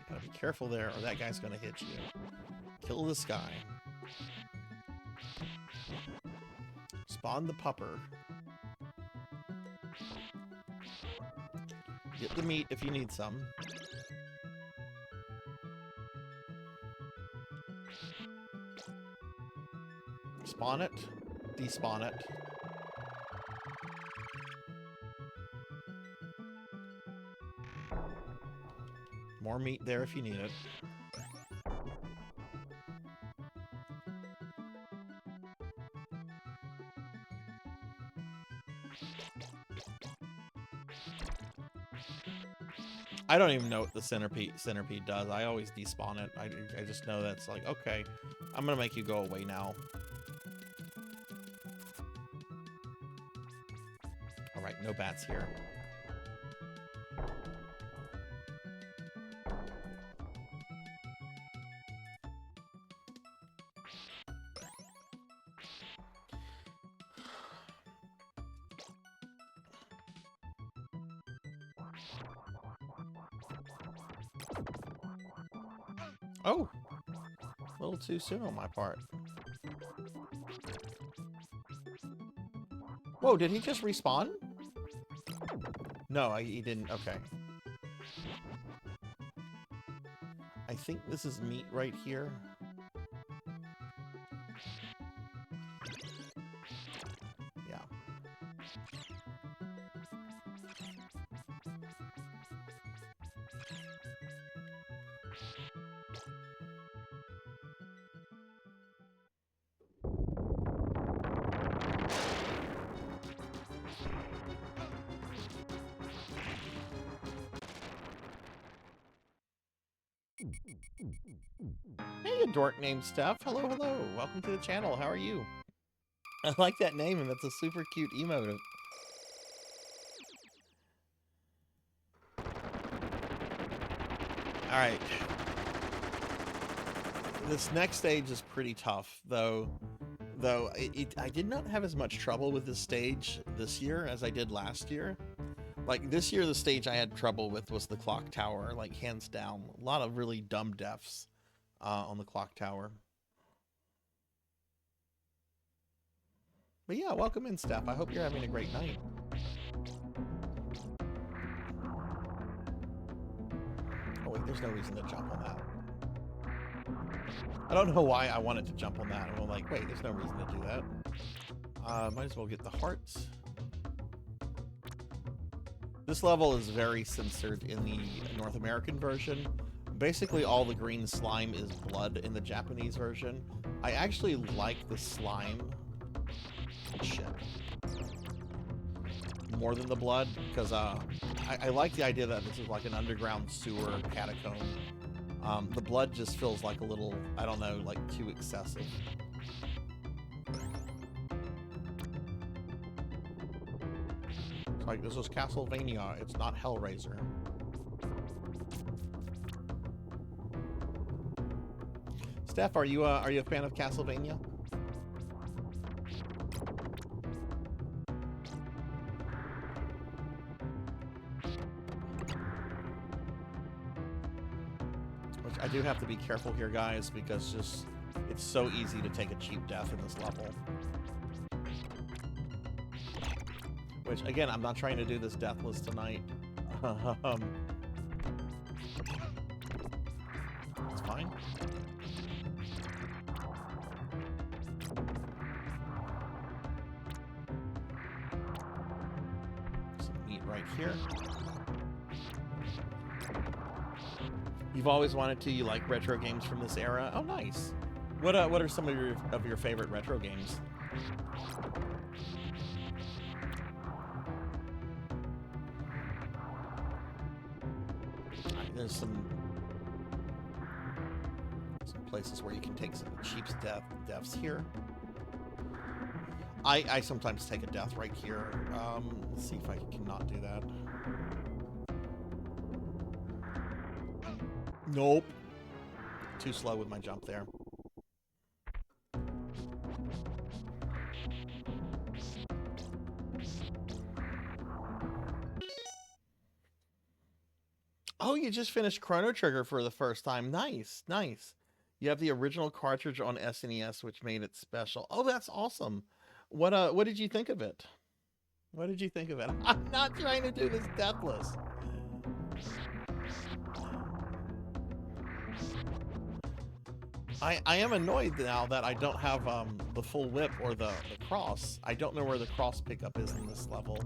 Gotta be careful there, or that guy's gonna hit you. Kill this guy. Spawn the pupper. Get the meat if you need some. Spawn it. Despawn it. More meat there if you need it. I don't even know what the centipede does. I always despawn it. I just know that's like, okay, I'm gonna make you go away now. All right, no bats here. Oh, a little too soon on my part. Whoa, did he just respawn? No, he didn't. Okay. I think this is meat right here. Yeah. Hey, a dork named Steph. Hello, hello. Welcome to the channel. How are you? I like that name, and that's a super cute emote. Alright. This next stage is pretty tough, though. I did not have as much trouble with this stage this year as I did last year. Like, this year, the stage I had trouble with was the clock tower, like, hands down. A lot of really dumb deaths on the clock tower. But yeah, welcome in, Steph. I hope you're having a great night. Oh, wait, there's no reason to jump on that. I don't know why I wanted to jump on that. I'm like, wait, there's no reason to do that. Might as well get the hearts. This level is very censored in the North American version. Basically, all the green slime is blood in the Japanese version. I actually like the slime shit more than the blood, because I like the idea that this is like an underground sewer catacomb. The blood just feels like a little, I don't know, like too excessive. Like, this is Castlevania, it's not Hellraiser. Steph, are you a fan of Castlevania? Which I do have to be careful here, guys, because just it's so easy to take a cheap death in this level. Which, again, I'm not trying to do this deathless tonight. It's fine. Some meat right here. You've always wanted to. You like retro games from this era? Oh, nice. What are some of your favorite retro games? There's some places where you can take some cheap deaths here. I sometimes take a death right here. Let's see if I cannot do that. Nope. Too slow with my jump there. Oh, you just finished Chrono Trigger for the first time. Nice, nice. You have the original cartridge on SNES, which made it special. Oh, that's awesome. What did you think of it? What did you think of it? I'm not trying to do this deathless. I am annoyed now that I don't have the full whip or the cross. I don't know where the cross pickup is in this level.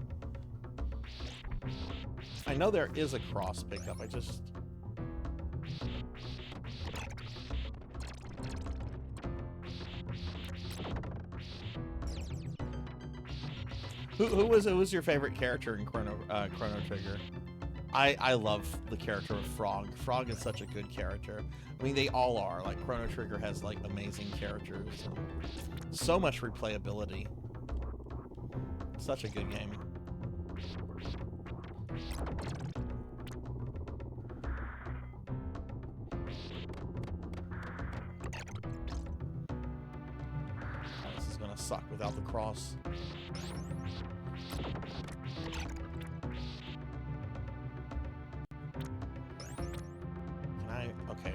I know there is a cross pickup. I just... Who was your favorite character in Chrono Trigger? I love the character of Frog. Frog is such a good character. I mean, they all are. Like, Chrono Trigger has, like, amazing characters. And so much replayability. Such a good game. Oh, this is gonna suck without the cross. Okay.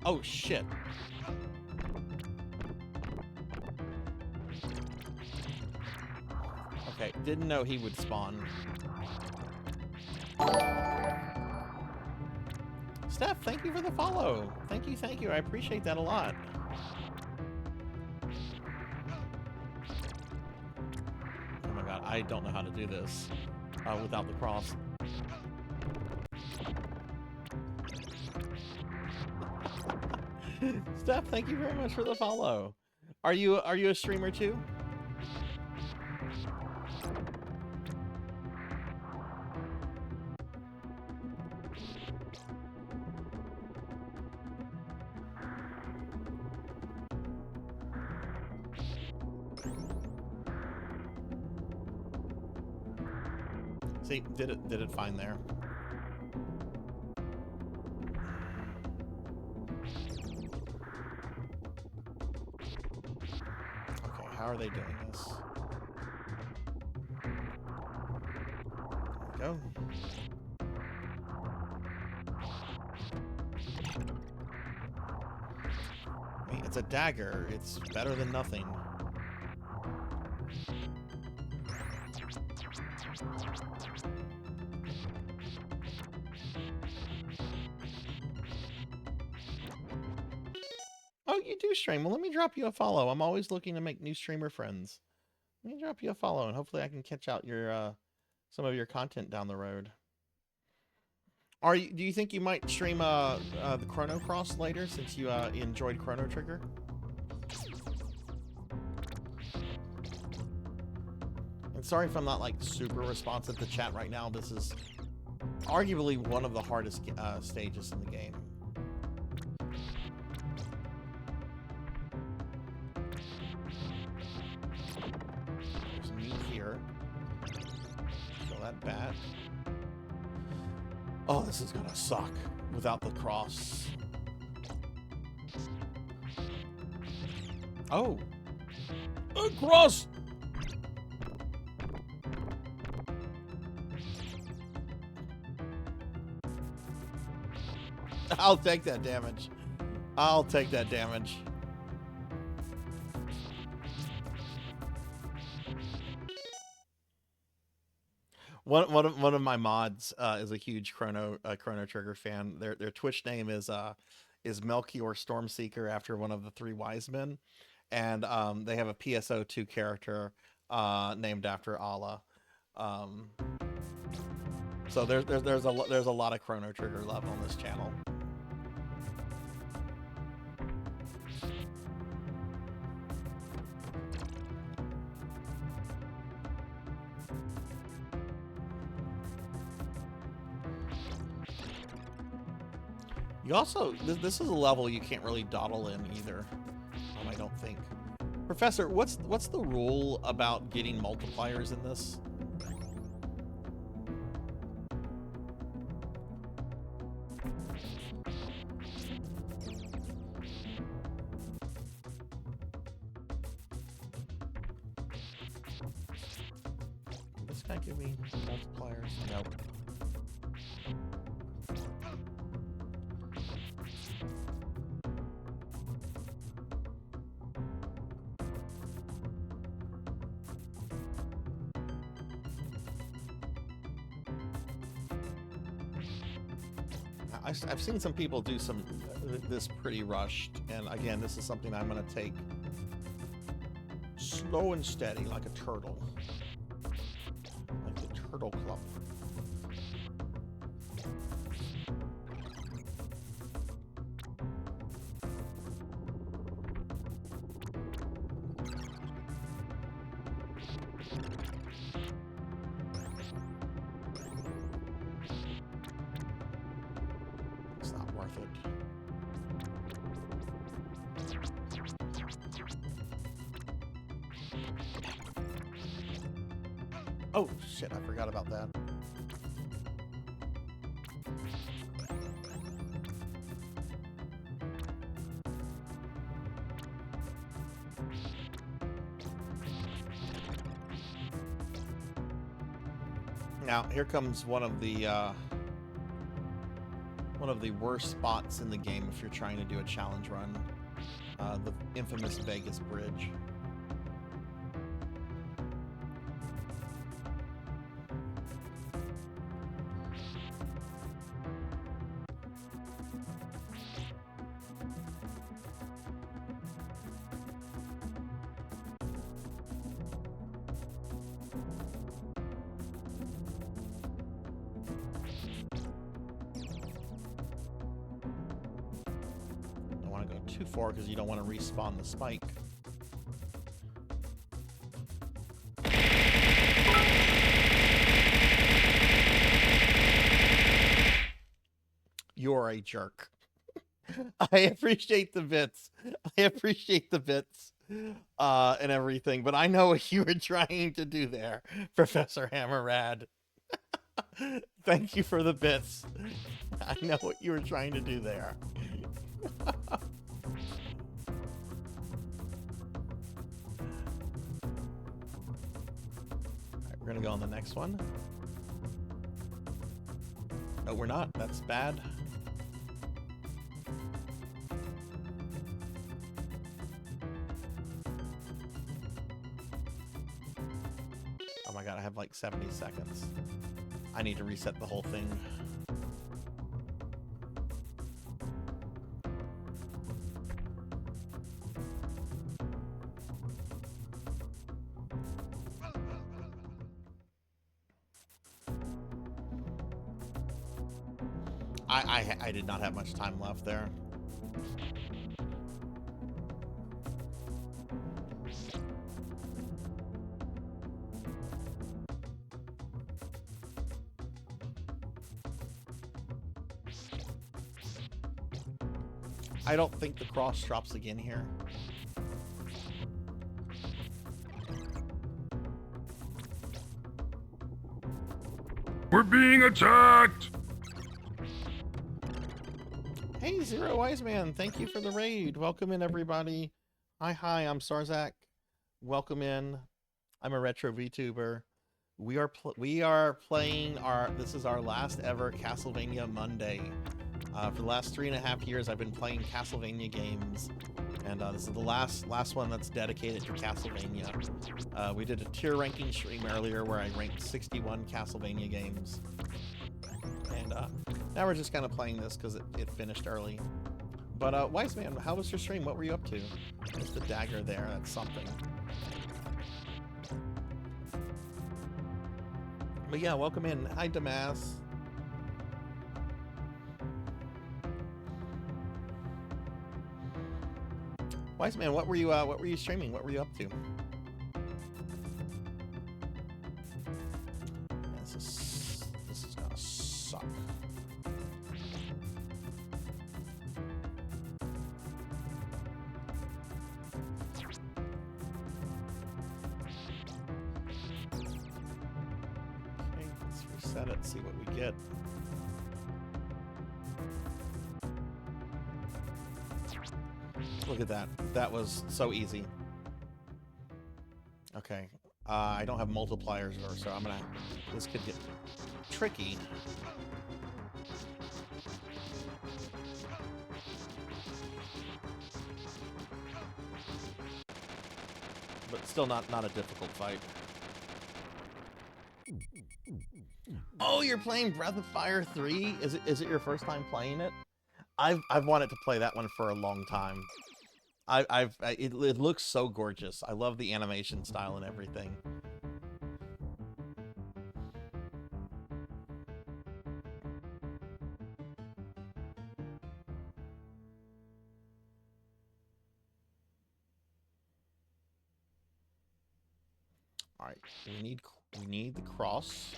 Oh, shit. Okay, didn't know he would spawn. Steph, thank you for the follow. Thank you. I appreciate that a lot. Oh my god, I don't know how to do this without the cross. Steph, thank you very much for the follow. Are you a streamer too? See, did it find there? How are they doing this? There we go. I mean, it's a dagger. It's better than nothing. Oh, you do stream. Well, let me drop you a follow. I'm always looking to make new streamer friends. Let me drop you a follow, and hopefully I can catch out your some of your content down the road. Do you think you might stream the Chrono Cross later, since you enjoyed Chrono Trigger? And sorry if I'm not like super responsive to chat right now. This is arguably one of the hardest stages in the game. Bad. Oh, this is gonna suck without the cross. Oh, a cross. I'll take that damage. I'll take that damage. One of my mods is a huge Chrono Trigger fan. Their Twitch name is Melchior Stormseeker, after one of the three wise men, and they have a PSO2 character named after Allah. So there's a lot of Chrono Trigger love on this channel. You also, this is a level you can't really dawdle in either. I don't think. Professor, what's the rule about getting multipliers in this? This guy give me multipliers? Nope. I've seen some people do this pretty rushed, and again, this is something I'm going to take slow and steady, like a turtle. Like the Turtle Club. It's not worth it. Oh, shit, I forgot about that. Now, here comes one of the worst spots in the game if you're trying to do a challenge run. The infamous Vegas Bridge. Too far because you don't want to respawn the spike. You're a jerk. I appreciate the bits. I appreciate the bits and everything, but I know what you were trying to do there, Professor Hammerrad. Thank you for the bits. I know what you were trying to do there. We're gonna go on the next one. No, we're not. That's bad. Oh my god, I have like 70 seconds. I need to reset the whole thing. I did not have much time left there. I don't think the cross drops again here. We're being attacked! Hey, Zero Wise Man, thank you for the raid. Welcome in, everybody. Hi, I'm Sarzac. Welcome in. I'm a retro VTuber. We are playing this is our last ever Castlevania Monday. For the last 3.5 years, I've been playing Castlevania games, and this is the last one that's dedicated to Castlevania. We did a tier ranking stream earlier where I ranked 61 Castlevania games. And now we're just kind of playing this because it finished early. But Wise Man, how was your stream? What were you up to? There's the dagger there. That's something. But yeah, welcome in. Hi, Damas. Wise Man, what were you streaming? What were you up to? This is gonna suck. Okay, let's reset it, see what we get. Look at that. That was so easy. Okay. I don't have multipliers, so I'm gonna... This could get tricky. But still not a difficult fight. Oh, you're playing Breath of Fire 3? Is it your first time playing it? I've wanted to play that one for a long time. It looks so gorgeous. I love the animation style and everything. All right, we need the cross.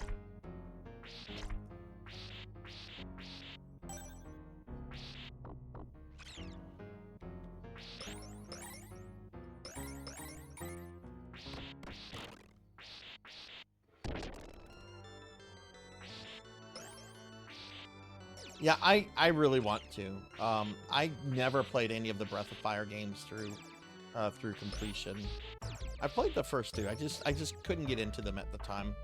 Yeah, I really want to. I never played any of the Breath of Fire games through completion. I played the first two. I just couldn't get into them at the time.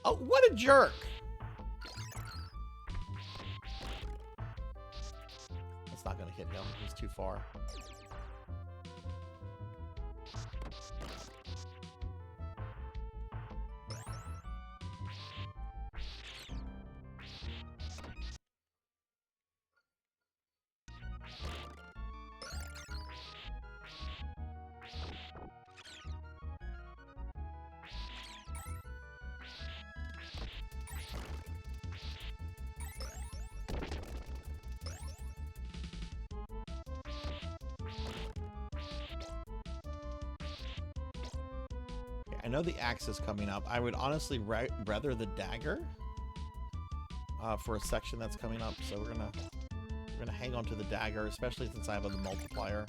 Oh, what a jerk! That's not gonna hit him. He's too far. I know the axe is coming up. I would honestly rather the dagger for a section that's coming up. So we're gonna hang on to the dagger, especially since I have the multiplier.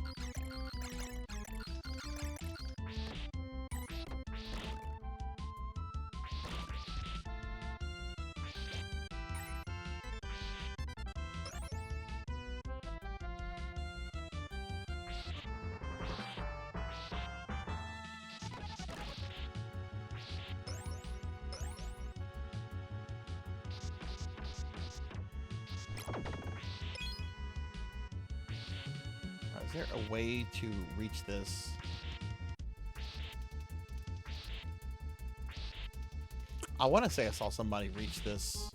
Is there a way to reach this? I want to say I saw somebody reach this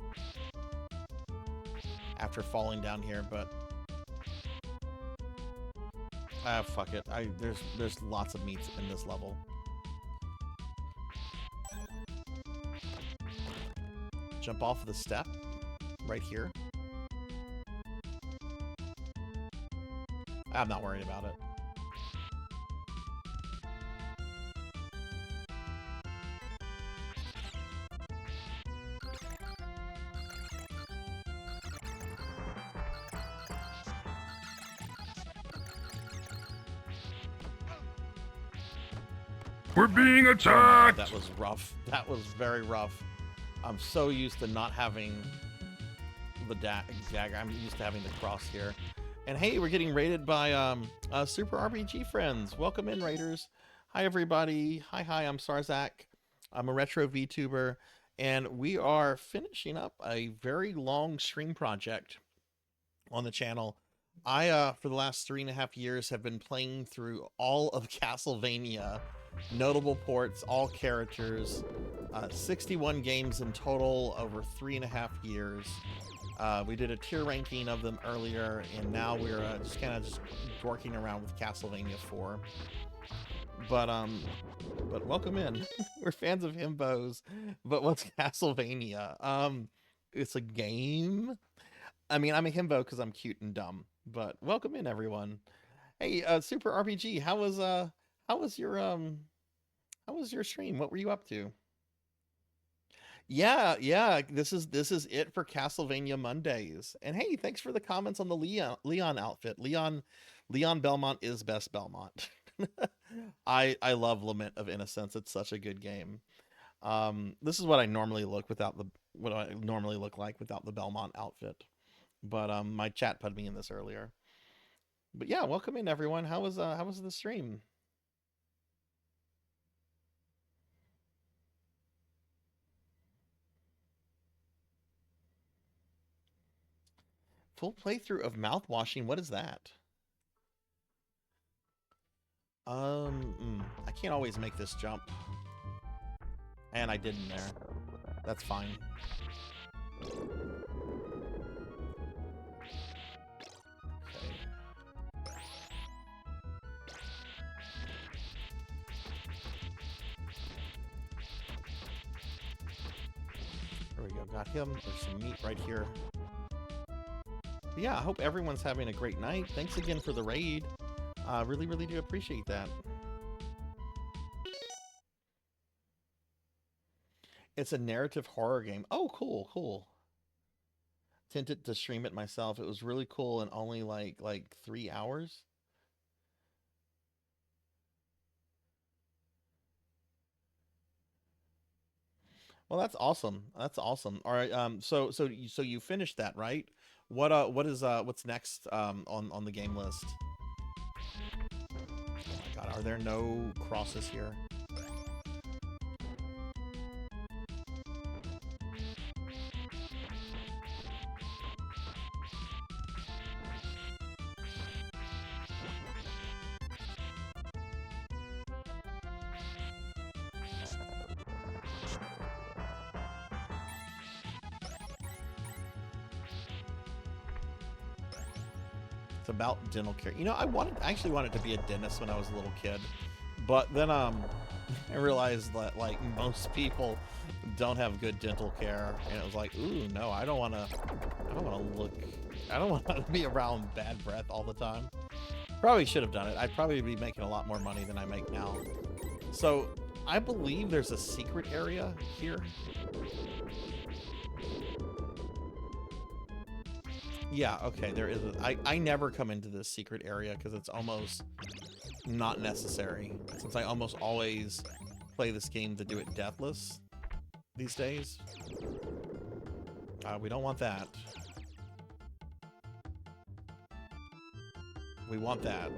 after falling down here, but fuck it. There's lots of meats in this level. Jump off the step right here. I'm not worried about it. We're being attacked! That was rough. That was very rough. I'm so used to not having the dagger. I'm used to having the cross here. And hey, we're getting raided by Super RPG friends. Welcome in, raiders. Hi, everybody. Hi, I'm Sarzac. I'm a retro VTuber, and we are finishing up a very long stream project on the channel. I, for the last 3.5 years, have been playing through all of Castlevania, notable ports, all characters, 61 games in total over 3.5 years. We did a tier ranking of them earlier, and now we're just kind of working around with Castlevania IV. But welcome in. We're fans of himbos, but what's Castlevania? It's a game. I mean, I'm a himbo because I'm cute and dumb. But welcome in, everyone. Hey, Super RPG, how was your stream? What were you up to? Yeah, this is it for Castlevania Mondays. And hey, thanks for the comments on the Leon outfit. Leon Belmont is best Belmont. I love Lament of Innocence. It's such a good game. This is what I normally look like without the Belmont outfit. But my chat put me in this earlier. But yeah, welcome in, everyone. How was the stream? Full playthrough of mouthwashing. What is that? I can't always make this jump. And I didn't there. That's fine. There we go, got him. There's some meat right here. But yeah, I hope everyone's having a great night. Thanks again for the raid. Really, really do appreciate that. It's a narrative horror game. Oh, cool, cool. Tempted to stream it myself. It was really cool and only like 3 hours. Well, that's awesome. That's awesome. All right. So you finished that, right? What's next on the game list? Oh my God, are there no crosses here? About dental care. You know, I actually wanted to be a dentist when I was a little kid, but then I realized that like most people don't have good dental care, and it was like, ooh, no, I don't want to be around bad breath all the time. Probably should have done it. I'd probably be making a lot more money than I make now. So I believe there's a secret area here. Yeah, okay, there is. I never come into this secret area because it's almost not necessary, since I almost always play this game to do it deathless these days. We don't want that. We want that.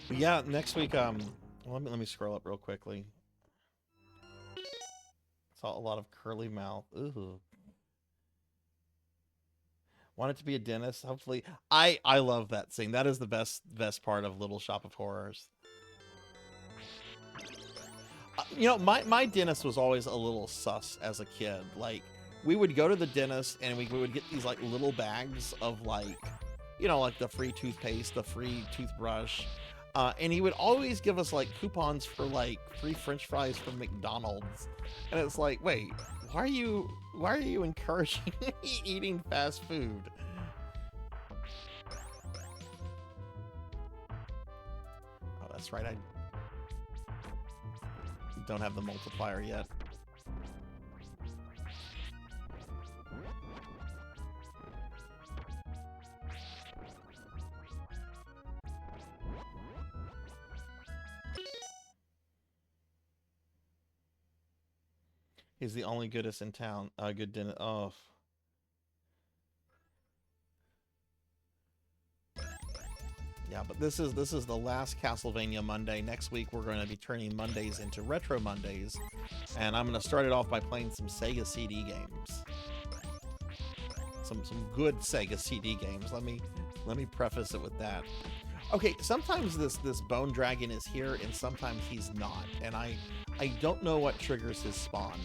Yeah, next week, let me scroll up real quickly. Saw a lot of curly mouth. Ooh. Wanted to be a dentist. Hopefully, I love that scene. That is the best part of Little Shop of Horrors. You know, my dentist was always a little sus as a kid. Like, we would go to the dentist and we would get these like little bags of like, you know, like the free toothpaste, the free toothbrush. And he would always give us like coupons for like free French fries from McDonald's. And it's like, wait, why are you encouraging me eating fast food? Oh, that's right. I don't have the multiplier yet. He's the only goodest in town. Good dinner. Oh. Yeah, but this is the last Castlevania Monday. Next week we're going to be turning Mondays into Retro Mondays, and I'm going to start it off by playing some Sega CD games. Some good Sega CD games. Let me preface it with that. Okay, sometimes this Bone Dragon is here, and sometimes he's not, and I don't know what triggers his spawn.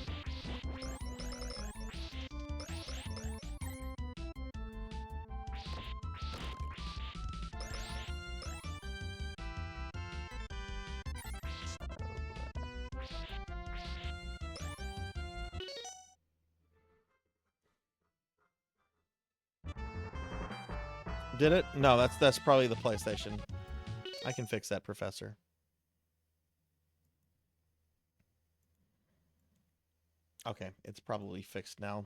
Did it? No, that's probably the PlayStation. I can fix that, Professor. Okay, it's probably fixed now.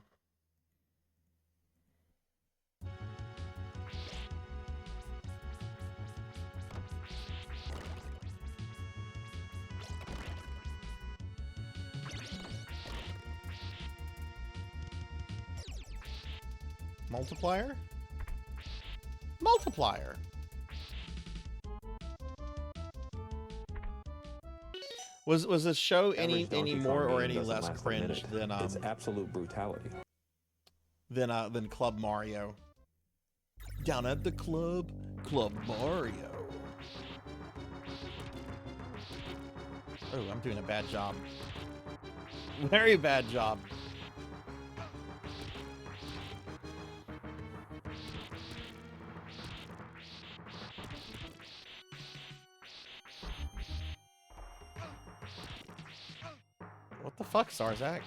Multiplier? Multiplier. Was this show any more or any less cringe than It's absolute brutality. than Club Mario? Down at the club, Club Mario. Oh, I'm doing a bad job. Very bad job. What the fuck, Sarzac?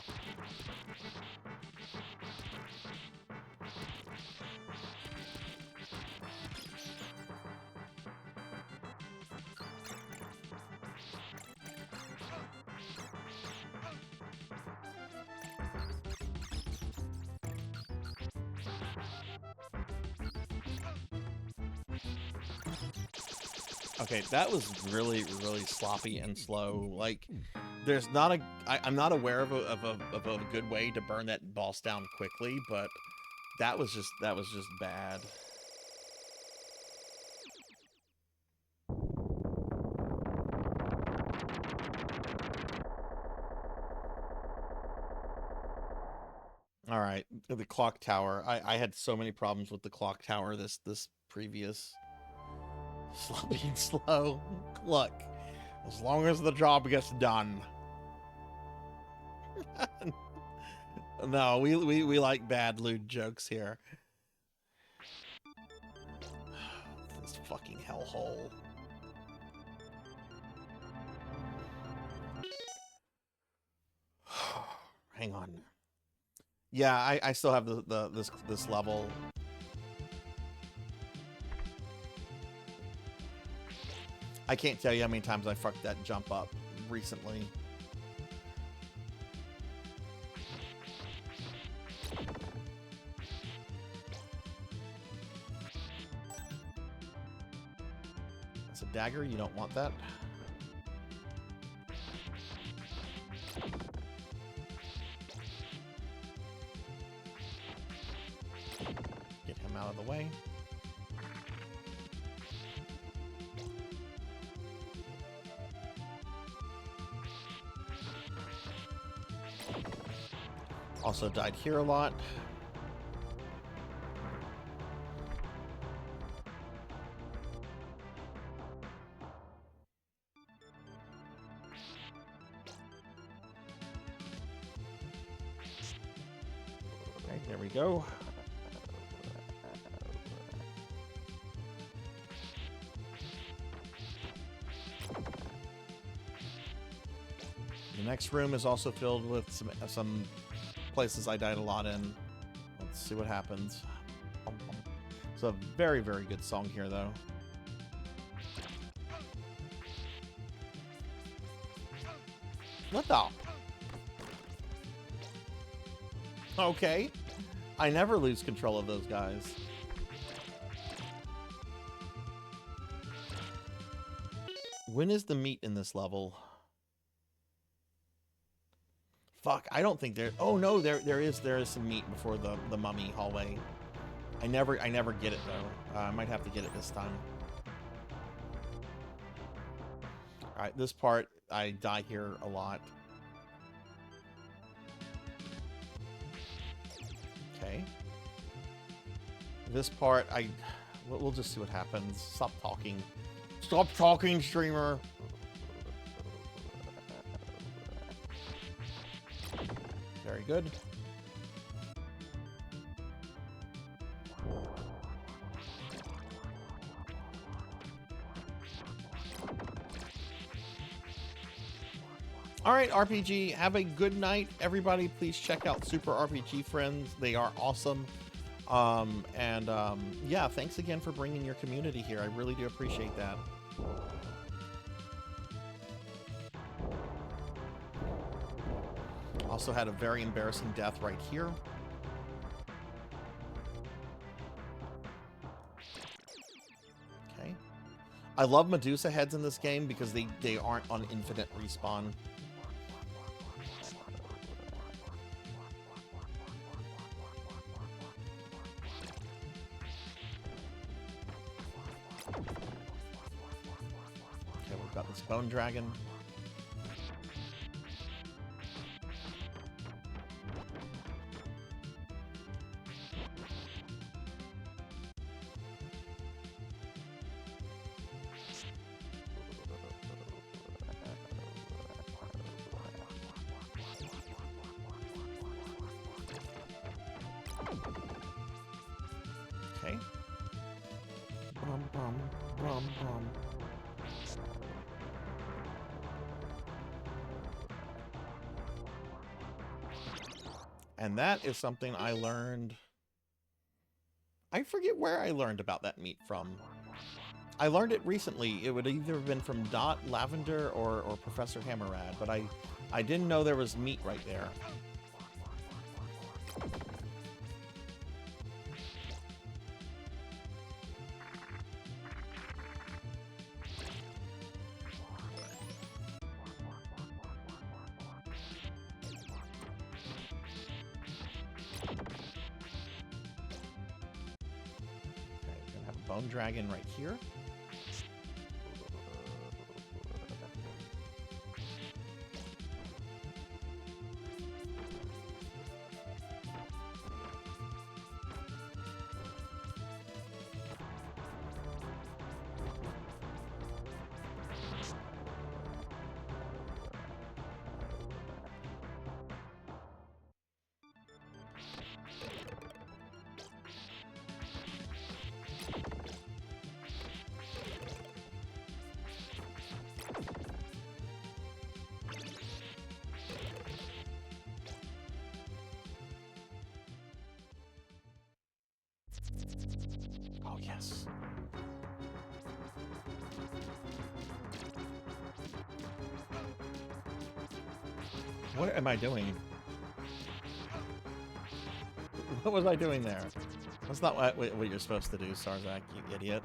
Okay, that was really sloppy and slow. Like, there's not a... I'm not aware of a good way to burn that boss down quickly, but that was just bad. All right, the clock tower. I had so many problems with the clock tower this previous... Sloppy and slow. Look, as long as the job gets done. No, we like bad lewd jokes here. This fucking hellhole. Hang on. Yeah, I still have this level. I can't tell you how many times I fucked that jump up recently. That's a dagger. You don't want that. Get him out of the way. Also died here a lot. Okay, there we go. The next room is also filled with some places I died a lot in. Let's see what happens. It's a very good song here, though. What the? Okay. I never lose control of those guys. When is the meat in this level? Fuck, I don't think there... Oh no, there is some meat before the mummy hallway. I never get it though. I might have to get it this time. Alright, this part, I die here a lot. Okay. This part, we'll just see what happens. Stop talking. Stop talking, streamer! Very good. All right, RPG, have a good night. Everybody, please check out Super RPG Friends. They are awesome. Yeah, thanks again for bringing your community here. I really do appreciate that. Also had a very embarrassing death right here. Okay. I love Medusa heads in this game because they aren't on infinite respawn. next bone dragon. Okay. Bum, bum, bum, bum. And that is something I learned. I forget where I learned about that meat from. I learned it recently. It would either have been from Dot, Lavender, or Professor Hammerad, but I didn't know there was meat right there. Bone dragon right here. Oh, yes. What am I doing? What was I doing there? That's not what you're supposed to do, Sarzac, you idiot.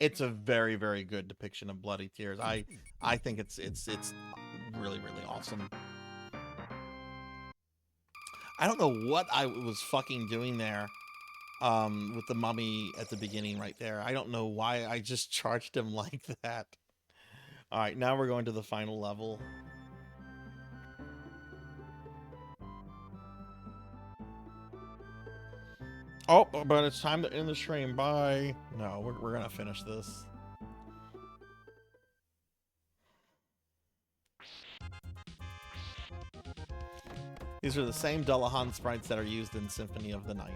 It's a very, very good depiction of bloody tears. I think it's really, really awesome. I don't know what I was fucking doing there with the mummy at the beginning right there. I don't know why I just charged him like that. All right, now we're going to the final level. Oh, but it's time to end the stream. Bye. No, we're gonna finish this. These are the same Dullahan sprites that are used in Symphony of the Night.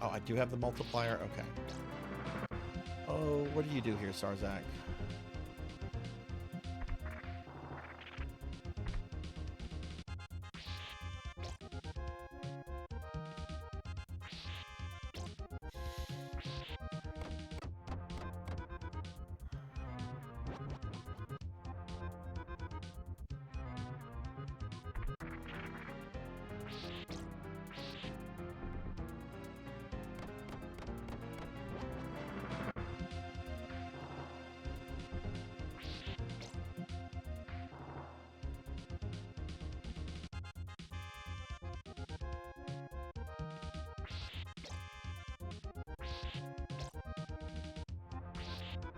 Oh, I do have the multiplier? Okay. Oh, what do you do here, Sarzac?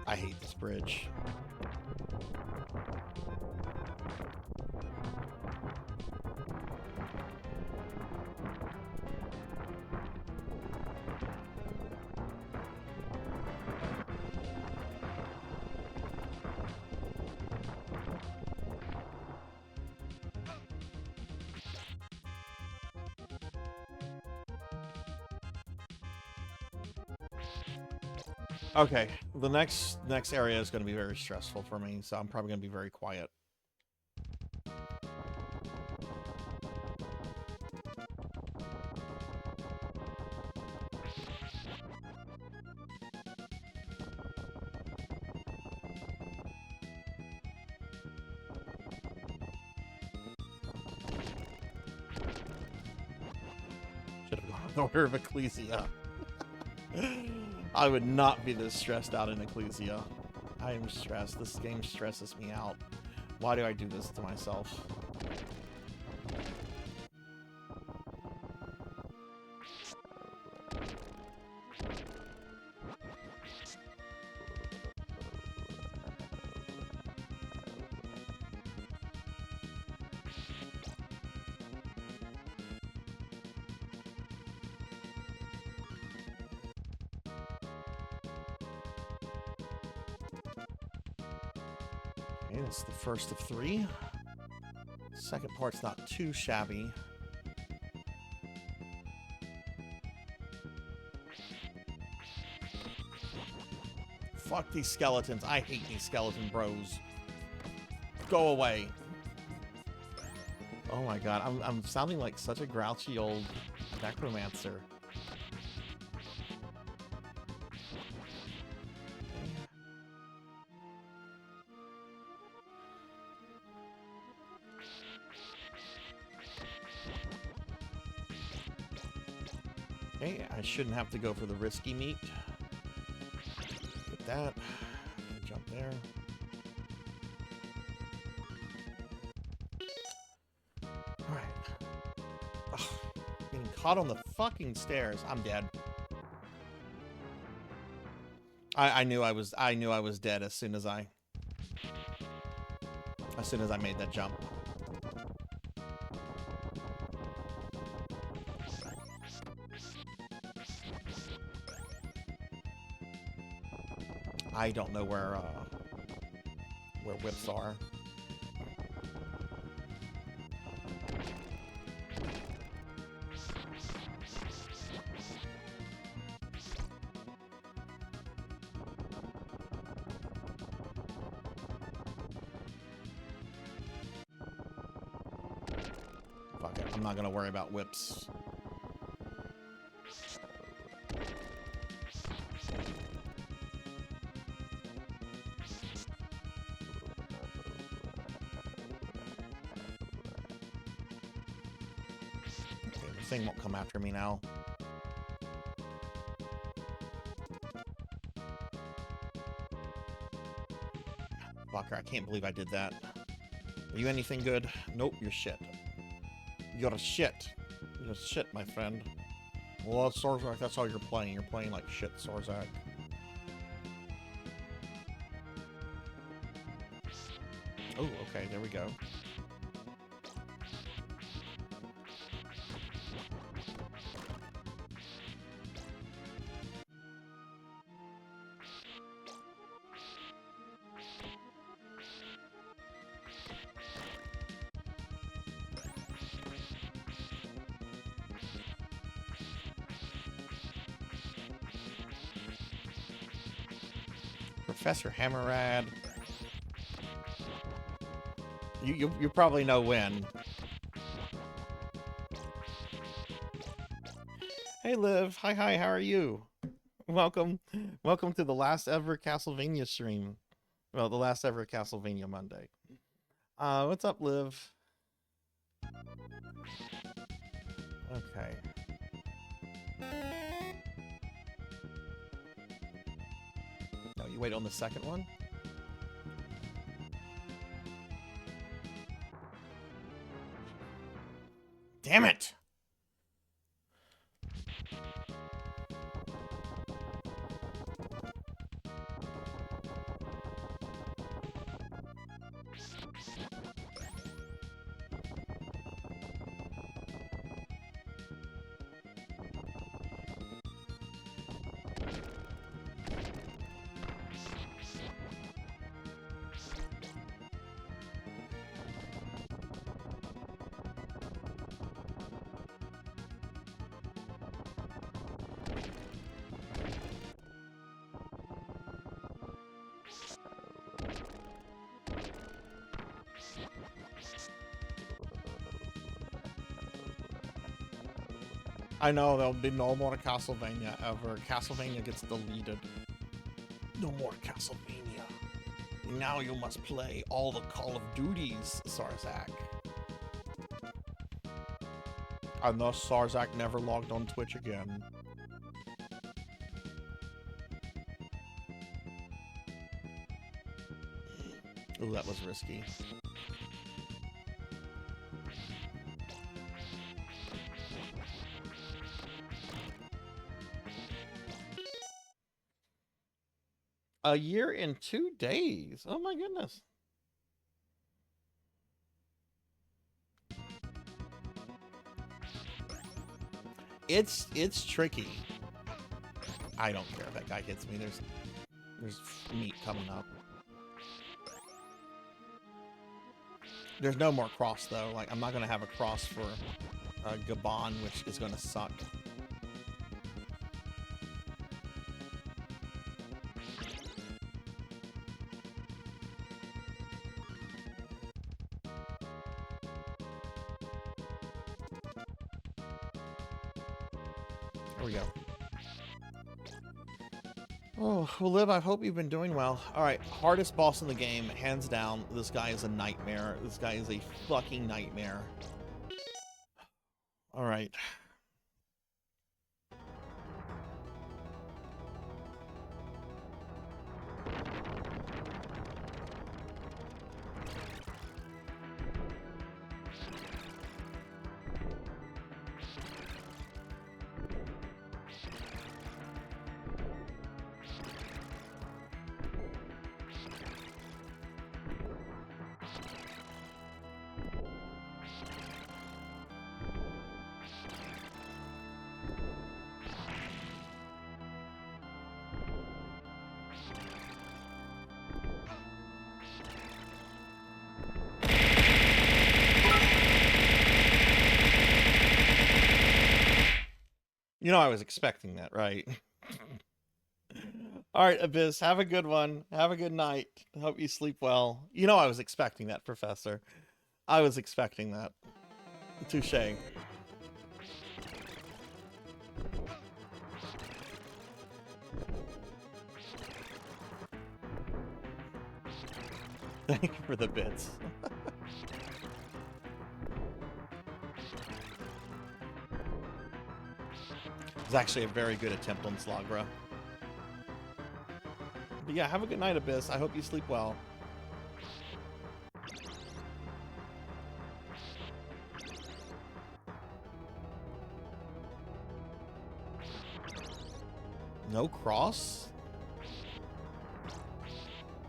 I hate this bridge. Okay, the next area is going to be very stressful for me, so I'm probably going to be very quiet. Order of Ecclesia. I would not be this stressed out in Ecclesia. I am stressed. This game stresses me out. Why do I do this to myself? It's the first of 3. Second part's not too shabby. Fuck these skeletons. I hate these skeleton bros. Go away. Oh my god, I'm sounding like such a grouchy old necromancer. Okay, I shouldn't have to go for the risky meat. Get that. Jump there. Alright. Getting caught on the fucking stairs. I'm dead. I knew I was dead as soon as I made that jump. I don't know where whips are. Fuck it, I'm not gonna worry about whips. Thing won't come after me now. Fucker, I can't believe I did that. Are you anything good? Nope, you're shit. You're shit. You're shit, my friend. Well, Sarzac, that's how you're playing. You're playing like shit, Sarzac. Oh, okay, there we go. Professor Hammerad. You probably know when. Hey Liv, hi, how are you? Welcome to the last ever Castlevania stream. Well, the last ever Castlevania Monday. What's up, Liv? Okay. No, you wait on the second one. Damn it! I know, there'll be no more Castlevania ever. Castlevania gets deleted. No more Castlevania. Now you must play all the Call of Duties, Sarzac. And thus Sarzac never logged on Twitch again. Ooh, that was risky. A year and 2 days. Oh my goodness. It's tricky. I don't care if that guy hits me. There's meat coming up. There's no more cross though. Like I'm not gonna have a cross for Gabon, which is gonna suck. There we go. Oh, well, Liv, I hope you've been doing well. All right, hardest boss in the game, hands down. This guy is a nightmare. This guy is a fucking nightmare. All right. You know I was expecting that, right? All right, Abyss, have a good one. Have a good night. Hope you sleep well. You know I was expecting that, Professor. I was expecting that. Touche. Thank you for the bits. It's actually a very good attempt on Slagra. But yeah, have a good night, Abyss. I hope you sleep well. No cross?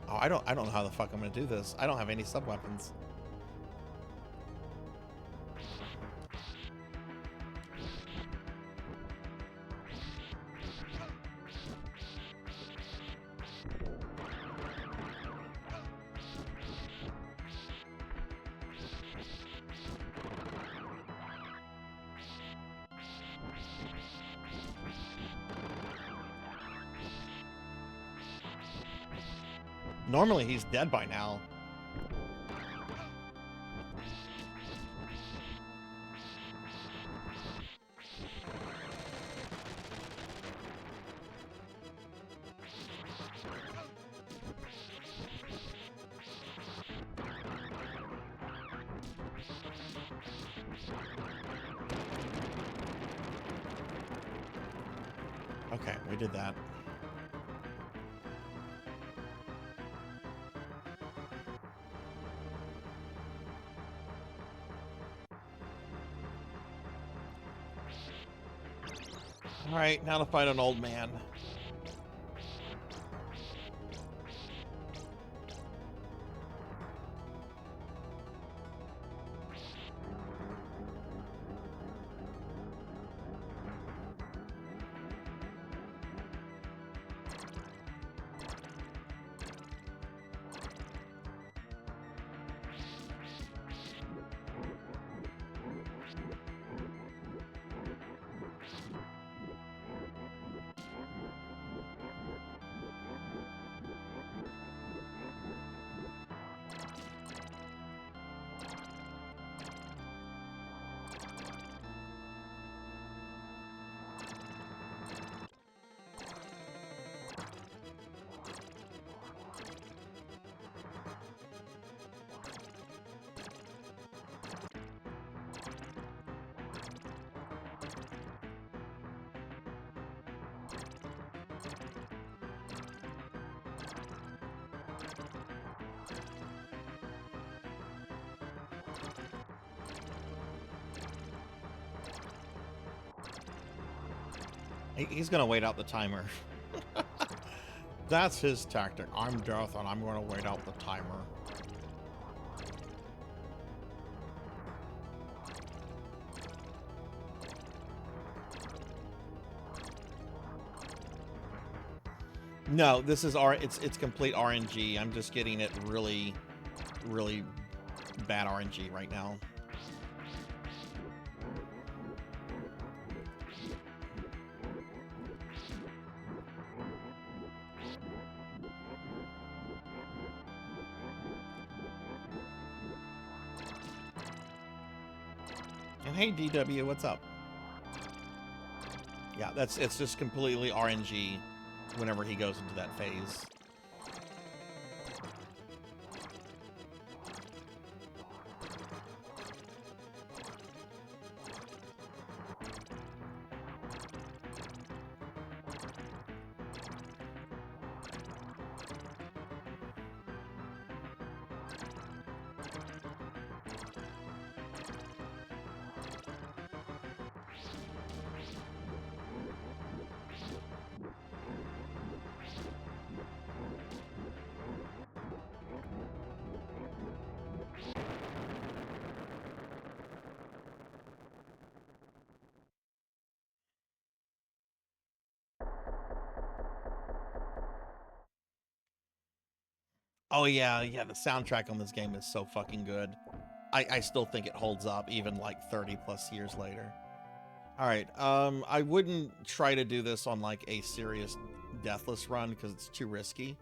Oh, I don't know how the fuck I'm gonna do this. I don't have any sub-weapons. Normally he's dead by now. Okay, we did that. All right, now to fight an old man. He's gonna wait out the timer. That's his tactic. I'm death and I'm gonna wait out the timer. No, this is it's complete RNG. I'm just getting it really, really bad RNG right now. And hey DW, what's up? Yeah, it's just completely RNG whenever he goes into that phase. Oh yeah, the soundtrack on this game is so fucking good. I still think it holds up even like 30 plus years later. All right, I wouldn't try to do this on like a serious deathless run because it's too risky.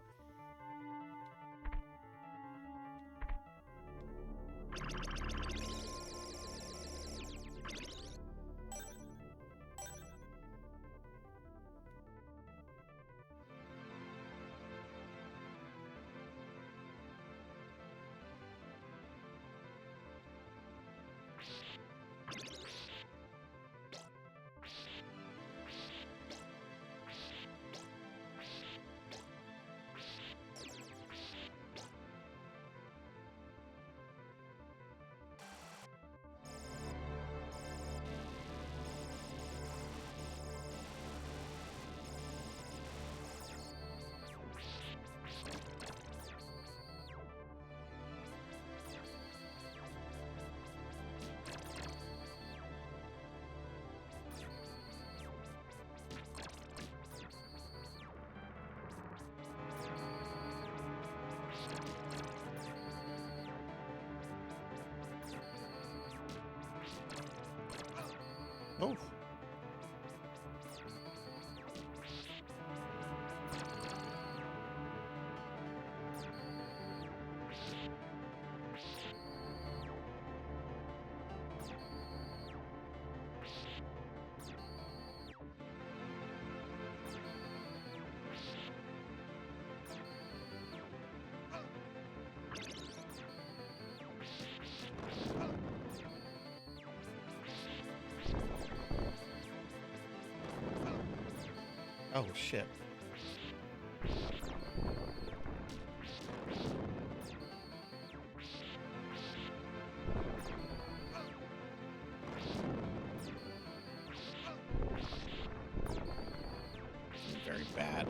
Oh. Oh shit. Very bad.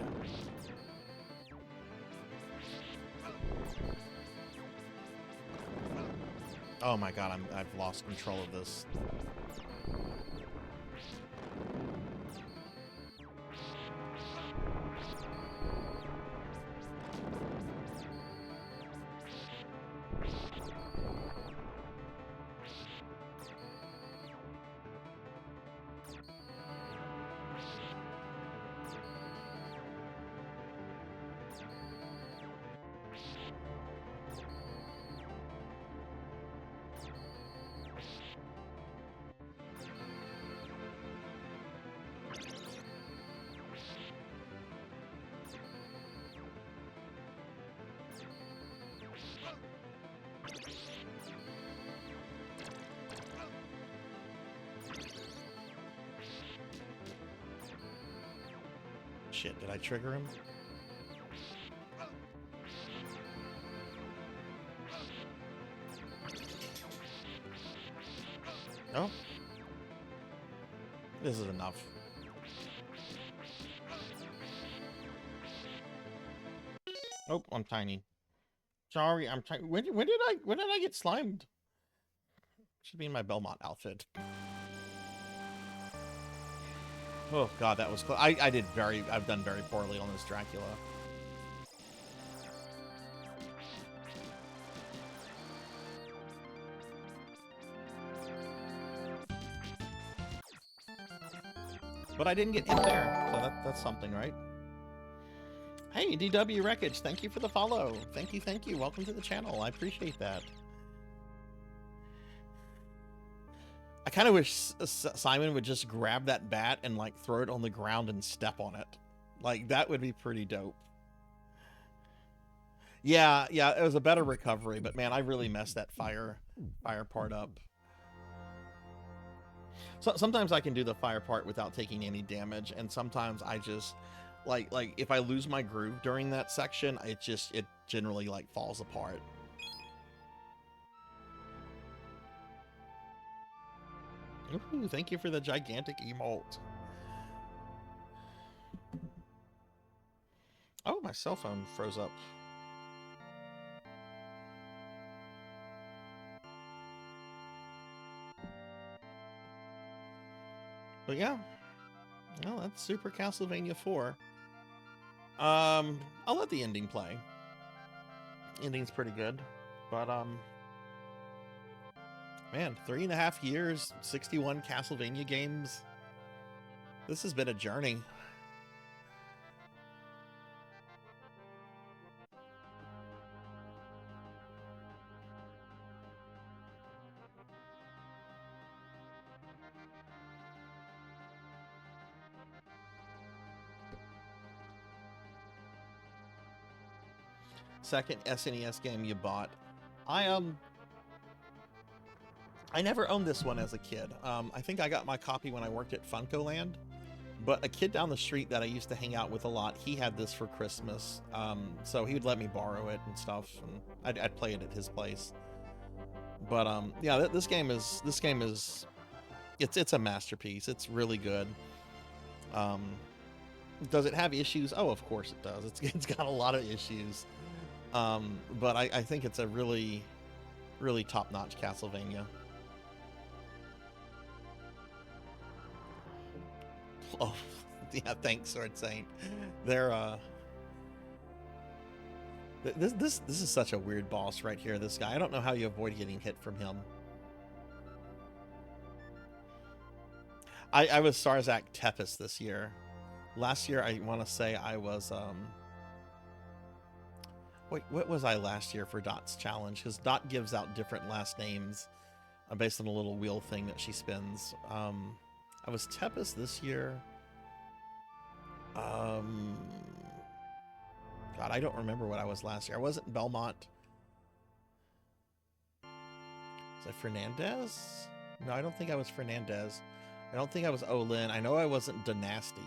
Oh my god, I've lost control of this. Shit, did I trigger him? No? This is enough. Oh, I'm tiny. Sorry, I'm tiny. When did I get slimed? Should be in my Belmont outfit. Oh god, that was close. I've done very poorly on this Dracula. But I didn't get hit there, so that's something, right? Hey, DW Wreckage, thank you for the follow. Thank you. Welcome to the channel. I appreciate that. I kind of wish Simon would just grab that bat and like throw it on the ground and step on it. Like that would be pretty dope. Yeah, it was a better recovery, but man, I really messed that fire part up. So sometimes I can do the fire part without taking any damage, and sometimes I just like if I lose my groove during that section, it generally like falls apart. Ooh, thank you for the gigantic emote. Oh, my cell phone froze up. But yeah, well, that's Super Castlevania IV. I'll let the ending play. Ending's pretty good, but man, 3.5 years, 61 Castlevania games. This has been a journey. Second SNES game you bought. I never owned this one as a kid. I think I got my copy when I worked at FuncoLand, but a kid down the street that I used to hang out with a lot, he had this for Christmas. So he would let me borrow it and stuff, and I'd play it at his place. But yeah, this game is it's a masterpiece. It's really good. Does it have issues? Oh, of course it does. It's got a lot of issues. But I think it's a really top-notch Castlevania. Oh, yeah, thanks, Sword Saint. They're this is such a weird boss right here. This guy, I don't know how you avoid getting hit from him. I was Sarzac Tepes this year. Last year, I want to say I was wait, what was I last year for Dot's challenge? Because Dot gives out different last names based on a little wheel thing that she spins. I was Tepes this year. God, I don't remember what I was last year. I wasn't Belmont. Was I Fernandez? No, I don't think I was Fernandez. I don't think I was Olin. I know I wasn't Dynasty.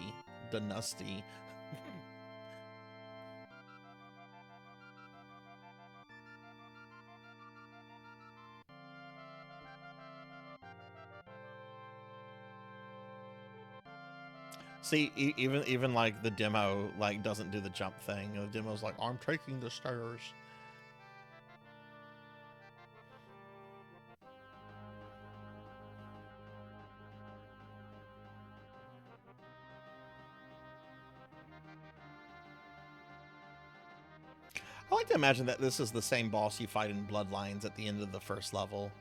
See, even like the demo like doesn't do the jump thing. The demo's like, I'm taking the stairs. I like to imagine that this is the same boss you fight in Bloodlines at the end of the first level,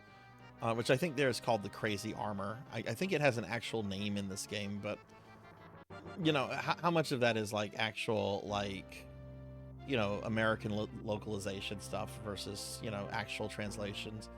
which I think there is called the Crazy Armor. I think it has an actual name in this game, but you know, how much of that is like actual, like, you know, American localization stuff versus, you know, actual translations.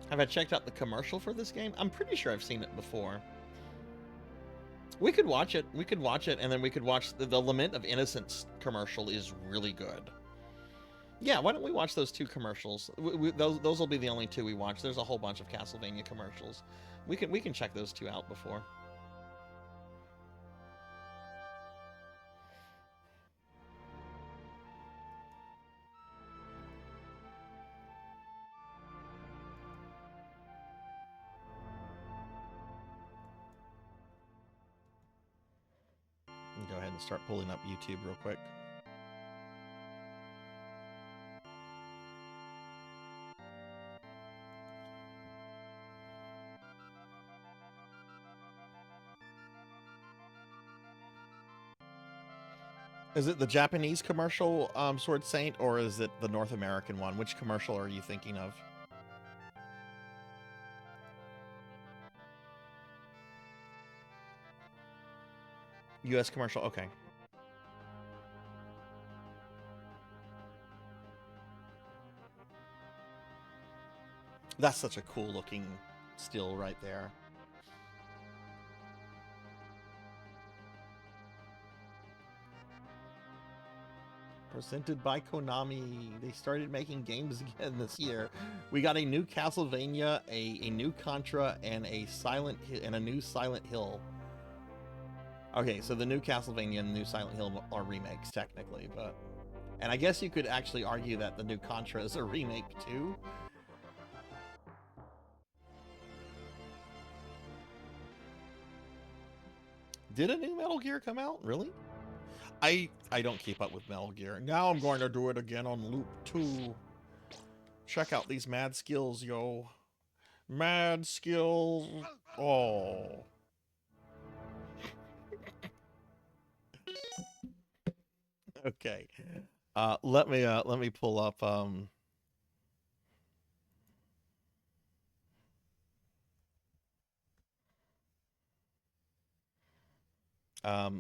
Have I checked out the commercial for this game? I'm pretty sure I've seen it before. We could watch it. We could watch it, and then we could watch the Lament of Innocence commercial is really good. Yeah, why don't we watch those two commercials? Those will be the only two we watch. There's a whole bunch of Castlevania commercials. We can check those two out before. Go ahead and start pulling up YouTube real quick. Is it the Japanese commercial, Sword Saint, or is it the North American one? Which commercial are you thinking of? U.S. commercial, okay. That's such a cool looking still right there. Presented by Konami. They started making games again this year. We got a new Castlevania, a new Contra, and a new Silent Hill. Okay, so the new Castlevania and the new Silent Hill are remakes technically, but and I guess you could actually argue that the new Contra is a remake too. Did a new Metal Gear come out? Really? I don't keep up with Metal Gear. Now I'm going to do it again on loop 2. Check out these mad skills, yo. Mad skills. Oh. Okay. Let me pull up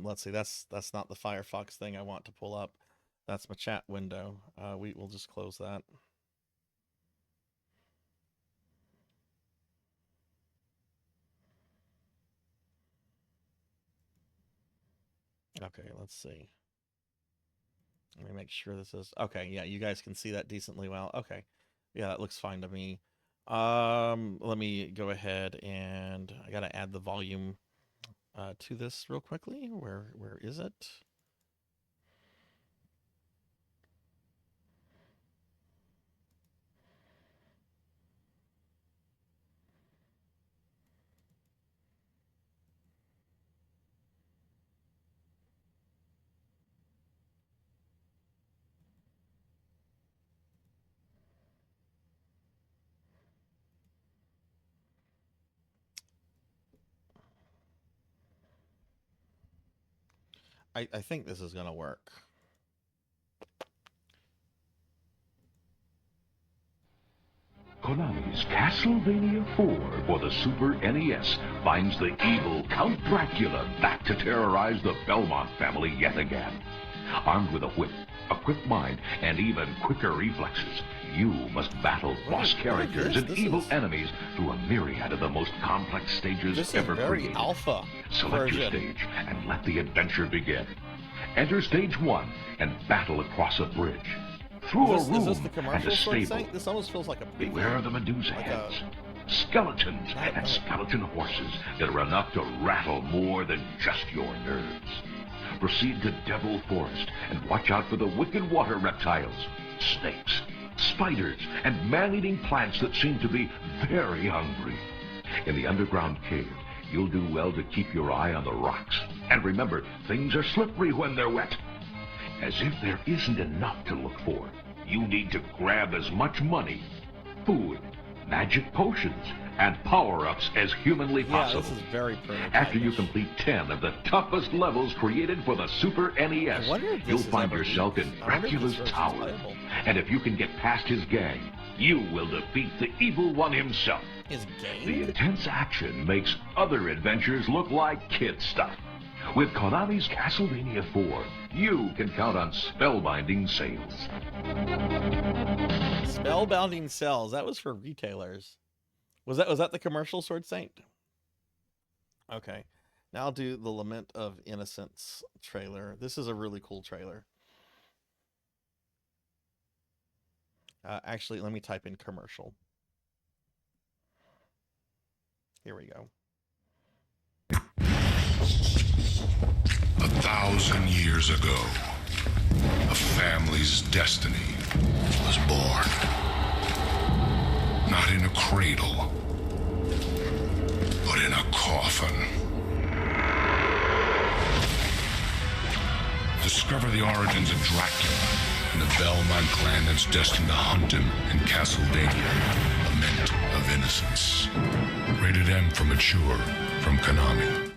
let's see, that's not the Firefox thing I want to pull up. That's my chat window. We'll just close that. Okay, let's see. Let me make sure this is okay. Yeah, you guys can see that decently well. Okay, yeah, that looks fine to me. Let me go ahead and I gotta add the volume to this real quickly. Where is it? I think this is gonna work. Konami's Castlevania IV for the Super NES finds the evil Count Dracula back to terrorize the Belmont family yet again. Armed with a whip, a quick mind, and even quicker reflexes, you must battle boss characters and evil enemies through a myriad of the most complex stages ever created. Alpha Select your stage and let the adventure begin. Enter stage 1 and battle across a bridge. Through a room and a stable. This almost feels like a preview. Beware of the Medusa heads. Skeletons and skeleton horses that are enough to rattle more than just your nerves. Proceed to Devil Forest and watch out for the wicked water reptiles, snakes, spiders, and man-eating plants that seem to be very hungry. In the underground cave, you'll do well to keep your eye on the rocks. And remember, things are slippery when they're wet. As if there isn't enough to look for, you need to grab as much money, food, magic potions, and power-ups as humanly possible. This is very prototypish. After you complete 10 of the toughest levels created for the Super NES, you'll find yourself in Dracula's tower. And if you can get past his gang, you will defeat the evil one himself. His gang? The intense action makes other adventures look like kid stuff. With Konami's Castlevania IV, you can count on spellbinding sales. Spellbinding sales. That was for retailers. Was that the commercial, Sword Saint? Okay. Now I'll do the Lament of Innocence trailer. This is a really cool trailer. Actually, let me type in commercial. Here we go. 1,000 years ago, a family's destiny was born. Not in a cradle, but in a coffin. Discover the origins of Dracula and the Belmont clan that's destined to hunt him in Castlevania, Lament of Innocence. Rated M for mature from Konami.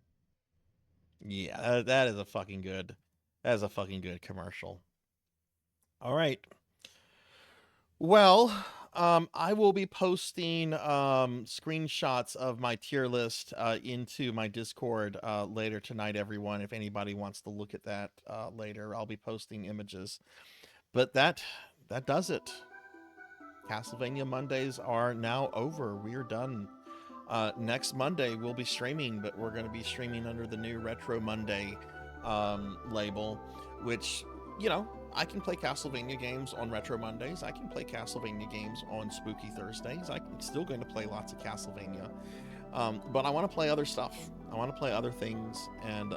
Yeah, that is a fucking good. That is a fucking good commercial. All right. Well, I will be posting screenshots of my tier list into my Discord later tonight, everyone. If anybody wants to look at that later, I'll be posting images. But that does it. Castlevania Mondays are now over. We are done. Next Monday we'll be streaming, but we're going to be streaming under the new Retro Monday label, which, you know, I can play Castlevania games on Retro Mondays. I can play Castlevania games on Spooky Thursdays. I'm still going to play lots of Castlevania. But I want to play other stuff. I want to play other things. And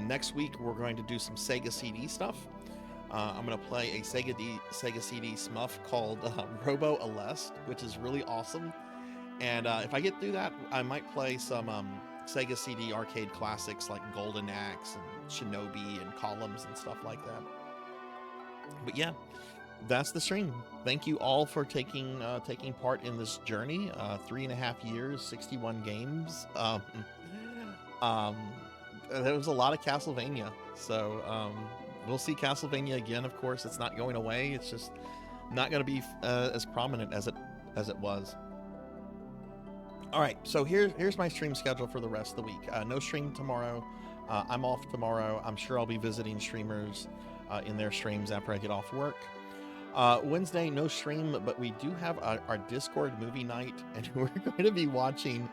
next week, we're going to do some Sega CD stuff. I'm going to play a Sega CD smuff called Robo Aleste, which is really awesome. And if I get through that, I might play some Sega CD arcade classics like Golden Axe and Shinobi and Columns and stuff like that. But yeah, that's the stream. Thank you all for taking part in this journey. 3.5 years, 61 games. There was a lot of Castlevania. So we'll see Castlevania again. Of course, it's not going away. It's just not going to be as prominent as it was. All right, so here's my stream schedule for the rest of the week. No stream tomorrow. I'm off tomorrow. I'm sure I'll be visiting streamers in their streams after I get off work. Wednesday, no stream, but we do have our Discord movie night, and we're going to be watching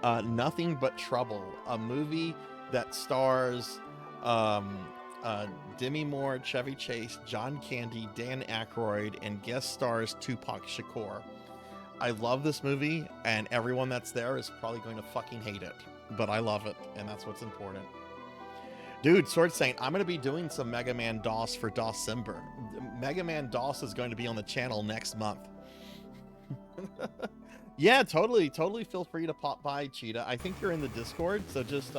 Nothing But Trouble, a movie that stars Demi Moore, Chevy Chase, John Candy, Dan Aykroyd, and guest stars Tupac Shakur. I love this movie, and everyone that's there is probably going to fucking hate it, but I love it, and that's what's important. Dude, Sword Saint, I'm going to be doing some Mega Man DOS for DOScember. Mega Man DOS is going to be on the channel next month. Yeah, totally feel free to pop by, Cheetah. I think you're in the Discord, so just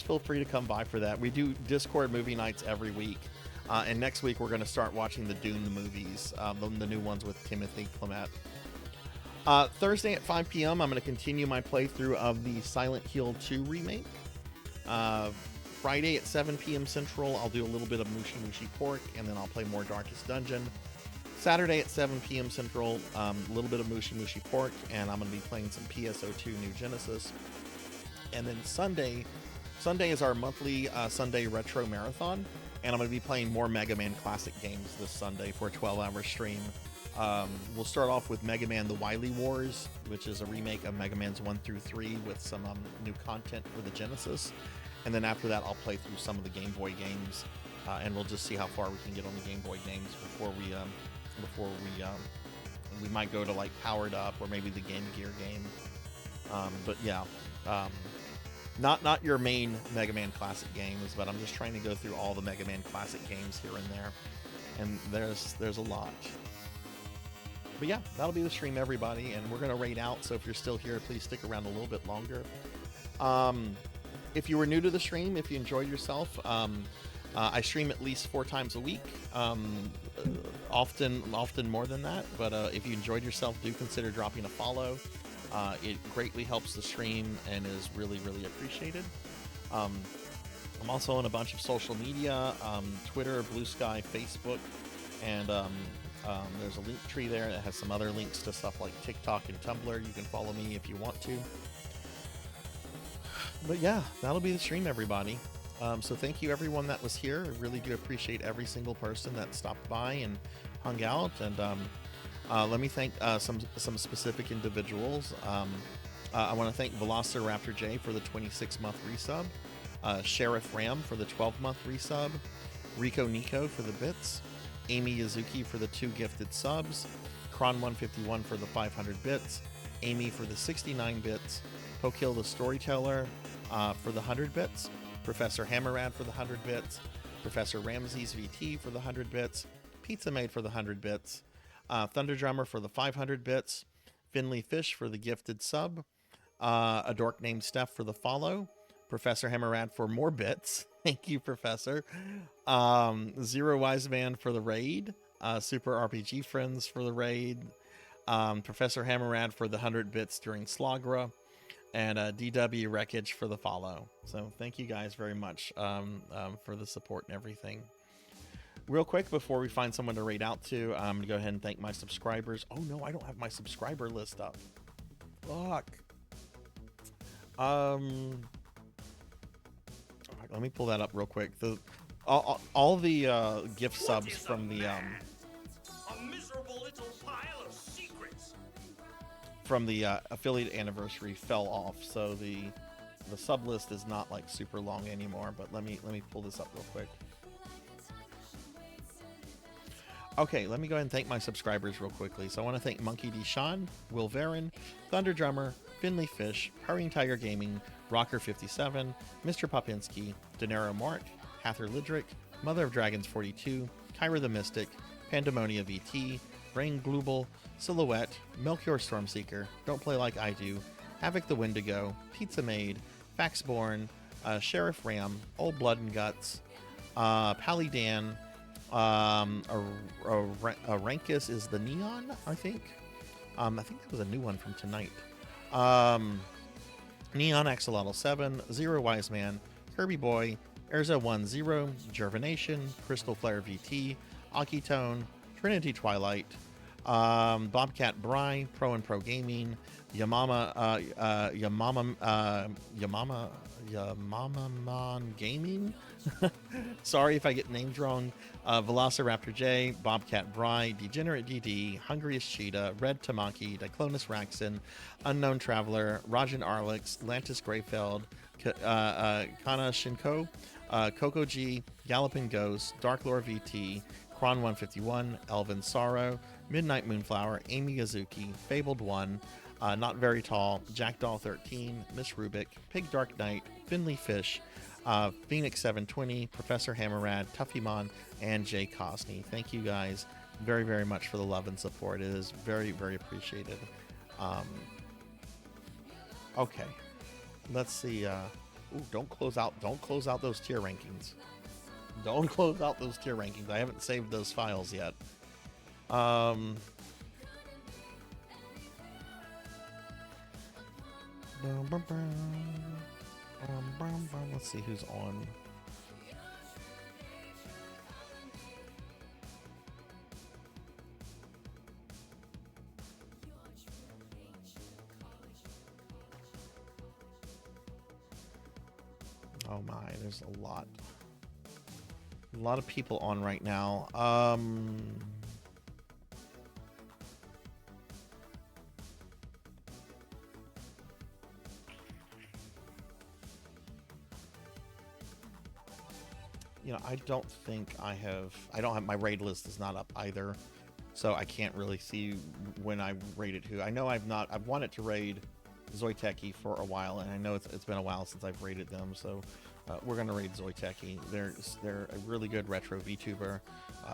feel free to come by for that. We do Discord movie nights every week, and next week we're going to start watching the Dune movies, the new ones with Timothy Chalamet. Thursday at 5 p.m. I'm going to continue my playthrough of the Silent Hill 2 remake. Friday at 7 p.m. Central, I'll do a little bit of Mushi Mushi Pork, and then I'll play more Darkest Dungeon. Saturday at 7 p.m. Central, a little bit of Mushi Mushi Pork, and I'm going to be playing some PSO2 New Genesis. And then Sunday is our monthly Sunday Retro Marathon, and I'm going to be playing more Mega Man Classic games this Sunday for a 12-hour stream. We'll start off with Mega Man The Wily Wars, which is a remake of Mega Man's 1 through 3 with some new content for the Genesis. And then after that, I'll play through some of the Game Boy games, and we'll just see how far we can get on the Game Boy games before we might go to like Powered Up or maybe the Game Gear game. But yeah, not your main Mega Man Classic games, but I'm just trying to go through all the Mega Man Classic games here and there, and there's a lot. But yeah, that'll be the stream, everybody, and we're going to raid out, so if you're still here, please stick around a little bit longer. If you were new to the stream, if you enjoyed yourself, I stream at least 4 times a week, often more than that, but if you enjoyed yourself, do consider dropping a follow. It greatly helps the stream and is really appreciated. I'm also on a bunch of social media, Twitter, Blue Sky, Facebook, and there's a link tree there that has some other links to stuff like TikTok and Tumblr. You can follow me if you want to. But yeah, that'll be the stream, everybody. So thank you, everyone that was here. I really do appreciate every single person that stopped by and hung out. And let me thank some specific individuals. I want to thank Velociraptor J for the 26-month resub, Sheriff Ram for the 12-month resub, Rico Nico for the bits, Amy Yazuki for the 2 gifted subs, Kron151 for the 500 bits, Amy for the 69 bits, Pokil the Storyteller for the 100 bits, Professor Hammerad for the 100 bits, Professor Ramses VT for the 100 bits, Pizza Maid for the 100 bits, Thunder Drummer for the 500 bits, Finley Fish for the gifted sub, a dork named Steph for the follow, Professor Hammerad for more bits. Thank you, Professor. Zero Wise Man for the raid, Super RPG Friends for the raid, Professor Hammerad for the 100 bits during Slogra, and DW Wreckage for the follow. So thank you guys very much for the support and everything. Real quick, before we find someone to raid out to, I'm going to go ahead and thank my subscribers. Oh no, I don't have my subscriber list up. Fuck. All right, let me pull that up real quick. All the gift subs from the a miserable little pile of secrets. from the affiliate anniversary fell off, so the sub list is not like super long anymore. But let me pull this up real quick. Okay, let me go ahead and thank my subscribers real quickly. So I want to thank Monkey D. Sean, Will Varon, Thunder Drummer, Finley Fish, Hurrying Tiger Gaming, Rocker57, Mr. Popinski, Denaro Mark, Hather Lidrick, Mother of Dragons 42, Kyra the Mystic, Pandemonia VT, Rain Global, Silhouette, Melchior Stormseeker, Don't Play Like I Do, Havoc the Wendigo, Pizza Maid, Faxborn, Sheriff Ram, Old Blood and Guts, Pally Dan, Rankus is the Neon, I think. I think that was a new one from tonight. Neon Axolotl 7, Zero Wise Man, Kirby Boy, Erza 10, Jervination, Crystal Flare VT, Akitone, Trinity Twilight, Bobcat Bry, Pro and Pro Gaming, Yamamamon Gaming. Sorry if I get names wrong. Velociraptor J, Bobcat Bry, Degenerate DD, Hungriest Cheetah, Red Tamaki, Diclonus Raxon, Unknown Traveler, Rajan Arlix, Lantis Greyfeld, Kana Shinko, Coco G, Galloping Ghost, Dark Lore VT, Kron151, Elvin Sorrow, Midnight Moonflower, Amy Yazuki, Fabled 1, Not Very Tall, Jackdaw 13, Miss Rubik, Pig Dark Knight, Finley Fish, Phoenix 720, Professor Hammerad, Tuffymon, and Jay Cosney. Thank you guys very, very much for the love and support. It is very, very appreciated. Okay, let's see. Ooh, don't close out those tier rankings. Don't close out those tier rankings. I haven't saved those files yet. Let's see who's on. Oh my, there's a lot of people on right now. You know, I don't have my raid list is not up either, so I can't really see when I raided who. I know I've wanted to raid Zoiteki for a while, and I know it's been a while since I've raided them, so we're gonna raid Zoiteki. They're a really good retro VTuber.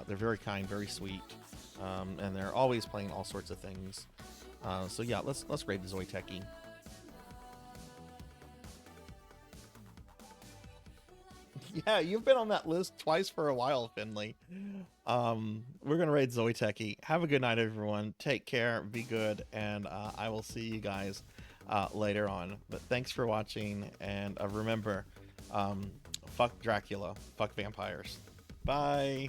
They're very kind, very sweet, and they're always playing all sorts of things. So yeah, let's raid the Zoiteki. Yeah, you've been on that list twice for a while, Finley. We're gonna raid Zoiteki. Have a good night, everyone. Take care, be good, and I will see you guys later on. But thanks for watching, and remember, fuck Dracula, fuck vampires. Bye.